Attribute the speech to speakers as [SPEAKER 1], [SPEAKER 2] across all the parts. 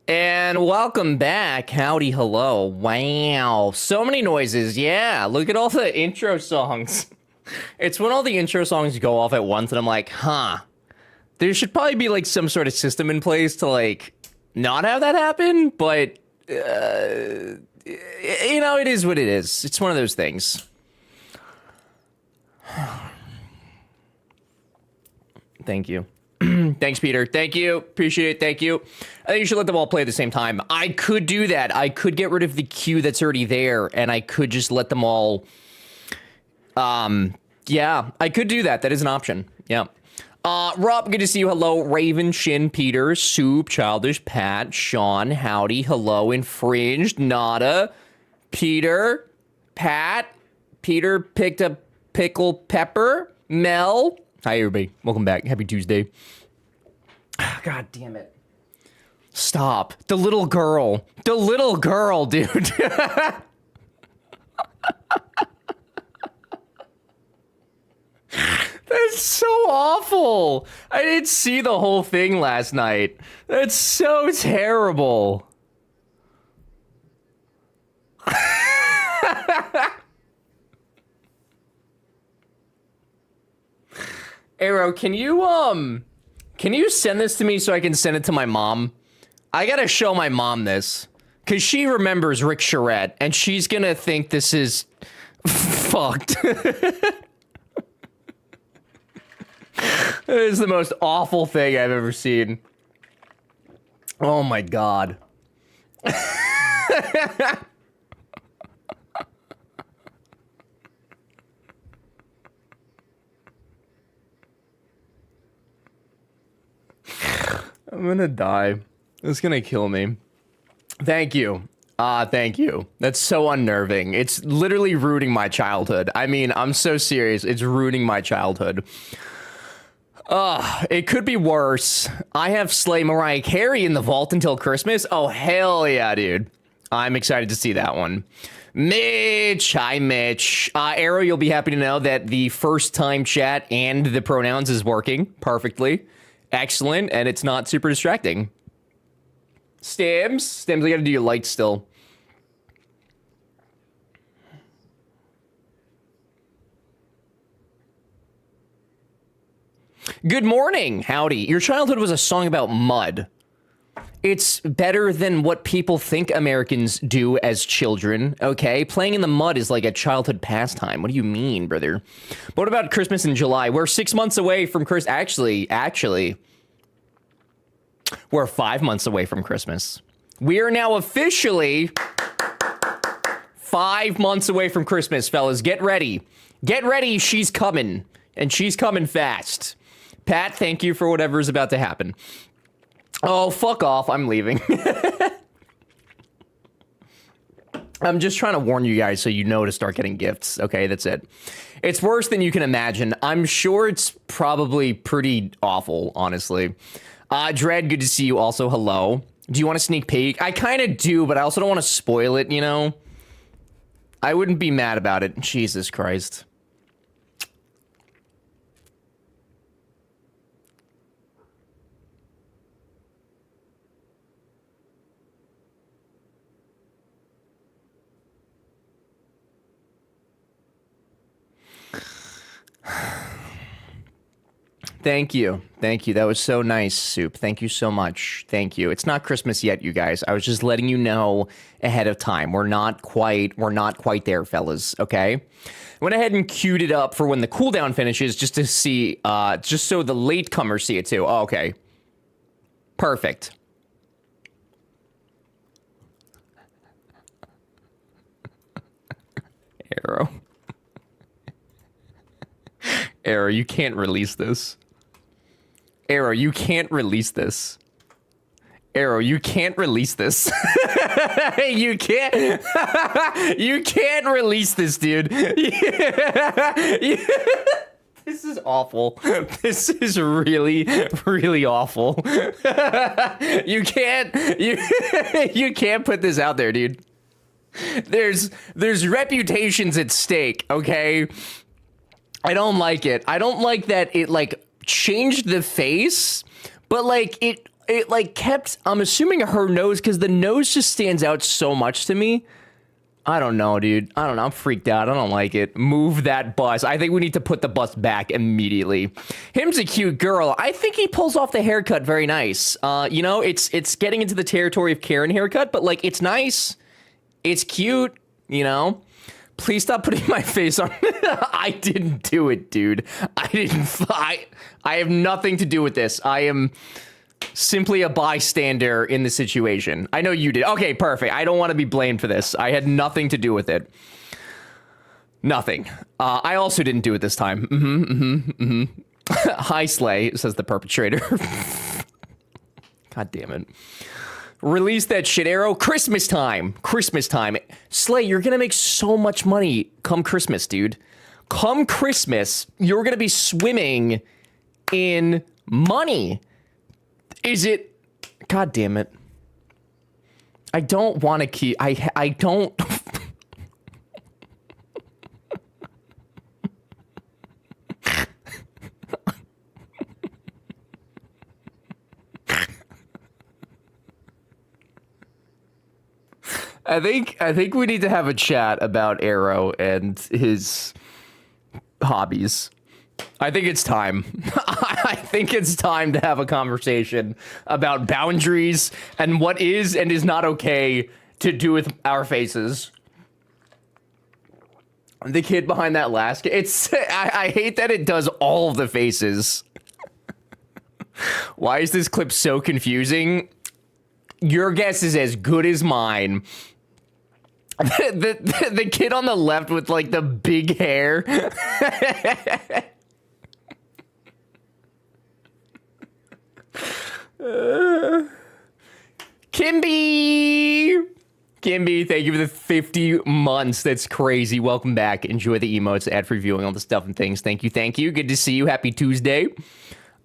[SPEAKER 1] And welcome back. Howdy, hello. Wow. So many noises. Yeah. Look at all the intro songs. It's when all the intro songs go off at once and I'm like, huh. There should probably be like some sort of system in place to like not have that happen. But, you know, it is what it is. It's one of those things. Thank you. Thanks, Peter. Thank you. Appreciate it. Thank you. I think you should let them all play at the same time. I could do that. I could get rid of the queue that's already there, and I could just let them all... yeah, I could do that. That is an option. Yeah. Rob, good to see you. Hello. Raven, Shin, Peter, Soup, Childish, Pat, Sean, Howdy, hello, Infringed, Nada, Peter, Pat, Peter picked up Pickle Pepper, Mel... Hi, everybody. Welcome back. Happy Tuesday. God damn it. Stop. The little girl. The little girl, dude. That's so awful. I didn't see the whole thing last night. That's so terrible. Arrow, can you send this to me so I can send it to my mom? I gotta show my mom this. Cause she remembers Rick Charette, and she's gonna think this is fucked. It is the most awful thing I've ever seen. Oh my god. I'm gonna die. It's gonna kill me. Thank you. Thank you. That's so unnerving. It's literally ruining my childhood. I mean, I'm so serious. It's ruining my childhood. It could be worse. I have Slay Mariah Carey in the vault until Christmas. Oh, hell yeah, dude. I'm excited to see that one. Mitch. Hi, Mitch. Arrow, you'll be happy to know that the first time chat and the pronouns is working perfectly. Excellent, and it's not super distracting. Stims, I gotta do your lights still. Good morning, howdy. Your childhood was a song about mud. It's better than what people think Americans do as children, okay? Playing in the mud is like a childhood pastime. What do you mean, brother? But what about Christmas in July? We're 6 months away from Christmas. Actually, we're 5 months away from Christmas. We are now officially 5 months away from Christmas, fellas. Get ready. Get ready. She's coming, and she's coming fast. Pat, thank you for whatever's about to happen. Oh, fuck off. I'm leaving. I'm just trying to warn you guys so you know to start getting gifts. Okay, that's it. It's worse than you can imagine. I'm sure it's probably pretty awful, honestly. Dread, good to see you also. Hello. Do you want a sneak peek? I kind of do, but I also don't want to spoil it, you know? I wouldn't be mad about it. Jesus Christ. Thank you. Thank you. That was so nice, Soup. Thank you so much. Thank you. It's not Christmas yet, you guys. I was just letting you know ahead of time. We're not quite there, fellas, okay? Went ahead and queued it up for when the cooldown finishes just to see, just so the latecomers see it too. Oh, okay. Perfect. Arrow. Arrow, you can't release this. Arrow, you can't release this. Arrow, you can't release this. You can't. You can't release this, dude. This is awful. This is really, really awful. You can't. You can't put this out there, dude. There's reputations at stake, okay? I don't like it. I don't like that it like changed the face, but like it like kept, I'm assuming her nose, because the nose just stands out so much to me. I don't know, dude. I don't know. I'm freaked out. I don't like it. Move that bust. I think we need to put the bust back immediately. Him's a cute girl. I think he pulls off the haircut very nice. You know, it's getting into the territory of Karen haircut, but like it's nice. It's cute, you know? Please stop putting my face on. I didn't do it, dude. I have nothing to do with this. I am simply a bystander in the situation. I know you did. Okay, perfect. I don't want to be blamed for this. I had nothing to do with it. Nothing. I also didn't do it this time. Hi, Slay, says the perpetrator. God damn it. Release that shit, Arrow. Christmas time. Christmas time. Slay, you're going to make so much money come Christmas, dude. Come Christmas, you're going to be swimming in money. Is it? God damn it. I don't want to keep. I don't. I think we need to have a chat about Arrow and his hobbies. I think it's time. I think it's time to have a conversation about boundaries and what is and is not okay to do with our faces. The kid behind that last, I hate that it does all of the faces. Why is this clip so confusing? Your guess is as good as mine. The kid on the left with like the big hair. Kimby, thank you for the 50 months. That's crazy. Welcome back. Enjoy the emotes, ad-free viewing, all the stuff and things. Thank you. Good to see you. Happy Tuesday.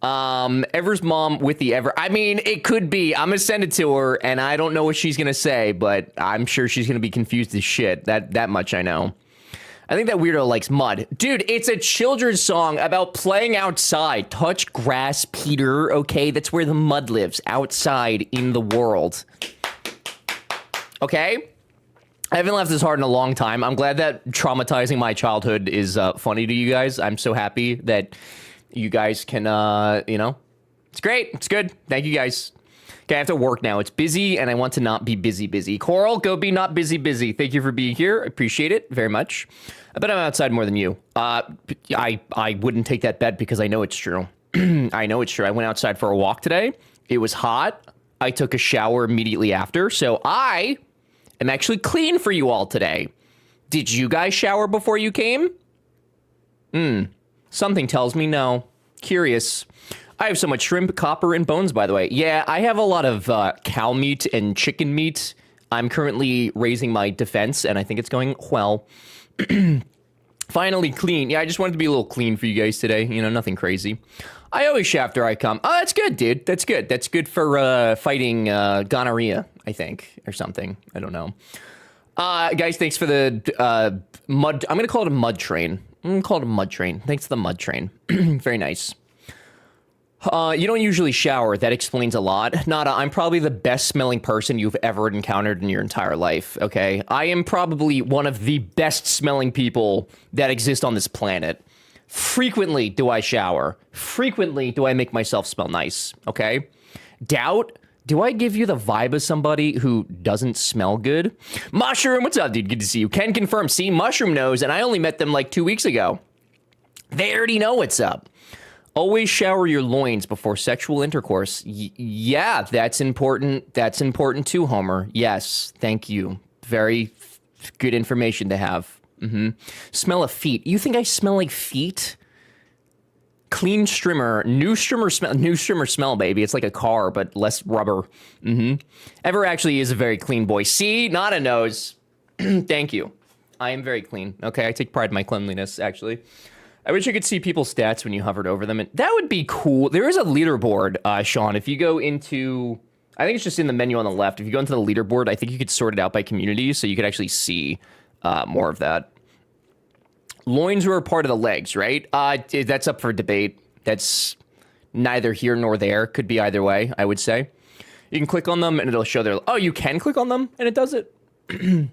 [SPEAKER 1] Ever's mom with the Ever. I mean, it could be. I'm gonna send it to her, and I don't know what she's gonna say, but I'm sure she's gonna be confused as shit. That much I know. I think that weirdo likes mud. Dude, it's a children's song about playing outside. Touch grass, Peter, okay? That's where the mud lives, outside in the world. Okay? I haven't laughed this hard in a long time. I'm glad that traumatizing my childhood is funny to you guys. I'm so happy that you guys can, you know, it's great. It's good. Thank you guys. Okay, I have to work now. It's busy, and I want to not be busy. Coral, go be not busy. Thank you for being here. I appreciate it very much. I bet I'm outside more than you. I wouldn't take that bet because I know it's true. I know it's true. I went outside for a walk today. It was hot. I took a shower immediately after, so I am actually clean for you all today. Did you guys shower before you came? Something tells me no. Curious. I have so much shrimp, copper, and bones, by the way. Yeah, I have a lot of cow meat and chicken meat. I'm currently raising my defense, and I think it's going well. Finally clean. Yeah, I just wanted to be a little clean for you guys today. You know, nothing crazy. I always shower after I come. Oh, that's good, dude. That's good. That's good for fighting gonorrhea, I think, or something. I don't know. Guys, thanks for the mud. I'm going to call it a mud train. I'm going to call it a mud train. Thanks to the mud train. Very nice. You don't usually shower. That explains a lot. Nada, I'm probably the best smelling person you've ever encountered in your entire life, okay? I am probably one of the best smelling people that exist on this planet. Frequently do I shower. Frequently do I make myself smell nice, okay? Doubt? Do I give you the vibe of somebody who doesn't smell good? Mushroom, what's up, dude? Good to see you. Can confirm. See, Mushroom knows, and I only met them like 2 weeks ago. They already know what's up. Always shower your loins before sexual intercourse. Yeah, that's important. That's important too, Homer. Yes, thank you. Very good information to have. Smell of feet. You think I smell like feet? Clean strimmer. New strimmer smell, baby. It's like a car, but less rubber. Ever actually is a very clean boy. See? Not a nose. Thank you. I am very clean. Okay, I take pride in my cleanliness, actually. I wish I could see people's stats when you hovered over them. And that would be cool. There is a leaderboard, Sean. If you go into, I think it's just in the menu on the left. If you go into the leaderboard, I think you could sort it out by community, so you could actually see more of that. Loins were a part of the legs, right? That's up for debate. That's neither here nor there. Could be either way, I would say. You can click on them and it'll show their... Oh, you can click on them and it does it? I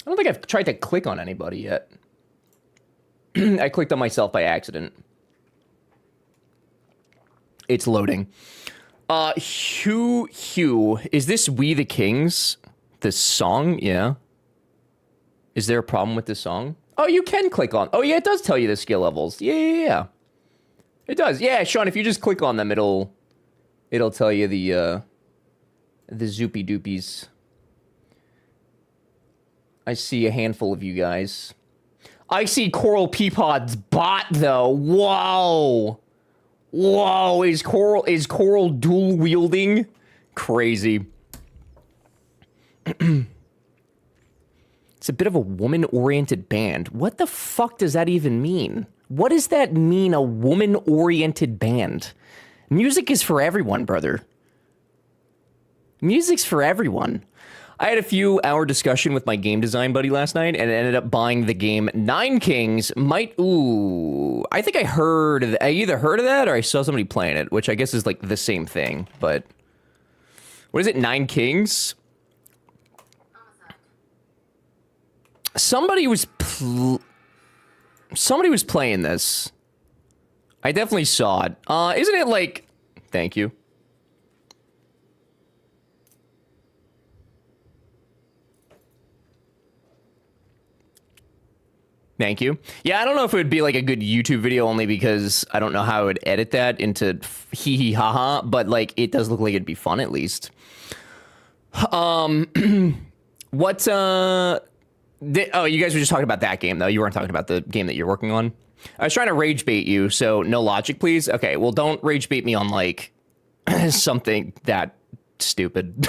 [SPEAKER 1] don't think I've tried to click on anybody yet. I clicked on myself by accident. It's loading. Hugh, is this We the Kings? The song? Yeah. Is there a problem with this song? Oh, you can click on... Oh, yeah, it does tell you the skill levels. Yeah. It does. Yeah, Sean, if you just click on them, it'll tell you the zoopy doopies. I see a handful of you guys. I see Coral Peapod's bot, though. Whoa. Whoa, is Coral dual wielding? Crazy. It's a bit of a woman-oriented band. What the fuck does that even mean? What does that mean, a woman-oriented band? Music is for everyone, brother. Music's for everyone. I had a few hour discussion with my game design buddy last night and ended up buying the game Nine Kings. I think I either heard of that or I saw somebody playing it, which I guess is like the same thing, but what is it, Nine Kings? Somebody was playing this. I definitely saw it. Isn't it like... Thank you. Thank you. Yeah, I don't know if it would be like a good YouTube video only because I don't know how I would edit that into hee hee ha ha, but like it does look like it'd be fun at least. Oh, you guys were just talking about that game though. You weren't talking about the game that you're working on. I was trying to rage bait you, so no logic, please. Okay, well, don't rage bait me on like something that stupid.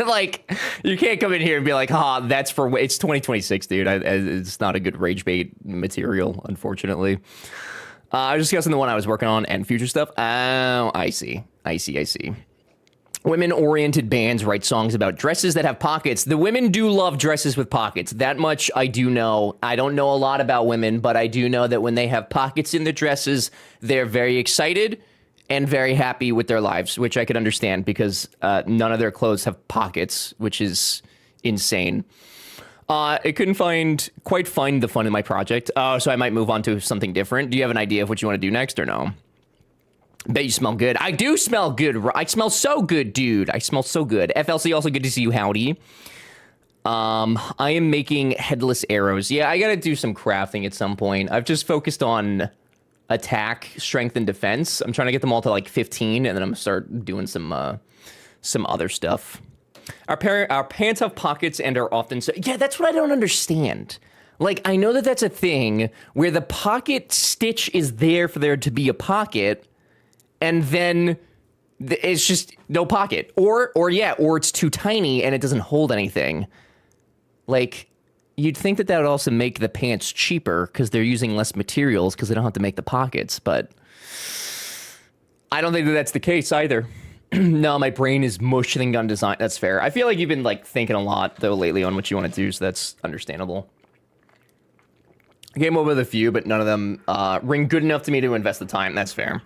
[SPEAKER 1] Like, you can't come in here and be like, that's for... It's 2026, dude. It's not a good rage bait material, unfortunately. I was discussing the one I was working on and future stuff. Oh, I see. Women-oriented bands write songs about dresses that have pockets. The women do love dresses with pockets. That much I do know. I don't know a lot about women, but I do know that when they have pockets in their dresses, they're very excited and very happy with their lives, which I could understand because none of their clothes have pockets, which is insane. I couldn't quite find the fun in my project, so I might move on to something different. Do you have an idea of what you want to do next or no? Bet you smell good. I do smell good. I smell so good, dude. I smell so good. FLC, also good to see you, howdy. I am making headless arrows. Yeah, I gotta do some crafting at some point. I've just focused on attack, strength, and defense. I'm trying to get them all to like 15, and then I'm gonna start doing some other stuff. Our pants have pockets and are often so... Yeah, that's what I don't understand. Like, I know that that's a thing where the pocket stitch is there for there to be a pocket, and then it's just no pocket. Or it's too tiny and it doesn't hold anything. Like, you'd think that would also make the pants cheaper because they're using less materials because they don't have to make the pockets, but I don't think that that's the case either. No, my brain is mushing on design. That's fair. I feel like you've been like thinking a lot though lately on what you want to do, so that's understandable. I came up with a few, but none of them ring good enough to me to invest the time. That's fair.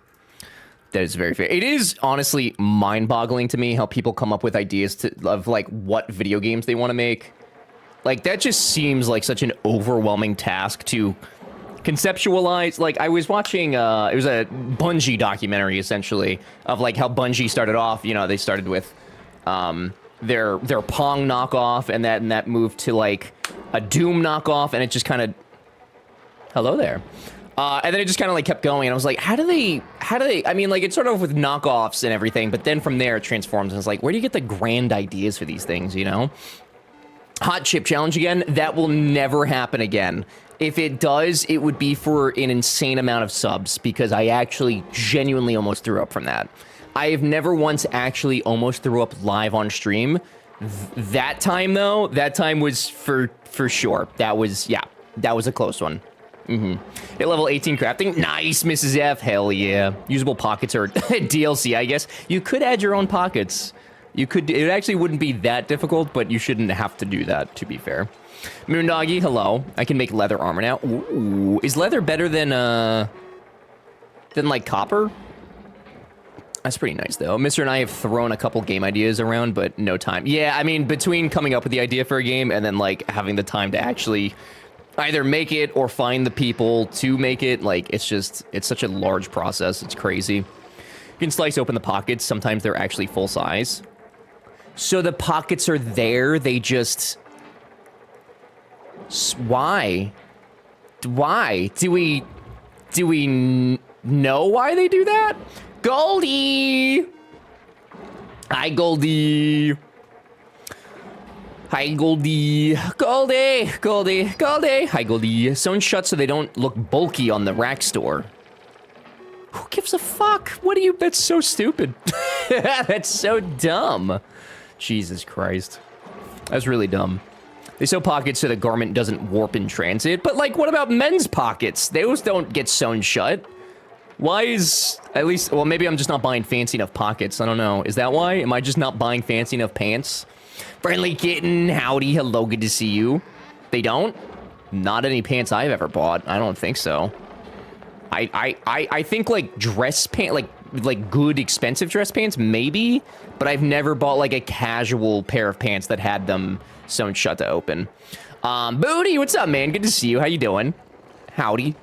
[SPEAKER 1] That is very fair. It is honestly mind-boggling to me how people come up with ideas of like what video games they want to make. Like, that just seems like such an overwhelming task to conceptualize. Like, I was watching, it was a Bungie documentary, essentially, of, like, how Bungie started off. You know, they started with their Pong knockoff, and that moved to, like, a Doom knockoff, and it just kind of... Hello there. And then it just kind of, like, kept going, and I was like, how do they... I mean, like, it started off with knockoffs and everything, but then from there it transforms, and it's like, where do you get the grand ideas for these things, you know? Hot chip challenge again? That will never happen again. If it does, it would be for an insane amount of subs because I actually genuinely almost threw up from that. I have never once actually almost threw up live on stream. That time though, that time was for sure. That was a close one. Hit level 18 crafting. Nice, Mrs. F. Hell yeah. Usable pockets are DLC, I guess. You could add your own pockets. You could, it actually wouldn't be that difficult, but you shouldn't have to do that, to be fair. Moondoggy, hello. I can make leather armor now. Ooh, is leather better than like copper? That's pretty nice, though. Mr. and I have thrown a couple game ideas around, but no time. Yeah, I mean, between coming up with the idea for a game and then, like, having the time to actually either make it or find the people to make it, like, it's such a large process. It's crazy. You can slice open the pockets. Sometimes they're actually full size. So the pockets are there. They just... Why? Why? Do we know why they do that? Goldie! Hi, Goldie. Hi, Goldie. Goldie! Goldie! Goldie! Hi, Goldie. Sewn shut so they don't look bulky on the rack store. Who gives a fuck? What do you... That's so stupid. That's so dumb. Jesus Christ. That's really dumb. They sew pockets so the garment doesn't warp in transit. But, like, what about men's pockets? Those don't get sewn shut. Why is, at least, well, maybe I'm just not buying fancy enough pockets. I don't know. Is that why? Am I just not buying fancy enough pants? Friendly Kitten, howdy, hello, good to see you. They don't? Not any pants I've ever bought. I don't think so. I think, like, dress pants, like good, expensive dress pants, maybe. But I've never bought, like, a casual pair of pants that had them sewn shut to open. Booty, what's up, man? Good to see you. How you doing? Howdy.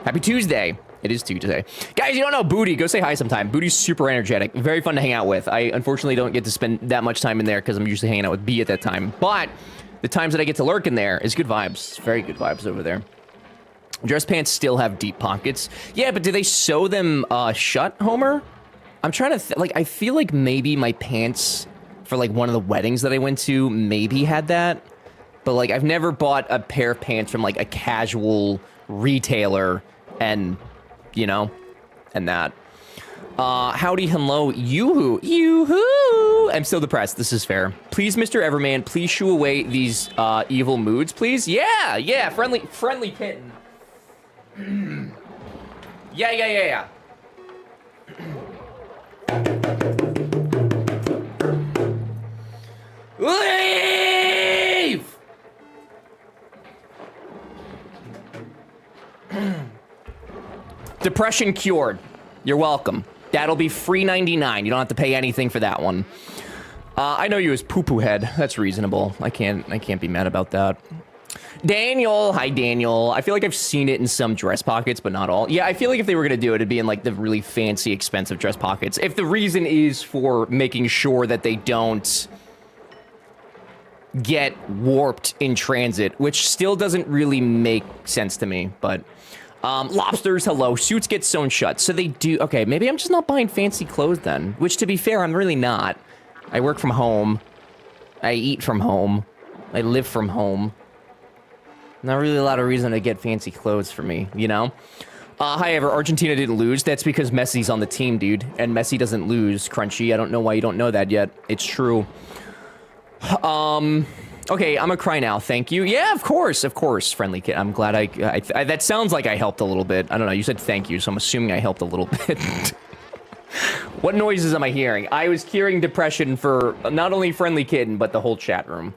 [SPEAKER 1] Happy Tuesday. It is Tuesday. Guys, you don't know Booty, go say hi sometime. Booty's super energetic, very fun to hang out with. I unfortunately don't get to spend that much time in there because I'm usually hanging out with B at that time. But the times that I get to lurk in there is good vibes. Very good vibes over there. Dress pants still have deep pockets. Yeah, but do they sew them shut, Homer? I'm trying to, like, I feel like maybe my pants for, like, one of the weddings that I went to maybe had that. But, like, I've never bought a pair of pants from, like, a casual retailer and... you know, and that. Howdy, hello, yoo-hoo, yoo-hoo. I'm still depressed, this is fair. Please, Mr. Everman, please shoo away these evil moods, please. Yeah, friendly kitten. Yeah. Leave! Depression cured. You're welcome. That'll be free 99. You don't have to pay anything for that one. I know you as Poo-Poo Head. That's reasonable. I can't be mad about that. Daniel. Hi, Daniel. I feel like I've seen it in some dress pockets, but not all. Yeah, I feel like if they were going to do it, it'd be in, like, the really fancy, expensive dress pockets. If the reason is for making sure that they don't get warped in transit, which still doesn't really make sense to me, but... lobsters, hello. Suits get sewn shut, so they do... Okay, maybe I'm just not buying fancy clothes then. Which, to be fair, I'm really not. I work from home. I eat from home. I live from home. Not really a lot of reason to get fancy clothes for me, you know? However, Argentina didn't lose. That's because Messi's on the team, dude. And Messi doesn't lose, Crunchy. I don't know why you don't know that yet. It's true. Okay, I'm gonna cry now. Thank you. Yeah, of course, friendly kid. I'm glad I that sounds like I helped a little bit. I don't know. You said thank you, so I'm assuming I helped a little bit. What noises am I hearing? I was hearing depression for not only friendly kitten, but the whole chat room.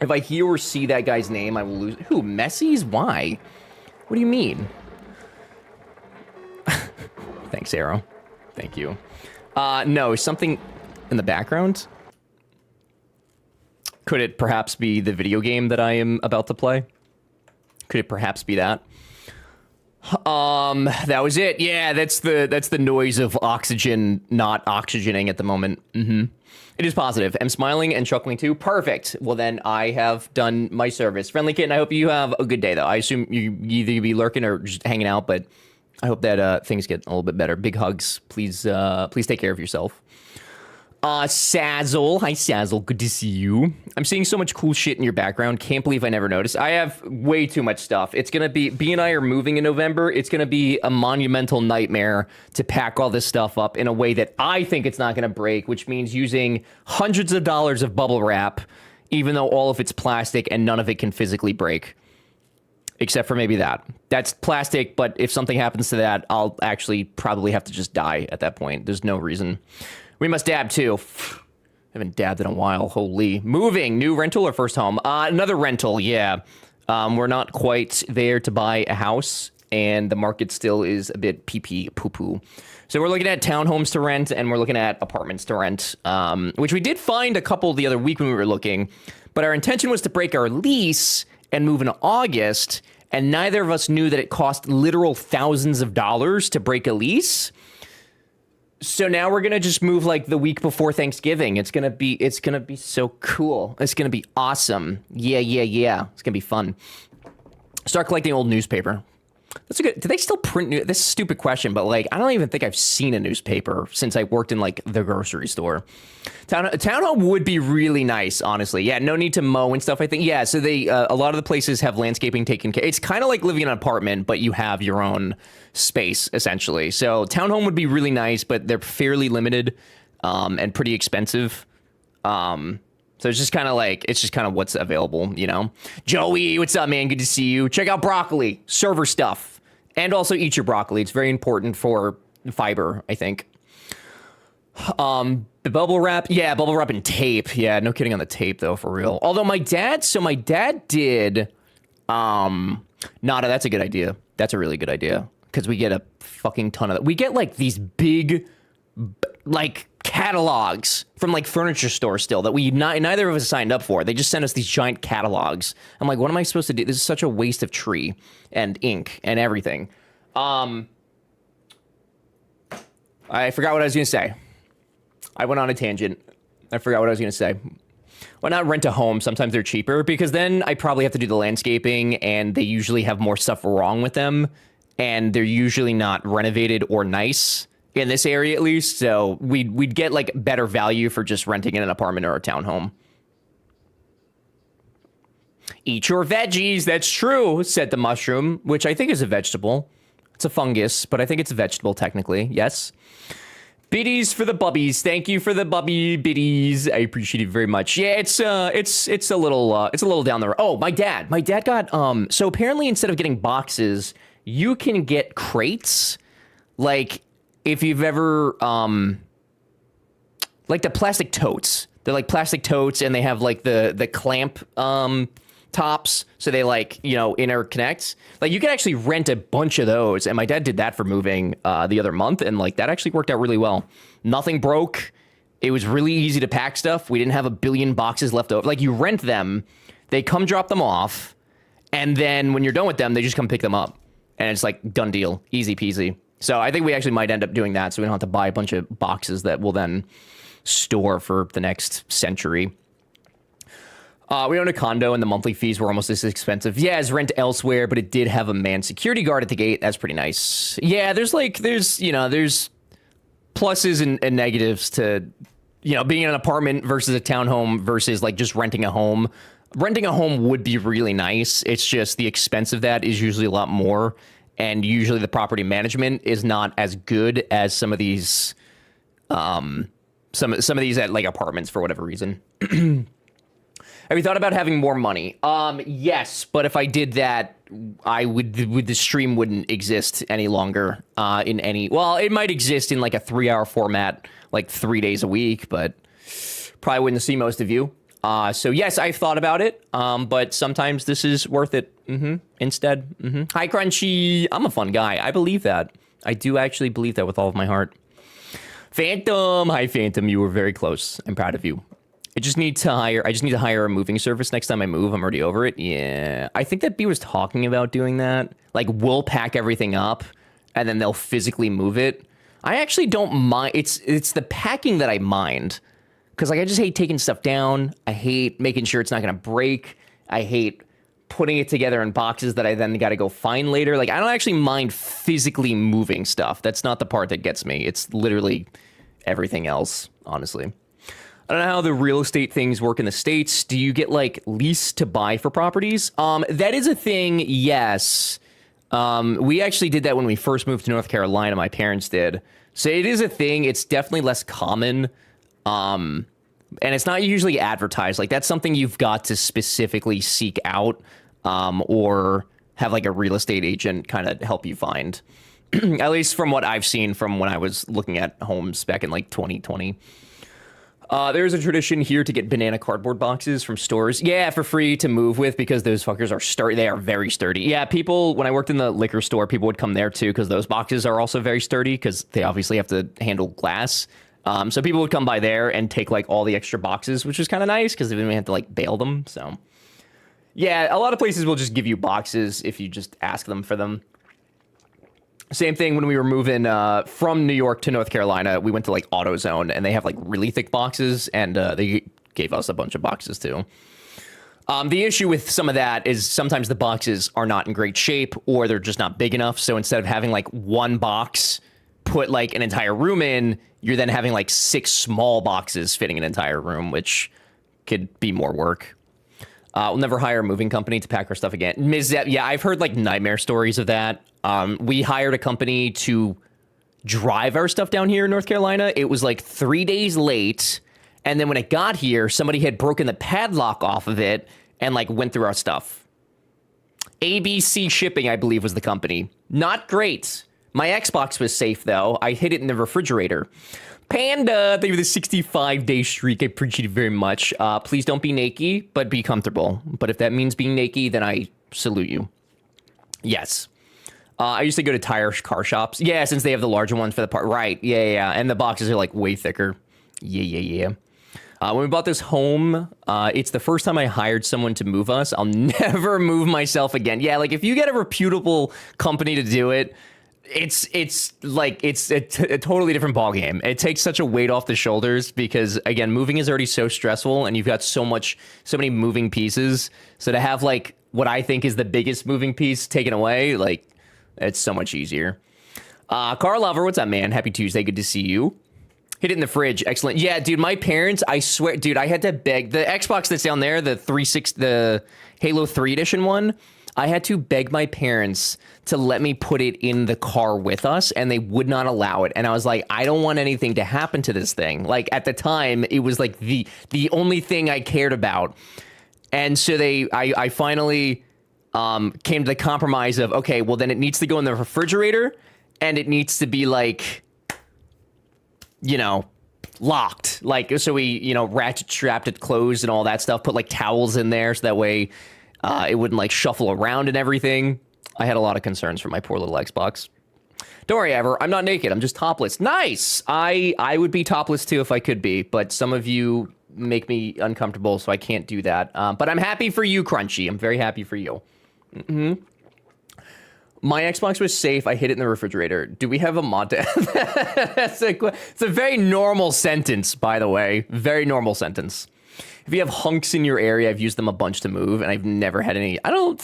[SPEAKER 1] If I hear or see that guy's name, I will lose. Who? Messi's? Why? What do you mean? Thanks, Arrow. Thank you. No, something in the background. Could it perhaps be the video game that I am about to play? Could it perhaps be that? That was it. Yeah, that's the noise of oxygen not oxygening at the moment. It is positive. I'm smiling and chuckling too. Perfect. Well, then I have done my service. Friendly kitten, I hope you have a good day, though. I assume you either be lurking or just hanging out, but I hope that things get a little bit better. Big hugs. Please take care of yourself. Sazzle. Hi, Sazzle. Good to see you. I'm seeing so much cool shit in your background. Can't believe I never noticed. I have way too much stuff. It's gonna be... B and I are moving in November. It's gonna be a monumental nightmare to pack all this stuff up in a way that I think it's not gonna break, which means using hundreds of dollars of bubble wrap, even though all of it's plastic and none of it can physically break. Except for maybe that. That's plastic, but if something happens to that, I'll actually probably have to just die at that point. There's no reason. We must dab, too. Haven't dabbed in a while. Holy. Moving. New rental or first home? Another rental, yeah. We're not quite there to buy a house and the market still is a bit pee poo-poo. So we're looking at townhomes to rent, and we're looking at apartments to rent, which we did find a couple the other week when we were looking, but our intention was to break our lease and move in August, and neither of us knew that it cost literal thousands of dollars to break a lease. So now we're gonna just move like the week before Thanksgiving. It's gonna be so cool. It's gonna be awesome. Yeah. It's gonna be fun. Start collecting old newspaper. That's a good. Do they still print new? This is a stupid question, but like I don't even think I've seen a newspaper since I worked in like the grocery store. Townhome would be really nice, honestly. Yeah, no need to mow and stuff. I think. Yeah, so they a lot of the places have landscaping taken care. It's kind of like living in an apartment, but you have your own space essentially. So townhome would be really nice, but they're fairly limited and pretty expensive. So it's just kind of what's available, you know? Joey, what's up, man? Good to see you. Check out broccoli, server stuff, and also eat your broccoli. It's very important for fiber, I think. The bubble wrap. Yeah, bubble wrap and tape. Yeah, no kidding on the tape, though, for real. Although my dad did, Nada, that's a good idea. That's a really good idea. Because we get a fucking ton of that. We get, like, these big, like, catalogs from like furniture stores still that neither of us signed up for. They just sent us these giant catalogs. I'm like, what am I supposed to do? This is such a waste of tree and ink and everything. I forgot what I was gonna say. I went on a tangent. I forgot what I was gonna say. Why not rent a home? Sometimes they're cheaper because then I probably have to do the landscaping and they usually have more stuff wrong with them and they're usually not renovated or nice. In this area, at least, so we'd get like better value for just renting in an apartment or a townhome. Eat your veggies. That's true, said the mushroom, which I think is a vegetable. It's a fungus, but I think it's a vegetable technically. Yes. Biddies for the bubbies. Thank you for the bubby biddies. I appreciate it very much. Yeah, it's a little down the road. Oh, my dad got so apparently instead of getting boxes, you can get crates, like. If you've ever, like the plastic totes, they're like plastic totes and they have like the clamp, tops. So they like, you know, interconnect. Like you can actually rent a bunch of those. And my dad did that for moving, the other month. And like that actually worked out really well. Nothing broke. It was really easy to pack stuff. We didn't have a billion boxes left over. Like you rent them, they come drop them off. And then when you're done with them, they just come pick them up. And it's like done deal, easy peasy. So I think we actually might end up doing that so we don't have to buy a bunch of boxes that we'll then store for the next century. We own a condo and the monthly fees were almost as expensive. Yeah, as rent elsewhere, but it did have a manned security guard at the gate. That's pretty nice. Yeah, there's pluses and negatives to, you know, being in an apartment versus a townhome versus like just renting a home. Renting a home would be really nice. It's just the expense of that is usually a lot more. And usually the property management is not as good as some of these, some of these at like apartments for whatever reason. Have you thought about having more money? Yes, but if I did that, the stream wouldn't exist any longer. Well, it might exist in like a 3-hour format, like 3 days a week, but probably wouldn't see most of you. So yes, I've thought about it, but sometimes this is worth it. Instead. Hi, Crunchy. I'm a fun guy. I believe that. I do actually believe that with all of my heart. Phantom. Hi, Phantom. You were very close. I'm proud of you. I just need to hire a moving service next time I move. I'm already over it. Yeah. I think that B was talking about doing that. Like, we'll pack everything up and then they'll physically move it. I actually don't mind. It's the packing that I mind. Because like I just hate taking stuff down. I hate making sure it's not going to break. I hate putting it together in boxes that I then got to go find later. Like I don't actually mind physically moving stuff. That's not the part that gets me. It's literally everything else, honestly. I don't know how the real estate things work in the States. Do you get like lease to buy for properties? That is a thing, yes. We actually did that when we first moved to North Carolina. My parents did. So it is a thing. It's definitely less common. And it's not usually advertised. Like that's something you've got to specifically seek out, or have like a real estate agent kind of help you find. At least from what I've seen from when I was looking at homes back in like 2020. There's a tradition here to get banana cardboard boxes from stores. Yeah, for free to move with because those fuckers are sturdy. They are very sturdy. Yeah, people, when I worked in the liquor store, people would come there too because those boxes are also very sturdy because they obviously have to handle glass. So people would come by there and take like all the extra boxes, which was kind of nice because they didn't have to like bail them. So yeah, a lot of places will just give you boxes if you just ask them for them. Same thing when we were moving from New York to North Carolina. We went to like AutoZone and they have like really thick boxes and they gave us a bunch of boxes too. The issue with some of that is sometimes the boxes are not in great shape or they're just not big enough. So instead of having like one box put like an entire room in, you're then having like 6 small boxes fitting an entire room, which could be more work. We'll never hire a moving company to pack our stuff again. Ms. Zepp, yeah, I've heard like nightmare stories of that. We hired a company to drive our stuff down here in North Carolina. It was like 3 days late. And then when it got here, somebody had broken the padlock off of it and like went through our stuff. ABC Shipping, I believe, was the company. Not great. My Xbox was safe, though. I hid it in the refrigerator. Panda, thank you for the 65-day streak. I appreciate it very much. Please don't be naked, but be comfortable. But if that means being naked, then I salute you. Yes. I used to go to tire car shops. Yeah, since they have the larger ones for the part. Right. Yeah. And the boxes are like way thicker. Yeah. When we bought this home, it's the first time I hired someone to move us. I'll never move myself again. Yeah, like if you get a reputable company to do it, it's a totally different ballgame. It takes such a weight off the shoulders because, again, moving is already so stressful and you've got so many moving pieces. So to have like what I think is the biggest moving piece taken away, like it's so much easier. Carl Lover, what's up, man? Happy Tuesday. Good to see you. Hit it in the fridge. Excellent. Yeah, dude, my parents, I swear, dude, I had to beg the Xbox that's down there, the Halo 3 edition one. I had to beg my parents to let me put it in the car with us, and they would not allow it. And I was like, I don't want anything to happen to this thing. Like, at the time, it was like the only thing I cared about. And so I finally came to the compromise of, okay, well, then it needs to go in the refrigerator, and it needs to be like, you know, locked. Like, so we, you know, ratchet strapped it closed and all that stuff, put like towels in there so that way it wouldn't like shuffle around and everything. I had a lot of concerns for my poor little Xbox. Don't worry, Ever. I'm not naked. I'm just topless. Nice. I would be topless too if I could be, but some of you make me uncomfortable, so I can't do that. But I'm happy for you, Crunchy. I'm very happy for you. Mm-hmm. My Xbox was safe. I hid it in the refrigerator. Do we have a mod to it's a very normal sentence, by the way. Very normal sentence. If you have hunks in your area, I've used them a bunch to move, and I've never had any. I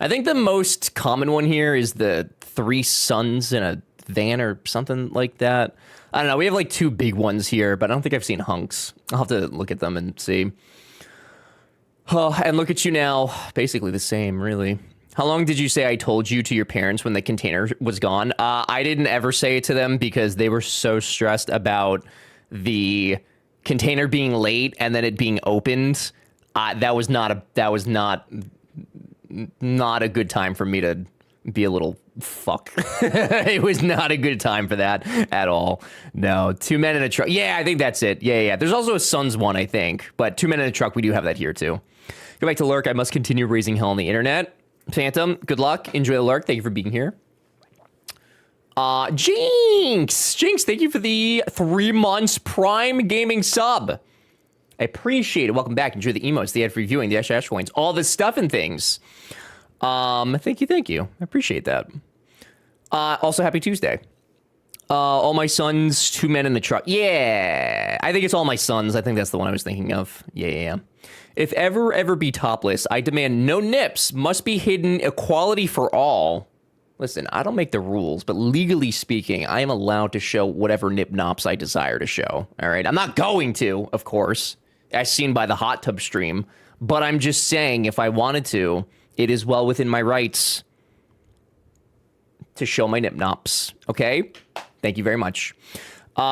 [SPEAKER 1] think the most common one here is the 3 sons in a van or something like that. I don't know. We have like 2 big ones here, but I don't think I've seen hunks. I'll have to look at them and see. Oh, and look at you now. Basically the same, really. How long did you say I told you to your parents when the container was gone? I didn't ever say it to them because they were so stressed about the container being late and then it being opened. That was not a good time for me to be a little fuck. It was not a good time for that at all. No, 2 men in a truck. Yeah, I think that's it. Yeah. There's also a Sons one, I think, but 2 men in a truck, we do have that here too. Go back to Lurk. I must continue raising hell on the internet. Phantom, good luck. Enjoy the Lurk. Thank you for being here. Jinx, thank you for the 3 months Prime Gaming sub. I appreciate it. Welcome back. Enjoy the emotes, the ad for reviewing, the Ash coins, all the stuff and things. Thank you. I appreciate that. Also, happy Tuesday. All my sons, 2 men in the truck. Yeah, I think it's all my sons. I think that's the one I was thinking of. Yeah. If ever be topless, I demand no nips, must be hidden, equality for all. Listen, I don't make the rules, but legally speaking, I am allowed to show whatever nip nops I desire to show. All right, I'm not going to, of course, as seen by the hot tub stream, but I'm just saying if I wanted to, it is well within my rights to show my nip nops. Okay, thank you very much.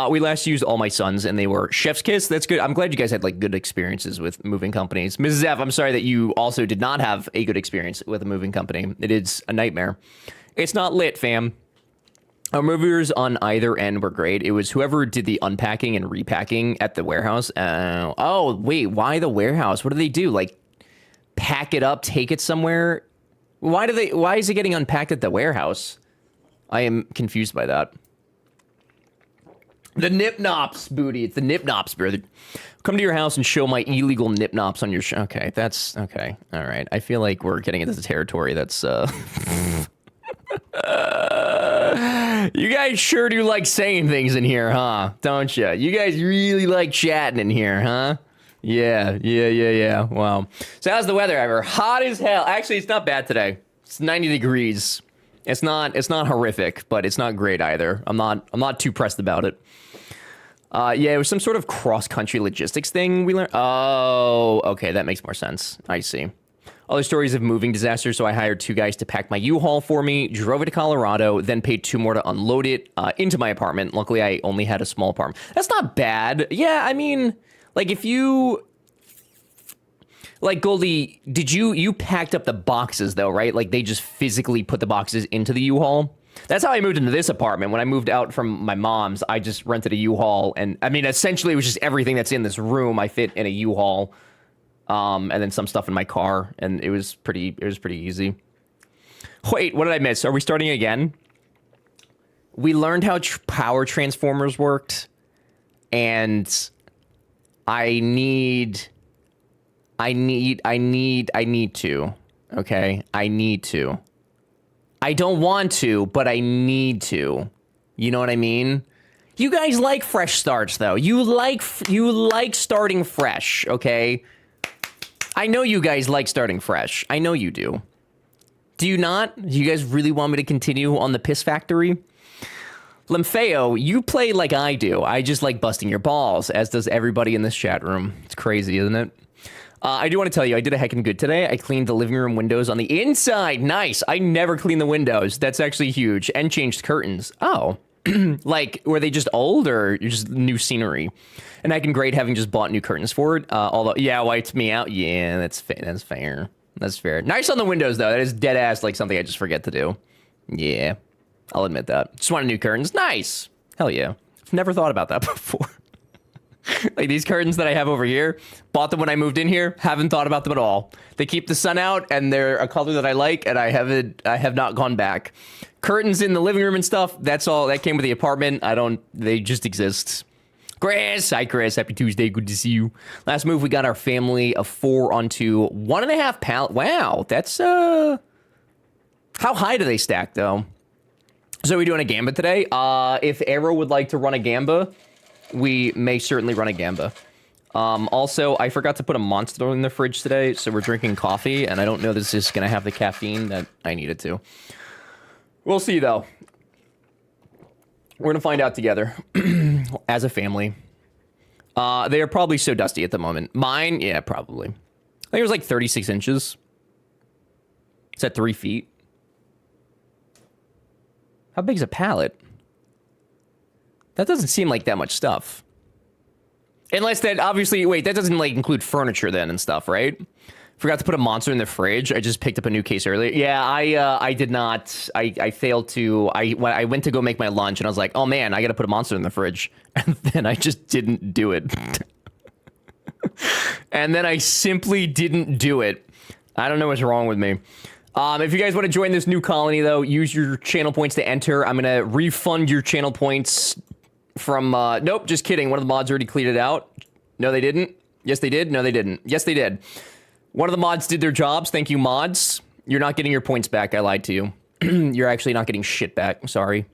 [SPEAKER 1] We last used all my sons, and they were Chef's Kiss. That's good. I'm glad you guys had like good experiences with moving companies. Mrs. F, I'm sorry that you also did not have a good experience with a moving company. It is a nightmare. It's not lit, fam. Our movers on either end were great. It was whoever did the unpacking and repacking at the warehouse. Oh, wait, why the warehouse? What do they do? Like, pack it up, take it somewhere? Why is it getting unpacked at the warehouse? I am confused by that. The Nip-Nops booty. It's the Nip-Nops beer. Come to your house and show my illegal Nip-Nops on your okay, that's okay. All right. I feel like we're getting into the territory that's you guys sure do like saying things in here, huh? Don't you? You guys really like chatting in here, huh? Yeah. Wow. So how's the weather ever? Hot as hell. Actually, it's not bad today. It's 90 degrees. It's not horrific, but it's not great either. I'm not too pressed about it. Yeah, it was some sort of cross-country logistics thing we learned. Oh, okay, that makes more sense. I see. Other stories of moving disasters, so I hired 2 guys to pack my U-Haul for me, drove it to Colorado, then paid 2 more to unload it into my apartment. Luckily, I only had a small apartment. That's not bad. Yeah, I mean, like, if you... Like, Goldie, did you packed up the boxes, though, right? Like, they just physically put the boxes into the U-Haul? That's how I moved into this apartment. When I moved out from my mom's, I just rented a U-Haul. And, I mean, essentially, it was just everything that's in this room I fit in a U-Haul. And then some stuff in my car, and it was pretty easy. Wait, what did I miss? Are we starting again? We learned how power transformers worked, and I need to. Okay, I need to. I don't want to, but I need to. You know what I mean? You guys like fresh starts, though. You like starting fresh, okay? I know you guys like starting fresh. I know you do. Do you not? Do you guys really want me to continue on the piss factory? Lemfeo, you play like I do. I just like busting your balls, as does everybody in this chat room. It's crazy, isn't it? I do want to tell you, I did a heckin' good today. I cleaned the living room windows on the inside. Nice. I never clean the windows. That's actually huge. And changed curtains. Oh. Like, were they just old or just new scenery? And I can grade having just bought new curtains for it. Although, yeah, wiped me out. Yeah, that's fair. That's fair. Nice on the windows, though. That is dead ass like something I just forget to do. Yeah, I'll admit that. Just wanted new curtains. Nice. Hell yeah. I've never thought about that before. Like these curtains that I have over here, bought them when I moved in here, haven't thought about them at all. They keep the sun out and they're a color that I like, and I have not gone back. Curtains in the living room and stuff, that's all. That came with the apartment. They just exist. Chris, hi Chris, happy Tuesday, good to see you. Last move, we got our family of 4 onto 1.5 pallet. Wow, that's, how high do they stack though? So are we doing a Gamba today? If Arrow would like to run a Gamba, we may certainly run a Gamba. Also, I forgot to put a Monster in the fridge today, so we're drinking coffee, and I don't know this is going to have the caffeine that I need it to. We'll see, though. We're going to find out together as a family. They are probably so dusty at the moment. Mine, yeah, probably. I think it was like 36 inches. It's at 3 feet. How big is a pallet? That doesn't seem like that much stuff. Unless that, obviously, wait, that doesn't, like, include furniture then and stuff, right? Forgot to put a Monster in the fridge. I just picked up a new case earlier. Yeah, I did not. I failed to. I went to go make my lunch, and I was like, oh, man, I got to put a Monster in the fridge. And then I just didn't do it. And then I simply didn't do it. I don't know what's wrong with me. If you guys want to join this new colony, though, use your channel points to enter. I'm going to refund your channel points from... nope, just kidding. One of the mods already cleared it out. No, they didn't. Yes, they did. No, they didn't. Yes, they did. One of the mods did their jobs. Thank you, mods. You're not getting your points back. I lied to you. You're actually not getting shit back. I'm sorry.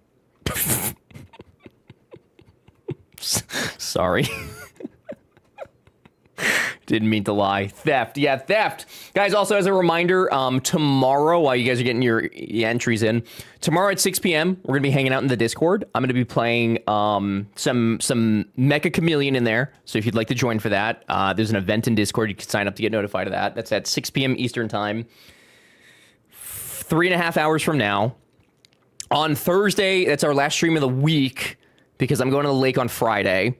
[SPEAKER 1] Sorry. Didn't mean to lie. Theft. Yeah, theft. Guys, also as a reminder, tomorrow, while you guys are getting your entries in, tomorrow at 6 p.m., we're going to be hanging out in the Discord. I'm going to be playing some Mecha Chameleon in there. So if you'd like to join for that, there's an event in Discord. You can sign up to get notified of that. That's at 6 p.m. Eastern time. 3.5 hours from now. On Thursday, that's our last stream of the week because I'm going to the lake on Friday.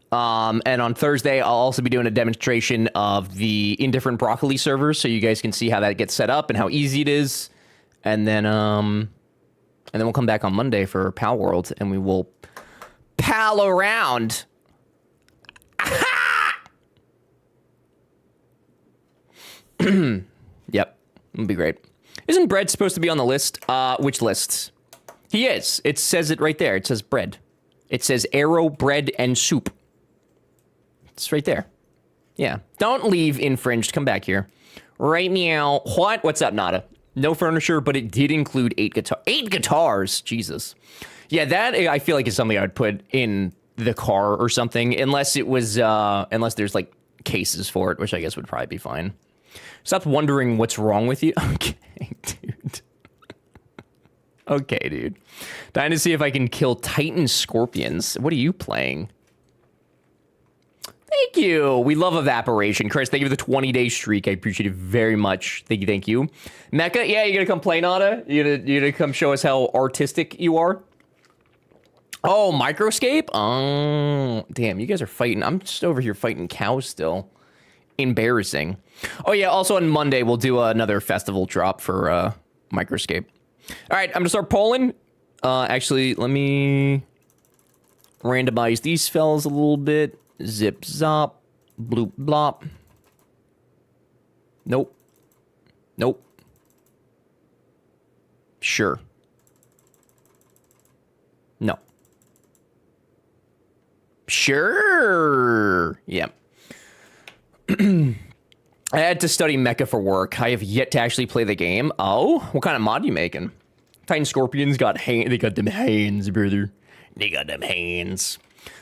[SPEAKER 1] And on Thursday, I'll also be doing a demonstration of the Indifferent Broccoli servers, so you guys can see how that gets set up and how easy it is. And then, And then we'll come back on Monday for Pal World, and we will pal around. Yep, it'll be great. Isn't Bread supposed to be on the list? Which lists? He is. It says it right there. It says bread. It says arrow, bread, and soup. It's right there. Yeah. Don't leave infringed. Come back here. Right meow. What? What's up, Nada? No furniture, but it did include 8 guitars. 8 guitars? Jesus. Yeah, that I feel like is something I would put in the car or something, unless it was, unless there's like cases for it, which I guess would probably be fine. Stop wondering what's wrong with you. Okay, dude. Okay, dude. Trying to see if I can kill Titan Scorpions. What are you playing? Thank you. We love Evaporation. Chris, thank you for the 20-day streak. I appreciate it very much. Thank you, thank you. Mecca, yeah, you gonna come play, Nada? You gonna come show us how artistic you are? Oh, Microscape? Oh, damn, you guys are fighting. I'm just over here fighting cows still. Embarrassing. Oh, yeah, also on Monday, we'll do another festival drop for Microscape. All right, I'm gonna start polling. Actually, let me randomize these fellas a little bit. Zip, zop, bloop, blop. Nope. Nope. Sure. No. Sure. Yeah. I had to study Mecha for work. I have yet to actually play the game. Oh, what kind of mod you making? Titan Scorpions got they got them hands, brother. They got them hands.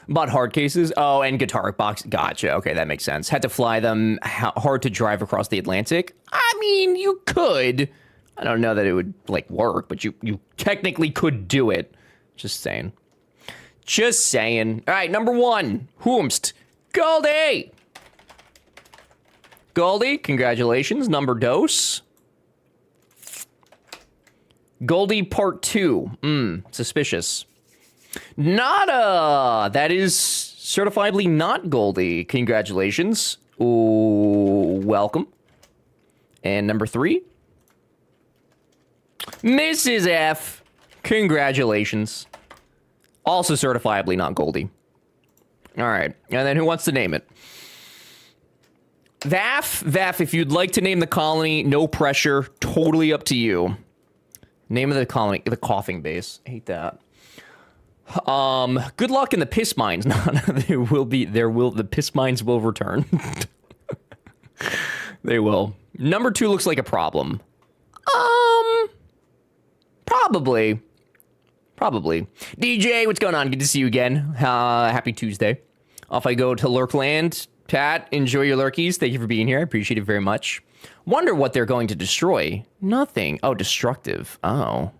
[SPEAKER 1] Bought hard cases. Oh, and guitar box. Gotcha. Okay, that makes sense. Had to fly them. Hard to drive across the Atlantic. I mean, you could. I don't know that it would like work, but you technically could do it. Just saying. Just saying. All right, number 1. Whomst. Goldie. Goldie, congratulations. Number dose. Goldie part 2. Suspicious. Nada! That is certifiably not Goldie. Congratulations. Ooh, welcome. And number 3. Mrs. F. Congratulations. Also certifiably not Goldie. All right. And then who wants to name it? Vaff, if you'd like to name the colony, no pressure. Totally up to you. Name of the colony, the coughing base. I hate that. Good luck in the piss mines. The piss mines will return. They will. Number 2 looks like a problem. Probably. DJ, what's going on? Good to see you again. Happy Tuesday. Off I go to Lurkland. Pat, enjoy your lurkies. Thank you for being here. I appreciate it very much. Wonder what they're going to destroy. Nothing. Oh, destructive. Oh.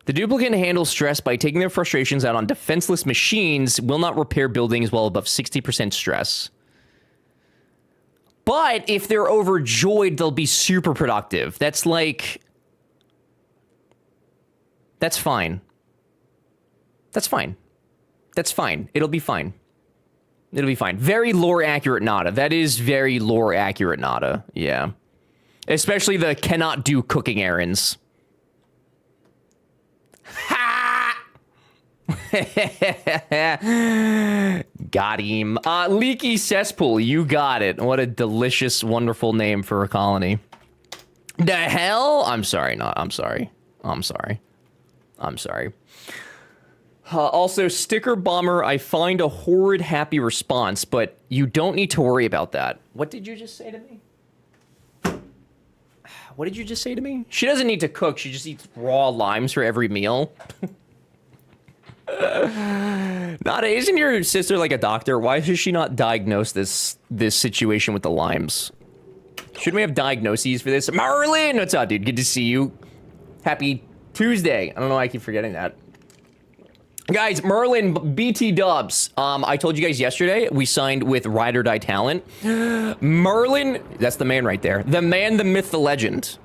[SPEAKER 1] The duplicate handles stress by taking their frustrations out on defenseless machines, will not repair buildings while above 60% stress. But if they're overjoyed, they'll be super productive. That's like... That's fine. That's fine. That's fine. It'll be fine. It'll be fine. Very lore accurate Nada. That is very lore accurate Nada. Yeah. Especially the cannot do cooking errands. Ha! Got him. Leaky Cesspool. You got it. What a delicious, wonderful name for a colony. The hell? I'm sorry. I'm sorry. Also, Sticker Bomber, I find a horrid happy response, but you don't need to worry about that. What did you just say to me? What did you just say to me? She doesn't need to cook. She just eats raw limes for every meal. Nada, isn't your sister like a doctor? Why has she not diagnosed this situation with the limes? Shouldn't we have diagnoses for this? Merlin, what's up, dude? Good to see you. Happy Tuesday. I don't know why I keep forgetting that. Guys, Merlin, BT Dubs. I told you guys yesterday, we signed with Ride or Die Talent. Merlin, that's the man right there. The man, the myth, the legend.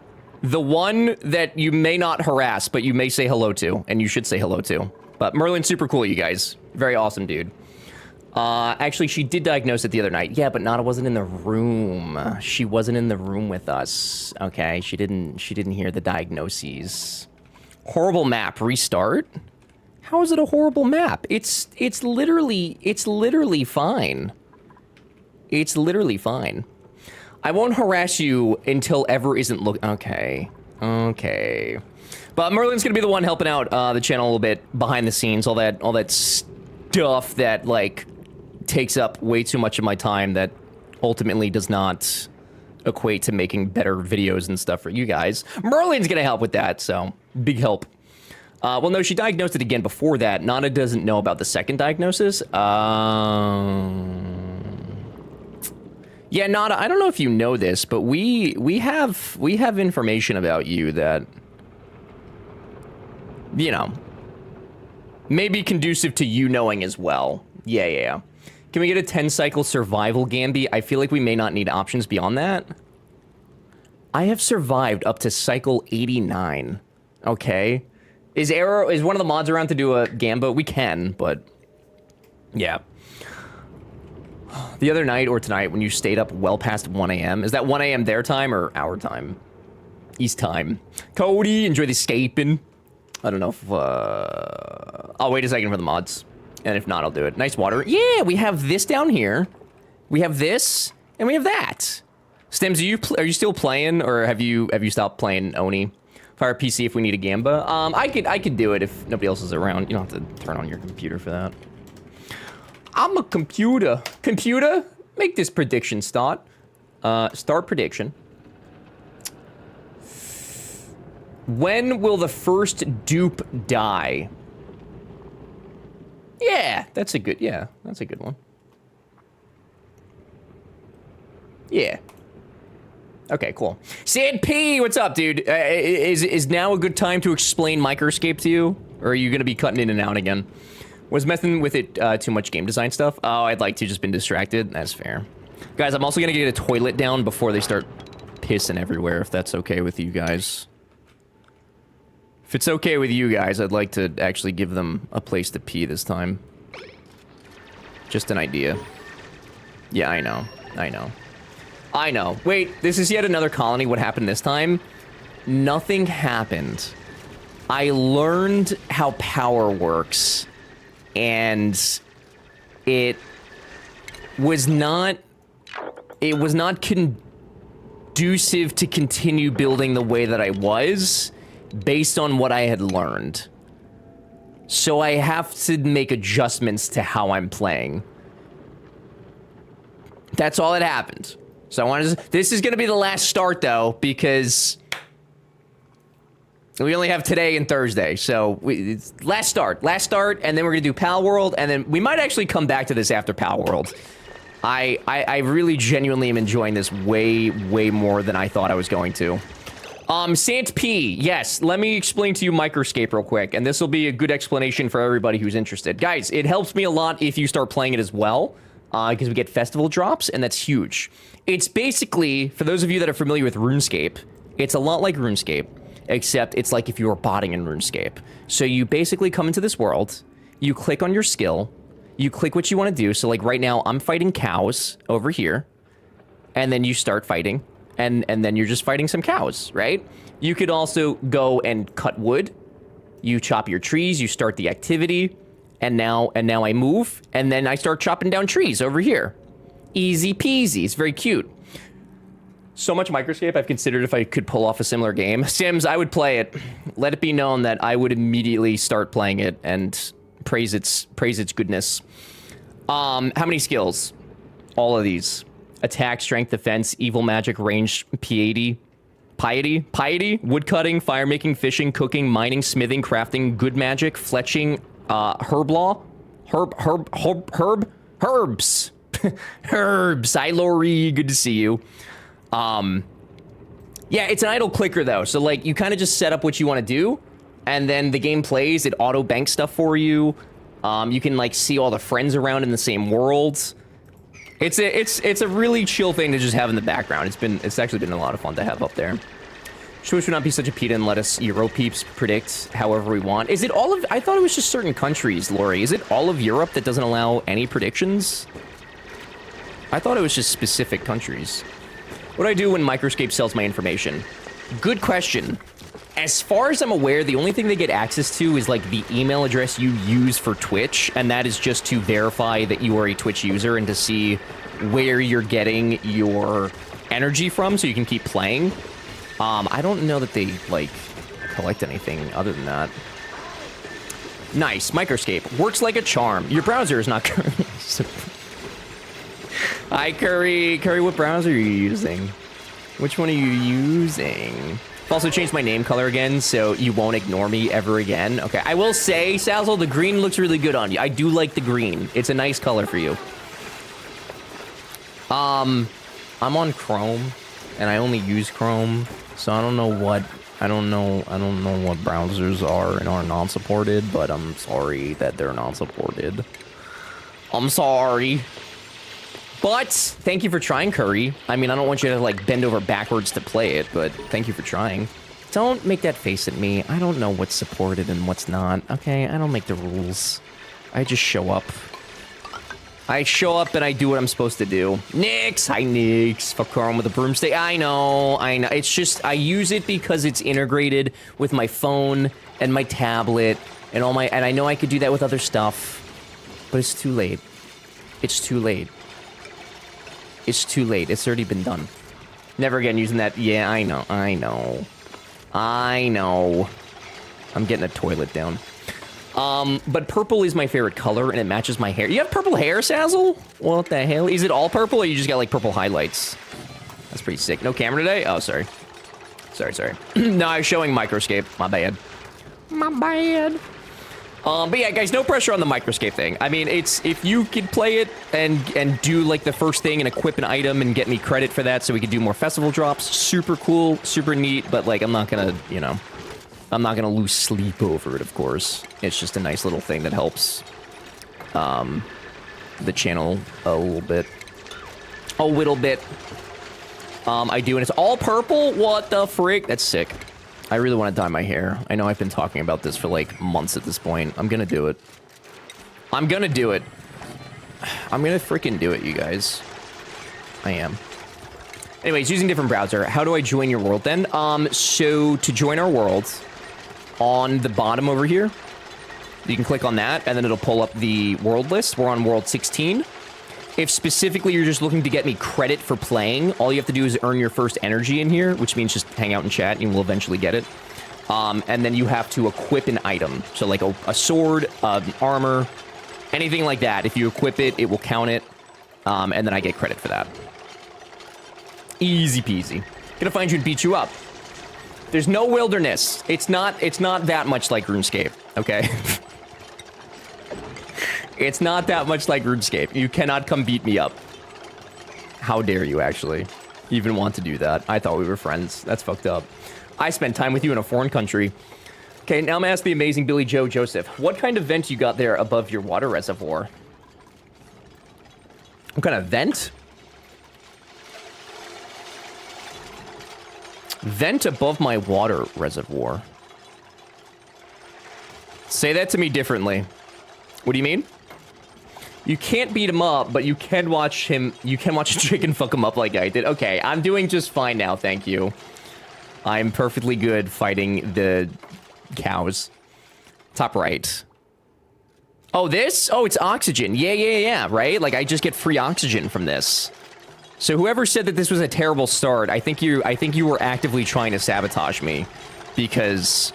[SPEAKER 1] The one that you may not harass, but you may say hello to, and you should say hello to. But Merlin's super cool, you guys. Very awesome, dude. Actually, she did diagnose it the other night. Yeah, but Nada wasn't in the room. She wasn't in the room with us. Okay, she didn't hear the diagnoses. Horrible map. Restart? How is it a horrible map? It's literally fine. It's literally fine. I won't harass you until ever isn't okay. Okay. But Merlin's gonna be the one helping out the channel a little bit behind the scenes, all that stuff that like takes up way too much of my time that ultimately does not equate to making better videos and stuff for you guys. Merlin's gonna help with that, so big help. Well, no, she diagnosed it again before that. Nana doesn't know about the second diagnosis. Yeah, Nana, I don't know if you know this, but we have information about you that, you know, may be conducive to you knowing as well. Yeah. Can we get a 10-cycle survival, Gamby? I feel like we may not need options beyond that. I have survived up to cycle 89. Okay. Is one of the mods around to do a Gamba? We can, but yeah. The other night or tonight when you stayed up well past 1 a.m. Is that 1 a.m. their time or our time? East time. Cody, enjoy the escaping. I don't know if, I'll wait a second for the mods. And if not, I'll do it. Nice water. Yeah, we have this down here. We have this, and we have that. Stems, are you still playing, or have you stopped playing Oni? Fire PC if we need a Gamba. I could do it if nobody else is around. You don't have to turn on your computer for that. I'm a computer. Computer, make this prediction start. Start prediction. When will the first dupe die? Yeah, that's a good one. Yeah. Okay, cool. Sid P, what's up, dude? Is now a good time to explain Microscape to you? Or are you going to be cutting in and out again? Was messing with it too much game design stuff? Oh, I'd like to, just been distracted. That's fair. Guys, I'm also going to get a toilet down before they start pissing everywhere, if that's okay with you guys. If it's okay with you guys, I'd like to actually give them a place to pee this time. Just an idea. Yeah, I know. Wait, this is yet another colony. What happened this time? Nothing happened. I learned how power works, and it was not conducive to continue building the way that I was based on what I had learned. So I have to make adjustments to how I'm playing. That's all that happened. So I wanted to, this is going to be the last start though, because we only have today and Thursday. So it's last start, and then we're going to do Pal World, and then we might actually come back to this after Pal World. I really genuinely am enjoying this way more than I thought I was going to. Sant P, yes, let me explain to you Microscape real quick, and this will be a good explanation for everybody who's interested. Guys, it helps me a lot if you start playing it as well, because we get festival drops, and that's huge. It's basically, for those of you that are familiar with RuneScape, it's a lot like RuneScape, except it's like if you were botting in RuneScape. So you basically come into this world, you click on your skill, you click what you want to do, so like right now, I'm fighting cows over here, and then you start fighting. And then you're just fighting some cows, right? You could also go and cut wood. You chop your trees, you start the activity, and now I move, and then I start chopping down trees over here. Easy peasy, it's very cute. So much Microscape, I've considered if I could pull off a similar game. Sims, I would play it. Let it be known that I would immediately start playing it and praise its goodness. How many skills? All of these. Attack, strength, defense, evil magic, range, piety, woodcutting, fire making, fishing, cooking, mining, smithing, crafting, good magic, fletching, herb law, herbs. Herbs. Hi, Lori. Good to see you. Yeah, it's an idle clicker though. So like you kind of just set up what you want to do, and then the game plays. It auto banks stuff for you. You can like see all the friends around in the same world. It's a really chill thing to just have in the background. It's actually been a lot of fun to have up there. Twitch would not be such a PETA and let us Euro peeps predict however we want. Is it all of? I thought it was just certain countries, Lori. Is it all of Europe that doesn't allow any predictions? I thought it was just specific countries. What do I do when Microscape sells my information? Good question. As far as I'm aware, the only thing they get access to is like the email address you use for Twitch, and that is just to verify that you are a Twitch user and to see where you're getting your energy from so you can keep playing. I don't know that they, like, collect anything other than that. Nice. Microscape. Works like a charm. Your browser is not currently... Hi, Curry. Curry, what browser are you using? Which one are you using? I've also changed my name color again, so you won't ignore me ever again. Okay, I will say, Sazzle, the green looks really good on you. I do like the green. It's a nice color for you. I'm on Chrome, and I only use Chrome, so I don't know what browsers are and are not supported, but I'm sorry that they're not supported. I'm sorry. But thank you for trying, Curry. I mean, I don't want you to, like, bend over backwards to play it, but thank you for trying. Don't make that face at me. I don't know what's supported and what's not, okay? I don't make the rules. I just show up. I show up and I do what I'm supposed to do. Nix! Hi, Nix. Fuck Chrome with a broomstick. I know. It's just, I use it because it's integrated with my phone and my tablet and all my... And I know I could do that with other stuff, but it's too late. It's too late. It's too late. It's already been done. Never again using that. Yeah, I know. I know. I know. I'm getting a toilet down. But purple is my favorite color, and it matches my hair. You have purple hair, Sazzle? What the hell? Is it all purple, or you just got, like, purple highlights? That's pretty sick. No camera today? Oh, sorry. Sorry. No, I was showing Microscape. My bad. My bad. But yeah, guys, no pressure on the Microscape thing. I mean, it's, if you could play it and do, like, the first thing and equip an item and get me credit for that so we could do more festival drops, super cool, super neat, but, like, I'm not gonna, you know, I'm not gonna lose sleep over it, of course. It's just a nice little thing that helps, the channel a little bit. A little bit. I do, and it's all purple? What the frick? That's sick. I really want to dye my hair. I know I've been talking about this for, like, months at this point. I'm gonna do it. I'm gonna do it. I'm gonna freaking do it, you guys. I am. Anyways, using different browser. How do I join your world, then? So, to join our world, on the bottom over here, you can click on that, and then it'll pull up the world list. We're on world 16. If specifically you're just looking to get me credit for playing, all you have to do is earn your first energy in here, which means just hang out and chat, and you will eventually get it. And then you have to equip an item. So like a sword, armor, anything like that. If you equip it, it will count it, and then I get credit for that. Easy peasy. Gonna find you and beat you up. There's no wilderness. It's not that much like RuneScape, okay? It's not that much like RuneScape. You cannot come beat me up. How dare you, actually, even want to do that? I thought we were friends. That's fucked up. I spent time with you in a foreign country. Okay, now I'm gonna ask the amazing Billy Joe Joseph. What kind of vent you got there above your water reservoir? What kind of vent? Vent above my water reservoir. Say that to me differently. What do you mean? You can't beat him up, but you can watch him. You can watch a chicken fuck him up like I did. Okay, I'm doing just fine now, thank you. I'm perfectly good fighting the cows. Top right. Oh, this? Oh, it's oxygen. Yeah, right? Like, I just get free oxygen from this. So whoever said that this was a terrible start, I think you were actively trying to sabotage me. Because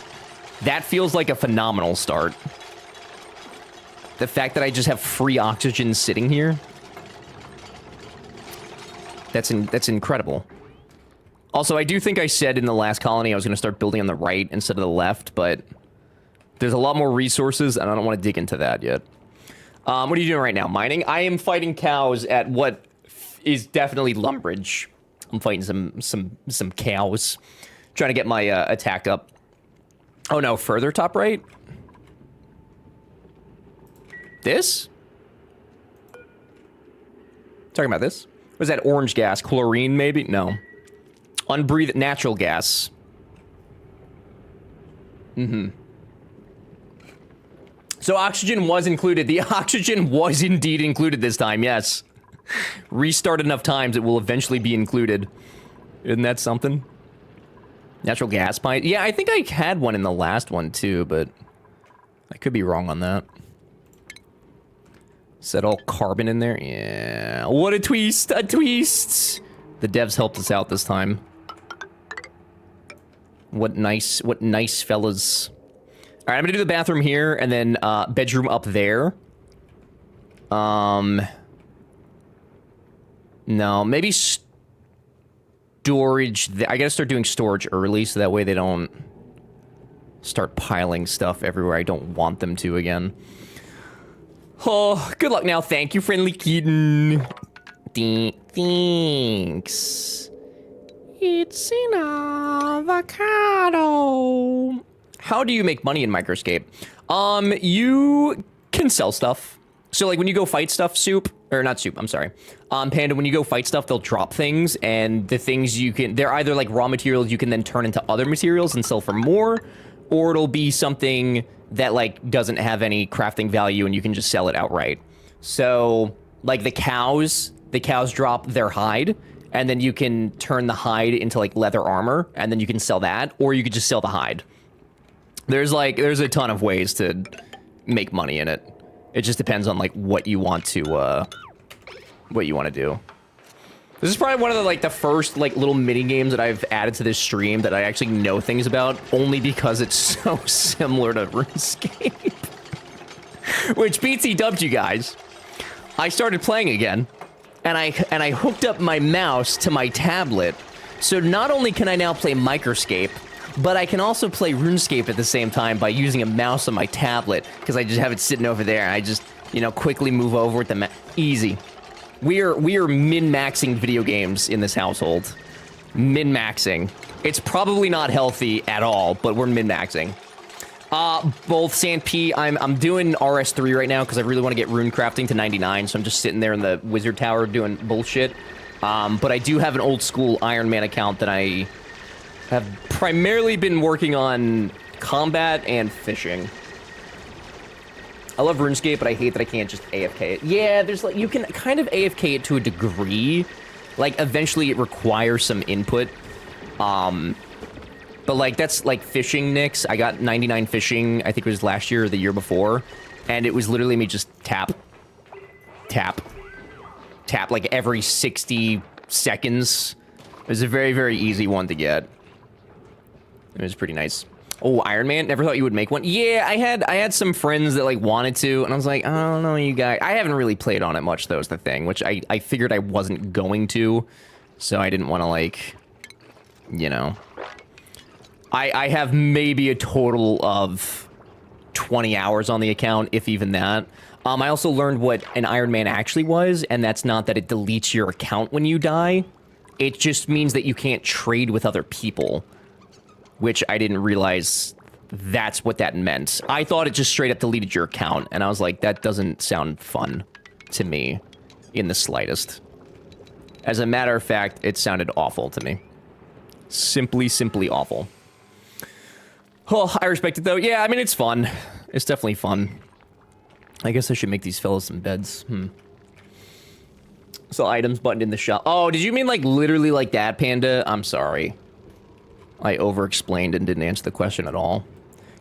[SPEAKER 1] that feels like a phenomenal start. The fact that I just have free oxygen sitting here. That's incredible. Also, I do think I said in the last colony I was going to start building on the right instead of the left, but there's a lot more resources, and I don't want to dig into that yet. What are you doing right now? Mining? I am fighting cows at what is definitely Lumbridge. I'm fighting some cows. Trying to get my attack up. Oh no, further top right? This? Talking about this? What is that orange gas? Chlorine, maybe? No. Unbreathed natural gas. So oxygen was included. The oxygen was indeed included this time, yes. Restart enough times, it will eventually be included. Isn't that something? Natural gas pipe. Yeah, I think I had one in the last one too, but I could be wrong on that. Is that all carbon in there? Yeah. What a twist! A twist! The devs helped us out this time. What nice fellas. Alright, I'm gonna do the bathroom here, and then, bedroom up there. No, maybe storage. I gotta start doing storage early, so that way they don't start piling stuff everywhere I don't want them to again. Oh, good luck now. Thank you, friendly kitten. Thanks. It's an avocado. How do you make money in Microscape? You can sell stuff. So, like, when you go fight stuff, Panda, when you go fight stuff, they'll drop things, and the things they're either, like, raw materials you can then turn into other materials and sell for more, or it'll be something that, like, doesn't have any crafting value and you can just sell it outright. So, like, the cows drop their hide, and then you can turn the hide into, like, leather armor, and then you can sell that, or you could just sell the hide. There's a ton of ways to make money in it. It just depends on, like, what you want to do. This is probably one of the, like, the first, like, little mini games that I've added to this stream that I actually know things about, only because it's so similar to RuneScape. Which BT dubbed you guys. I started playing again, and I hooked up my mouse to my tablet, so not only can I now play Microscape, but I can also play RuneScape at the same time by using a mouse on my tablet, because I just have it sitting over there, and I just, you know, quickly move over with the easy. We are min-maxing video games in this household. Min-maxing. It's probably not healthy at all, but we're min-maxing. Both Sand P, I'm doing RS3 right now, because I really want to get rune crafting to 99, so I'm just sitting there in the wizard tower doing bullshit. But I do have an old school Iron Man account that I have primarily been working on combat and fishing. I love RuneScape, but I hate that I can't just AFK it. Yeah, there's like, you can kind of AFK it to a degree. Like, eventually it requires some input. But like, that's like fishing nicks. I got 99 fishing, I think it was last year or the year before. And it was literally me just tap, like every 60 seconds. It was a very, very easy one to get. It was pretty nice. Oh, Iron Man? Never thought you would make one? Yeah, I had some friends that, like, wanted to, and I was like, I don't know, you guys. I haven't really played on it much, though, is the thing, which I figured I wasn't going to, so I didn't want to, like, you know. I have maybe a total of 20 hours on the account, if even that. I also learned what an Iron Man actually was, and that's not that it deletes your account when you die. It just means that you can't trade with other people. Which I didn't realize that's what that meant. I thought it just straight up deleted your account, and I was like, that doesn't sound fun to me in the slightest. As a matter of fact, it sounded awful to me. Simply awful. Oh, I respect it though. Yeah, I mean, it's fun. It's definitely fun. I guess I should make these fellas some beds. So items buttoned in the shop. Oh, did you mean like literally like that, Panda? I'm sorry. I over-explained and didn't answer the question at all.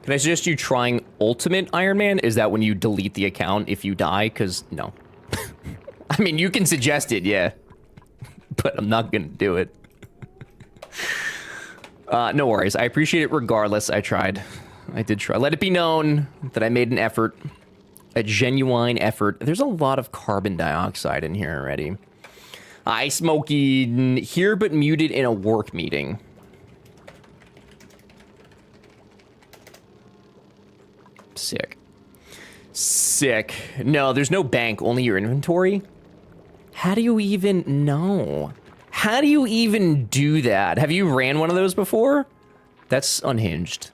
[SPEAKER 1] Can I suggest you trying Ultimate Iron Man? Is that when you delete the account if you die? Because, no. I mean, you can suggest it, yeah. But I'm not gonna do it. No worries. I appreciate it regardless. I tried. I did try. Let it be known that I made an effort. A genuine effort. There's a lot of carbon dioxide in here already. I smoking here but muted in a work meeting. Sick. No, there's no bank, only your inventory. How do you even know? How do you even do that? Have you ran one of those before? That's unhinged.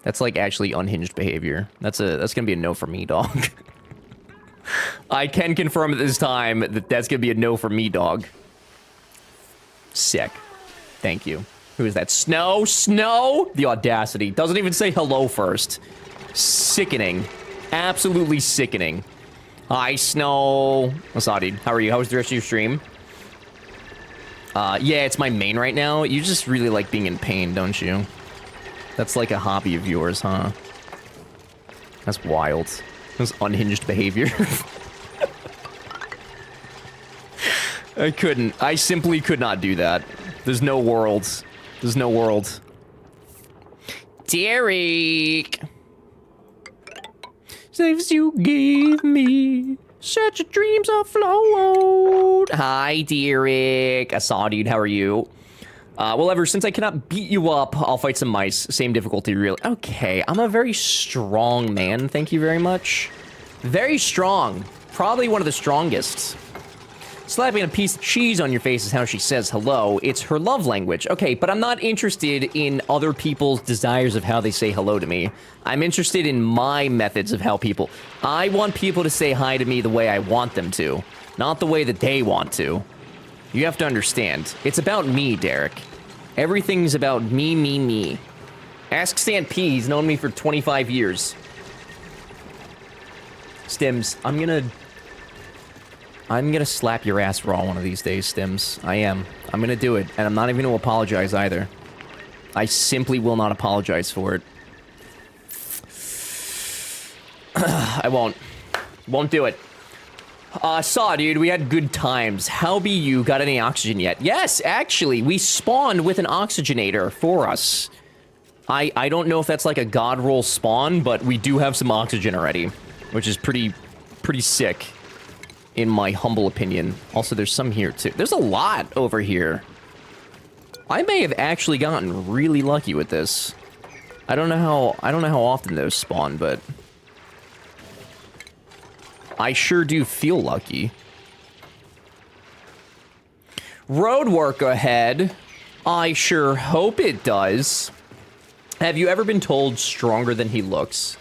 [SPEAKER 1] That's like actually unhinged behavior. That's gonna be a no for me, dog. I can confirm at this time that that's gonna be a no for me, dog. Sick. Thank you. Who is that? Snow? Snow? The audacity. Doesn't even say hello first. Sickening. Absolutely sickening. Hi, Snow. Asadi, how are you? How was the rest of your stream? Yeah, it's my main right now. You just really like being in pain, don't you? That's like a hobby of yours, huh? That's wild. That's unhinged behavior. I simply could not do that. There's no world. There's no world. Derek! Saves you gave me, such a dreams afloat. Hi, Derek. I saw, dude. How are you? Well, ever since I cannot beat you up, I'll fight some mice. Same difficulty, really. Okay, I'm a very strong man. Thank you very much. Very strong. Probably one of the strongest. Slapping a piece of cheese on your face is how she says hello. It's her love language. Okay, but I'm not interested in other people's desires of how they say hello to me. I'm interested in my methods of how people... I want people to say hi to me the way I want them to, not the way that they want to. You have to understand. It's about me, Derek. Everything's about me, me, me. Ask Stan P. He's known me for 25 years. Stims, I'm gonna slap your ass raw one of these days, Stims. I am. I'm gonna do it, and I'm not even gonna apologize either. I simply will not apologize for it. I won't. Won't do it. Saw, dude, we had good times. How be you? Got any oxygen yet? Yes, actually, we spawned with an oxygenator for us. I don't know if that's like a god roll spawn, but we do have some oxygen already, which is pretty sick, in my humble opinion. Also, there's some here too. There's a lot over here. I may have actually gotten really lucky with this. I don't know how often those spawn, but I sure do feel lucky. Road work ahead. I sure hope it does. Have you ever been told stronger than he looks?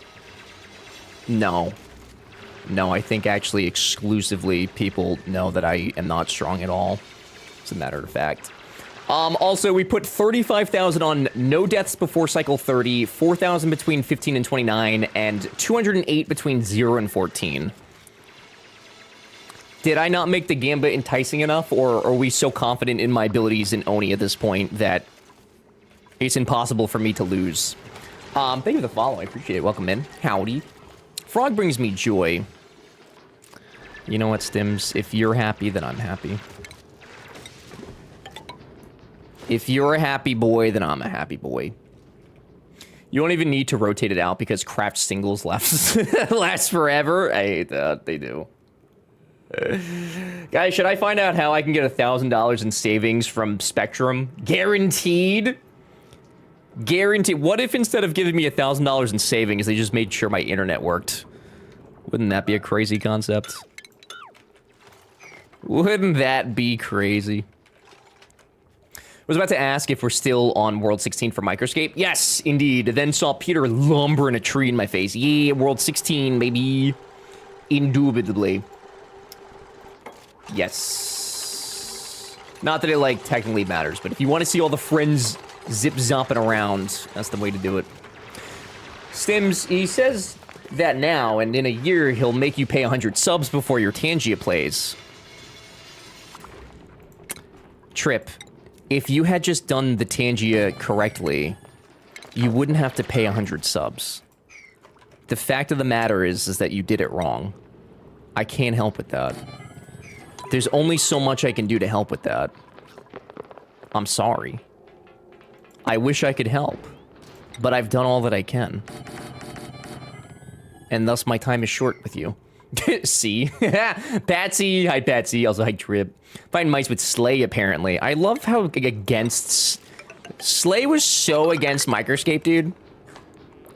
[SPEAKER 1] No. No, I think actually exclusively people know that I am not strong at all. As a matter of fact. Also, we put 35,000 on no deaths before cycle 30, 4,000 between 15 and 29, and 208 between 0 and 14. Did I not make the Gambit enticing enough, or are we so confident in my abilities in Oni at this point that it's impossible for me to lose? Thank you for the follow. I appreciate it. Welcome in. Howdy. Frog brings me joy. You know what, Stims? If you're happy, then I'm happy. If you're a happy boy, then I'm a happy boy. You don't even need to rotate it out because craft singles last forever. I hate that. They do. Guys, should I find out how I can get $1,000 in savings from Spectrum? Guaranteed? Guaranteed. What if instead of giving me $1,000 in savings, they just made sure my internet worked? Wouldn't that be a crazy concept? Wouldn't that be crazy? I was about to ask if we're still on World 16 for Microscape. Yes, indeed. Then saw Peter lumbering a tree in my face. Yeah, World 16, maybe. Indubitably. Yes. Not that it, like, technically matters, but if you want to see all the friends zip-zopping around, that's the way to do it. Stims, he says that now, and in a year, he'll make you pay 100 subs before your Tangia plays. Trip, if you had just done the Tangia correctly, you wouldn't have to pay 100 subs. The fact of the matter is that you did it wrong. I can't help with that. There's only so much I can do to help with that. I'm sorry. I wish I could help, but I've done all that I can. And thus my time is short with you. See? Patsy, hi Patsy, also hi Trip. Find mice with Slay, apparently. I love how against... Slay was so against Microscape, dude.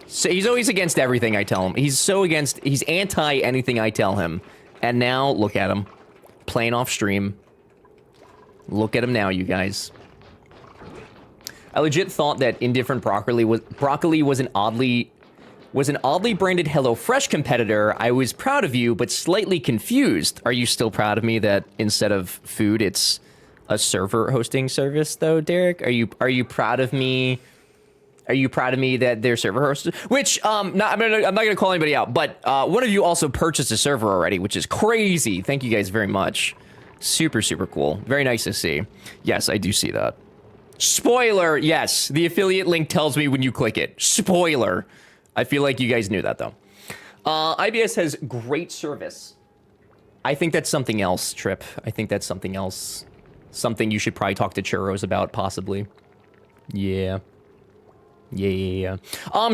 [SPEAKER 1] So he's always against everything I tell him. He's so against... He's anti anything I tell him. And now, look at him. Playing off stream. Look at him now, you guys. I legit thought that Indifferent Broccoli was an oddly branded HelloFresh competitor. I was proud of you, but slightly confused. Are you still proud of me that instead of food, it's a server hosting service, though, Derek? Are you proud of me? Are you proud of me that they're server hosted? Which, I'm not gonna call anybody out, but one of you also purchased a server already, which is crazy. Thank you guys very much. Super, super cool. Very nice to see. Yes, I do see that. Spoiler! Yes, the affiliate link tells me when you click it. Spoiler! I feel like you guys knew that, though. IBS has great service. I think that's something else, Trip. I think that's something else. Something you should probably talk to Churros about, possibly. Yeah. Yeah.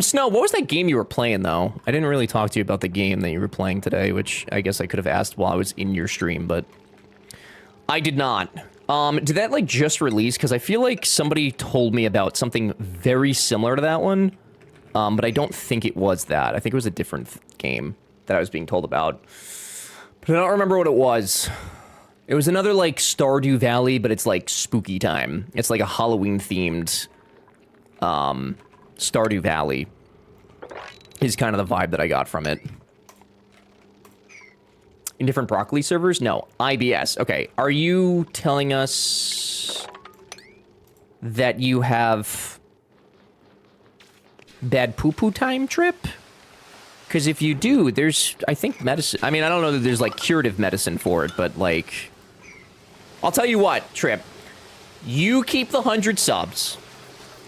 [SPEAKER 1] Snow, what was that game you were playing, though? I didn't really talk to you about the game that you were playing today, which I guess I could have asked while I was in your stream, but I did not. Did that, like, just release? Because I feel like somebody told me about something very similar to that one, but I don't think it was that. I think it was a different game that I was being told about, but I don't remember what it was. It was another, like, Stardew Valley, but it's, like, spooky time. It's, like, a Halloween-themed, Stardew Valley is kind of the vibe that I got from it. In different broccoli servers? No, IBS. Okay, are you telling us that you have bad poo-poo time, Trip? Because if you do, there's, I think, medicine. I mean, I don't know that there's, like, curative medicine for it, but, like, I'll tell you what, Trip. You keep the 100 subs.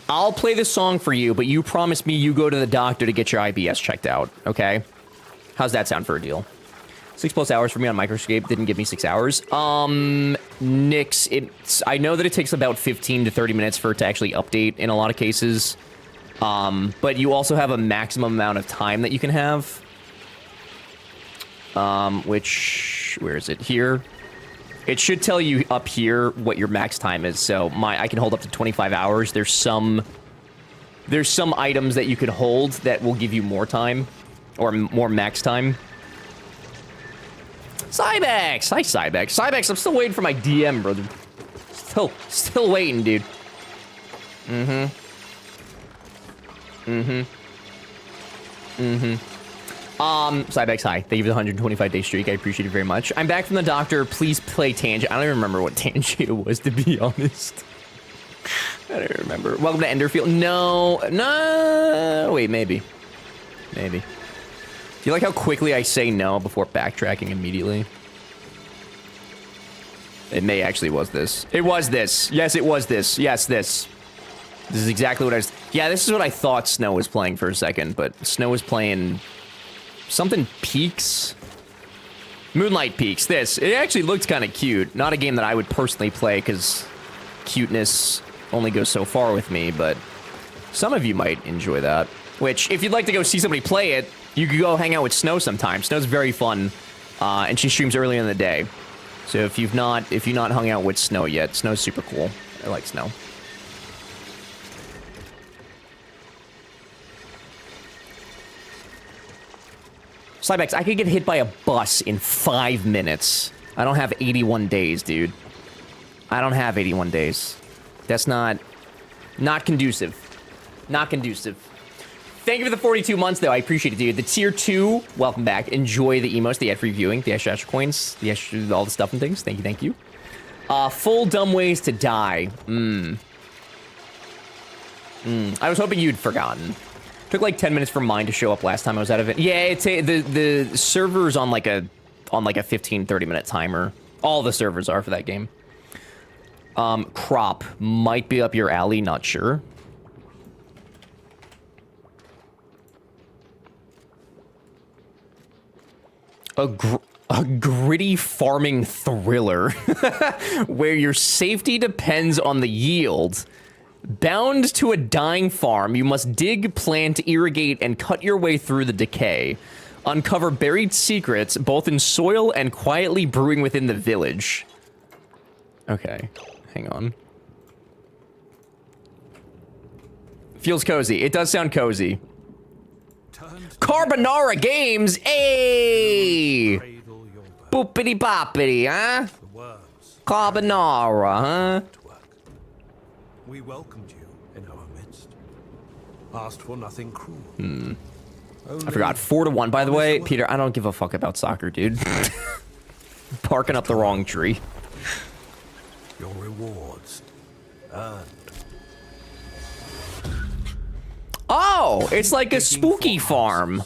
[SPEAKER 1] I'll play the song for you, but you promise me you go to the doctor to get your IBS checked out, okay? How's that sound for a deal? 6+ hours for me on Microscape didn't give me 6 hours. Nix, I know that it takes about 15 to 30 minutes for it to actually update in a lot of cases. But you also have a maximum amount of time that you can have. Where is it? Here. It should tell you up here what your max time is. So I can hold up to 25 hours. There's some items that you could hold that will give you more time or more max time. Cybex! Hi, Cybex. Cybex, I'm still waiting for my DM, brother. Still waiting, dude. Cybex, hi. Thank you for the 125-day streak. I appreciate it very much. I'm back from the doctor. Please play Tangent. I don't even remember what Tangent was, to be honest. I don't remember. Welcome to Enderfield. No. Wait, maybe. Maybe. Do you like how quickly I say no before backtracking immediately? It may actually was this. It was this. Yes, it was this. Yes, this. This is exactly what I was... Yeah, this is what I thought Snow was playing for a second, but Snow was playing... something Peaks? Moonlight Peaks, this. It actually looked kind of cute. Not a game that I would personally play, because cuteness only goes so far with me, but some of you might enjoy that. Which, if you'd like to go see somebody play it, you could go hang out with Snow sometime. Snow's very fun, and she streams early in the day. So if you've not hung out with Snow yet, Snow's super cool. I like Snow. Cybex, I could get hit by a bus in 5 minutes. I don't have 81 days, dude. I don't have 81 days. That's not conducive. Not conducive. Thank you for the 42 months, though. I appreciate it, dude. The tier 2, welcome back. Enjoy the emotes, the ad-free viewing, the extra coins, the extra, all the stuff and things. Thank you, thank you. Full dumb ways to die. I was hoping you'd forgotten. Took like 10 minutes for mine to show up last time I was out of it. Yeah, it's the server's on like a 15-30 minute timer. All the servers are for that game. Crop might be up your alley, not sure. A gritty farming thriller where your safety depends on the yield. Bound to a dying farm, you must dig, plant, irrigate, and cut your way through the decay. Uncover buried secrets, both in soil and quietly brewing within the village. Okay, hang on. Feels cozy. It does sound cozy. Carbonara Games, ayy! Boopity boppity, huh? Carbonara, huh?
[SPEAKER 2] We welcomed you in our midst. Asked for nothing cruel.
[SPEAKER 1] I forgot. 4-1, by the way. Peter, I don't give a fuck about soccer, dude. Parking up the wrong tree.
[SPEAKER 2] Your rewards earned.
[SPEAKER 1] Oh, it's like a spooky farm.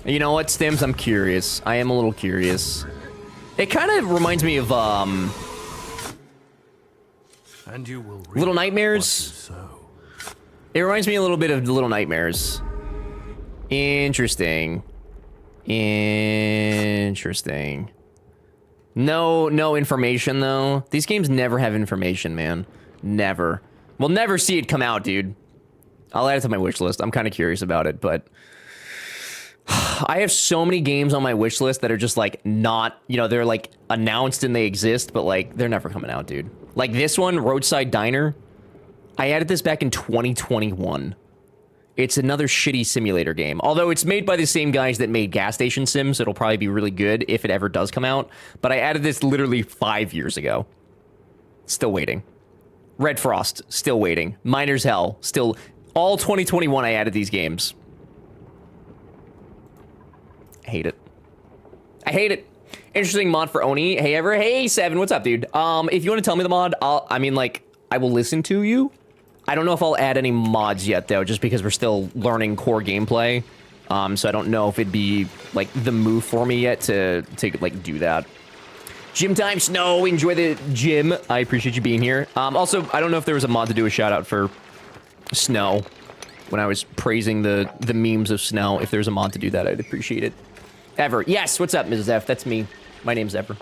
[SPEAKER 1] You know what, Stims? I'm curious. I am a little curious. It kind of reminds me of,
[SPEAKER 2] And you will reap
[SPEAKER 1] Little
[SPEAKER 2] what
[SPEAKER 1] Nightmares.
[SPEAKER 2] you sow.
[SPEAKER 1] It reminds me a little bit of Little Nightmares. Interesting. Interesting. No information, though. These games never have information, man. Never. We'll never see it come out, dude. I'll add it to my wish list. I'm kind of curious about it, but... I have so many games on my wish list that are just, like, not... You know, they're, like, announced and they exist, but, like, they're never coming out, dude. Like, this one, Roadside Diner... I added this back in 2021. It's another shitty simulator game. Although it's made by the same guys that made Gas Station Sims, so it'll probably be really good if it ever does come out. But I added this literally 5 years ago. Still waiting. Red Frost, still waiting. Miner's Hell, still... All 2021 I added these games. I hate it. I hate it. Interesting mod for Oni. Hey, Ever. Hey, Seven, what's up, dude? If you want to tell me the mod, I will listen to you. I don't know if I'll add any mods yet, though, just because we're still learning core gameplay. So I don't know if it'd be, like, the move for me yet to like, do that. Gym time, Snow. Enjoy the gym. I appreciate you being here. Also, I don't know if there was a mod to do a shout-out for Snow. When I was praising the memes of Snow. If there's a mod to do that, I'd appreciate it. Ever. Yes, what's up, Mrs. F? That's me. My name's Ever.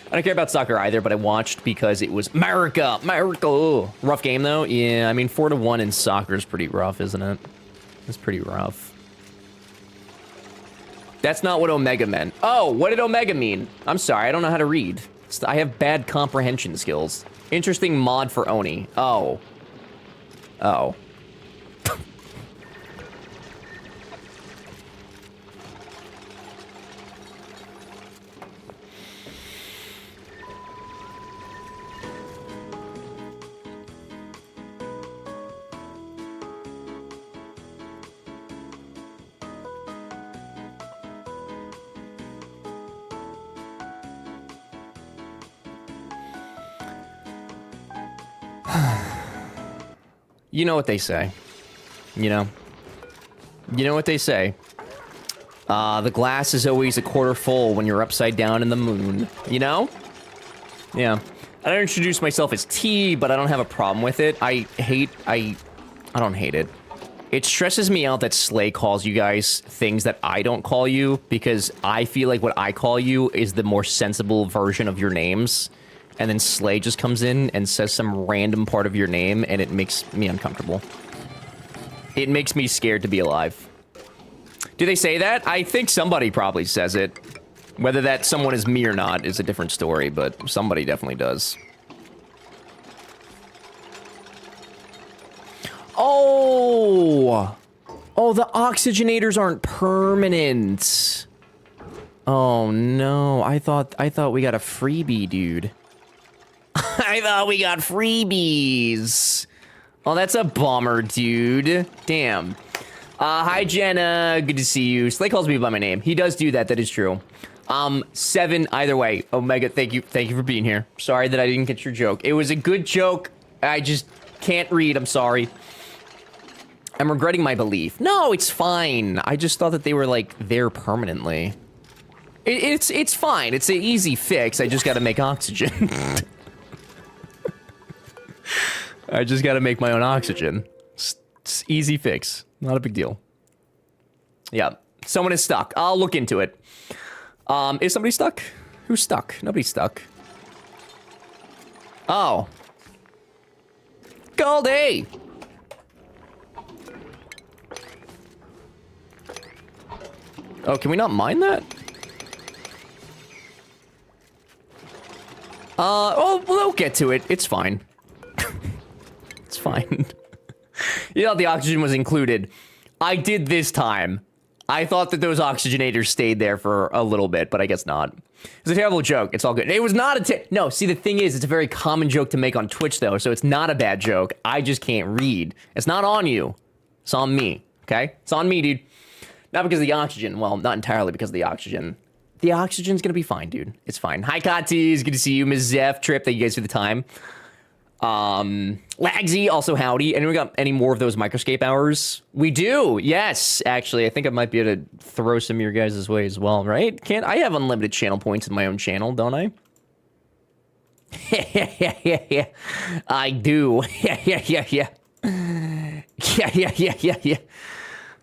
[SPEAKER 1] I don't care about soccer either, but I watched because it was America. Rough game, though. Yeah, I mean, 4-1 in soccer is pretty rough, isn't it? It's pretty rough. That's not what Omega meant. Oh, what did Omega mean? I'm sorry, I don't know how to read. I have bad comprehension skills. Interesting mod for Oni. Oh. Oh. You know what they say. You know? You know what they say. The glass is always a quarter full when you're upside down in the moon. You know? Yeah. I don't introduce myself as T, but I don't have a problem with it. I don't hate it. It stresses me out that Slay calls you guys things that I don't call you, because I feel like what I call you is the more sensible version of your names. And then Slay just comes in and says some random part of your name, and it makes me uncomfortable. It makes me scared to be alive. Do they say that? I think somebody probably says it. Whether that someone is me or not is a different story, but somebody definitely does. Oh! Oh, the oxygenators aren't permanent. Oh no, I thought we got a freebie, dude. I thought we got freebies. Oh, that's a bummer, dude. Damn. Hi, Jenna. Good to see you. Slay calls me by my name. He does do that. That is true. Seven, either way. Omega, thank you. Thank you for being here. Sorry that I didn't get your joke. It was a good joke. I just can't read. I'm sorry. I'm regretting my belief. No, it's fine. I just thought that they were, like, there permanently. It's fine. It's an easy fix. I just gotta make oxygen. I just gotta make my own oxygen. It's easy fix. Not a big deal. Yeah. Someone is stuck. I'll look into it. Is somebody stuck? Who's stuck? Nobody's stuck. Oh. Goldie! Oh, can we not mine that? Oh, we'll get to it. It's fine. It's fine. You know, the oxygen was included. I did this time. I thought that those oxygenators stayed there for a little bit, but I guess not. It's a terrible joke. It's all good. It was not no, see, the thing is, it's a very common joke to make on Twitch, though, so it's not a bad joke. I just can't read. It's not on you. It's on me, okay? It's on me, dude. Not because of the oxygen. Well, not entirely because of the oxygen. The oxygen's gonna be fine, dude. It's fine. Hi, Katis. Good to see you. Ms. Zeph, Trip, thank you guys for the time. Lagsy, also howdy. Anyone got any more of those Microscape hours? We do, yes. Actually, I think I might be able to throw some of your guys' way as well, right? Can't I have unlimited channel points in my own channel, don't I? Yeah. I do. Yeah. Yeah.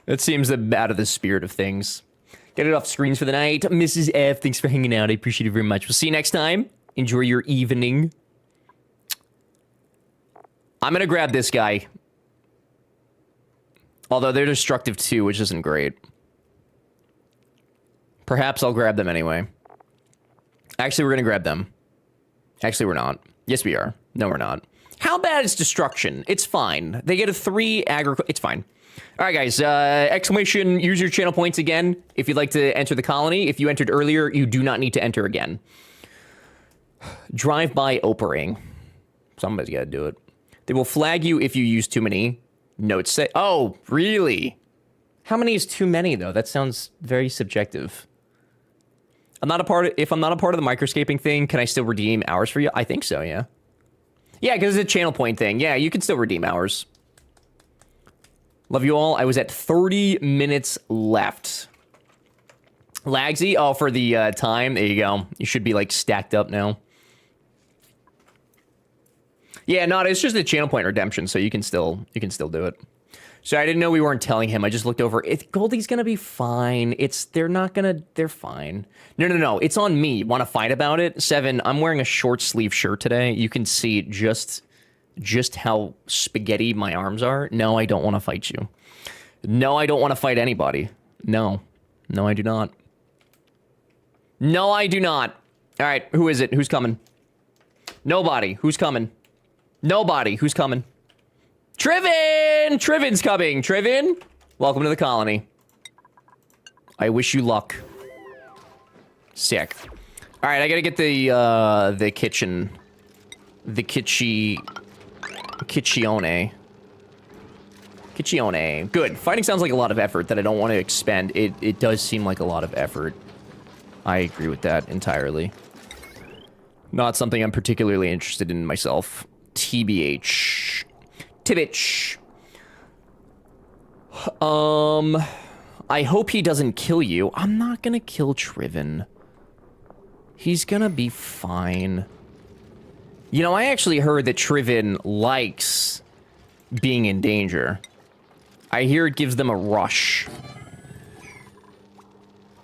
[SPEAKER 1] That seems out of the spirit of things. Get it off screens for the night. Mrs. F, thanks for hanging out. I appreciate it very much. We'll see you next time. Enjoy your evening. I'm gonna grab this guy. Although they're destructive too, which isn't great. Perhaps I'll grab them anyway. Actually, we're gonna grab them. Actually, we're not. Yes, we are. No, we're not. How bad is destruction? It's fine. They get a 3 aggro... It's fine. All right, guys. Exclamation, use your channel points again if you'd like to enter the colony. If you entered earlier, you do not need to enter again. Drive-by opering. Somebody's got to do it. They will flag you if you use too many notes. Say, oh, really? How many is too many, though? That sounds very subjective. If I'm not a part of the microscaping thing, can I still redeem hours for you? I think so, yeah. Yeah, because it's a channel point thing. Yeah, you can still redeem hours. Love you all. I was at 30 minutes left. Lagsy, oh, for the time. There you go. You should be, like, stacked up now. Yeah, no, it's just a channel point redemption, so you can still do it. So I didn't know we weren't telling him. I just looked over. Goldie's gonna be fine. They're fine. No. It's on me. Want to fight about it? 7, I'm wearing a short sleeve shirt today. You can see just how spaghetti my arms are. No, I don't want to fight you. No, I don't want to fight anybody. No, I do not. No, I do not. All right, who is it? Who's coming? Nobody. Who's coming? Nobody. Who's coming? Triven! Triven's coming. Triven, welcome to the colony. I wish you luck. Sick. All right, I gotta get the kitchen. The kitchione. Good. Fighting sounds like a lot of effort that I don't want to expend. It does seem like a lot of effort. I agree with that entirely. Not something I'm particularly interested in myself. TBH. Tibich. I hope he doesn't kill you. I'm not gonna kill Triven. He's gonna be fine. You know, I actually heard that Triven likes being in danger. I hear it gives them a rush.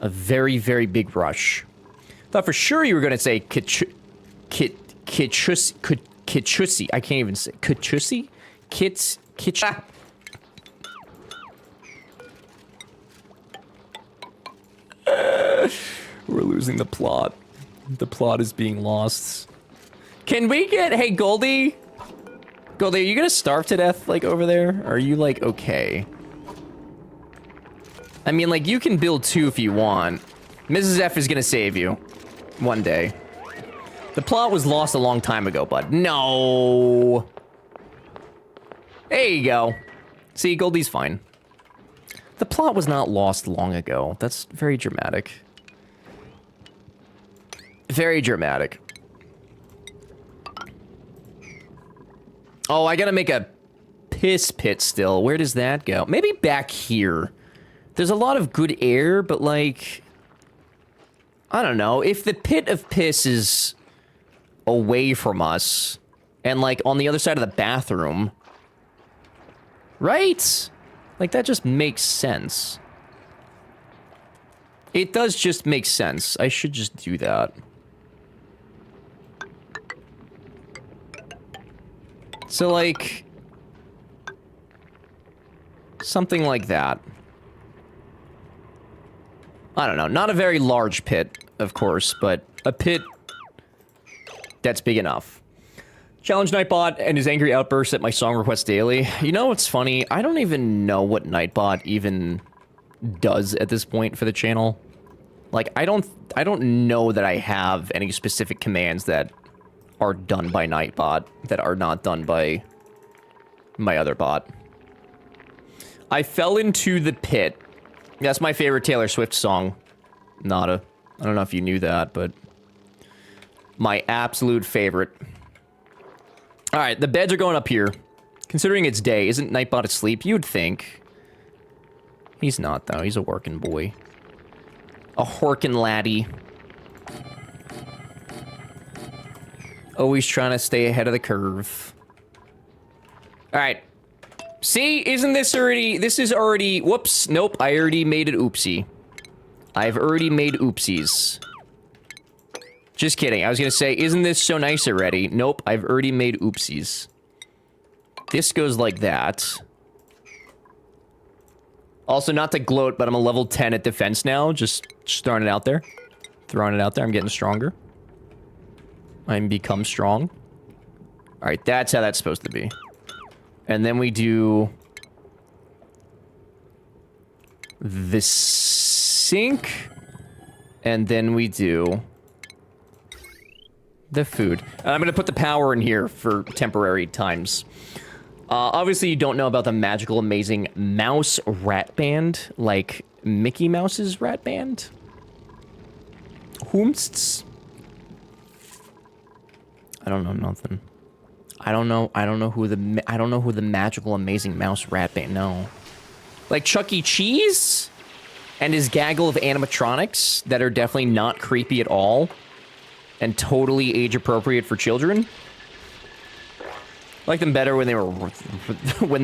[SPEAKER 1] A very, very big rush. Thought for sure you were gonna say Kitchusi. I can't even say Kitchusi? Ah. We're losing the plot. The plot is being lost. Can we get... Hey, Goldie? Goldie, are you gonna starve to death, like, over there? Or are you, like, okay? I mean, like, you can build 2 if you want. Mrs. F is gonna save you. One day. The plot was lost a long time ago, bud. No. There you go. See, Goldie's fine. The plot was not lost long ago. That's very dramatic. Very dramatic. Oh, I gotta make a piss pit still. Where does that go? Maybe back here. There's a lot of good air, but like... I don't know. If the pit of piss is away from us, and like on the other side of the bathroom... Right? Like, that just makes sense. It does just make sense. I should just do that. So, like... something like that. I don't know. Not a very large pit, of course, but a pit that's big enough. Challenge Nightbot and his angry outbursts at my song request daily. You know what's funny? I don't even know what Nightbot even does at this point for the channel. Like, I don't know that I have any specific commands that are done by Nightbot that are not done by my other bot. I fell into the pit. That's my favorite Taylor Swift song. Nada. I don't know if you knew that, but my absolute favorite. All right, the beds are going up here. Considering it's day, isn't Nightbot asleep? You'd think. He's not, though. He's a working boy. A horkin' laddie. Always trying to stay ahead of the curve. All right. See, isn't this already... This is already... Whoops. Nope, I already made it oopsie. I've already made oopsies. Just kidding. I was going to say, isn't this so nice already? Nope, I've already made oopsies. This goes like that. Also, not to gloat, but I'm a level 10 at defense now. Just throwing it out there. Throwing it out there. I'm getting stronger. I'm become strong. All right, that's how that's supposed to be. And then we do... the sink. And then we do... the food. And I'm gonna put the power in here for temporary times. Obviously, you don't know about the magical, amazing mouse rat band, like Mickey Mouse's rat band. Whomsts? I don't know nothing. I don't know who the magical, amazing mouse rat band. No, like Chuck E. Cheese and his gaggle of animatronics that are definitely not creepy at all. And totally age appropriate for children. I like them better when they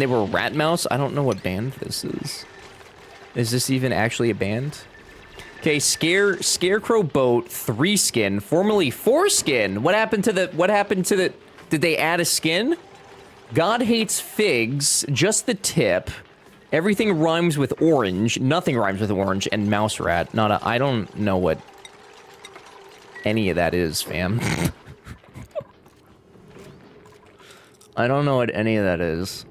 [SPEAKER 1] were Rat Mouse. I don't know what band this is. Is this even actually a band? Okay, Scarecrow Boat 3 skin, formerly 4 skin. What happened to the did they add a skin? God hates figs, just the tip. Everything rhymes with orange, nothing rhymes with orange, and mouse rat. I don't know what any of that is, fam. I don't know what any of that is.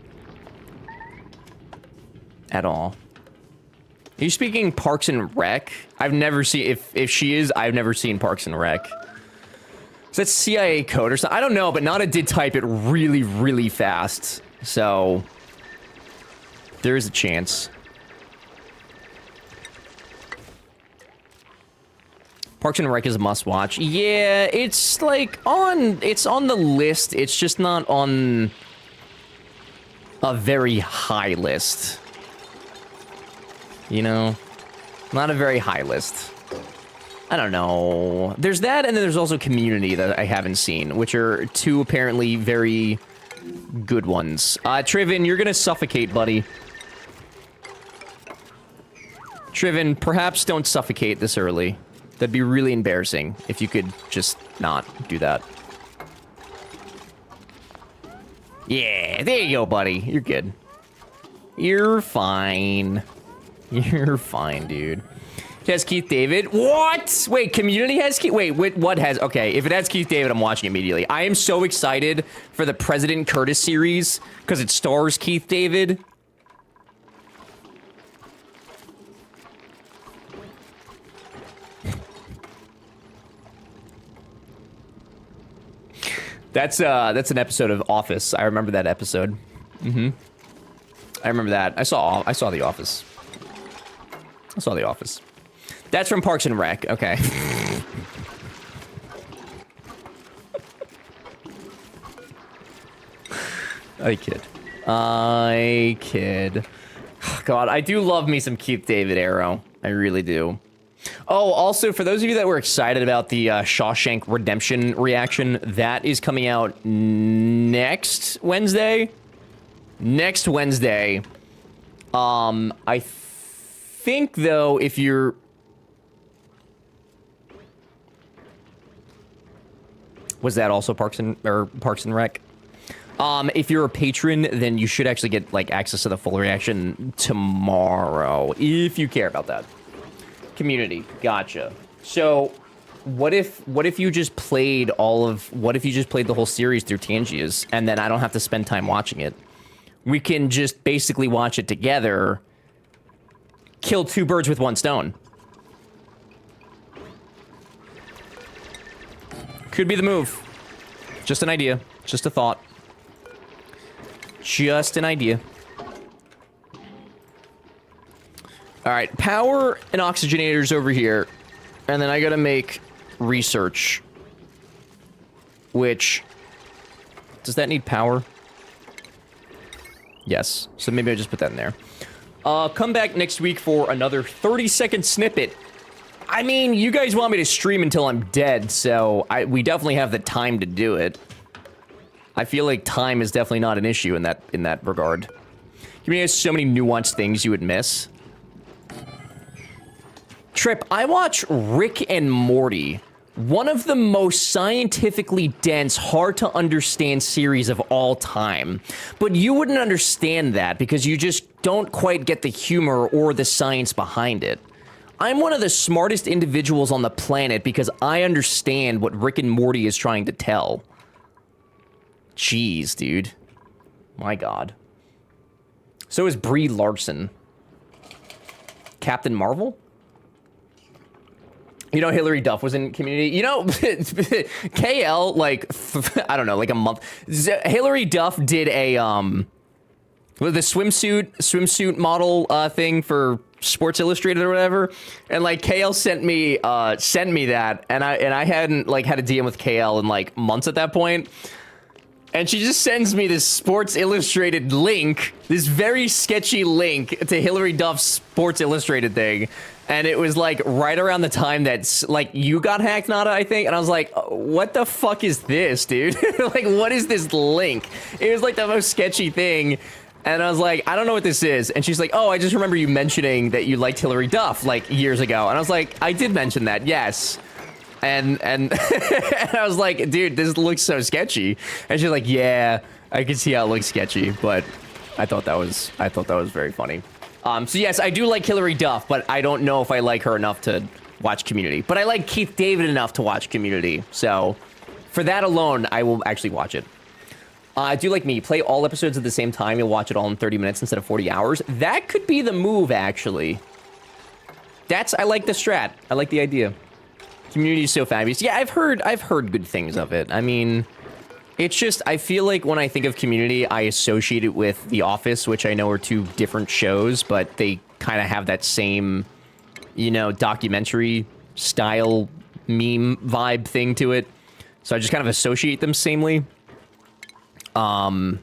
[SPEAKER 1] At all. Are you speaking Parks and Rec? I've never seen... If she is, I've never seen Parks and Rec. Is that CIA code or something? I don't know, but Nada did type it really, really fast. So... there is a chance. Parks and Rec is a must-watch. Yeah, it's like it's on the list. It's just not on a very high list. You know? Not a very high list. I don't know. There's that, and then there's also Community that I haven't seen, which are two apparently very good ones. Triven, you're gonna suffocate, buddy. Triven, perhaps don't suffocate this early. That'd be really embarrassing if you could just not do that. Yeah, there you go, buddy. You're good. You're fine. You're fine, dude. It has Keith David. What? Wait, Community has Keith... Wait, what has... Okay, if it has Keith David, I'm watching immediately. I am so excited for the President Curtis series because it stars Keith David. That's an episode of Office. I remember that episode. I remember that. I saw The Office. I saw The Office. That's from Parks and Rec. Okay. I kid. God, I do love me some Keith David Arrow. I really do. Oh, also, for those of you that were excited about the Shawshank Redemption reaction, that is coming out next Wednesday. Next Wednesday. I think, though, if you're... Was that also Parks and Rec? If you're a patron, then you should actually get, like, access to the full reaction tomorrow, if you care about that. Community, gotcha. So, what if you just played the whole series through Tangia's, and then I don't have to spend time watching it? We can just basically watch it together, kill two birds with one stone. Could be the move. Just an idea. Just a thought. Just an idea. Alright, power and oxygenators over here. And then I gotta make research. Which Does that need power? Yes. So maybe I just put that in there. Come back next week for another 30-second snippet. I mean, you guys want me to stream until I'm dead, so we definitely have the time to do it. I feel like time is definitely not an issue in that regard. Community has so many nuanced things you would miss. Trip, I watch Rick and Morty. One of the most scientifically dense, hard to understand series of all time. But you wouldn't understand that because you just don't quite get the humor or the science behind it. I'm one of the smartest individuals on the planet because I understand what Rick and Morty is trying to tell. Jeez, dude. My God. So is Brie Larson. Captain Marvel? You know, Hillary Duff was in Community. You know, KL, like, I don't know, like a month. Hillary Duff did a, the swimsuit model thing for Sports Illustrated or whatever. And, like, KL sent me that. And I hadn't, like, had a DM with KL in, like, months at that point. And she just sends me this Sports Illustrated link, this very sketchy link to Hillary Duff's Sports Illustrated thing. And it was like right around the time that like you got hacked, Nada, I think. And I was like, what the fuck is this, dude? Like, what is this link? It was like the most sketchy thing. And I was like, I don't know what this is. And she's like, oh, I just remember you mentioning that you liked Hillary Duff like years ago. And I was like, I did mention that, yes. And and I was like, dude, this looks so sketchy. And she's like, yeah, I can see how it looks sketchy, but I thought that was very funny. So yes, I do like Hillary Duff, but I don't know if I like her enough to watch Community. But I like Keith David enough to watch Community. So for that alone, I will actually watch it. Do like me, play all episodes at the same time. You'll watch it all in 30 minutes instead of 40 hours. That could be the move, actually. I like the strat. I like the idea. Community is so fabulous. Yeah, I've heard good things of it. I mean, it's just, I feel like when I think of Community, I associate it with The Office, which I know are two different shows, but they kind of have that same, you know, documentary style meme vibe thing to it. So I just kind of associate them samely. And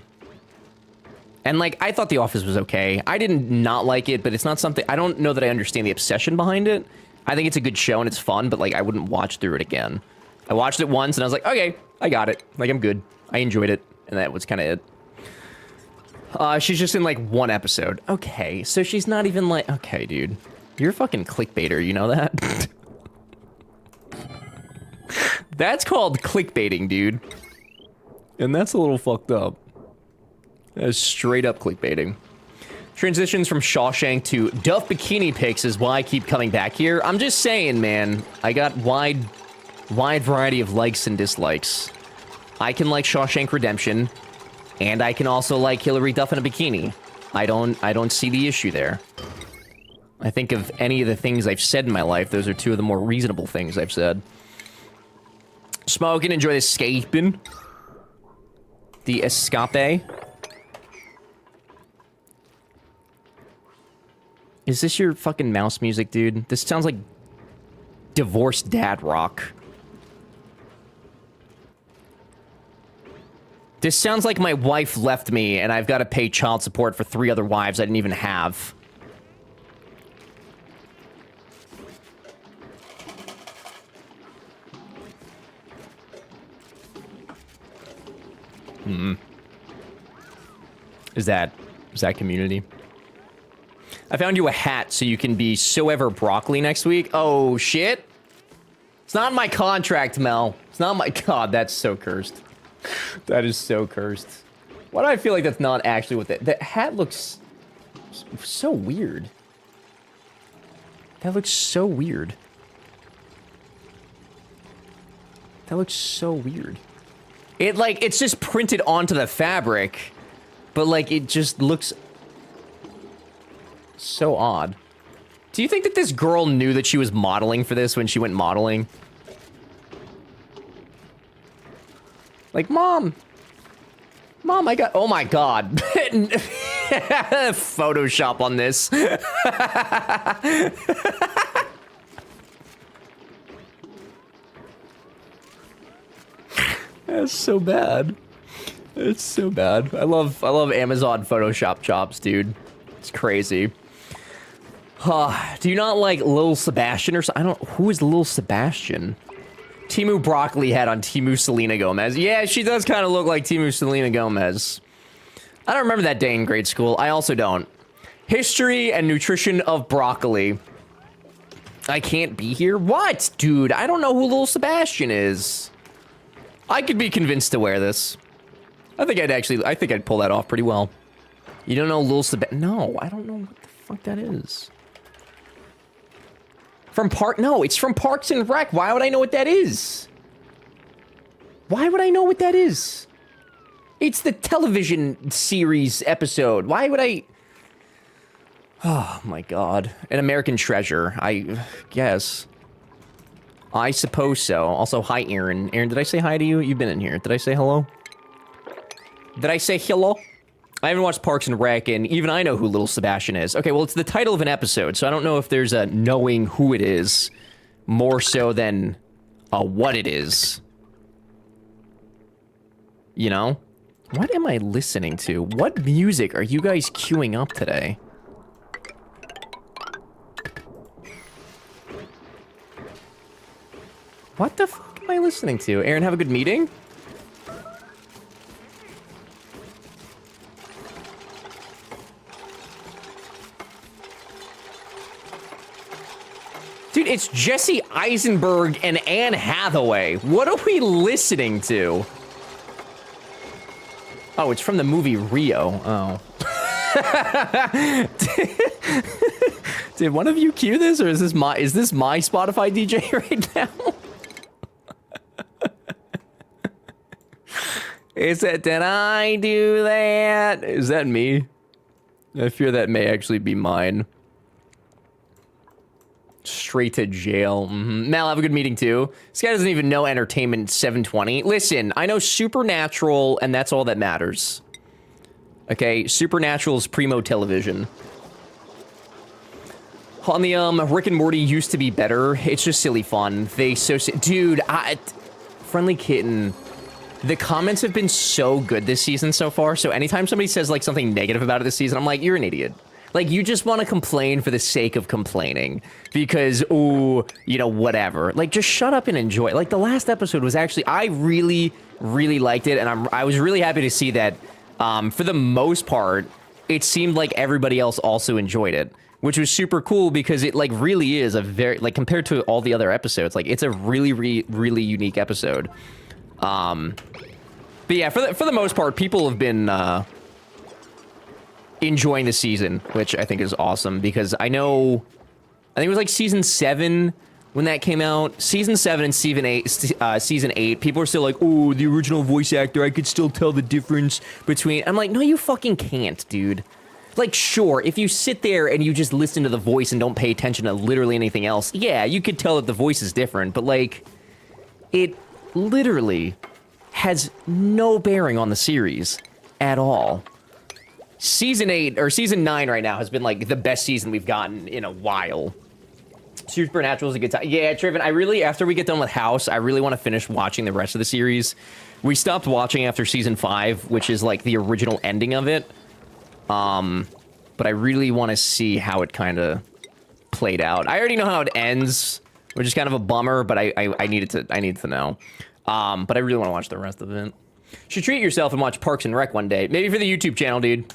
[SPEAKER 1] like, I thought The Office was okay. I didn't not like it, but it's not something, I don't know that I understand the obsession behind it. I think it's a good show and it's fun, but like, I wouldn't watch through it again. I watched it once and I was like, okay, I got it. Like, I'm good. I enjoyed it. And that was kind of it. She's just in like one episode. Okay, so she's not even like, okay, dude. You're a fucking clickbaiter, you know that? That's called clickbaiting, dude. And that's a little fucked up. That's straight up clickbaiting. Transitions from Shawshank to Duff Bikini Pics is why I keep coming back here. I'm just saying, man. I got wide variety of likes and dislikes. I can like Shawshank Redemption, and I can also like Hillary Duff in a bikini. I don't see the issue there. I think of any of the things I've said in my life, those are two of the more reasonable things I've said. Smoking, enjoy the escaping. The escape. Is this your fucking mouse music, dude? This sounds like divorced dad rock. This sounds like my wife left me and I've got to pay child support for 3 other wives I didn't even have. Is that Community? I found you a hat so you can be so ever broccoli next week. Oh, shit. It's not in my contract, Mel. It's not my... God, that's so cursed. That is so cursed. Why do I feel like that's not actually what that hat looks so weird? That looks so weird. That looks so weird. It, like, it's just printed onto the fabric, but, like, it just looks so odd. Do you think that this girl knew that she was modeling for this when she went modeling? Like, Mom, I got... Oh, my God. Photoshop on this. That's so bad. It's so bad. I love Amazon Photoshop chops, dude. It's crazy. Do you not like Lil Sebastian or so? I don't. Who is Lil Sebastian? Timu Broccoli head on Timu Selena Gomez. Yeah, she does kind of look like Timu Selena Gomez. I don't remember that day in grade school. I also don't. History and nutrition of broccoli. I can't be here? What? Dude, I don't know who Lil Sebastian is. I could be convinced to wear this. I think I'd pull that off pretty well. You don't know Lil Sebastian? No, I don't know what the fuck that is. No, it's from Parks and Rec. Why would I know what that is? Why would I know what that is? It's the television series episode. Why would I... Oh my god. An American Treasure, I guess. I suppose so. Also, hi, Aaron. Aaron, did I say hi to you? You've been in here. Did I say hello? Did I say hello? I haven't watched Parks and Rec, and even I know who Little Sebastian is. Okay, well, it's the title of an episode, so I don't know if there's a knowing who it is more so than what it is. You know? What am I listening to? What music are you guys queuing up today? What the fuck am I listening to? Aaron, have a good meeting? Dude, it's Jesse Eisenberg and Anne Hathaway. What are we listening to? Oh, it's from the movie Rio. Oh. Did one of you cue this, or is this my Spotify DJ right now? Did I do that? Is that me? I fear that may actually be mine. Straight to jail. Mal, have a good meeting too. This guy doesn't even know Entertainment 720. Listen, I know Supernatural, and that's all that matters. Okay, Supernatural is primo television. On the Rick and Morty used to be better. It's just silly fun. Dude, Friendly Kitten. The comments have been so good this season so far. So anytime somebody says like something negative about it this season, I'm like, you're an idiot. Like, you just want to complain for the sake of complaining because, ooh, you know, whatever. Like, just shut up and enjoy. Like, the last episode was actually, I really, really liked it, and I was really happy to see that, for the most part, it seemed like everybody else also enjoyed it, which was super cool because it, like, really is a very, like, compared to all the other episodes, like, it's a really, really unique episode. But yeah, for the most part, people have been, enjoying the season, which I think is awesome because I think it was like season 7 when that came out. Season 7 and season 8, people are still like, oh, the original voice actor, I could still tell the difference between. I'm like, no, you fucking can't, dude. Like, sure, if you sit there and you just listen to the voice and don't pay attention to literally anything else, yeah, you could tell that the voice is different, but like, it literally has no bearing on the series at all. Season 8 or season 9 right now has been like the best season we've gotten in a while. Supernatural is a good time. Yeah, Triven, after we get done with House, I really want to finish watching the rest of the series. We stopped watching after season 5, which is like the original ending of it. But I really want to see how it kind of played out. I already know how it ends, which is kind of a bummer, but I needed to know. But I really want to watch the rest of it. Should treat yourself and watch Parks and Rec one day. Maybe for the YouTube channel, dude.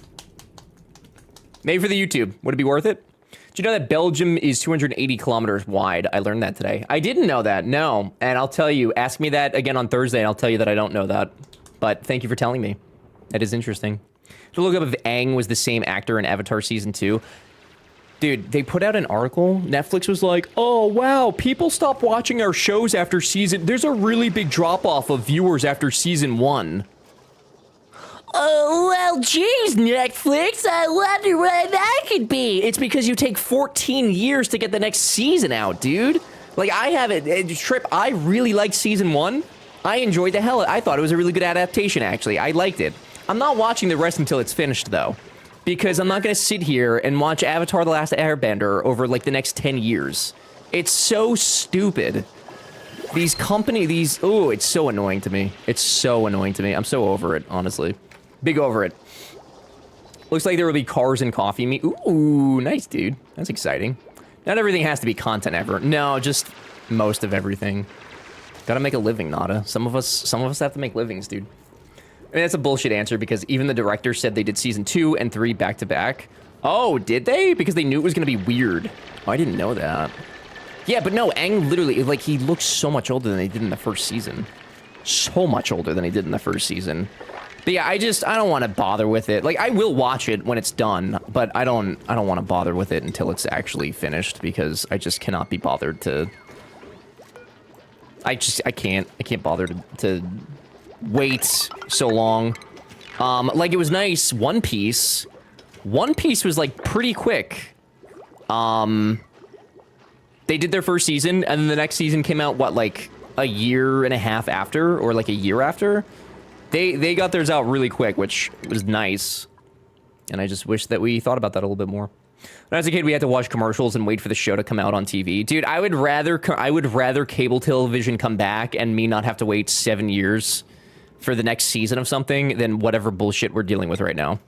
[SPEAKER 1] Maybe for the YouTube. Would it be worth it? Do you know that Belgium is 280 kilometers wide? I learned that today. I didn't know that, no. And I'll tell you, ask me that again on Thursday, and I'll tell you that I don't know that. But thank you for telling me. That is interesting. To look up if Aang was the same actor in Avatar Season 2. Dude, they put out an article. Netflix was like, oh, wow, people stop watching our shows after season... There's a really big drop-off of viewers after Season 1. Oh, well, geez, Netflix, I wonder why that could be. It's because you take 14 years to get the next season out, dude. Like, I have it. Trip, I really liked Season 1. I enjoyed the hell. I thought it was a really good adaptation, actually. I liked it. I'm not watching the rest until it's finished, though. Because I'm not going to sit here and watch Avatar The Last Airbender over, like, the next 10 years. It's so stupid. These company, these, oh, it's so annoying to me. It's so annoying to me. I'm so over it, honestly. Big over it. Looks like there will be cars and coffee meet. Ooh, nice, dude. That's exciting. Not everything has to be content ever. No, just most of everything. Gotta make a living, Nada. Some of us have to make livings, dude. I mean, that's a bullshit answer because even the director said they did season 2 and 3 back to back. Oh, did they? Because they knew it was gonna be weird. Oh, I didn't know that. Yeah, but no, Aang literally, like, he looks so much older than he did in the first season. So much older than he did in the first season. But yeah, I don't want to bother with it. Like, I will watch it when it's done, but I don't want to bother with it until it's actually finished because I just cannot be bothered to... I can't bother to wait so long. Like, it was nice, One Piece. One Piece was, like, pretty quick. They did their first season, and then the next season came out, what, like, a year and a half after? Or, like, a year after? They got theirs out really quick, which was nice. And I just wish that we thought about that a little bit more. When I was a kid, we had to watch commercials and wait for the show to come out on TV. Dude, I would rather cable television come back and me not have to wait 7 years for the next season of something than whatever bullshit we're dealing with right now.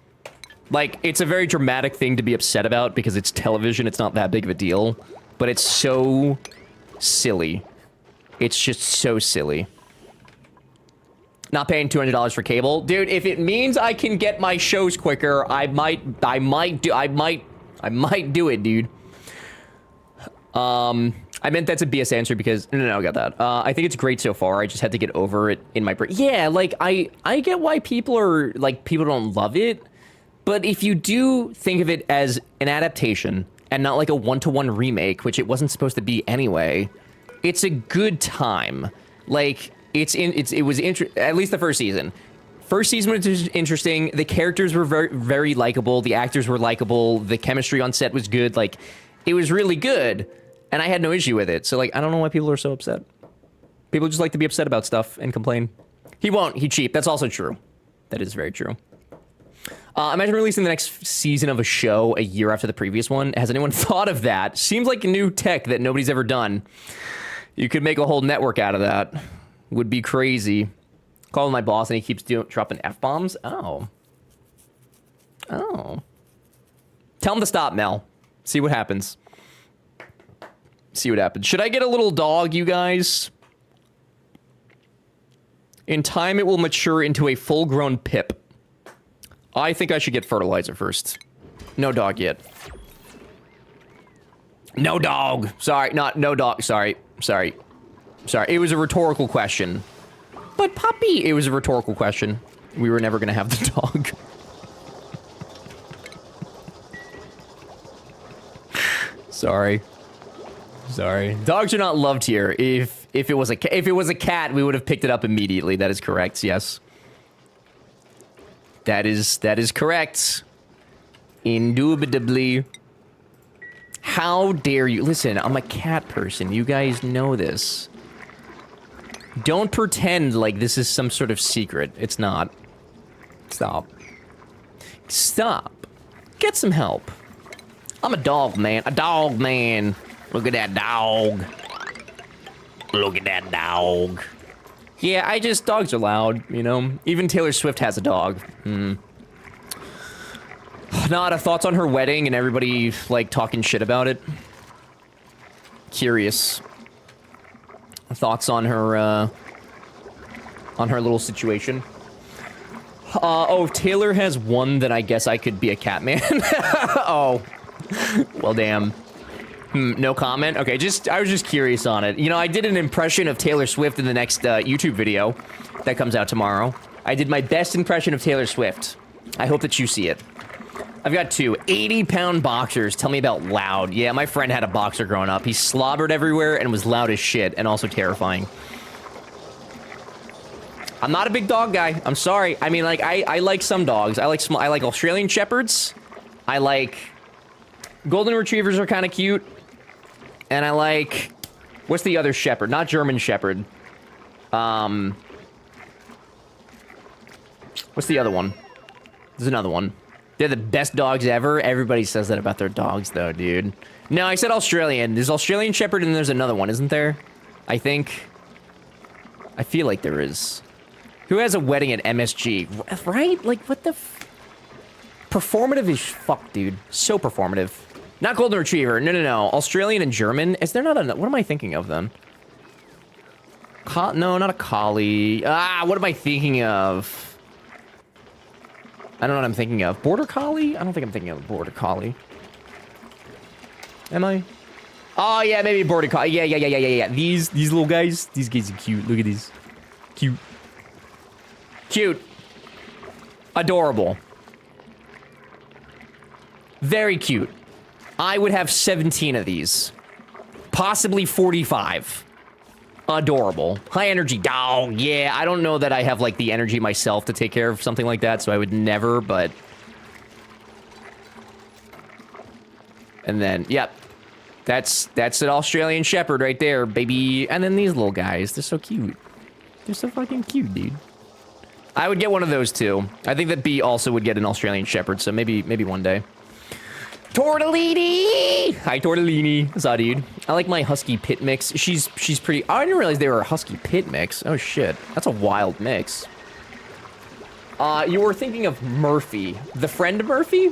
[SPEAKER 1] Like, it's a very dramatic thing to be upset about because it's television, it's not that big of a deal. But it's so silly. It's just so silly. Not paying $200 for cable. Dude, if it means I can get my shows quicker, I might do it, dude. I meant that's a BS answer because no, I got that. I think it's great so far. I just had to get over it in my brain. Yeah, like I get why people don't love it, but if you do think of it as an adaptation and not like a one-to-one remake, which it wasn't supposed to be anyway, it's a good time. Like it was at least the first season. First season was interesting. The characters were very, very likable. The actors were likable. The chemistry on set was good. Like, it was really good, and I had no issue with it. So, like, I don't know why people are so upset. People just like to be upset about stuff and complain. He won't. He cheap. That's also true. That is very true. Imagine releasing the next season of a show a year after the previous one. Has anyone thought of that? Seems like new tech that nobody's ever done. You could make a whole network out of that. Would be crazy. Calling my boss and he keeps dropping F-bombs? Oh. Oh. Tell him to stop, Mel. See what happens. See what happens. Should I get a little dog, you guys? In time, it will mature into a full-grown pip. I think I should get fertilizer first. No dog yet. No dog. Sorry, no dog. Sorry. It was a rhetorical question. But puppy, it was a rhetorical question. We were never gonna have the dog. Sorry. Dogs are not loved here. If it was a cat, we would have picked it up immediately. That is correct. Yes. That is correct. Indubitably. How dare you? Listen, I'm a cat person. You guys know this. Don't pretend like this is some sort of secret. It's not. Stop. Get some help. I'm a dog man. A dog man. Look at that dog. Yeah, dogs are loud, you know? Even Taylor Swift has a dog. Nada, thoughts on her wedding and everybody, like, talking shit about it? Curious. Thoughts on her little situation? If Taylor has one, then I guess I could be a cat man. Oh. Well, damn. No comment? Okay, I was just curious on it. You know, I did an impression of Taylor Swift in the next YouTube video that comes out tomorrow. I did my best impression of Taylor Swift. I hope that you see it. I've got 2 80-pound boxers. Tell me about loud. Yeah, my friend had a boxer growing up. He slobbered everywhere and was loud as shit and also terrifying. I'm not a big dog guy. I'm sorry. I mean, like, I like some dogs. I like Australian Shepherds. I like... Golden Retrievers are kind of cute. And I like... What's the other Shepherd? Not German Shepherd. What's the other one? There's another one. They're the best dogs ever. Everybody says that about their dogs, though, dude. No, I said Australian. There's Australian Shepherd and there's another one, isn't there? I think. I feel like there is. Who has a wedding at MSG? Right? Like, what the performative as fuck, dude. So performative. Not Golden Retriever. No, no, no. Australian and German. Is there not a... What am I thinking of, then? No, not a collie. Ah, what am I thinking of? I don't know what I'm thinking of. Border Collie? I don't think I'm thinking of Border Collie. Am I? Oh, yeah, maybe Border Collie. Yeah. These little guys. These guys are cute. Look at these. Cute. Cute. Adorable. Very cute. I would have 17 of these. Possibly 45. Adorable. High energy dog. Yeah, I don't know that I have, like, the energy myself to take care of something like that, so I would never, but... And then, yep. That's an Australian Shepherd right there, baby. And then these little guys. They're so cute. They're so fucking cute, dude. I would get one of those, too. I think that B also would get an Australian Shepherd, so maybe one day. Tortellini! Hi, Tortellini. What's up, dude? I like my Husky Pit mix. She's pretty... I didn't realize they were a Husky Pit mix. Oh, shit. That's a wild mix. You were thinking of Murphy. The friend Murphy?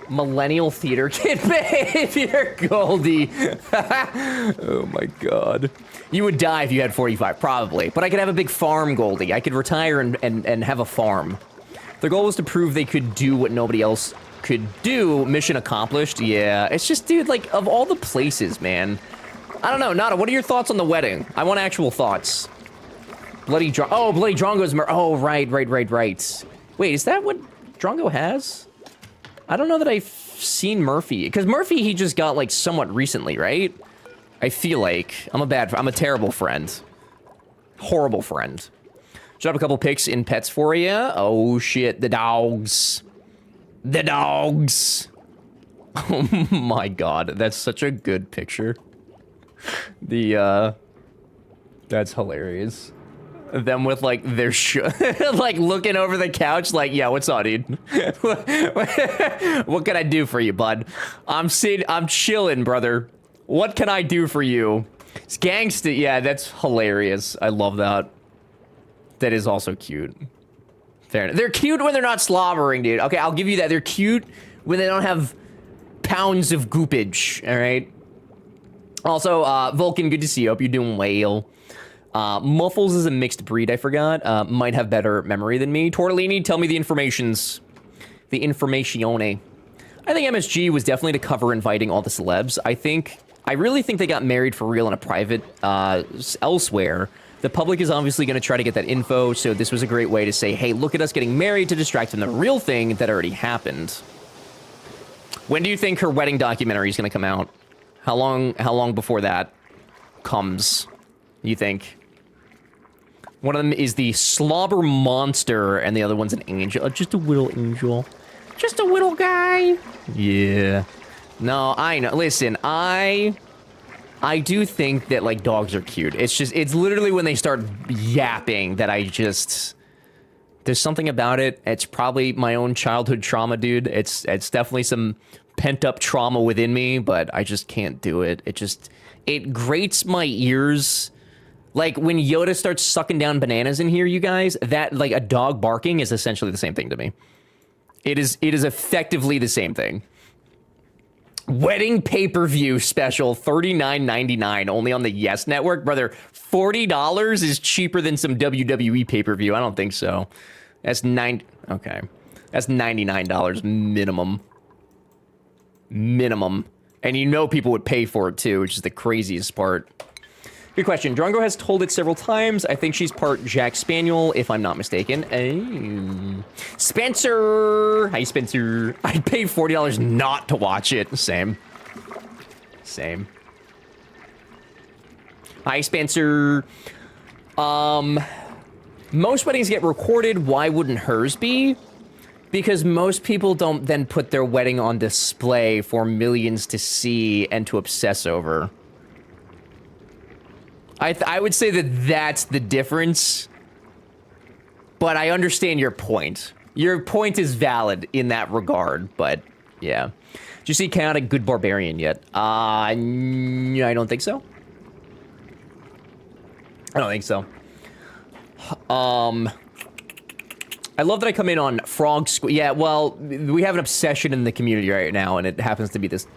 [SPEAKER 1] Millennial Theater Kid behavior, Goldie. Oh, my God. You would die if you had 45, probably. But I could have a big farm, Goldie. I could retire and have a farm. Their goal was to prove they could do what nobody else could do. Mission accomplished. Yeah, it's just, dude, like, of all the places, man. I don't know. Nada, what are your thoughts on the wedding? I want actual thoughts. Bloody Drongo's oh, right. Wait, is that what Drongo has? I don't know that I've seen Murphy. Because Murphy, he just got, like, somewhat recently, right? I feel like. I'm a terrible friend. Horrible friend. Drop a couple pics in pets for you. Oh, shit. The dogs. The dogs. Oh my God, that's such a good picture. That's hilarious. Them with like their like looking over the couch, like, yeah, what's up, dude? What can I do for you, bud? I'm chilling, brother. What can I do for you? It's gangsta. Yeah, that's hilarious. I love that. That is also cute. Fair enough. They're cute when they're not slobbering, dude. Okay, I'll give you that. They're cute when they don't have pounds of goopage, all right? Also, Vulcan, good to see you. Hope you're doing well. Muffles is a mixed breed, I forgot. Might have better memory than me. Tortellini, tell me the informations. The informatione. I think MSG was definitely to cover inviting all the celebs. I really think they got married for real in a private, elsewhere. The public is obviously going to try to get that info, so this was a great way to say, hey, look at us getting married to distract from the real thing that already happened. When do you think her wedding documentary is going to come out? How long before that comes, you think? One of them is the slobber monster, and the other one's an angel. Just a little angel. Just a little guy. Yeah. No, I know. Listen, I do think that, like, dogs are cute. It's literally when they start yapping that there's something about it. It's probably my own childhood trauma, dude. It's definitely some pent-up trauma within me, but I just can't do it. It grates my ears. Like, when Yoda starts sucking down bananas in here, you guys, that, like, a dog barking is essentially the same thing to me. It is effectively the same thing. Wedding pay-per-view special, $39.99, only on the Yes Network. Brother, $40 is cheaper than some WWE pay-per-view. I don't think so. That's okay. That's $99 minimum. Minimum. And you know people would pay for it too, which is the craziest part. Good question. Drongo has told it several times. I think she's part Jack Spaniel, if I'm not mistaken. Spencer! Hi, Spencer. I'd pay $40 not to watch it. Same. Hi, Spencer. Most weddings get recorded. Why wouldn't hers be? Because most people don't then put their wedding on display for millions to see and to obsess over. I would say that that's the difference, but I understand your point. Your point is valid in that regard, but yeah. Did you see Chaotic Good Barbarian yet? I don't think so. I don't think so. I love that I come in on Frog Squad. Yeah, well, we have an obsession in the community right now, and it happens to be this.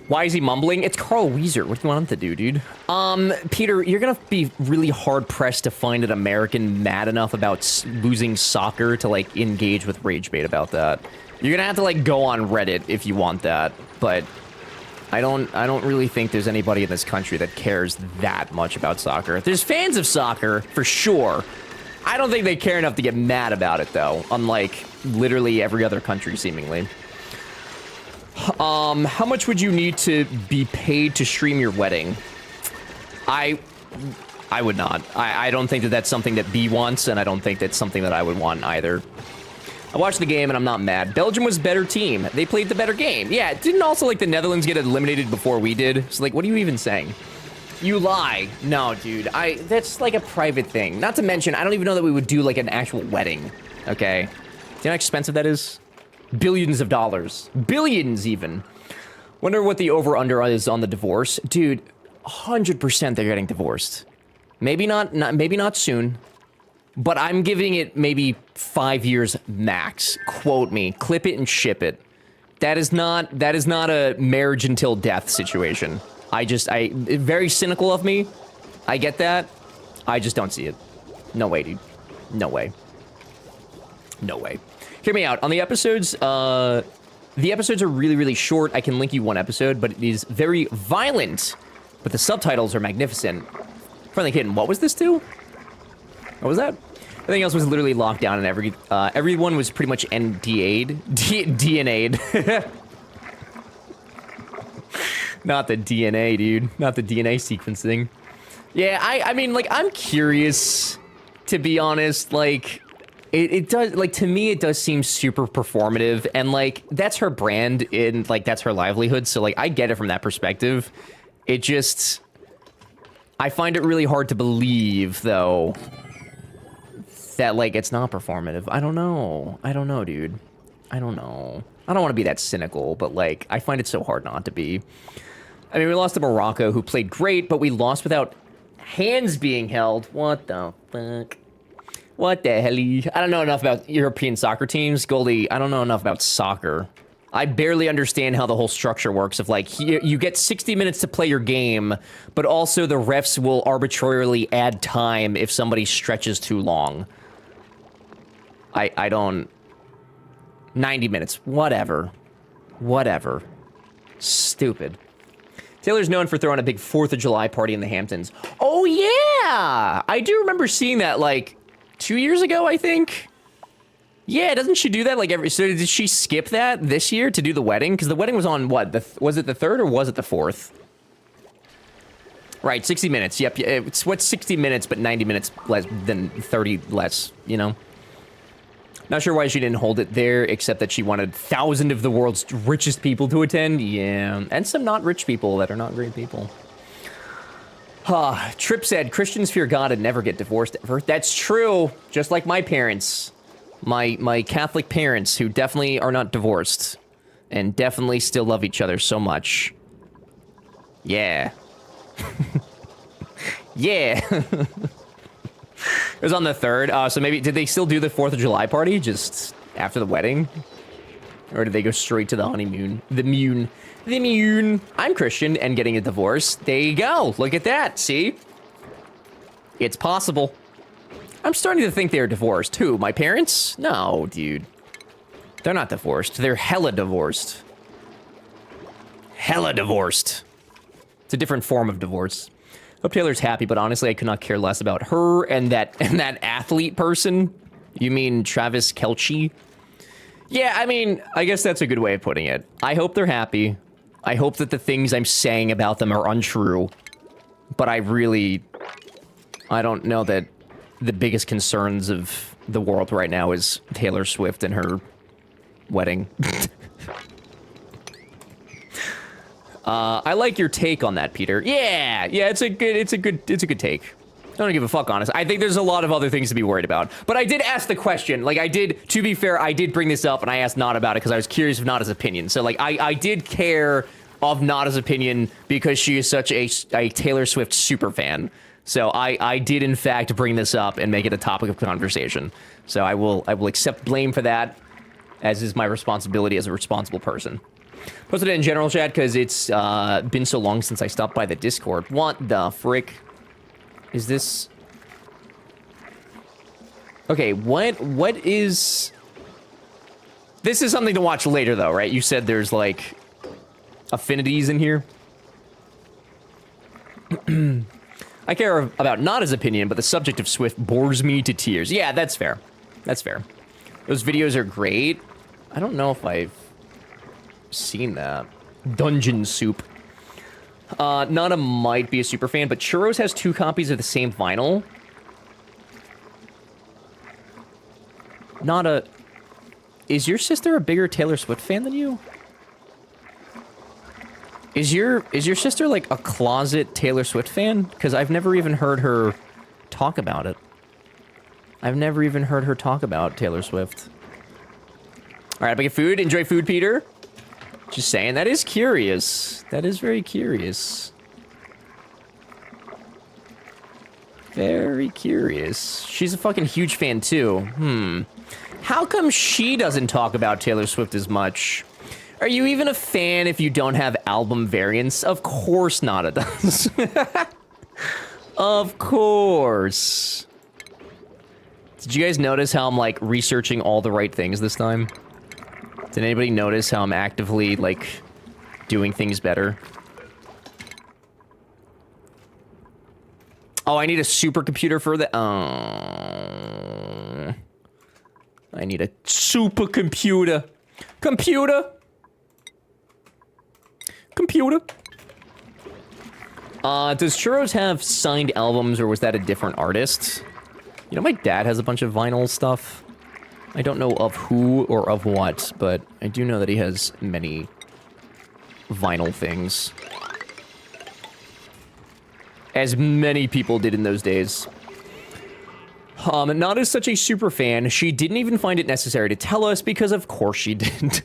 [SPEAKER 1] Why is he mumbling? It's Carl Weezer. What do you want him to do, dude? Peter, you're gonna be really hard-pressed to find an American mad enough about losing soccer to, like, engage with rage bait about that. You're gonna have to, like, go on Reddit if you want that, but I don't really think there's anybody in this country that cares that much about soccer. There's fans of soccer, for sure. I don't think they care enough to get mad about it, though, unlike literally every other country, seemingly. How much would you need to be paid to stream your wedding? I would not. I don't think that that's something that B wants, and I don't think that's something that I would want either. I watched the game, and I'm not mad. Belgium was a better team. They played the better game. Yeah, didn't also, like, the Netherlands get eliminated before we did? So, like, what are you even saying? You lie. No, dude. That's, like, a private thing. Not to mention, I don't even know that we would do, like, an actual wedding. Okay? Do you know how expensive that is? Billions of dollars. Billions, even. Wonder what the over-under is on the divorce. Dude, 100% they're getting divorced. Maybe not soon. But I'm giving it maybe 5 years max. Quote me. Clip it and ship it. That is not a marriage until death situation. Very cynical of me. I get that. I just don't see it. No way, dude. No way. No way. Hear me out. On the episodes, the episodes are really, really short. I can link you one episode, but it is very violent. But the subtitles are magnificent. Friendly Kitten, what was this to? What was that? Everything else was literally locked down, and everyone was pretty much NDA'd. DNA'd. Not the DNA, dude. Not the DNA sequencing. Yeah, I mean, like, I'm curious, to be honest, like... It does, like, to me, it does seem super performative, and, like, that's her brand, and, like, that's her livelihood, so, like, I get it from that perspective. It just... I find it really hard to believe, though, that, like, it's not performative. I don't know. I don't know, dude. I don't know. I don't want to be that cynical, but, like, I find it so hard not to be. I mean, we lost to Morocco, who played great, but we lost without hands being held. What the fuck? What the hell? I don't know enough about European soccer teams. Goldie, I don't know enough about soccer. I barely understand how the whole structure works of, like, you get 60 minutes to play your game, but also the refs will arbitrarily add time if somebody stretches too long. I don't... 90 minutes. Whatever. Whatever. Stupid. Taylor's known for throwing a big 4th of July party in the Hamptons. Oh, yeah! I do remember seeing that, like... 2 years ago, I think? Yeah, doesn't she do that like every... So did she skip that this year to do the wedding? Because the wedding was on what? Was it the 3rd or was it the 4th? Right, 60 minutes. Yep, it's what's 60 minutes, but 90 minutes less than 30 less, you know? Not sure why she didn't hold it there, except that she wanted 1,000 of the world's richest people to attend. Yeah, and some not rich people that are not great people. Trip said, Christians fear God and never get divorced ever. That's true. Just like my parents. My Catholic parents, who definitely are not divorced. And definitely still love each other so much. Yeah. Yeah. It was on the 3rd. So maybe, did they still do the 4th of July party just after the wedding? Or did they go straight to the honeymoon? The moon. I'm Christian and getting a divorce. There you go. Look at that. See? It's possible. I'm starting to think they're divorced. Who? My parents? No, dude. They're not divorced. They're hella divorced. Hella divorced. It's a different form of divorce. Hope Taylor's happy, but honestly, I could not care less about her and that athlete person. You mean Travis Kelce? Yeah, I mean, I guess that's a good way of putting it. I hope they're happy. I hope that the things I'm saying about them are untrue. But I don't know that the biggest concerns of the world right now is Taylor Swift and her wedding. I like your take on that, Peter. Yeah, it's a good take. I don't give a fuck, honest. I think there's a lot of other things to be worried about. But I did ask the question. Like, to be fair, I did bring this up and I asked Nada about it because I was curious of Nada's opinion. So, like, I did care of Nada's opinion because she is such a Taylor Swift super fan. So I did, in fact, bring this up and make it a topic of conversation. So I will accept blame for that, as is my responsibility as a responsible person. Posted it in general chat because it's been so long since I stopped by the Discord. What the frick? Is this... Okay, what is... This is something to watch later, though, right? You said there's, like, affinities in here. I care about Nada's opinion, but the subject of Swift bores me to tears. Yeah, that's fair. That's fair. Those videos are great. I don't know if I've seen that. Dungeon Soup. Nada might be a super fan, but Churros has 2 copies of the same vinyl. Nada, is your sister a bigger Taylor Swift fan than you? Is your sister like a closet Taylor Swift fan? Because I've never even heard her talk about it. I've never even heard her talk about Taylor Swift. All right, I get food. Enjoy food, Peter. Just saying, that is curious. That is very curious. Very curious. She's a fucking huge fan, too. How come she doesn't talk about Taylor Swift as much? Are you even a fan if you don't have album variants? Of course Nada does. Of course. Did you guys notice how I'm, like, researching all the right things this time? Did anybody notice how I'm actively, like, doing things better? Oh, I need a supercomputer for that. I need a supercomputer. Computer. Does Churros have signed albums, or was that a different artist? You know, my dad has a bunch of vinyl stuff. I don't know of who or of what, but I do know that he has many vinyl things. As many people did in those days. Not as such a super fan, she didn't even find it necessary to tell us because of course she didn't.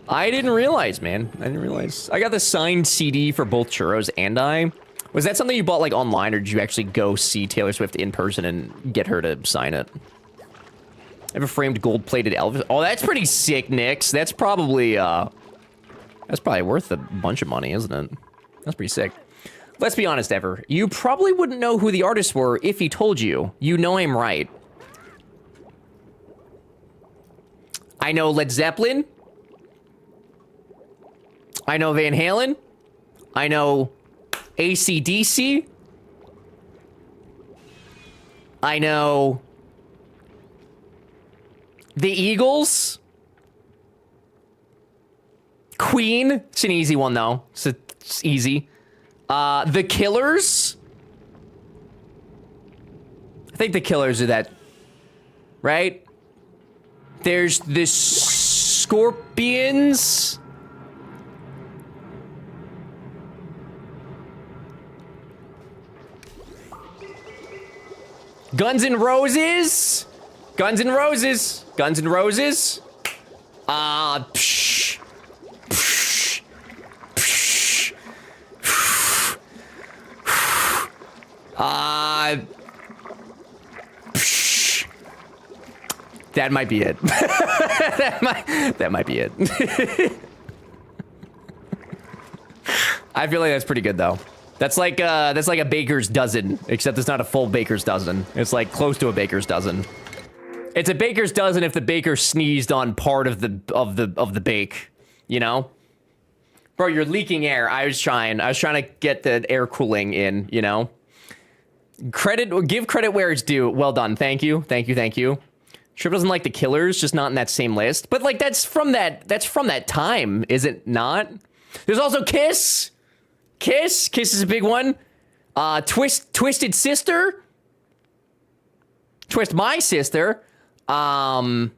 [SPEAKER 1] I didn't realize, man. I didn't realize. I got the signed CD for both Churros and I. Was that something you bought, like, online, or did you actually go see Taylor Swift in person and get her to sign it? I have a framed gold-plated Elvis. Oh, that's pretty sick, Nix. That's probably worth a bunch of money, isn't it? That's pretty sick. Let's be honest, Ever. You probably wouldn't know who the artists were if he told you. You know I'm right. I know Led Zeppelin. I know Van Halen. I know AC/DC. I know the Eagles. Queen. It's an easy one, though. It's easy. The Killers. I think the Killers are that, right? There's the Scorpions. Guns N' Roses. Guns N' Roses. Guns N' Roses. Psh. Psh. Psh. Psh. That might be it. that might be it. I feel like that's pretty good, though. That's like a baker's dozen, except it's not a full baker's dozen. It's like close to a baker's dozen. It's a baker's dozen if the baker sneezed on part of the bake, you know? Bro, you're leaking air. I was trying to get the air cooling in, you know? Give credit where it's due. Well done. Thank you. Trip doesn't like the Killers, just not in that same list. But like that's from that time, is it not? There's also Kiss. Kiss is a big one. Twisted Sister? Twist My Sister? That's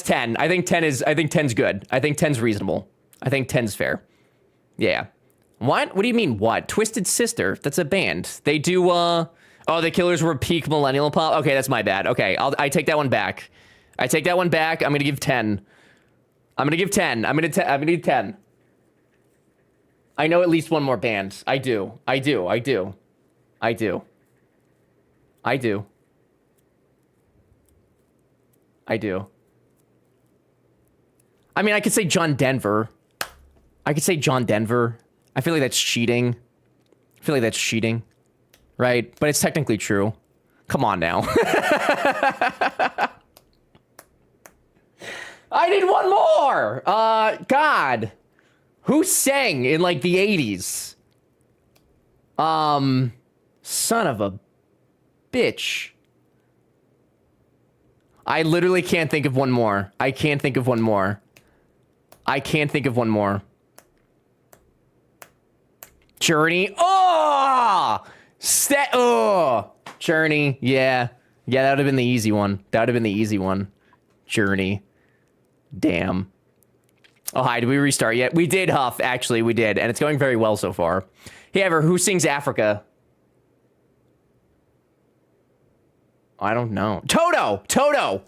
[SPEAKER 1] 10. I think 10's good. I think 10's reasonable. I think 10's fair. Yeah. What? What do you mean, what? Twisted Sister. That's a band. They do, oh, the Killers were peak millennial pop? Okay, that's my bad. Okay, I take that one back. I take that one back. I'm gonna give 10. I'm gonna give 10. I'm gonna give 10. I know at least one more band. I do. I do. I do. I do. I do. I do. I mean, I could say John Denver. I could say John Denver. I feel like that's cheating. I feel like that's cheating. Right? But it's technically true. Come on now. I need one more! God. Who sang in, like, the 80s? Son of a bitch. I literally can't think of one more. I can't think of one more. I can't think of one more. Journey. Oh! Oh! Journey. Yeah. Yeah, that would have been the easy one. That would have been the easy one. Journey. Damn. Oh, hi. Did we restart yet? We did, Huff. Actually, we did. And it's going very well so far. Hey, Ever, who sings Africa? I don't know. Toto! Toto!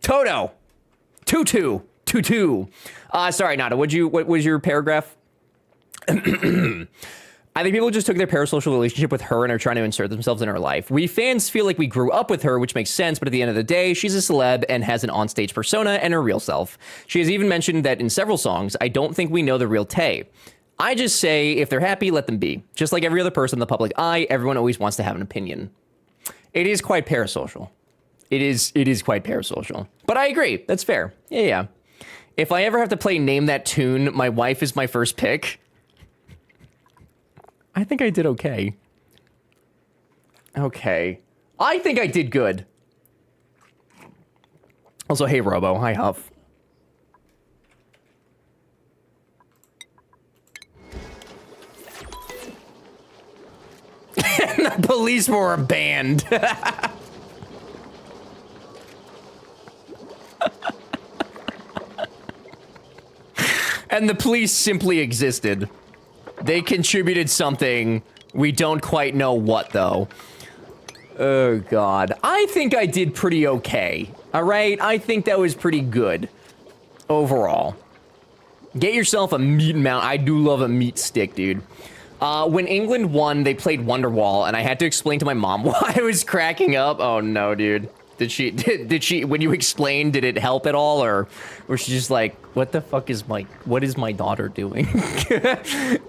[SPEAKER 1] Toto! Tutu! Tutu! Sorry, Nada. What was your paragraph? I think people just took their parasocial relationship with her and are trying to insert themselves in her life. We fans feel like we grew up with her, which makes sense, but at the end of the day, she's a celeb and has an onstage persona and her real self. She has even mentioned that in several songs, I don't think we know the real Tay. I just say, if they're happy, let them be. Just like every other person in the public eye, everyone always wants to have an opinion. It is quite parasocial. It is quite parasocial. But I agree. That's fair. Yeah. If I ever have to play Name That Tune, my wife is my first pick. I think I did okay. Okay. I think I did good. Also, hey, Robo. Hi, Huff. And the police were a band. And the police simply existed. They contributed something. We don't quite know what, though. Oh, God. I think I did pretty okay. All right? I think that was pretty good. Overall. Get yourself a meat mount. I do love a meat stick, dude. When England won, they played Wonderwall, and I had to explain to my mom why I was cracking up. Oh, no, dude. Did she, when you explained, did it help at all? Or was she just like, what the fuck is what is my daughter doing?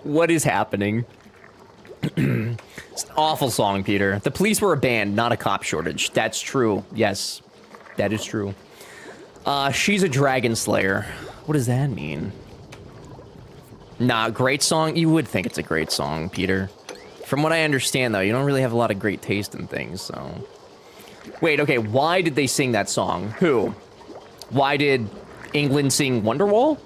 [SPEAKER 1] What is happening? It's an awful song, Peter. The police were a band, not a cop shortage. That's true. Yes, that is true. She's a dragon slayer. What does that mean? Nah, great song? You would think it's a great song, Peter. From what I understand, though, you don't really have a lot of great taste in things, so... Wait, okay, why did they sing that song? Who? Why did England sing Wonderwall?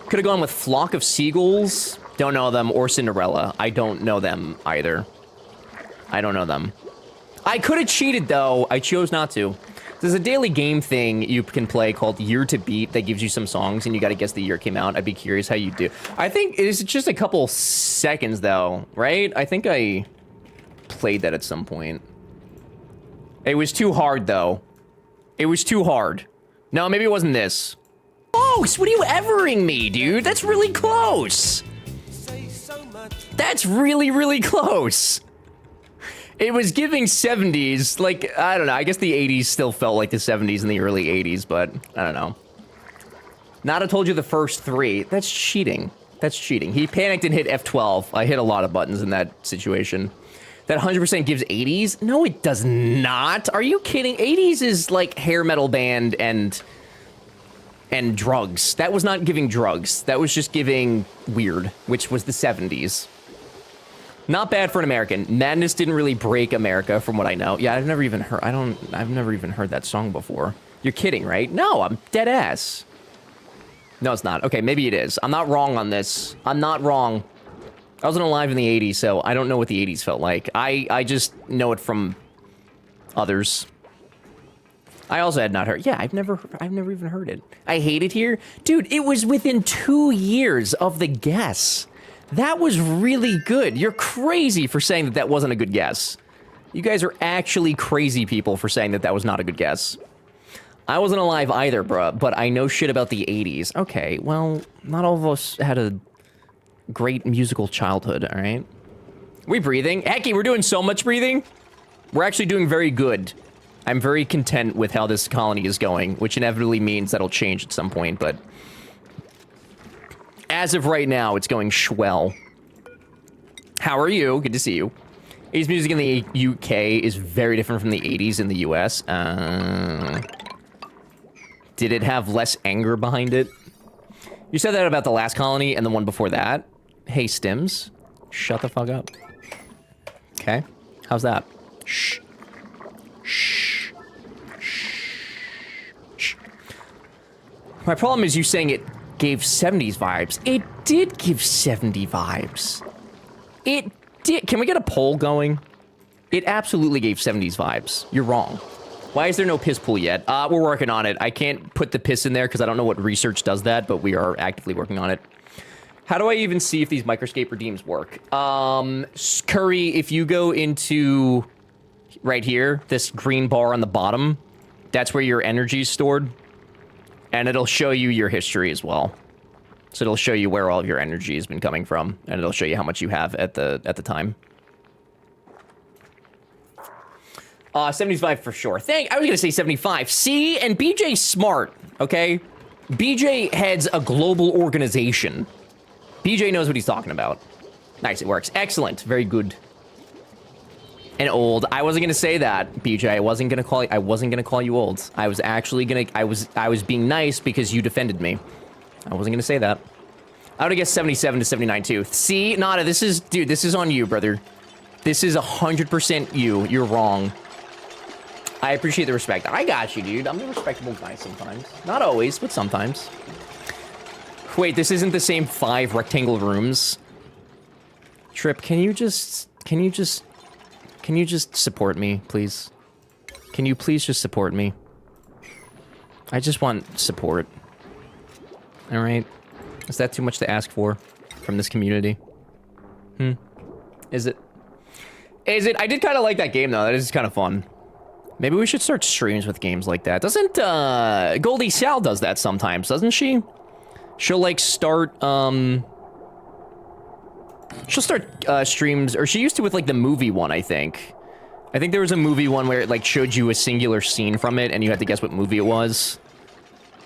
[SPEAKER 1] Could have gone with Flock of Seagulls. Don't know them. Or Cinderella. I don't know them either. I don't know them. I could have cheated, though. I chose not to. There's a daily game thing you can play called Year to Beat that gives you some songs, and you got to guess the year it came out. I'd be curious how you do. I think it's just a couple seconds, though, right? I think I played that at some point. It was too hard, though. It was too hard. No, maybe it wasn't this. Close! What are you evering me, dude? That's really close! That's really, really close! It was giving 70s, like, I don't know, I guess the 80s still felt like the 70s and the early 80s, but I don't know. Nada told you the first three. That's cheating. That's cheating. He panicked and hit F12. I hit a lot of buttons in that situation. That 100% gives 80s? No, it does not. Are you kidding? 80s is like hair metal band and drugs. That was not giving drugs. That was just giving weird, which was the 70s. Not bad for an American. Madness didn't really break America, from what I know. Yeah, I've never even heard. I've never even heard that song before. You're kidding, right? No, I'm dead ass. No, it's not. Okay, maybe it is. I'm not wrong on this. I'm not wrong. I wasn't alive in the 80s, so I don't know what the 80s felt like. I just know it from others. I also had not heard. Yeah, I've never even heard it. I hate it here. Dude, it was within 2 years of the guess. That was really good. You're crazy for saying that that wasn't a good guess. You guys are actually crazy people for saying that that was not a good guess. I wasn't alive either, bruh, but I know shit about the 80s. Okay, well, not all of us had a great musical childhood, all right? We breathing? Hecky, we're doing so much breathing. We're actually doing very good. I'm very content with how this colony is going, which inevitably means that'll change at some point, but as of right now, it's going swell. How are you? Good to see you. 80s music in the UK is very different from the 80s in the US. Did it have less anger behind it? You said that about the last colony and the one before that. Hey, Stims, shut the fuck up. Okay, how's that? Shh. Shh. Shh. My problem is you saying it gave 70s vibes. It did give 70 vibes. It did. Can we get a poll going? It absolutely gave 70s vibes. You're wrong. Why is there no piss pool yet? We're working on it. I can't put the piss in there because I don't know what research does that, but we are actively working on it. How do I even see if these Microscape redeems work? Curry, if you go into right here, this green bar on the bottom, that's where your energy is stored. And it'll show you your history as well. So it'll show you where all of your energy has been coming from, and it'll show you how much you have at the time. 75 for sure. I was gonna say 75. See, and BJ's smart, okay? BJ heads a global organization. BJ knows what he's talking about. Nice, it works. Excellent, very good. And old. I wasn't gonna say that, BJ. I wasn't gonna call you old. I was actually gonna. I was being nice because you defended me. I wasn't gonna say that. I would have guessed 77 to 79 too. See, Nada, this is on you, brother. This is 100% you. You're wrong. I appreciate the respect. I got you, dude. I'm a respectable guy sometimes. Not always, but sometimes. Wait, this isn't the same 5 rectangle rooms. Trip, can you just support me, please? Can you please just support me? I just want support. All right. Is that too much to ask for from this community? Is it? Is it? I did kind of like that game, though. That is kind of fun. Maybe we should start streams with games like that. Doesn't, Goldie Sal does that sometimes, doesn't she? She'll, like, start, she'll start, streams, or she used to with, like, the movie one, I think. I think there was a movie one where it, like, showed you a singular scene from it, and you had to guess what movie it was.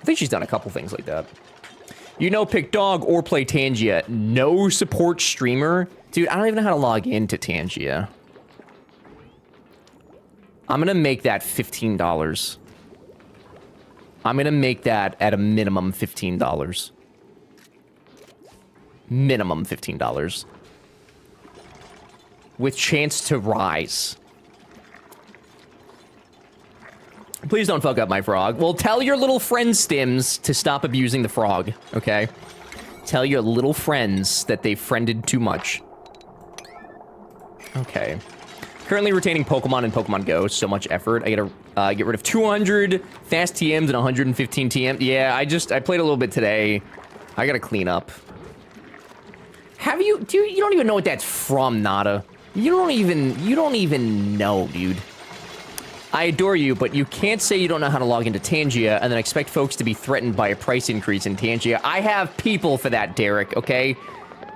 [SPEAKER 1] I think she's done a couple things like that. You know, pick dog or play Tangia. No support streamer? Dude, I don't even know how to log into Tangia. I'm gonna make that $15. I'm gonna make that at a minimum $15. Minimum $15. With chance to rise. Please don't fuck up my frog. Well, tell your little friend Stims to stop abusing the frog, okay? Tell your little friends that they friended too much. Okay. Currently retaining Pokemon in Pokemon Go. So much effort. I gotta get rid of 200 fast TMs and 115 TMs. Yeah, I played a little bit today. I gotta clean up. Have you? You don't even know what that's from, Nada. You don't even know, dude. I adore you, but you can't say you don't know how to log into Tangia and then expect folks to be threatened by a price increase in Tangia. I have people for that, Derek, okay?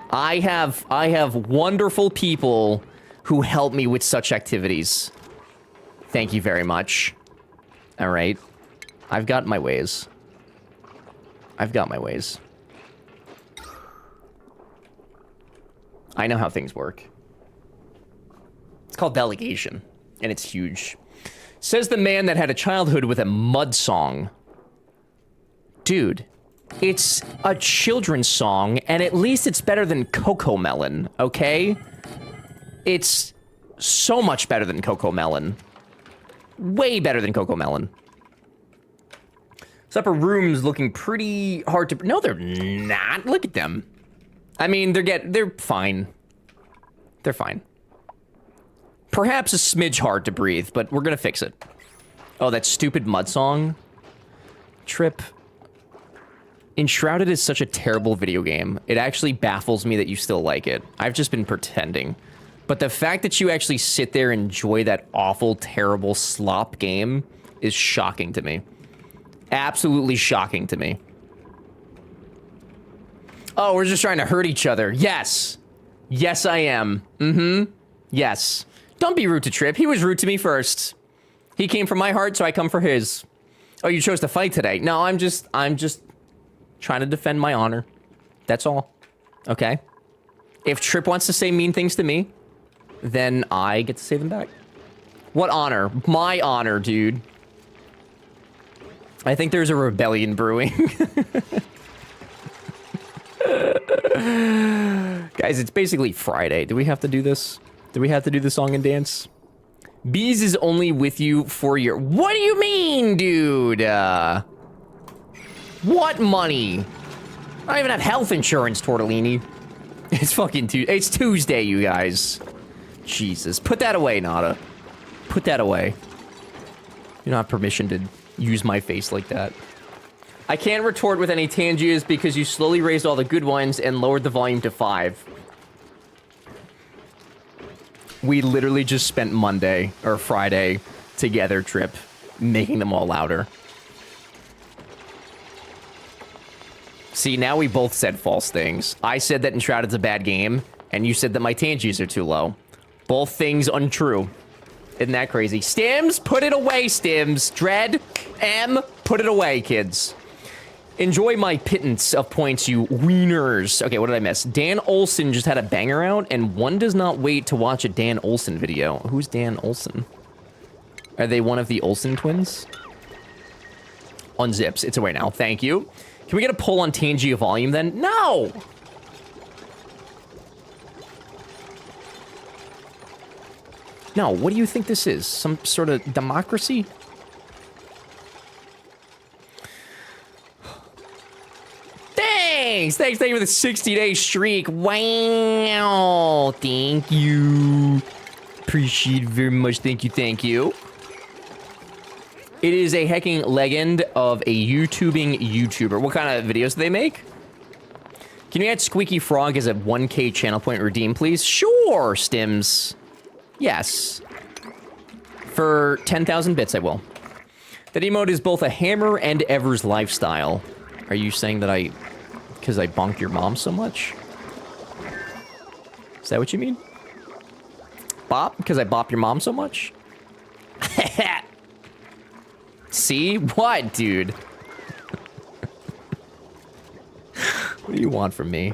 [SPEAKER 1] I have wonderful people who help me with such activities. Thank you very much. All right. I've got my ways. I've got my ways. I know how things work. It's called delegation, and it's huge. Says the man that had a childhood with a mud song. Dude, it's a children's song, and at least it's better than Coco Melon, okay? It's so much better than Coco Melon. Way better than Coco Melon. This upper room's looking pretty hard to... No, they're not. Look at them. I mean, they're fine. They're fine. Perhaps a smidge hard to breathe, but we're gonna fix it. Oh, that stupid mud song. Trip. Enshrouded is such a terrible video game. It actually baffles me that you still like it. I've just been pretending. But the fact that you actually sit there and enjoy that awful, terrible slop game is shocking to me. Absolutely shocking to me. Oh, we're just trying to hurt each other. Yes. Yes, I am. Mm-hmm. Yes. Don't be rude to Trip. He was rude to me first. He came from my heart, so I come for his. Oh, you chose to fight today. No, I'm just trying to defend my honor. That's all. Okay? If Trip wants to say mean things to me, then I get to say them back. What honor? My honor, dude. I think there's a rebellion brewing. Guys, it's basically Friday. Do we have to do this? Do we have to do the song and dance? Bees is only with you for your... What do you mean, dude? What money? I don't even have health insurance, Tortellini. It's fucking Tuesday. It's Tuesday, you guys. Jesus. Put that away, Nada. Put that away. You don't have permission to use my face like that. I can't retort with any Tangiers because you slowly raised all the good ones and lowered the volume to 5. We literally just spent Monday or Friday together, Trip, making them all louder. See, now we both said false things. I said that Enshrouded's a bad game, and you said that my Tangiers are too low. Both things untrue. Isn't that crazy? Stims, put it away, Stims. Dread, M, put it away, kids. Enjoy my pittance of points, you wieners. Okay, what did I miss? Dan Olsen just had a banger out, and one does not wait to watch a Dan Olsen video. Who's Dan Olsen? Are they one of the Olsen twins? Unzips. It's away now. Thank you. Can we get a poll on Tangia volume then? No! No, what do you think this is? Some sort of democracy? Thanks! Thank you for the 60-day streak. Wow! Thank you. Appreciate it very much. Thank you, thank you. It is a hecking legend of a YouTubing YouTuber. What kind of videos do they make? Can you add Squeaky Frog as a 1K channel point redeem, please? Sure, Stims. Yes. For 10,000 bits, I will. That emote is both a hammer and Ever's lifestyle. Are you saying that because I bonk your mom so much? Is that what you mean? Bop? Because I bop your mom so much? See? What, dude? What do you want from me?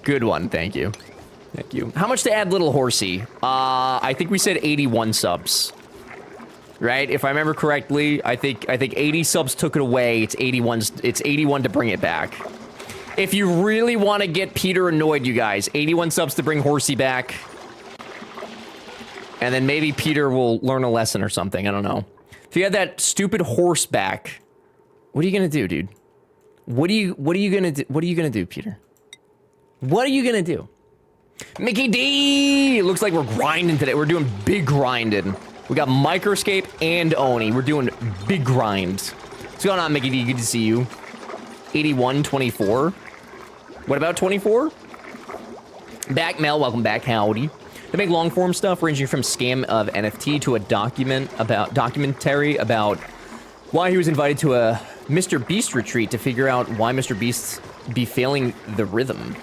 [SPEAKER 1] Good one, thank you. Thank you. How much to add Little Horsey? I think we said 81 subs. Right? If I remember correctly, I think 80 subs took it away. It's 81 to bring it back. If you really want to get Peter annoyed, you guys, 81 subs to bring Horsey back. And then maybe Peter will learn a lesson or something. I don't know. If you had that stupid horse back, what are you gonna do, dude? What are you gonna do? What are you gonna do, Peter? What are you gonna do? Mickey D! Looks like we're grinding today. We're doing big grinding. We got Microscape and Oni. We're doing big grinds. What's going on, Mickey D? Good to see you. 81, 24. What about 24? Back Mel, welcome back. Howdy. They make long form stuff ranging from scam of NFT to a documentary about why he was invited to a Mr. Beast retreat to figure out why Mr. Beast be failing the rhythm.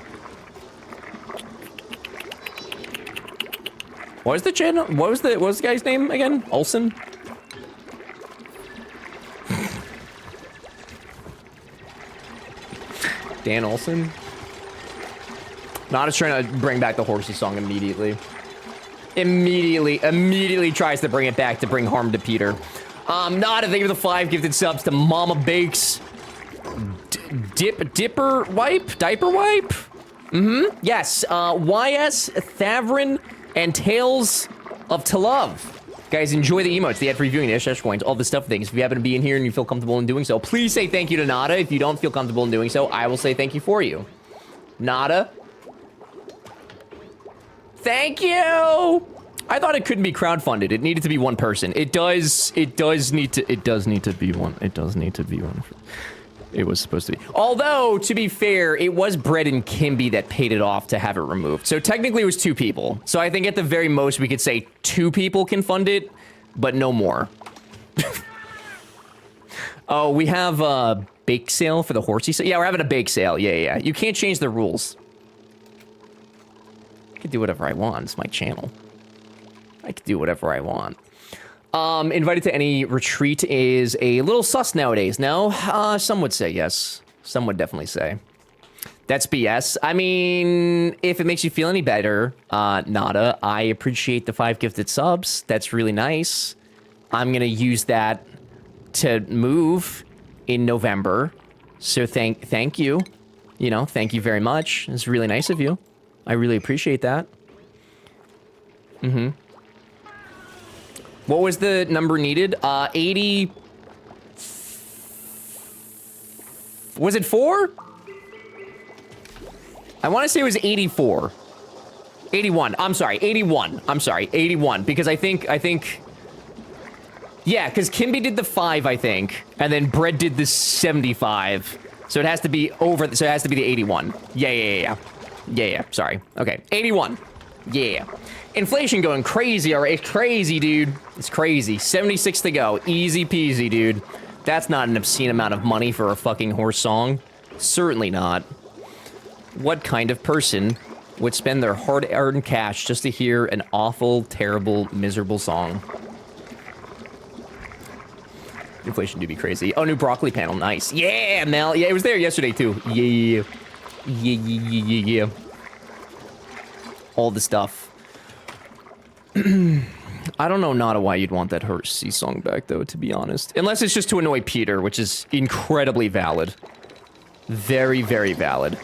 [SPEAKER 1] What was the channel? What was the guy's name again? Olsen? Dan Olsen? Not just trying to bring back the Horsey song immediately. Immediately tries to bring it back to bring harm to Peter. Not a thing for the 5 gifted subs to Mama Bakes. Diaper wipe? Yes, YS, Thavrin, and Tales of to Love. Guys, enjoy the emotes, the ad free viewing, the SH coins, all the stuff things. If you happen to be in here and you feel comfortable in doing so, please say thank you to Nada. If you don't feel comfortable in doing so, I will say thank you for you. Nada. Thank you! I thought it couldn't be crowdfunded. It needed to be one person. It does need to be one. It was supposed to be. Although, to be fair, it was Brett and Kimby that paid it off to have it removed. So technically it was 2 people. So I think at the very most we could say 2 people can fund it, but no more. Oh, we have a bake sale for the horsey sale. Yeah, we're having a bake sale. Yeah. You can't change the rules. I can do whatever I want. It's my channel. I can do whatever I want. Invited to any retreat is a little sus nowadays. No? Some would say yes. Some would definitely say. That's BS. I mean, if it makes you feel any better, Nada, I appreciate the 5 gifted subs. That's really nice. I'm gonna use that to move in November. So thank you. You know, thank you very much. It's really nice of you. I really appreciate that. What was the number needed? 80... Was it 4? I want to say it was 84. 81. I'm sorry, 81. I'm sorry, 81. Because I think... Yeah, because Kimby did the 5, I think. And then Brett did the 75. So it has to be over... So it has to be the 81. Yeah. Sorry. Okay, 81. Yeah. Inflation going crazy, all right? It's crazy, dude. It's crazy. 76 to go. Easy peasy, dude. That's not an obscene amount of money for a fucking horse song. Certainly not. What kind of person would spend their hard-earned cash just to hear an awful, terrible, miserable song? Inflation do be crazy. Oh, new broccoli panel. Nice. Yeah, Mel. Yeah, it was there yesterday, too. Yeah. All the stuff. I don't know, Nada, why you'd want that Hersey song back, though, to be honest. Unless it's just to annoy Peter, which is incredibly valid. Very, very valid.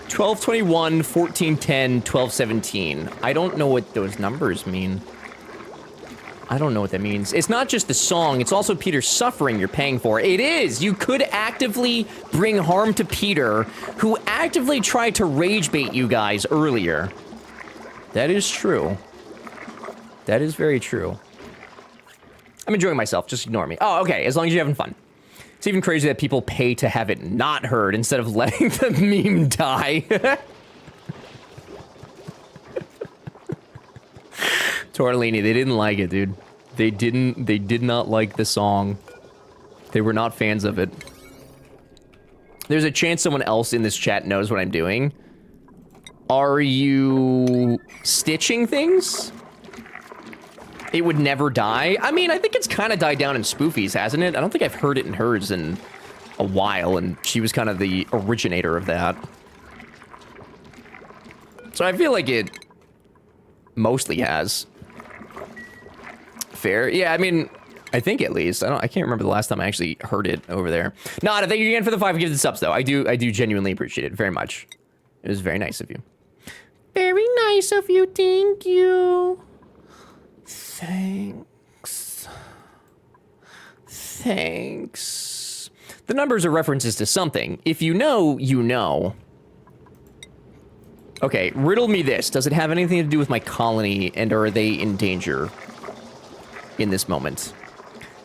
[SPEAKER 1] 1221, 1410, 1217. I don't know what those numbers mean. I don't know what that means. It's not just the song, it's also Peter's suffering you're paying for. It is! You could actively bring harm to Peter, who actively tried to rage bait you guys earlier. That is true. That is very true. I'm enjoying myself, just ignore me. Oh, okay, as long as you're having fun. It's even crazy that people pay to have it not heard instead of letting the meme die. Tortellini, they didn't like it, dude. They did not like the song. They were not fans of it. There's a chance someone else in this chat knows what I'm doing. Are you stitching things? It would never die? I mean, I think it's kind of died down in Spoofies, hasn't it? I don't think I've heard it in hers in a while, and she was kind of the originator of that. So I feel like it mostly has. Fair. Yeah, I mean, I think at least. I can't remember the last time I actually heard it over there. Nada, thank you again for the 5 gifted subs, though. I do genuinely appreciate it very much. It was very nice of you. Very nice of you, thank you. Thanks. The numbers are references to something. If you know, you know. Okay, riddle me this. Does it have anything to do with my colony, and are they in danger in this moment?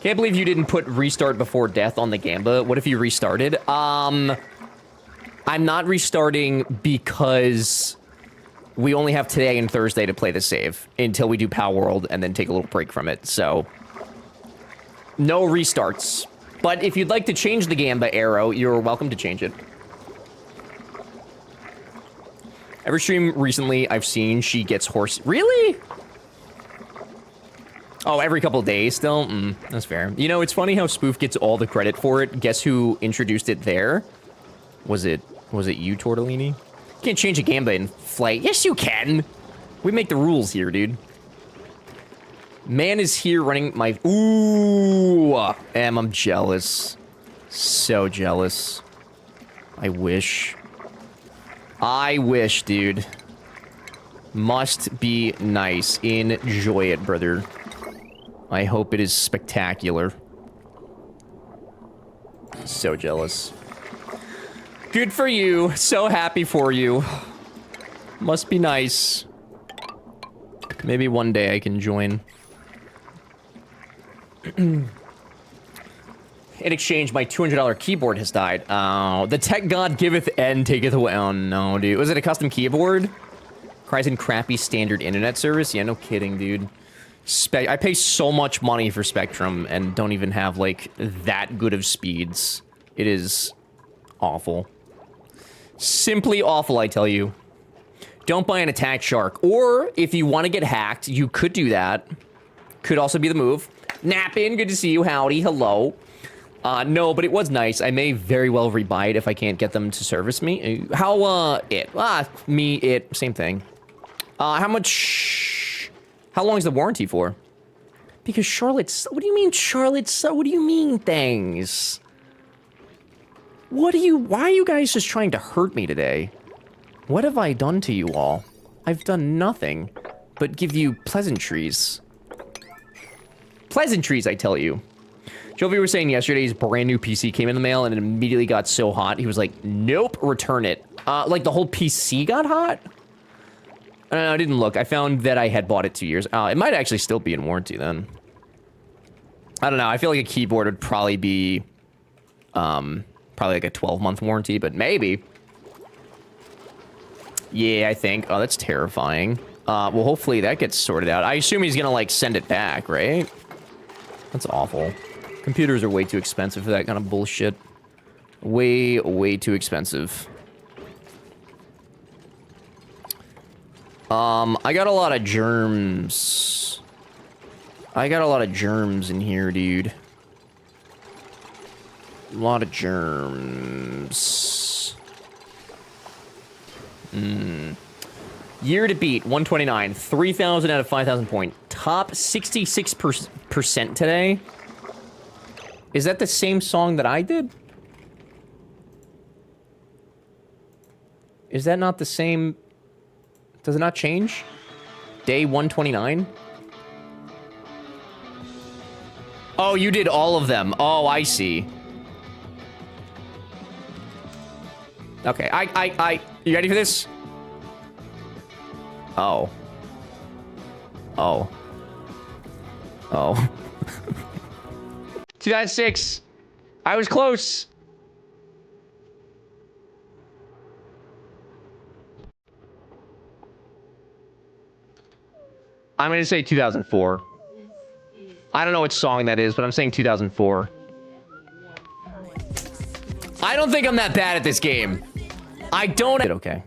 [SPEAKER 1] Can't believe you didn't put restart before death on the Gamba. What if you restarted? I'm not restarting because we only have today and Thursday to play the save until we do Power World and then take a little break from it, so no restarts. But if you'd like to change the Gamba arrow, you're welcome to change it. Every stream recently I've seen, she gets horse... Really? Oh, every couple of days still? That's fair. You know, it's funny how Spoof gets all the credit for it. Guess who introduced it there? Was it you, Tortellini? You can't change a Gamba in flight. Yes, you can! We make the rules here, dude. Man is here running my... Ooh! I'm jealous. So jealous. I wish, dude. Must be nice. Enjoy it, brother. I hope it is spectacular. So jealous. Good for you. So happy for you. Must be nice. Maybe one day I can join. In exchange, my $200 keyboard has died. Oh, the tech god giveth and taketh away. Oh no, dude. Was it a custom keyboard? Cries in crappy standard internet service? Yeah, no kidding, dude. I pay so much money for Spectrum and don't even have, like, that good of speeds. It is awful. Simply awful, I tell you. Don't buy an attack shark. Or, if you want to get hacked, you could do that. Could also be the move. Nappin, good to see you. Howdy, hello. No, but it was nice. I may very well rebuy it if I can't get them to service me. How, it? Me, it, same thing. How much... How long is the warranty for? Because Charlotte's... What do you mean, Charlotte's... What do you mean, things? What do you... Why are you guys just trying to hurt me today? What have I done to you all? I've done nothing but give you pleasantries. Pleasantries, I tell you. Jovi was saying yesterday his brand new PC came in the mail and it immediately got so hot. He was like, nope, return it. Like the whole PC got hot? I didn't look. I found that I had bought it 2 years. It might actually still be in warranty then. I don't know. I feel like a keyboard would probably be, probably like a 12-month warranty, but maybe. Yeah, I think. Oh, that's terrifying. Well, hopefully that gets sorted out. I assume he's gonna, like, send it back, right? That's awful. Computers are way too expensive for that kind of bullshit. Way, way too expensive. I got a lot of germs. I got a lot of germs in here, dude. A lot of germs. Year to beat, 129. 3,000 out of 5,000 point. Top 66% today. Is that the same song that I did? Is that not the same... Does it not change? Day 129? Oh, you did all of them. Oh, I see. Okay, you ready for this? Oh. Oh. Oh. 2006. I was close. I'm gonna say 2004. I don't know what song that is, but I'm saying 2004. I don't think I'm that bad at this game. I don't... Okay.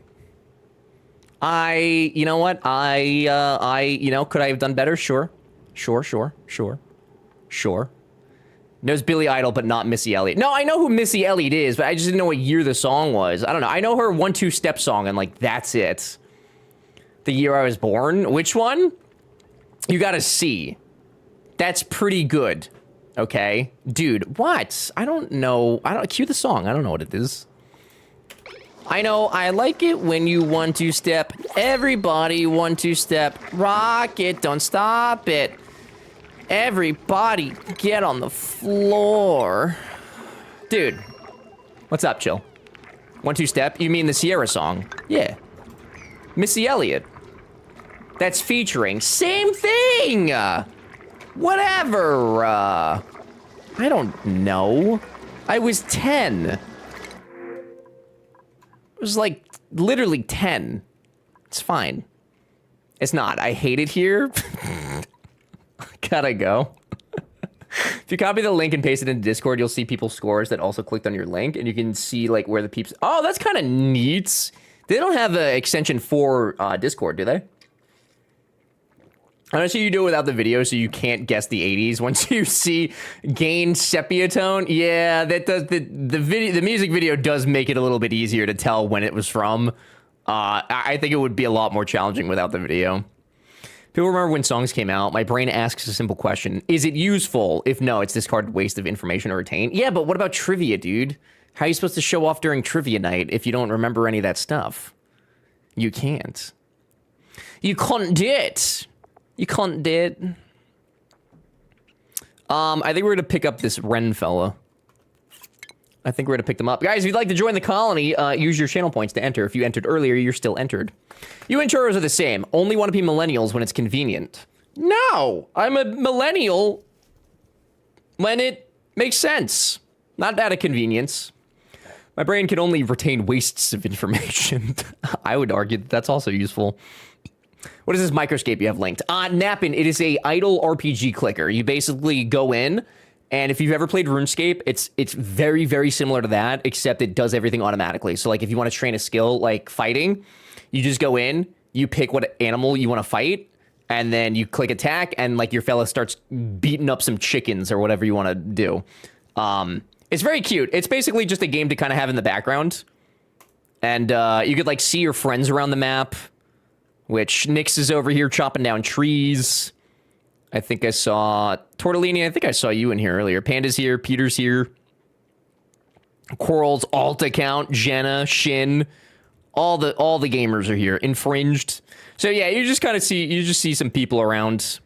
[SPEAKER 1] You know what? You know, could I have done better? Sure. Sure. Knows Billy Idol, but not Missy Elliott. No, I know who Missy Elliott is, but I just didn't know what year the song was. I don't know. I know her 1-2 Step song, and, like, that's it. The year I was born. Which one? You got a C. That's pretty good. Okay? Dude, what? I don't know. Cue the song. I don't know what it is. I know, I like it when you 1-2 step. Everybody 1-2 step. Rock it, don't stop it. Everybody get on the floor. Dude, what's up, chill? 1-2 step? You mean the Sierra song? Yeah. Missy Elliott. That's featuring. Same thing! Whatever, I don't know. I was 10. It was like literally 10. It's fine. It's not. I hate it here. Gotta go. If you copy the link and paste it into Discord, you'll see people's scores that also clicked on your link, and you can see like where the peeps. Oh, that's kind of neat. They don't have an extension for Discord, do they? Honestly, you do it without the video, so you can't guess the 80s. Once you see gain sepia tone, yeah, that does the music video does make it a little bit easier to tell when it was from. I think it would be a lot more challenging without the video. People remember when songs came out. My brain asks a simple question: is it useful? If no, it's discarded waste of information to retain. Yeah, but what about trivia, dude? How are you supposed to show off during trivia night if you don't remember any of that stuff? You can't. You can't do it. You can't do it. I think we're gonna pick up this Ren fella. I think we're gonna pick them up. Guys, if you'd like to join the colony, use your channel points to enter. If you entered earlier, you're still entered. You intruders are the same. Only want to be millennials when it's convenient. No, I'm a millennial when it makes sense. Not out of convenience. My brain can only retain wastes of information. I would argue that that's also useful. What is this microscape you have linked? Nappin, it is a idle RPG clicker. You basically go in, and if you've ever played RuneScape, it's very, very similar to that, except it does everything automatically. So like if you want to train a skill like fighting, you just go in, you pick what animal you want to fight, and then you click attack, and like your fella starts beating up some chickens or whatever you want to do. It's very cute. It's basically just a game to kind of have in the background. And you could like see your friends around the map, which Nyx is over here chopping down trees. I think I saw Tortellini. I think I saw you in here earlier. Panda's here. Peter's here. Quarrel's alt account. Jenna, Shin. All the gamers are here. Infringed. So yeah, you just kind of see some people around.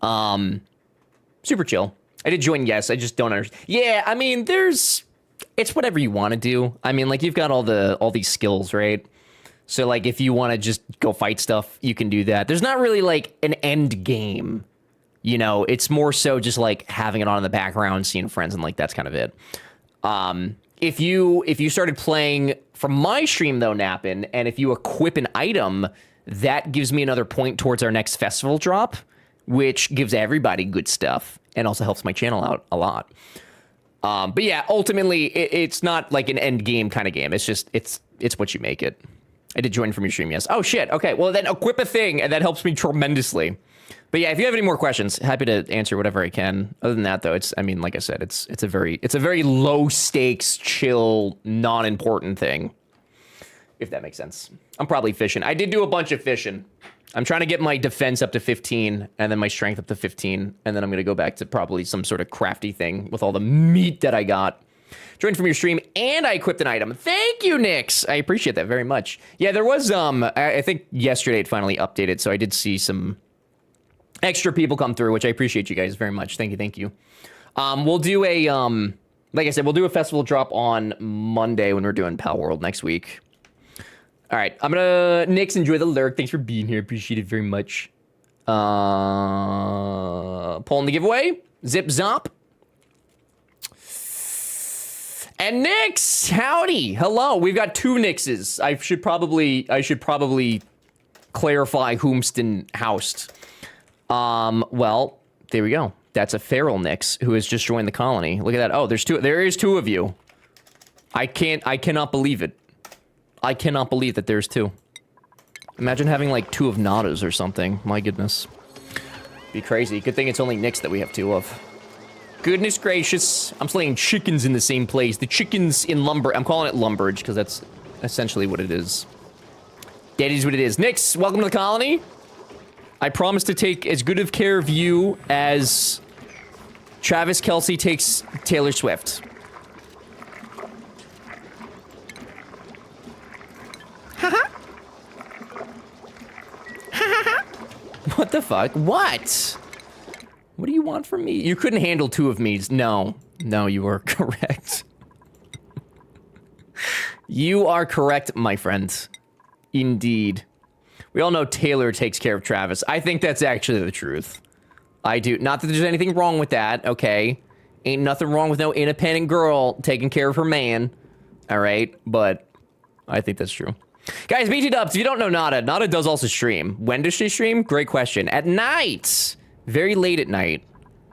[SPEAKER 1] Super chill. I did join yes. I just don't understand. Yeah, I mean, it's whatever you want to do. I mean, like you've got all these skills, right? So like if you want to just go fight stuff, you can do that. There's not really like an end game. You know, it's more so just like having it on in the background, seeing friends, and like that's kind of it. If you started playing from my stream though, Nappin, and if you equip an item, that gives me another point towards our next festival drop, which gives everybody good stuff and also helps my channel out a lot. But yeah, ultimately it's not like an end game kind of game. It's just it's what you make it. I did join from your stream, yes. Oh shit. Okay, well then equip a thing, and that helps me tremendously. But yeah, if you have any more questions, happy to answer whatever I can. Other than that, though, I mean, like I said, it's a very low stakes, chill, non-important thing. If that makes sense. I'm probably fishing. I did do a bunch of fishing. I'm trying to get my defense up to 15, and then my strength up to 15, and then I'm gonna go back to probably some sort of crafty thing with all the meat that I got. Joined from your stream, and I equipped an item. Thank you, Nyx. I appreciate that very much. Yeah, there was I think yesterday it finally updated, so I did see some extra people come through, which I appreciate you guys very much. Thank you. We'll do a like I said, we'll do a festival drop on Monday when we're doing Pal World next week. All right, I'm gonna Nyx, enjoy the lurk. Thanks for being here. Appreciate it very much. Pulling the giveaway. Zip zop. And Nyx, howdy, hello. We've got two Nyxes. I should probably clarify whomston housed. Well, there we go. That's a feral Nyx who has just joined the colony. Look at that. Oh, there is two of you. I cannot believe it. I cannot believe that there's two. Imagine having like two of Nadas or something. My goodness. Be crazy. Good thing it's only Nyx that we have two of. Goodness gracious. I'm slaying chickens in the same place. The chickens in lumber. I'm calling it lumberage because that's essentially what it is. That is what it is. Nyx, welcome to the colony. I promise to take as good of care of you as Travis Kelce takes Taylor Swift. What the fuck? What? What do you want from me? You couldn't handle two of me's. No, you are correct. You are correct, my friend. Indeed. We all know Taylor takes care of Travis. I think that's actually the truth. I do. Not that there's anything wrong with that, okay? Ain't nothing wrong with no independent girl taking care of her man. All right? But I think that's true. Guys, BT Dubs, if you don't know Nada does also stream. When does she stream? Great question. At night. Very late at night.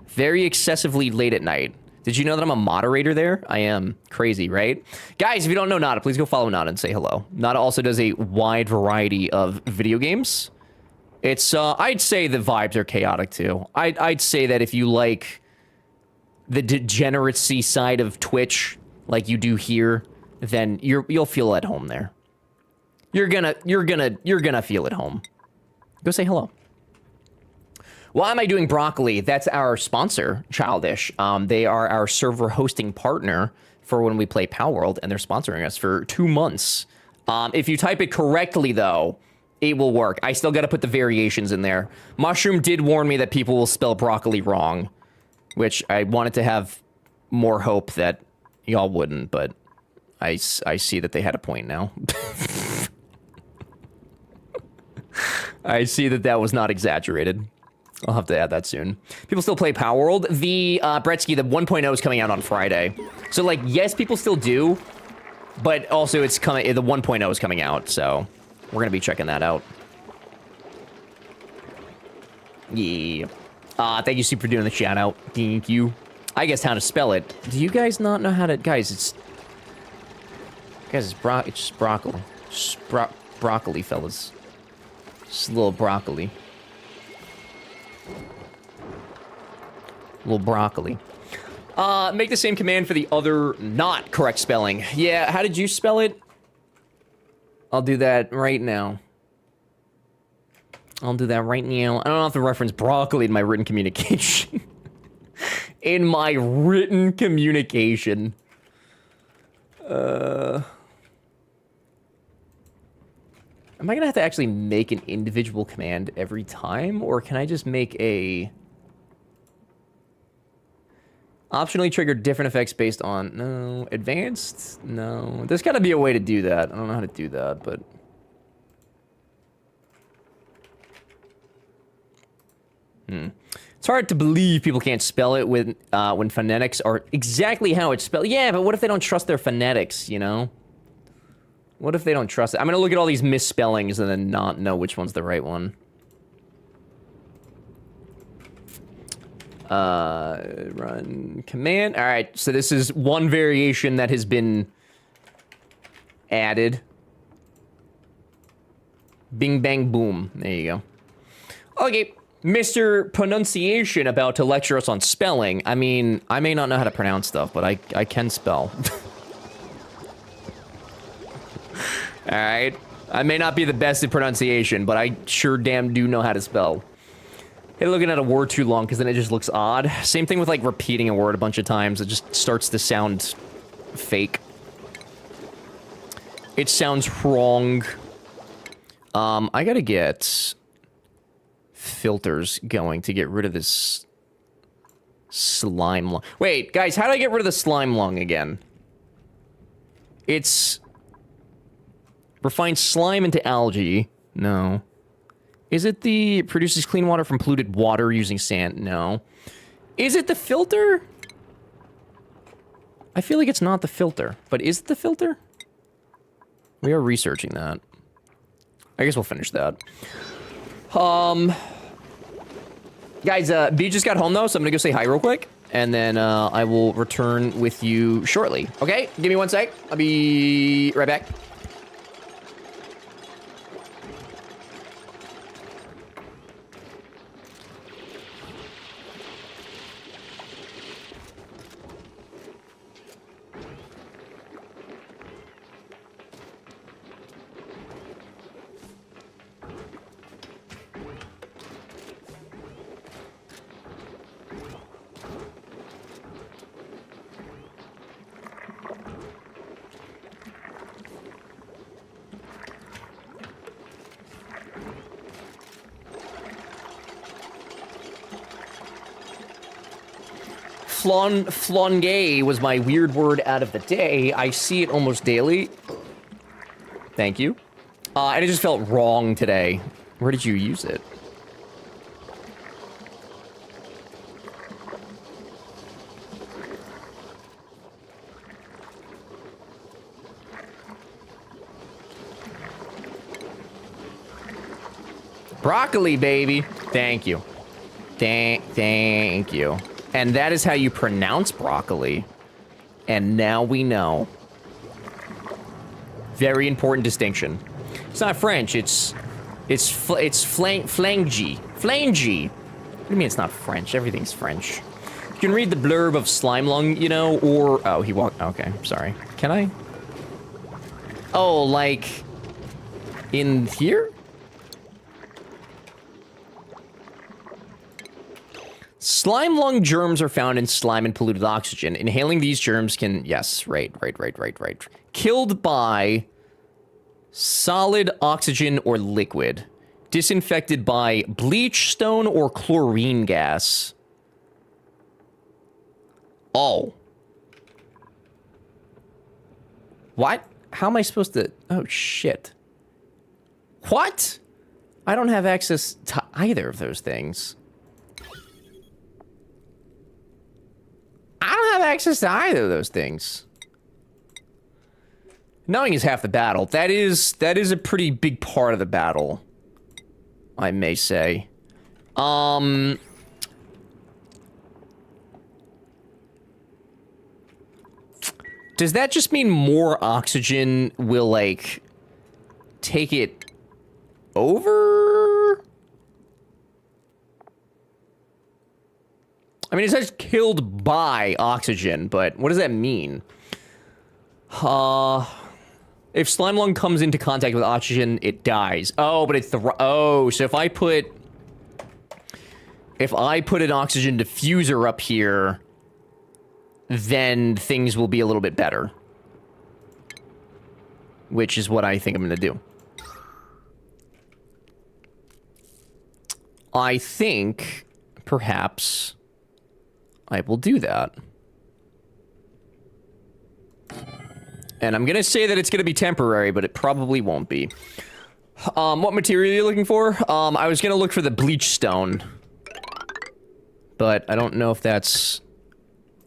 [SPEAKER 1] Very excessively late at night. Did you know that I'm a moderator there? I am. Crazy, right? Guys, if you don't know Nada, please go follow Nada and say hello. Nada also does a wide variety of video games. It's, I'd say the vibes are chaotic too. I'd say that if you like the degeneracy side of Twitch, like you do here, then you'll feel at home there. You're gonna feel at home. Go say hello. Why am I doing broccoli? That's our sponsor, Childish. They are our server hosting partner for when we play Pal World, and they're sponsoring us for 2 months. If you type it correctly, though, it will work. I still got to put the variations in there. Mushroom did warn me that people will spell broccoli wrong, which I wanted to have more hope that y'all wouldn't, but I see that they had a point now. I see that that was not exaggerated. I'll have to add that soon. People still play Power World. The, Bretsky, the 1.0 is coming out on Friday. So, like, yes, people still do, but also it's coming, the 1.0 is coming out, so we're gonna be checking that out. Yeah. Thank you, Super, for doing the shout out. Thank you. I guess how to spell it. Do you guys not know how to, guys, it's just broccoli. Just broccoli, fellas. Just a little broccoli. Little broccoli. Make the same command for the other not correct spelling. Yeah, how did you spell it? I'll do that right now. I'll do that right now. I don't have to reference broccoli in my written communication. In my written communication. Am I gonna have to actually make an individual command every time? Or can I just make a... Optionally trigger different effects based on... No. Advanced? No. There's gotta be a way to do that. I don't know how to do that, but... It's hard to believe people can't spell it when phonetics are exactly how it's spelled. Yeah, but what if they don't trust their phonetics, you know? What if they don't trust it? I'm gonna look at all these misspellings and then not know which one's the right one. Run command. All right, so this is one variation that has been added. Bing, bang, boom. There you go. Okay, Mr. Pronunciation about to lecture us on spelling. I mean, I may not know how to pronounce stuff, but I can spell. All right. I may not be the best at pronunciation, but I sure damn do know how to spell. Hey, looking at a word too long because then it just looks odd. Same thing with like repeating a word a bunch of times. It just starts to sound fake. It sounds wrong. I gotta get filters going to get rid of this slime lung. Wait, guys, how do I get rid of the slime lung again? It's... Refine slime into algae. No. Is it the produces clean water from polluted water using sand? No. Is it the filter? I feel like it's not the filter, but is it the filter? We are researching that. I guess we'll finish that. Guys, B just got home though, so I'm gonna go say hi real quick, and then I will return with you shortly. Okay, give me 1 sec. I'll be right back. Flongay was my weird word out of the day. I see it almost daily. Thank you. And it just felt wrong today. Where did you use it? Broccoli, baby. Thank you. Thank you. And that is how you pronounce broccoli. And now we know. Very important distinction. It's not French, it's flangy. Flangy. What do you mean it's not French? Everything's French. You can read the blurb of Slime Lung, you know, or... Oh, he walked... Okay, sorry. Can I? Oh, like... In here? Slime lung germs are found in slime and polluted oxygen. Inhaling these germs can... Yes, right. Killed by Solid, oxygen, or liquid. Disinfected by bleach stone or chlorine gas. Oh. What? How am I supposed to... Oh, shit. What? I don't have access to either of those things. I don't have access to either of those things. Knowing is half the battle. That is a pretty big part of the battle, I may say. Does that just mean more oxygen will, like, take it over? I mean, it says killed by oxygen, but what does that mean? If slime lung comes into contact with oxygen, it dies. Oh, but it's the... Oh, so if I put an oxygen diffuser up here, then things will be a little bit better. Which is what I think I'm gonna do. I think, perhaps, I will do that. And I'm gonna say that it's gonna be temporary, but it probably won't be. What material are you looking for? I was gonna look for the bleach stone. But I don't know if that's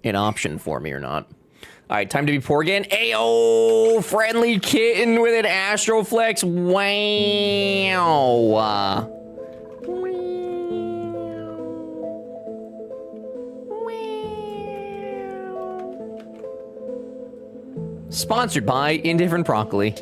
[SPEAKER 1] an option for me or not. Alright, time to be poor again. Ayo! Friendly kitten with an Astroflex. Wow. Sponsored by Indifferent Broccoli.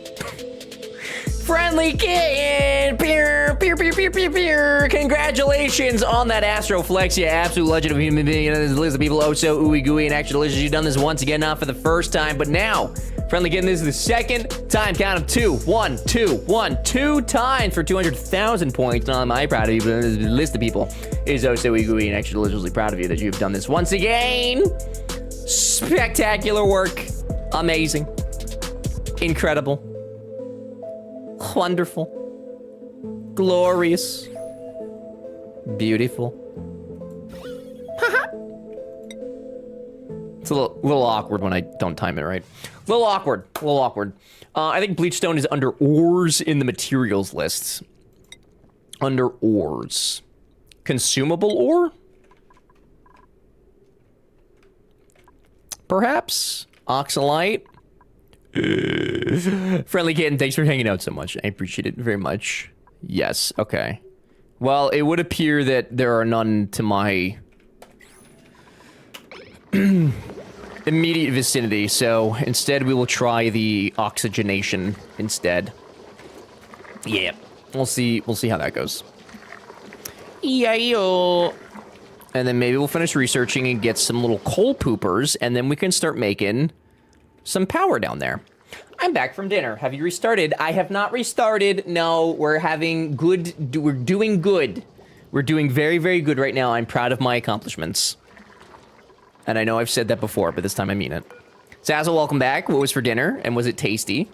[SPEAKER 1] Friendly kitten! Peer, peer, peer, peer, peer, peer. Congratulations on that Astroflex, you absolute legend of a human being. There's a list of people, oh so ooey gooey and extra delicious. You've done this once again, not for the first time, but now, Friendly Kitten, this is the second time. Count of 2, 1, 2, 1, 2 times for 200,000 points. Not am I proud of you, but the list of people is oh so ooey gooey and extra deliciously proud of you that you've done this once again. Spectacular work. Amazing. Incredible. Wonderful. Glorious. Beautiful. It's a little awkward when I don't time it right. A little awkward. I think bleachstone is under ores in the materials list. Under ores. Consumable ore? Perhaps? Oxalite? Friendly Kitten, thanks for hanging out so much. I appreciate it very much. Yes, okay. Well, it would appear that there are none to my immediate vicinity, so instead we will try the oxygenation instead. Yeah, we'll see how that goes. Yeah. And then maybe we'll finish researching and get some little coal poopers, and then we can start making some power down there. I'm back from dinner. Have you restarted? I have not restarted. No, we're having good. We're doing good. We're doing very, very good right now. I'm proud of my accomplishments. And I know I've said that before, but this time I mean it. Zazzle, welcome back. What was for dinner? And was it tasty?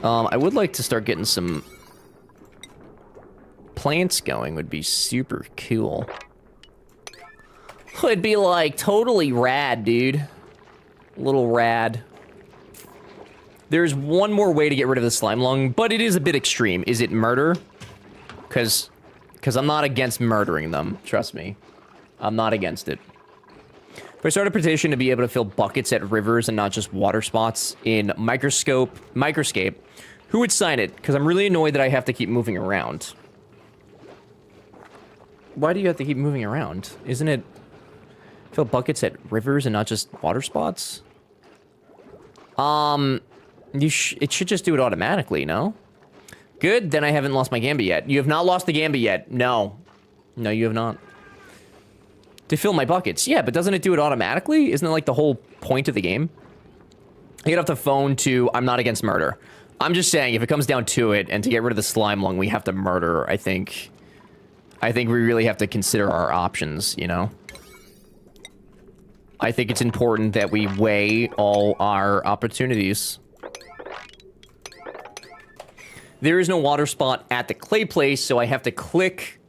[SPEAKER 1] I would like to start getting some plants going. Would be super cool. Would be like totally rad, dude. Little rad. There's one more way to get rid of the slime lung, but it is a bit extreme. Is it murder? Because I'm not against murdering them. Trust me. I'm not against it. If I start a petition to be able to fill buckets at rivers and not just water spots in Microscape, who would sign it? Because I'm really annoyed that I have to keep moving around. Why do you have to keep moving around? Isn't it fill buckets at rivers and not just water spots? It should just do it automatically, no? Good, then I haven't lost my Gambit yet. You have not lost the Gambit yet. No. No, you have not. To fill my buckets. Yeah, but doesn't it do it automatically? Isn't it like the whole point of the game? I get off the phone to, I'm not against murder. I'm just saying, if it comes down to it, and to get rid of the slime lung, we have to murder, I think we really have to consider our options, you know? I think it's important that we weigh all our opportunities. There is no water spot at the clay place, so I have to click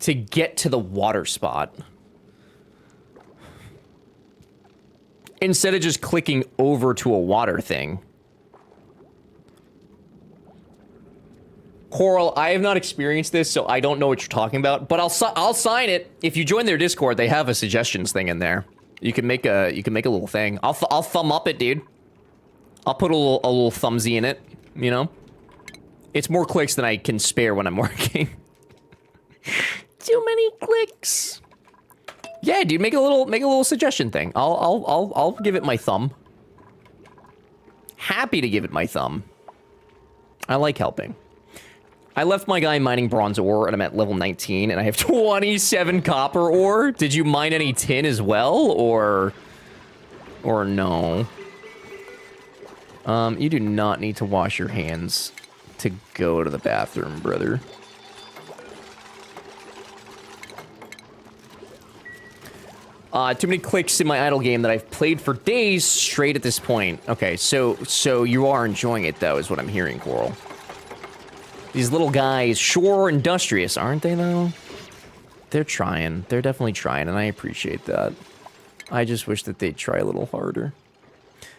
[SPEAKER 1] to get to the water spot. Instead of just clicking over to a water thing. Coral, I have not experienced this, so I don't know what you're talking about, but I'll sign it. If you join their Discord, they have a suggestions thing in there. You can make a little thing. I'll thumb up it, dude. I'll put a little thumbsy in it, you know? It's more clicks than I can spare when I'm working. Too many clicks. Yeah, dude, make a little suggestion thing. I'll give it my thumb. Happy to give it my thumb. I like helping. I left my guy mining bronze ore, and I'm at level 19, and I have 27 copper ore. Did you mine any tin as well, or no? You do not need to wash your hands to go to the bathroom, brother. Too many clicks in my idle game that I've played for days straight at this point. Okay, so you are enjoying it, though, is what I'm hearing, Coral. These little guys sure industrious, aren't they, though? They're trying. They're definitely trying, and I appreciate that. I just wish that they'd try a little harder.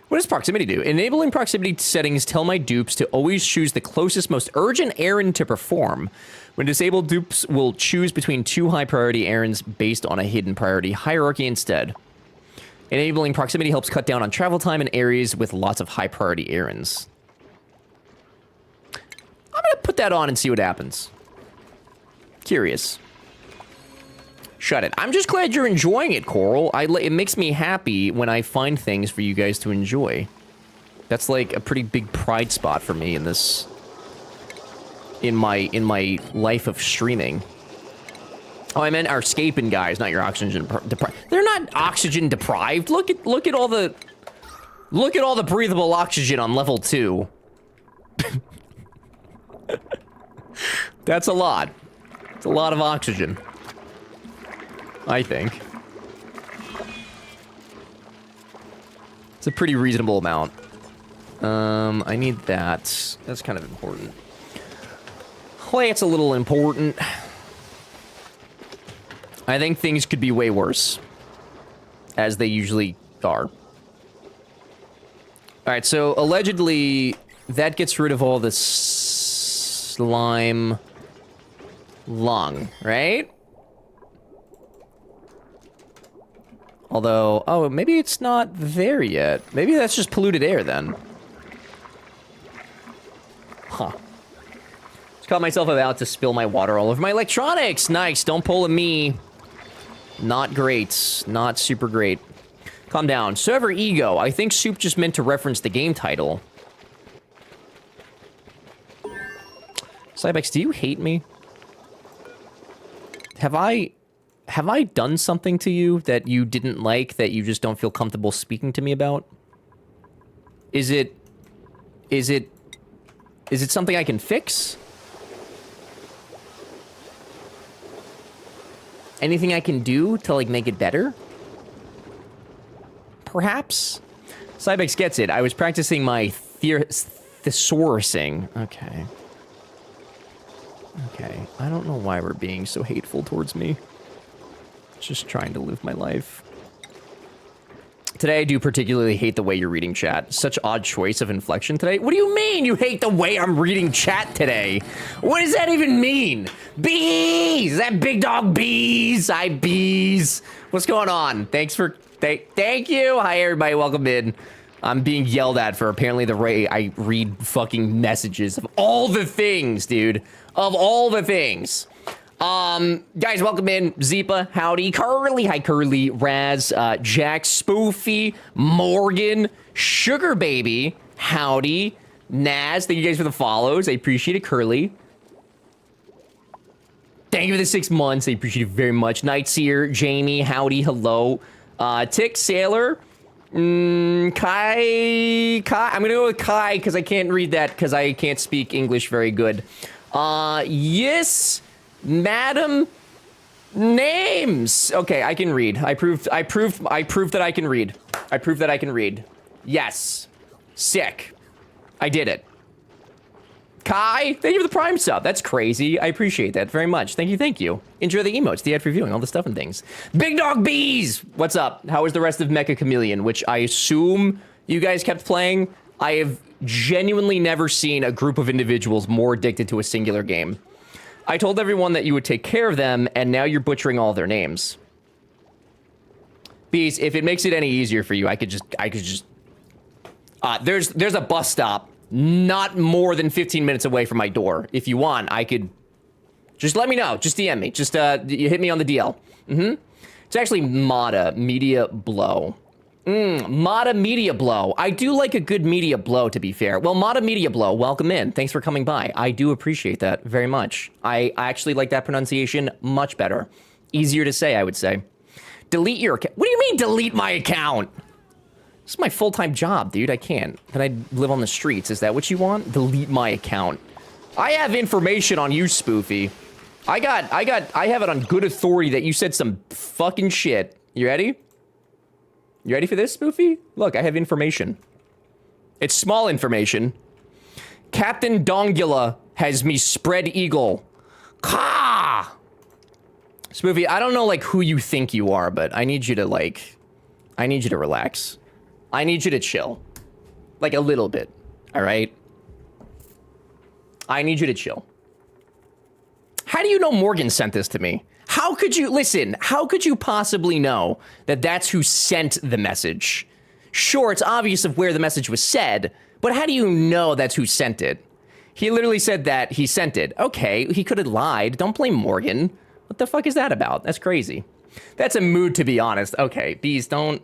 [SPEAKER 1] What does proximity do? Enabling proximity settings tell my dupes to always choose the closest, most urgent errand to perform. When disabled, dupes will choose between 2 high-priority errands based on a hidden priority hierarchy instead. Enabling proximity helps cut down on travel time in areas with lots of high-priority errands. I'm gonna put that on and see what happens. Curious. Shut it. I'm just glad you're enjoying it, Coral. It makes me happy when I find things for you guys to enjoy. That's like a pretty big pride spot for me in this... In my life of streaming. Oh, I meant our escaping guys, not your oxygen deprived. They're not oxygen deprived. Look at all the breathable oxygen on level 2. That's a lot. It's a lot of oxygen. I think. It's a pretty reasonable amount. I need that. That's kind of important. Well, it's a little important. I think things could be way worse. As they usually are. Alright, so allegedly, that gets rid of all the slime lung, right? Although, oh, maybe it's not there yet. Maybe that's just polluted air then. Huh. Just caught myself about to spill my water all over my electronics. Nice, don't pull at me. Not great. Not super great. Calm down. Server ego. I think Soup just meant to reference the game title. Cybex, do you hate me? Have I done something to you that you didn't like, that you just don't feel comfortable speaking to me about? Is it something I can fix? Anything I can do to, like, make it better? Perhaps? Cybex gets it. I was practicing my thesaurusing. Okay. Okay. I don't know why we're being so hateful towards me. Just trying to live my life. Today I do particularly hate the way you're reading chat. Such odd choice of inflection today. What do you mean you hate the way I'm reading chat today? What does that even mean? Bees! That big dog bees! Hi, bees. What's going on? Thanks for... Thank you! Hi, everybody. Welcome in. I'm being yelled at for apparently the way I read fucking messages. Of all the things, dude. Of all the things. Guys, welcome in. Zeepa, howdy. Curly, hi Curly. Raz, Jack, Spoofy, Morgan, Sugar Baby, howdy. Naz, thank you guys for the follows. I appreciate it, Curly. Thank you for the 6 months. I appreciate it very much. Nightseer, Jamie, howdy, hello. Tick, Sailor, Kai. I'm gonna go with Kai because I can't read that because I can't speak English very good. Yes. Madam Names. Okay, I can read. I proved that I can read. I proved that I can read. Yes. Sick. I did it. Kai, thank you for the Prime sub. That's crazy. I appreciate that very much. Thank you, thank you. Enjoy the emotes, the ad reviewing, all the stuff and things. Big Dog Bees, what's up? How is the rest of Mecha Chameleon, which I assume you guys kept playing? I have genuinely never seen a group of individuals more addicted to a singular game. I told everyone that you would take care of them, and now you're butchering all their names. Bees, if it makes it any easier for you, I could just there's a bus stop not more than 15 minutes away from my door. If you want, I could just let me know. Just DM me. Just you hit me on the DL. It's actually Mata Media Blow. Mata Media Blow. I do like a good media blow, to be fair. Well, Mata Media Blow, welcome in. Thanks for coming by. I do appreciate that very much. I actually like that pronunciation much better. Easier to say, I would say. Delete your account. What do you mean, delete my account? This is my full-time job, dude. I can't. Can I live on the streets? Is that what you want? Delete my account. I have information on you, Spoofy. I have it on good authority that you said some fucking shit. You ready? You ready for this, Spoofy? Look, I have information. It's small information. Captain Dongula has me spread eagle. Ka! Spoofy, I don't know, like, who you think you are, but I need you to, like... I need you to relax. I need you to chill. Like, a little bit. Alright? I need you to chill. How do you know Morgan sent this to me? How could you... Listen, how could you possibly know that that's who sent the message? Sure, it's obvious of where the message was said, but how do you know that's who sent it? He literally said that he sent it. Okay, he could have lied. Don't blame Morgan. What the fuck is that about? That's crazy. That's a mood, to be honest. Okay, Bees, don't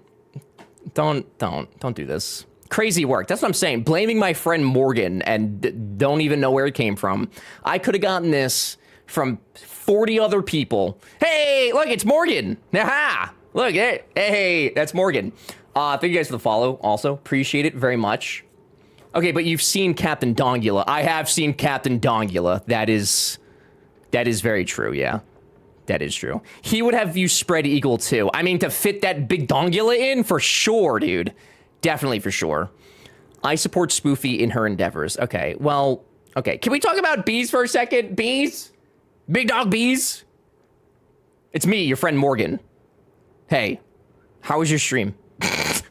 [SPEAKER 1] do this. Crazy work. That's what I'm saying. Blaming my friend Morgan and don't even know where it came from. I could have gotten this from 40 other people. Hey, look, it's Morgan. Aha! Look, hey, that's Morgan. Thank you guys for the follow also. Appreciate it very much. Okay, but you've seen Captain Dongula. I have seen Captain Dongula. That is very true, yeah. That is true. He would have you spread eagle too. I mean, to fit that big Dongula in, for sure, dude. Definitely for sure. I support Spoofy in her endeavors. Okay, well, okay. Can we talk about Bees for a second? Bees? Big Dog Bees? It's me, your friend Morgan. Hey, how was your stream? Did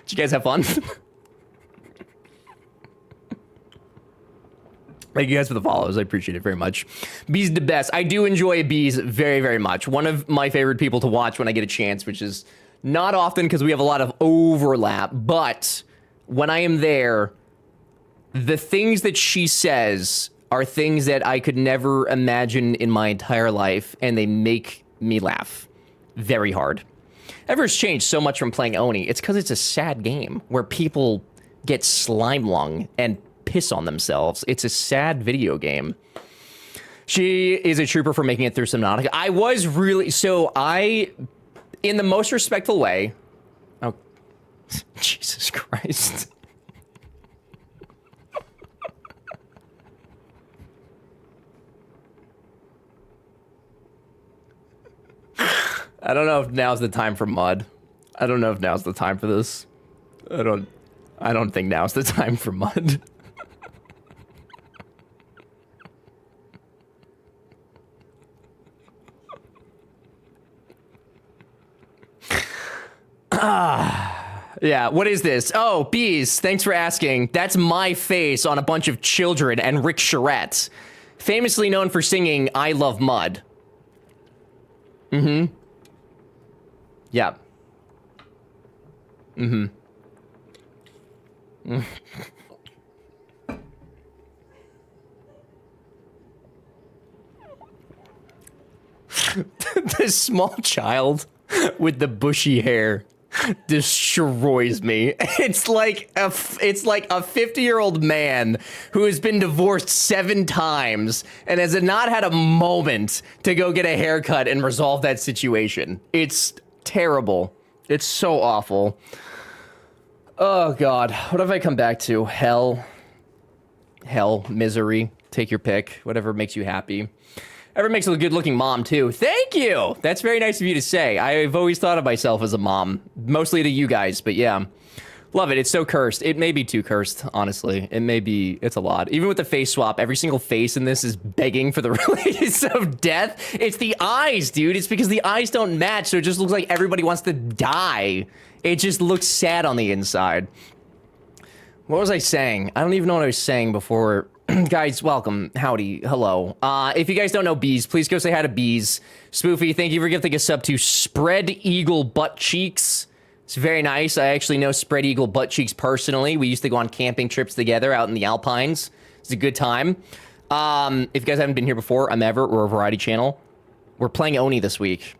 [SPEAKER 1] you guys have fun? Thank you guys for the follows. I appreciate it very much. Bees the best. I do enjoy Bees very, very much. One of my favorite people to watch when I get a chance, which is not often because we have a lot of overlap. But when I am there, the things that she says are things that I could never imagine in my entire life. And they make me laugh very hard. Ever's changed so much from playing Oni. It's because it's a sad game where people get slime lung and piss on themselves. It's a sad video game. She is a trooper for making it through Subnautica. I was really... So in the most respectful way... Oh, Jesus Christ. I don't know if now's the time for mud. I don't know if now's the time for this. I don't think now's the time for mud. Yeah, what is this? Oh, Bees, thanks for asking. That's my face on a bunch of children and Rick Charette, famously known for singing I Love Mud. Mm-hmm. Yeah. Mm-hmm. This small child with the bushy hair destroys me. It's like a 50-year-old man who has been divorced 7 times and has not had a moment to go get a haircut and resolve that situation. It's terrible. It's so awful. Oh God, what have I come back to? Hell, misery, take your pick, whatever makes you happy. Ever makes a good-looking mom, too. Thank you! That's very nice of you to say. I've always thought of myself as a mom. Mostly to you guys, but yeah. Love it. It's so cursed. It may be too cursed, honestly. It may be. It's a lot. Even with the face swap, every single face in this is begging for the release of death. It's the eyes, dude. It's because the eyes don't match, so it just looks like everybody wants to die. It just looks sad on the inside. What was I saying? I don't even know what I was saying before. Guys, welcome. Howdy. Hello. If you guys don't know Bees, please go say hi to Bees. Spoofy, thank you for gifting a sub to Spread Eagle Butt Cheeks. It's very nice. I actually know Spread Eagle Butt Cheeks personally. We used to go on camping trips together out in the Alpines. It's a good time. If you guys haven't been here before, I'm Everett. We're a variety channel. We're playing Oni this week.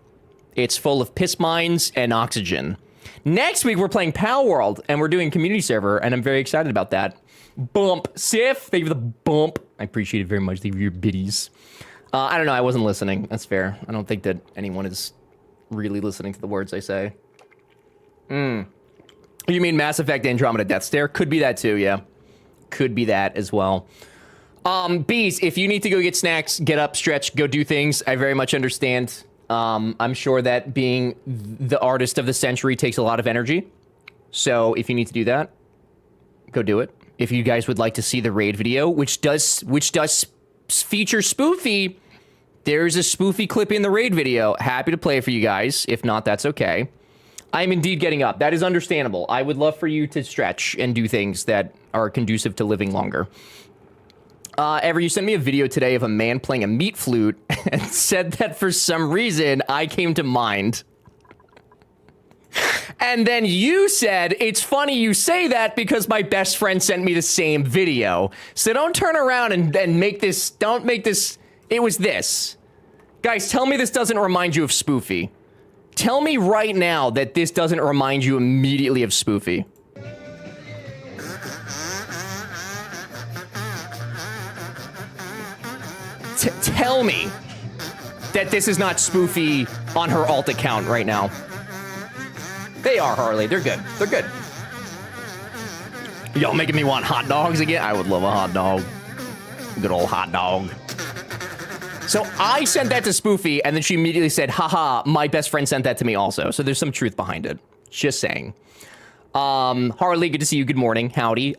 [SPEAKER 1] It's full of piss mines and oxygen. Next week, we're playing Pal World, and we're doing community server, and I'm very excited about that. Bump. Sif, thank you for the bump. I appreciate it very much. Thank you for your biddies. I don't know. I wasn't listening. That's fair. I don't think that anyone is really listening to the words I say. You mean Mass Effect Andromeda Death Stare? Could be that too, yeah. Could be that as well. Bees, if you need to go get snacks, get up, stretch, go do things, I very much understand. I'm sure that being the artist of the century takes a lot of energy. So if you need to do that, go do it. If you guys would like to see the raid video, which does feature Spoofy, there's a Spoofy clip in the raid video. Happy to play it for you guys. If not, that's okay. I'm indeed getting up. That is understandable. I would love for you to stretch and do things that are conducive to living longer. Ever, you sent me a video today of a man playing a meat flute and said that for some reason I came to mind. And then you said, it's funny you say that because my best friend sent me the same video. So don't turn around and make this, don't make this, it was this. Guys, tell me this doesn't remind you of Spoofy. Tell me right now that this doesn't remind you immediately of Spoofy. Tell me that this is not Spoofy on her alt account right now. They are, Harley. They're good. They're good. Y'all making me want hot dogs again? I would love a hot dog. Good old hot dog. So I sent that to Spoofy, and then she immediately said, haha, my best friend sent that to me also. So there's some truth behind it. Just saying. Harley, good to see you. Good morning. Howdy.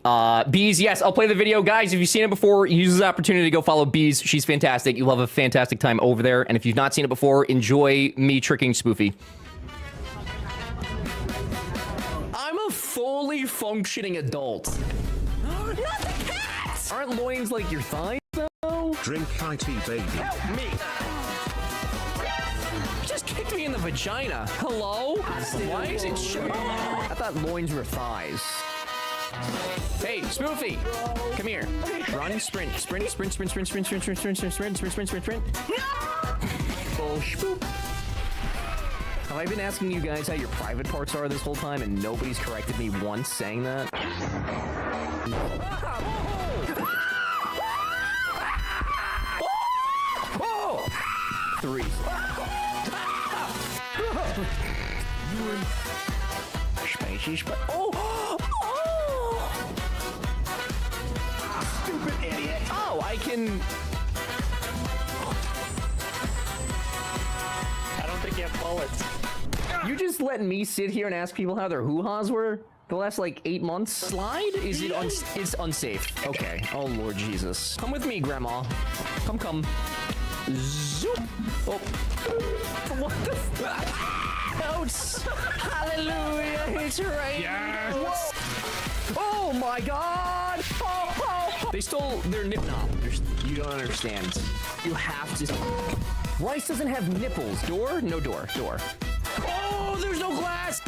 [SPEAKER 1] Bees, yes, I'll play the video. Guys, if you've seen it before, use this opportunity to go follow Bees. She's fantastic. You'll have a fantastic time over there. And if you've not seen it before, enjoy me tricking Spoofy. I'm a fully functioning adult. Not the cats! Aren't loins like your thighs, though?
[SPEAKER 2] Drink high tea, baby.
[SPEAKER 1] Help me! You just kicked me in the vagina. Hello? Why is it showing? I thought loins were thighs. Hey, Spoofy! Come here. Run, sprint, sprint, sprint, sprint, sprint, sprint, sprint, sprint, sprint, sprint, sprint, sprint, sprint, sprint, sprint. Full spoop. Have I been asking you guys how your private parts are this whole time and nobody's corrected me once saying that? Three. Spicy, oh! Stupid idiot! Oh, I can.
[SPEAKER 3] I don't think you have bullets.
[SPEAKER 1] You just let me sit here and ask people how their hoo-has were the last like 8 months? Slide? Is it it's unsafe? Okay. Oh Lord Jesus. Come with me, Grandma. Come. Zoop. Oh. What the Ouch. Hallelujah. It's right.
[SPEAKER 3] Yes.
[SPEAKER 1] Oh my God. Oh. They stole their nip. No, you don't understand. You have to. Rice doesn't have nipples. Door? No door. Door. Oh, there's no glass.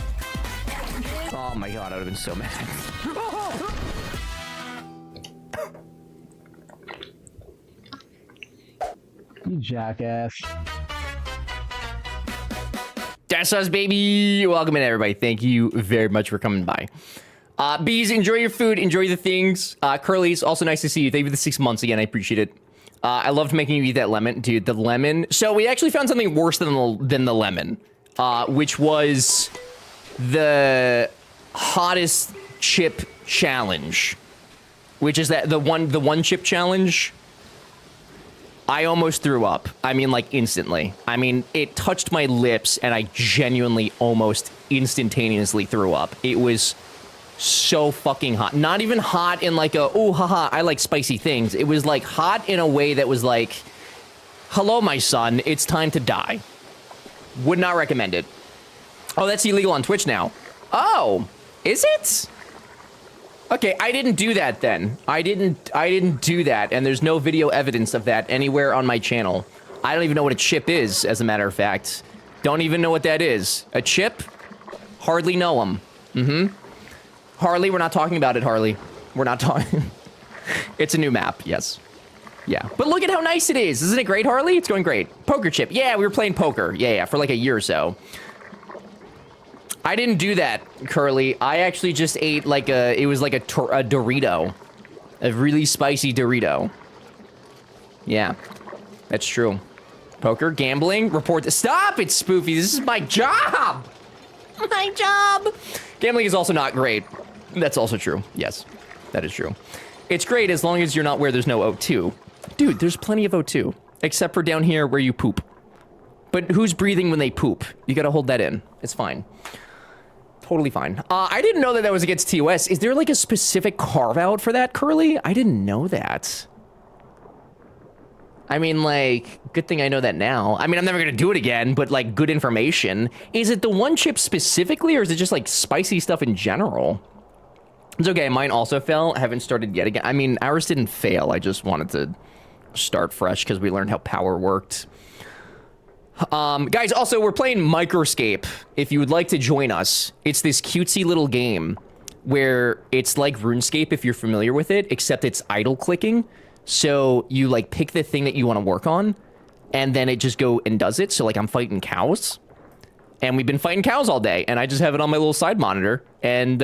[SPEAKER 1] Oh my God, I would have been so mad.
[SPEAKER 3] You jackass.
[SPEAKER 1] That's us, baby. Welcome in, everybody. Thank you very much for coming by. Bees, enjoy your food. Enjoy the things. Curly's, also nice to see you. Thank you for the 6 months again. I appreciate it. I loved making you eat that lemon. Dude, the lemon. So we actually found something worse than the lemon, which was the hottest chip challenge, which is that the one chip challenge. I almost threw up. I mean, like, instantly. I mean, it touched my lips, and I genuinely almost instantaneously threw up. It was so fucking hot. Not even hot in like a, oh, haha, I like spicy things. It was like hot in a way that was like, hello, my son, it's time to die. Would not recommend it. Oh, that's illegal on Twitch now. Oh, is it? Okay, I didn't do that then. I didn't do that, and there's no video evidence of that anywhere on my channel. I don't even know what a chip is, as a matter of fact. Don't even know what that is. A chip? Hardly know them. Harley, we're not talking about it, Harley. We're not talking. It's a new map, yes. Yeah, but look at how nice it is. Isn't it great, Harley? It's going great. Poker chip. Yeah, we were playing poker. Yeah, for like a year or so. I didn't do that, Curly. I actually just ate like it was like a Dorito. A really spicy Dorito. Yeah, that's true. Poker, gambling, report. Stop it, Spoofy. This is my job. My job. Gambling is also not great. That's also true. Yes, that is true. It's great as long as you're not where there's no O2. Dude, there's plenty of O2. Except for down here where you poop. But who's breathing when they poop? You gotta hold that in. It's fine. Totally fine. I didn't know that that was against TOS. Is there like a specific carve-out for that, Curly? I didn't know that. I mean, like, good thing I know that now. I mean, I'm never gonna do it again, but like, good information. Is it the one chip specifically, or is it just like spicy stuff in general? It's okay, mine also fell. I haven't started yet again. I mean, ours didn't fail. I just wanted to start fresh because we learned how power worked. Guys, also, we're playing Microscape. If you would like to join us, it's this cutesy little game where it's like RuneScape, if you're familiar with it, except it's idle clicking. So you like pick the thing that you want to work on, and then it just go and does it. So like I'm fighting cows, and we've been fighting cows all day, and I just have it on my little side monitor, and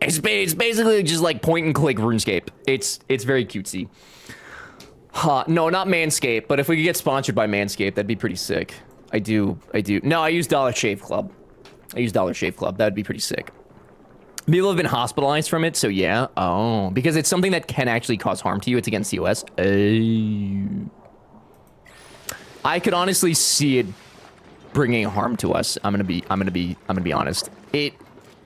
[SPEAKER 1] it's basically just like point and click RuneScape. It's very cutesy. No, not Manscaped, but if we could get sponsored by Manscaped, that'd be pretty sick. I do. No, I use Dollar Shave Club. That'd be pretty sick. People have been hospitalized from it, so yeah. Oh, because it's something that can actually cause harm to you. It's against TOS. I could honestly see it bringing harm to us. I'm gonna be honest.